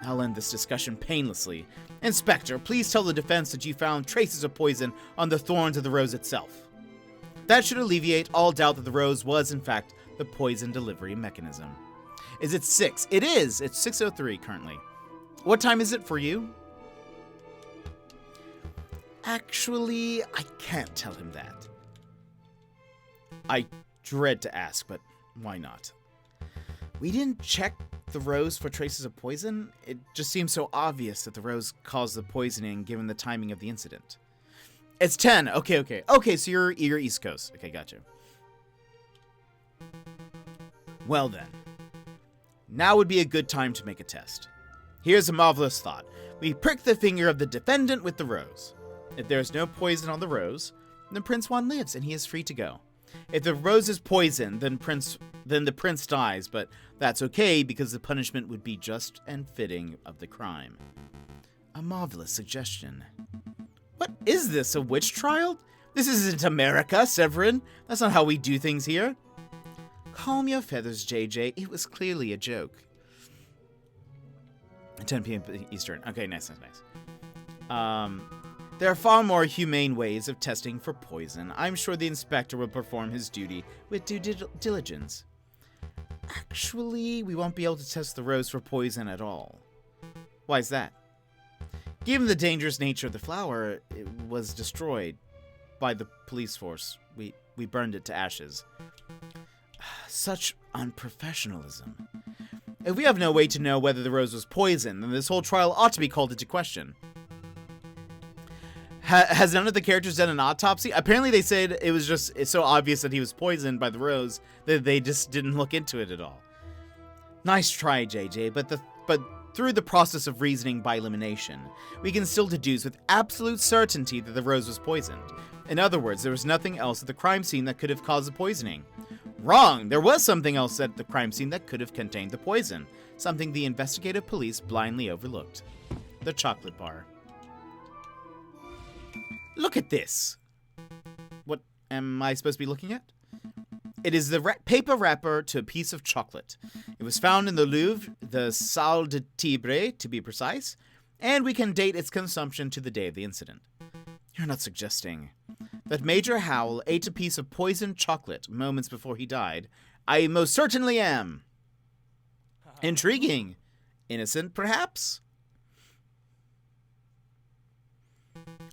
I'll end this discussion painlessly. Inspector, please tell the defense that you found traces of poison on the thorns of the rose itself. That should alleviate all doubt that the rose was, in fact, the poison delivery mechanism. Is it 6? It is! It's 6:03 currently. What time is it for you? Actually, I can't tell him that. I dread to ask, but why not? We didn't check the rose for traces of poison. It just seems so obvious that the rose caused the poisoning given the timing of the incident. It's 10. Okay, so you're East Coast. Okay, gotcha. Well then. Now would be a good time to make a test. Here's a marvelous thought. We prick the finger of the defendant with the rose. If there is no poison on the rose, then Prince Juan lives and he is free to go. If the rose is poisoned, then the prince dies, but that's okay because the punishment would be just and fitting of the crime. A marvelous suggestion. What is this, a witch trial? This isn't America, Severin. That's not how we do things here. Calm your feathers, JJ. It was clearly a joke. 10 p.m. Eastern. Okay, nice. There are far more humane ways of testing for poison. I'm sure the inspector will perform his duty with due diligence. Actually, we won't be able to test the rose for poison at all. Why is that? Given the dangerous nature of the flower, it was destroyed by the police force. We burned it to ashes. Such unprofessionalism. If we have no way to know whether the rose was poisoned, then this whole trial ought to be called into question. Has none of the characters done an autopsy? Apparently they said it's so obvious that he was poisoned by the rose that they just didn't look into it at all. Nice try, JJ, but through the process of reasoning by elimination, we can still deduce with absolute certainty that the rose was poisoned. In other words, there was nothing else at the crime scene that could have caused the poisoning. Wrong! There was something else at the crime scene that could have contained the poison. Something the investigative police blindly overlooked. The chocolate bar. Look at this! What am I supposed to be looking at? It is the paper wrapper to a piece of chocolate. It was found in the Louvre, the Salle de Tibre, to be precise, and we can date its consumption to the day of the incident. You're not suggesting that Major Howell ate a piece of poisoned chocolate moments before he died? I most certainly am. Intriguing. Innocent, perhaps?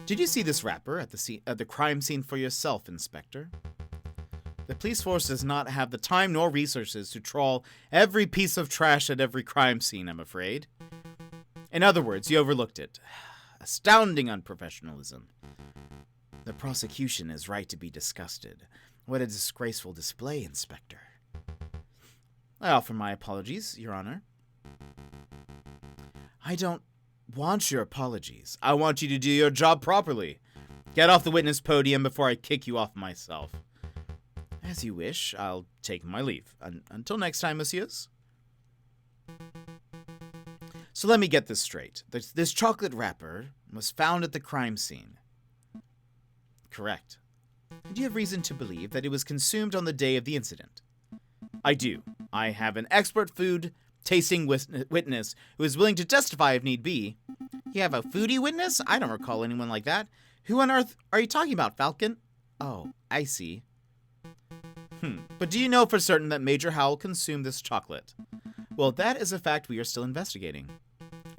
Did you see this wrapper at the crime scene for yourself, Inspector? The police force does not have the time nor resources to trawl every piece of trash at every crime scene, I'm afraid. In other words, you overlooked it. Astounding unprofessionalism. The prosecution is right to be disgusted. What a disgraceful display, Inspector. I offer my apologies, Your Honor. I don't want your apologies. I want you to do your job properly. Get off the witness podium before I kick you off myself. As you wish. I'll take my leave. Until next time, messieurs. So let me get this straight. This chocolate wrapper was found at the crime scene. Correct. Do you have reason to believe that it was consumed on the day of the incident? I do. I have an expert food tasting witness who is willing to testify if need be. You have a foodie witness? I don't recall anyone like that. Who on earth are you talking about, Falcon? Oh, I see. But do you know for certain that Major Howell consumed this chocolate? Well, that is a fact we are still investigating.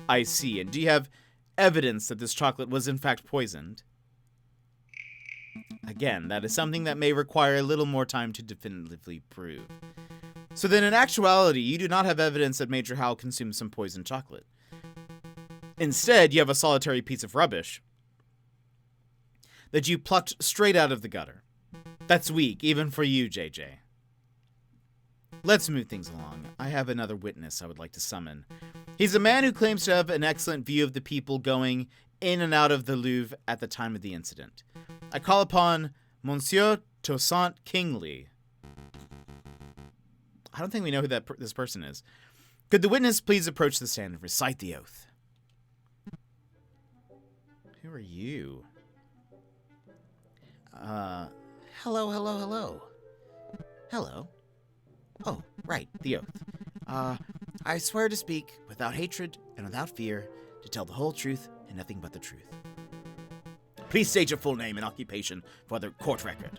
I see. And do you have evidence that this chocolate was in fact poisoned? Again, that is something that may require a little more time to definitively prove. So then in actuality, you do not have evidence that Major Howell consumed some poisoned chocolate. Instead, you have a solitary piece of rubbish that you plucked straight out of the gutter. That's weak, even for you, JJ. Let's move things along. I have another witness I would like to summon. He's a man who claims to have an excellent view of the people going in and out of the Louvre at the time of the incident. I call upon Monsieur Toussaint Kingsley. I don't think we know who this person is. Could the witness please approach the stand and recite the oath? Who are you? Hello, hello, hello. Hello. Oh, right, the oath. I swear to speak without hatred and without fear, to tell the whole truth and nothing but the truth. Please state your full name and occupation for the court record.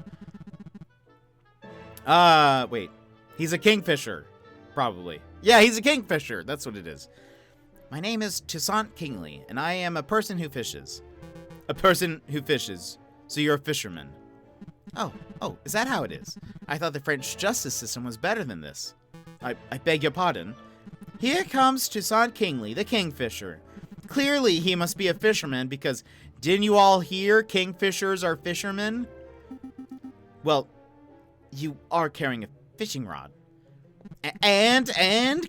Wait. He's a kingfisher. Probably. Yeah, he's a kingfisher. That's what it is. My name is Toussaint Kingsley, and I am a person who fishes. A person who fishes. So you're a fisherman. Oh, is that how it is? I thought the French justice system was better than this. I beg your pardon. Here comes Toussaint Kingsley, the kingfisher. Clearly, he must be a fisherman because didn't you all hear kingfishers are fishermen? Well, you are carrying a fishing rod. And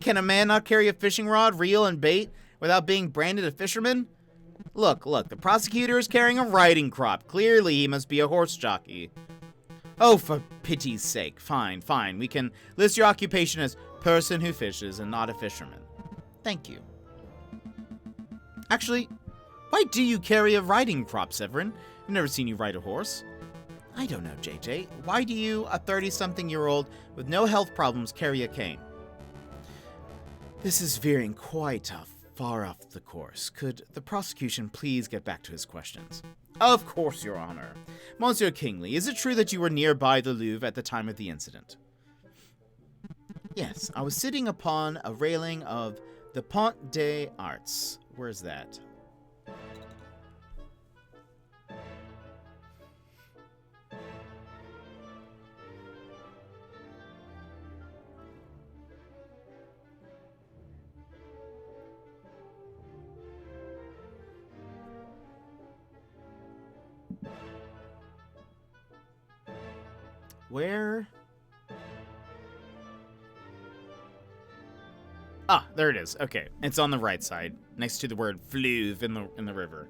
can a man not carry a fishing rod, reel, and bait without being branded a fisherman? Look, the prosecutor is carrying a riding crop. Clearly, he must be a horse jockey. Oh, for pity's sake. Fine. We can list your occupation as person who fishes and not a fisherman. Thank you. Actually, why do you carry a riding crop, Severin? I've never seen you ride a horse. I don't know, JJ. Why do you, a 30-something-year-old with no health problems, carry a cane? This is veering quite far off the course. Could the prosecution please get back to his questions? Of course, Your Honor. Monsieur Kingsley, is it true that you were nearby the Louvre at the time of the incident? Yes, I was sitting upon a railing of the Pont des Arts. Where's that? Where? Ah, there it is. Okay, it's on the right side, next to the word fleuve in the river.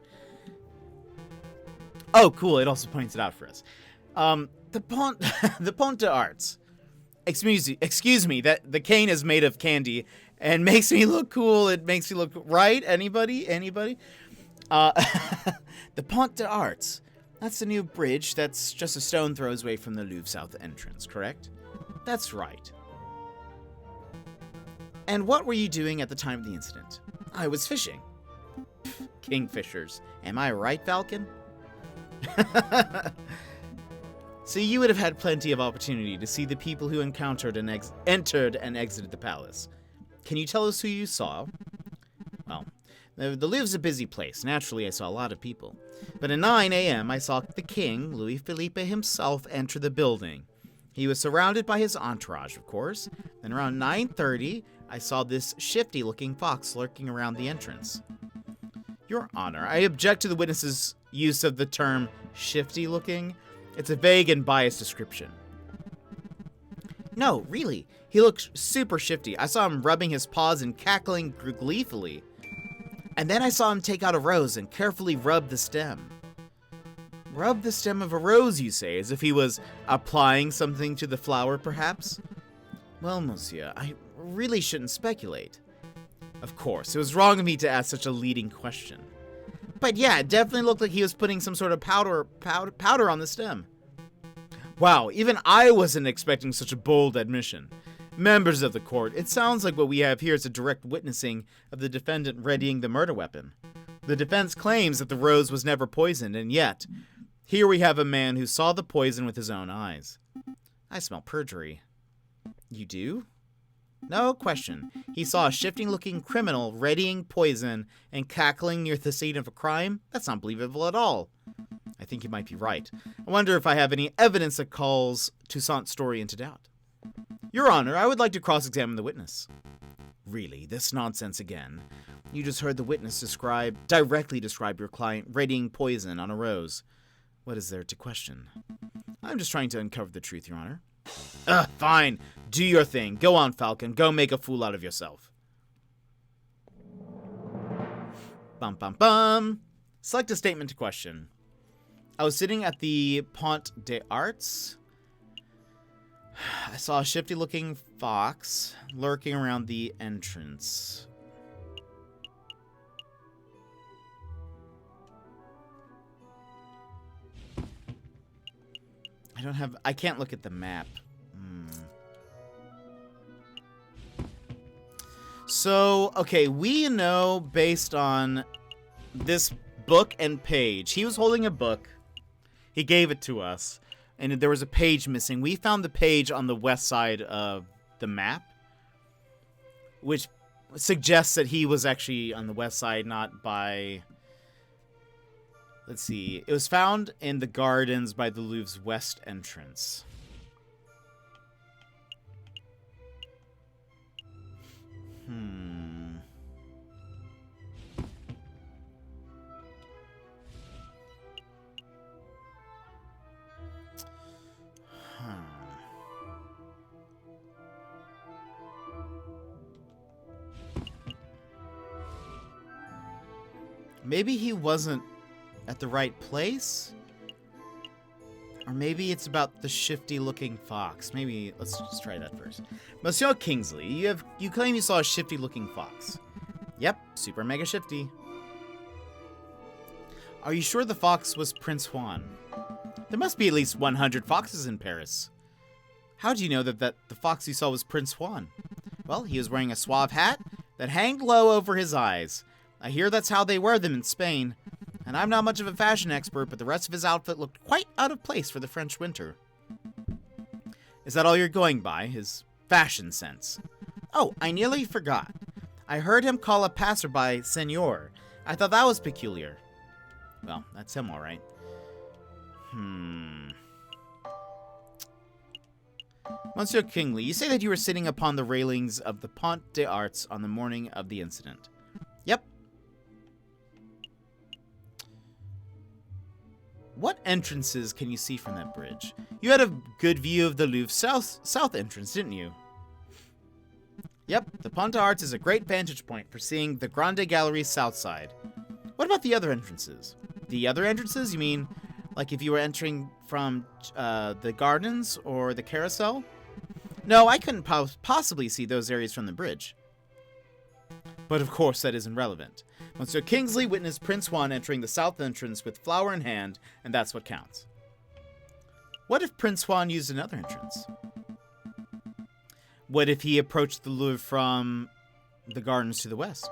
Oh, cool. It also points it out for us. The Pont des Arts. Excuse me. That the cane is made of candy and makes me look cool. It makes me look right. Anybody? The Pont des Arts. That's the new bridge that's just a stone throws away from the Louvre South entrance, correct? That's right. And what were you doing at the time of the incident? I was fishing. Kingfishers. Am I right, Falcon? So you would have had plenty of opportunity to see the people who entered and exited the palace. Can you tell us who you saw? Well, the Louvre's a busy place. Naturally, I saw a lot of people. But at 9 a.m., I saw the king, Louis Philippe himself, enter the building. He was surrounded by his entourage, of course. Then around 9:30, I saw this shifty-looking fox lurking around the entrance. Your Honor, I object to the witness's use of the term shifty-looking. It's a vague and biased description. No, really, he looked super shifty. I saw him rubbing his paws and cackling gleefully. And then I saw him take out a rose and carefully rub the stem. Rub the stem of a rose, you say, as if he was applying something to the flower, perhaps? Well, monsieur, I really shouldn't speculate. Of course, it was wrong of me to ask such a leading question. But yeah, it definitely looked like he was putting some sort of powder on the stem. Wow, even I wasn't expecting such a bold admission. Members of the court, it sounds like what we have here is a direct witnessing of the defendant readying the murder weapon. The defense claims that the rose was never poisoned, and yet, here we have a man who saw the poison with his own eyes. I smell perjury. You do? No question. He saw a shifting-looking criminal readying poison and cackling near the scene of a crime? That's not believable at all. I think you might be right. I wonder if I have any evidence that calls Toussaint's story into doubt. Your Honor, I would like to cross-examine the witness. Really? This nonsense again? You just heard the witness directly describe your client readying poison on a rose. What is there to question? I'm just trying to uncover the truth, Your Honor. Fine. Do your thing. Go on, Falcon. Go make a fool out of yourself. Bum bum bum. Select a statement to question. I was sitting at the Pont des Arts. I saw a shifty-looking fox lurking around the entrance. I can't look at the map. So, okay, we know based on this book and page. He was holding a book. He gave it to us. And there was a page missing. We found the page on the west side of the map, which suggests that he was actually on the west side, not by... Let's see. It was found in the gardens by the Louvre's west entrance. Maybe he wasn't at the right place? Or maybe it's about the shifty-looking fox. Maybe, let's just try that first. Monsieur Kingsley, you claim you saw a shifty-looking fox. Yep, super mega shifty. Are you sure the fox was Prince Juan? There must be at least 100 foxes in Paris. How do you know that the fox you saw was Prince Juan? Well, he was wearing a suave hat that hanged low over his eyes. I hear that's how they wear them in Spain. And I'm not much of a fashion expert, but the rest of his outfit looked quite out of place for the French winter. Is that all you're going by, his fashion sense? Oh, I nearly forgot. I heard him call a passerby Senor. I thought that was peculiar. Well, that's him all right. Monsieur Kingsley, you say that you were sitting upon the railings of the Pont des Arts on the morning of the incident. Yep. What entrances can you see from that bridge? You had a good view of the Louvre south entrance, didn't you? Yep, the Pont des Arts is a great vantage point for seeing the Grande Gallery's south side. What about the other entrances? The other entrances? You mean, like if you were entering from the gardens or the carousel? No, I couldn't possibly see those areas from the bridge. But of course that isn't relevant. Monsieur Kingsley witnessed Prince Juan entering the south entrance with flower in hand, and that's what counts. What if Prince Juan used another entrance? What if he approached the Louvre from the gardens to the west?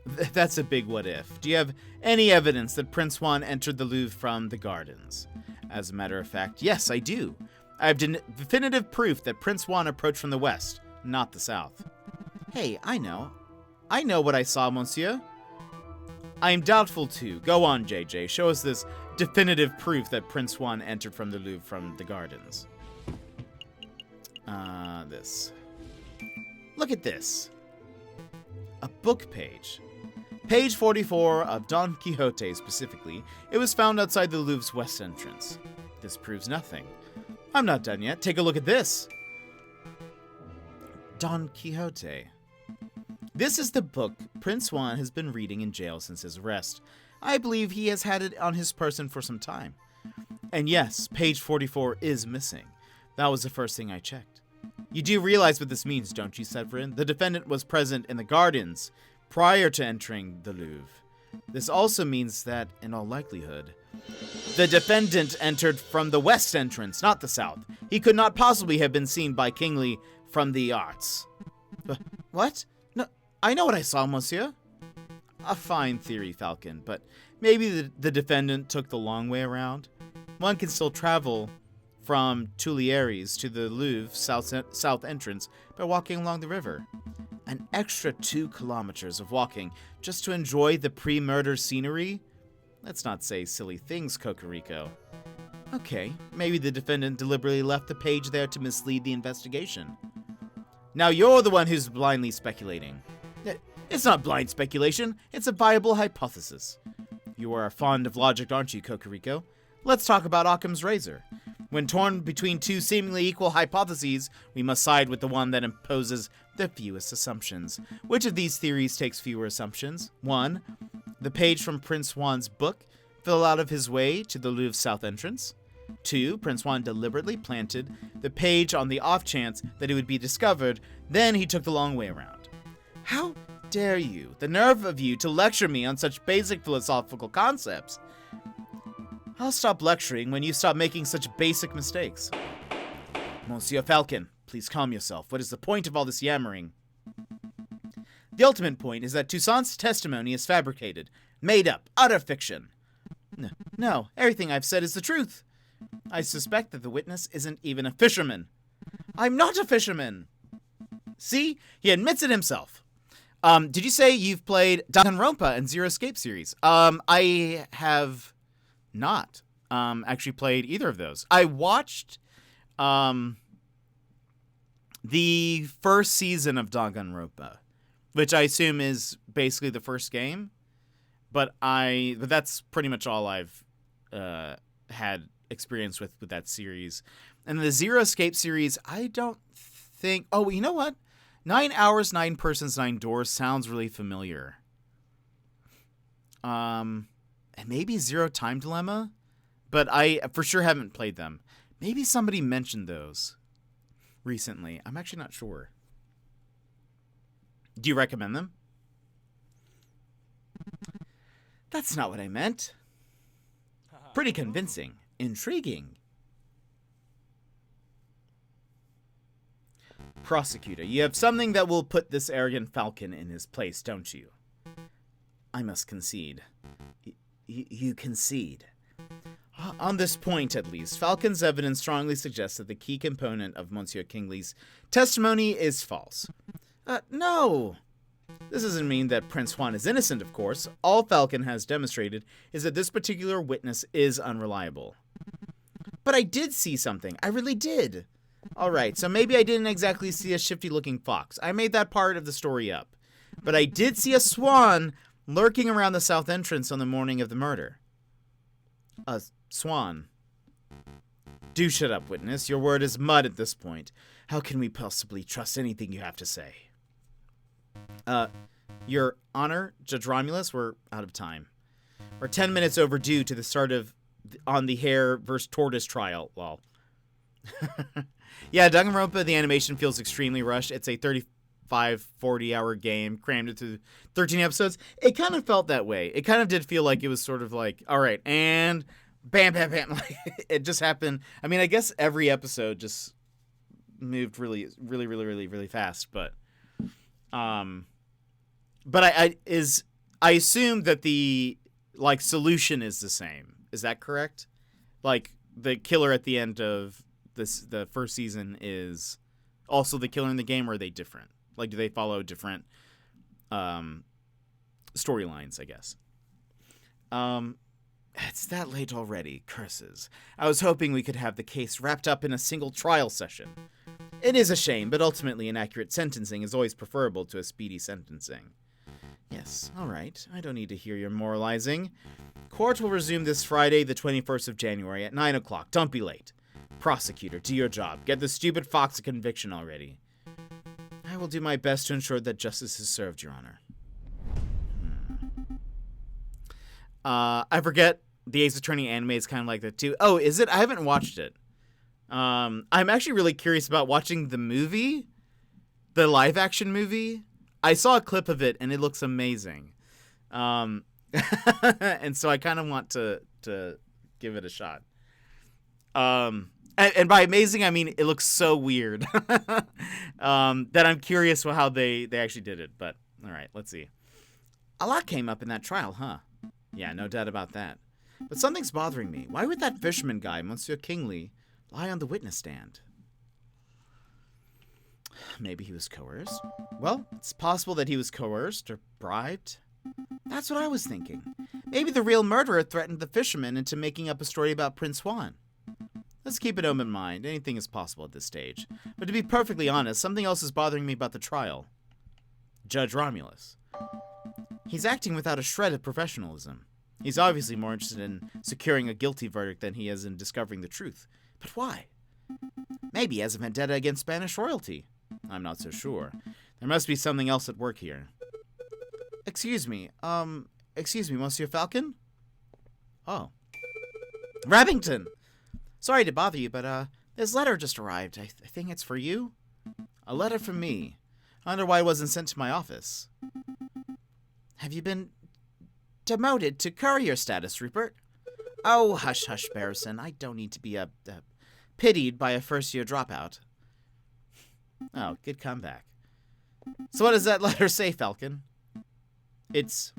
That's a big what if. Do you have any evidence that Prince Juan entered the Louvre from the gardens? As a matter of fact, yes, I do. I have definitive proof that Prince Juan approached from the west, not the south. Hey, I know what I saw, monsieur. I am doubtful too. Go on, JJ. Show us this definitive proof that Prince Juan entered from the Louvre from the gardens. This. Look at this. A book page. Page 44 of Don Quixote specifically. It was found outside the Louvre's west entrance. This proves nothing. I'm not done yet. Take a look at this. Don Quixote. This is the book Prince Juan has been reading in jail since his arrest. I believe he has had it on his person for some time. And yes, page 44 is missing. That was the first thing I checked. You do realize what this means, don't you, Severin? The defendant was present in the gardens prior to entering the Louvre. This also means that, in all likelihood, the defendant entered from the west entrance, not the south. He could not possibly have been seen by Kingsley from the arts. What? No, I know what I saw, monsieur. A fine theory, Falcon, but maybe the defendant took the long way around. One can still travel from Tuileries to the Louvre south entrance by walking along the river. An extra 2 kilometers of walking just to enjoy the pre-murder scenery? Let's not say silly things, Cocorico. Okay, maybe the defendant deliberately left the page there to mislead the investigation. Now you're the one who's blindly speculating. It's not blind speculation, it's a viable hypothesis. You are fond of logic, aren't you, Cocorico? Let's talk about Occam's razor. When torn between 2 seemingly equal hypotheses, we must side with the one that imposes the fewest assumptions. Which of these theories takes fewer assumptions? 1. The page from Prince Juan's book fell out of his way to the Louvre's south entrance. 2. Prince Juan deliberately planted the page on the off chance that it would be discovered, then he took the long way around. How dare you, the nerve of you, to lecture me on such basic philosophical concepts? I'll stop lecturing when you stop making such basic mistakes. Monsieur Falcon, please calm yourself. What is the point of all this yammering? The ultimate point is that Toussaint's testimony is fabricated, made up, utter fiction. No, everything I've said is the truth. I suspect that the witness isn't even a fisherman. I'm not a fisherman! See? He admits it himself. Did you say you've played Danganronpa and Zero Escape series? I have not actually played either of those. I watched the first season of Danganronpa, which I assume is basically the first game, but that's pretty much all I've had experience with that series. And the Zero Escape series, I don't think... Oh, you know what? 9 Hours, 9 Persons, 9 Doors sounds really familiar. And maybe Zero Time Dilemma? But I for sure haven't played them. Maybe somebody mentioned those recently. I'm actually not sure. Do you recommend them? That's not what I meant. Pretty convincing. Intriguing. Prosecutor, you have something that will put this arrogant falcon in his place, don't you? I must concede. You concede. On this point, at least, Falcon's evidence strongly suggests that the key component of Monsieur Kingsley's testimony is false. No. This doesn't mean that Prince Juan is innocent, of course. All Falcon has demonstrated is that this particular witness is unreliable. But I did see something. I really did. Alright, so maybe I didn't exactly see a shifty-looking fox. I made that part of the story up. But I did see a swan lurking around the south entrance on the morning of the murder. A swan. Do shut up, witness. Your word is mud at this point. How can we possibly trust anything you have to say? Your Honor, Judge Romulus, we're out of time. We're 10 minutes overdue to the start of on the hare versus tortoise trial. Well, yeah, Danganronpa, the animation feels extremely rushed. It's a 40-hour game crammed into 13 episodes. It kind of felt that way. It kind of did feel like it was sort of like, all right, and bam, bam, bam. Like, it just happened. I mean, I guess every episode just moved really, really, really, really, really fast. But I assume that the solution is the same. Is that correct? Like, the killer at the end of the first season is also the killer in the game, or are they different? Like, do they follow different storylines, I guess? It's that late already. Curses. I was hoping we could have the case wrapped up in a single trial session. It is a shame, but ultimately an accurate sentencing is always preferable to a speedy sentencing. Yes, all right. I don't need to hear your moralizing. Court will resume this Friday, the 21st of January at 9 o'clock. Don't be late. Prosecutor, do your job. Get the stupid fox a conviction already. I will do my best to ensure that justice is served, Your Honor. I forget the Ace Attorney anime is kind of like that too. Oh, is it? I haven't watched it. I'm actually really curious about watching the movie, the live action movie. I saw a clip of it and it looks amazing. And so I kind of want to give it a shot. And by amazing, I mean it looks so weird that I'm curious how they actually did it. But all right, let's see. A lot came up in that trial, huh? Yeah, no doubt about that. But something's bothering me. Why would that fisherman guy, Monsieur Kingley, lie on the witness stand? Maybe he was coerced? Well, it's possible that he was coerced or bribed. That's what I was thinking. Maybe the real murderer threatened the fisherman into making up a story about Prince Juan. Let's keep an open mind. Anything is possible at this stage. But to be perfectly honest, something else is bothering me about the trial. Judge Romulus. He's acting without a shred of professionalism. He's obviously more interested in securing a guilty verdict than he is in discovering the truth. But why? Maybe he has a vendetta against Spanish royalty. I'm not so sure. There must be something else at work here. Excuse me, Monsieur Falcon? Oh. Rabbington! Sorry to bother you, but, this letter just arrived. I think it's for you? A letter from me. I wonder why it wasn't sent to my office. Have you been demoted to courier status, Rupert? Oh, hush, hush, Barrison. I don't need to be, pitied by a first-year dropout. Oh, good comeback. So what does that letter say, Falcon? It's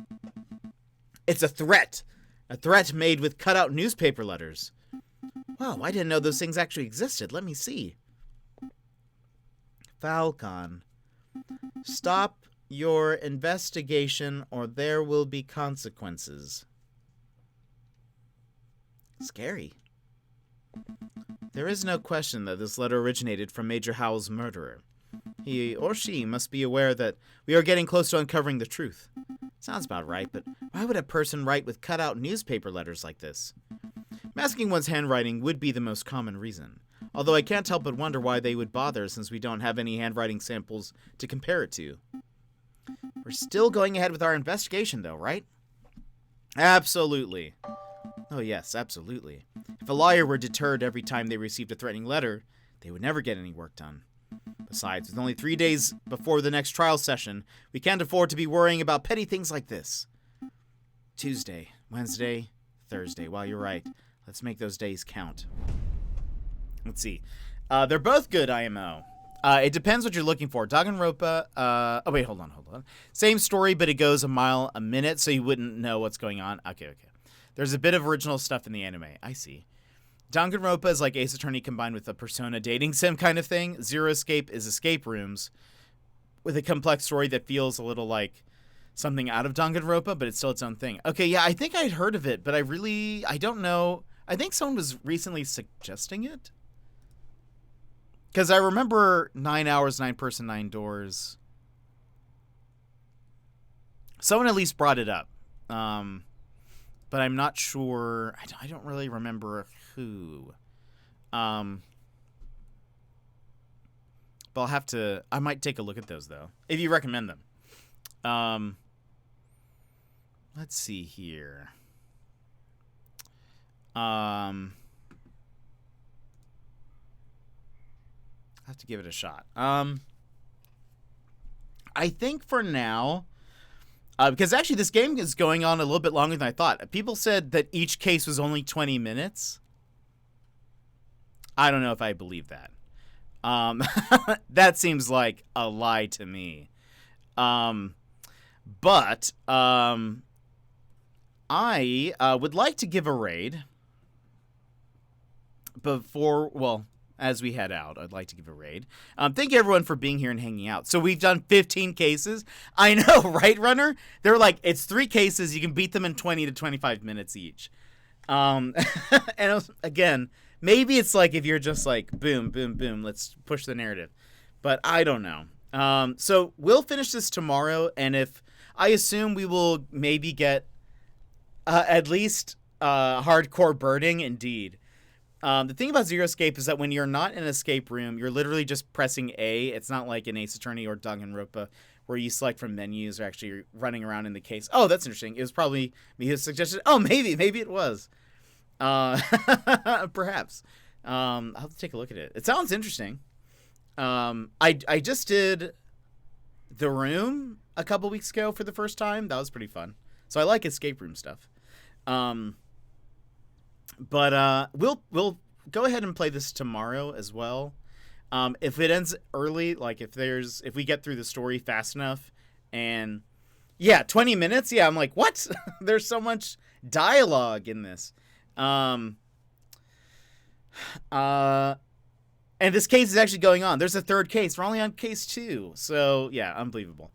a threat. A threat made with cut-out newspaper letters. Wow, I didn't know those things actually existed. Let me see. Falcon. Stop your investigation or there will be consequences. Scary. There is no question that this letter originated from Major Howell's murderer. He or she must be aware that we are getting close to uncovering the truth. Sounds about right, but why would a person write with cut-out newspaper letters like this? Masking one's handwriting would be the most common reason, although I can't help but wonder why they would bother since we don't have any handwriting samples to compare it to. We're still going ahead with our investigation, though, right? Absolutely. Oh, yes, absolutely. If a lawyer were deterred every time they received a threatening letter, they would never get any work done. Besides, with only 3 days before the next trial session, we can't afford to be worrying about petty things like this. Tuesday, Wednesday, Thursday. Well, you're right. Let's make those days count. Let's see. They're both good, IMO. It depends what you're looking for. Danganronpa, oh wait, hold on. Same story, but it goes a mile a minute, so you wouldn't know what's going on. Okay. There's a bit of original stuff in the anime. I see. Danganronpa is like Ace Attorney combined with a Persona dating sim kind of thing. Zero Escape is escape rooms with a complex story that feels a little like something out of Danganronpa, but it's still its own thing. Okay, yeah, I think I'd heard of it, but I don't know. I think someone was recently suggesting it. Because I remember 9 hours, 9 person, 9 doors. Someone at least brought it up. But I'm not sure. I don't really remember who. But I'll have to. I might take a look at those, though, if you recommend them. Let's see here. I have to give it a shot. I think for now, because actually this game is going on a little bit longer than I thought. People said that each case was only 20 minutes. I don't know if I believe that. That seems like a lie to me. But I would like to give a raid before, well, as we head out. I'd like to give a raid. Thank you, everyone, for being here and hanging out. So we've done 15 cases. I know, right, Runner? They're like, it's 3 cases. You can beat them in 20 to 25 minutes each. And again, maybe it's like if you're just like, boom, boom, boom, let's push the narrative. But I don't know. So we'll finish this tomorrow, and if I assume we will maybe get at least hardcore birding, indeed. The thing about Zero Escape is that when you're not in an escape room, you're literally just pressing A. It's not like in Ace Attorney or Danganronpa where you select from menus or actually running around in the case. Oh, that's interesting. It was probably me who suggested. Oh, maybe it was. Perhaps. I'll have to take a look at it. It sounds interesting. I just did The Room a couple weeks ago for the first time. That was pretty fun. So I like escape room stuff. But we'll go ahead and play this tomorrow as well. If it ends early, like if we get through the story fast enough, and yeah, 20 minutes. Yeah, I'm like, what? There's so much dialogue in this. And this case is actually going on. There's a third case. We're only on case 2. So yeah, unbelievable.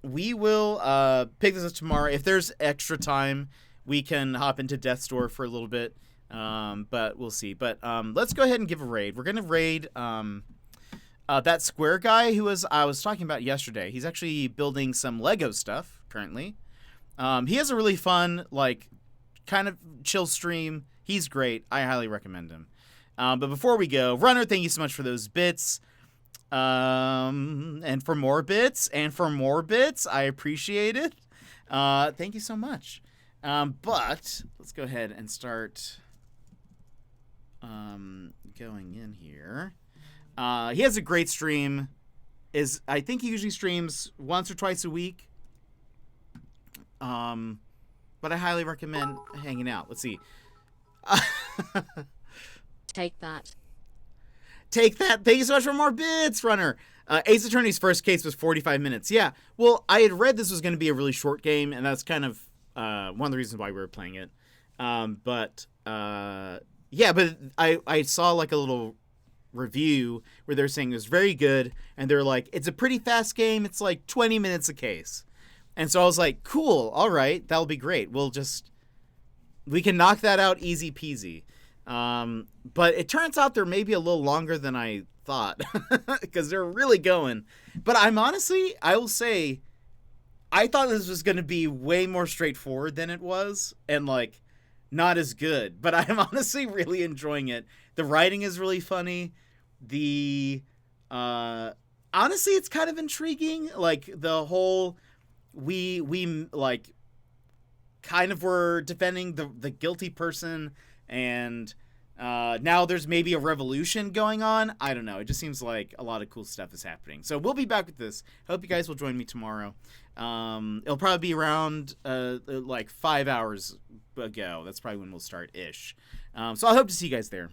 We will pick this up tomorrow. If there's extra time, we can hop into Death's Door for a little bit. But we'll see. But let's go ahead and give a raid. We're gonna raid that square guy who I was talking about yesterday. He's actually building some Lego stuff currently. He has a really fun, like, kind of chill stream. He's great. I highly recommend him. But before we go, Runner, thank you so much for those bits. And for more bits, I appreciate it. Thank you so much. But let's go ahead and start going in here. He has a great stream. I think he usually streams once or twice a week. But I highly recommend hanging out. Let's see. Take that. Take that. Thank you so much for more bits, Runner. Ace Attorney's first case was 45 minutes. Yeah. Well, I had read this was going to be a really short game, and that's kind of one of the reasons why we were playing it. But I saw like a little review where they're saying it was very good, and they're like, it's a pretty fast game. It's like 20 minutes a case. And so I was like, cool. All right. That'll be great. We can knock that out easy peasy. But it turns out they're maybe a little longer than I thought because they're really going. But I will say, I thought this was going to be way more straightforward than it was and like not as good. But I'm honestly really enjoying it. The writing is really funny. Honestly, it's kind of intriguing. Like the whole, we like kind of were defending the guilty person, and now there's maybe a revolution going on. I don't know. It just seems like a lot of cool stuff is happening. So we'll be back with this. Hope you guys will join me tomorrow. It'll probably be around like 5 hours ago. That's probably when we'll start ish. So I hope to see you guys there.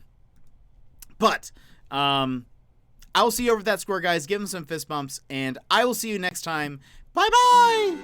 But I will see you over at that square, guys. Give them some fist bumps, and I will see you next time. Bye bye.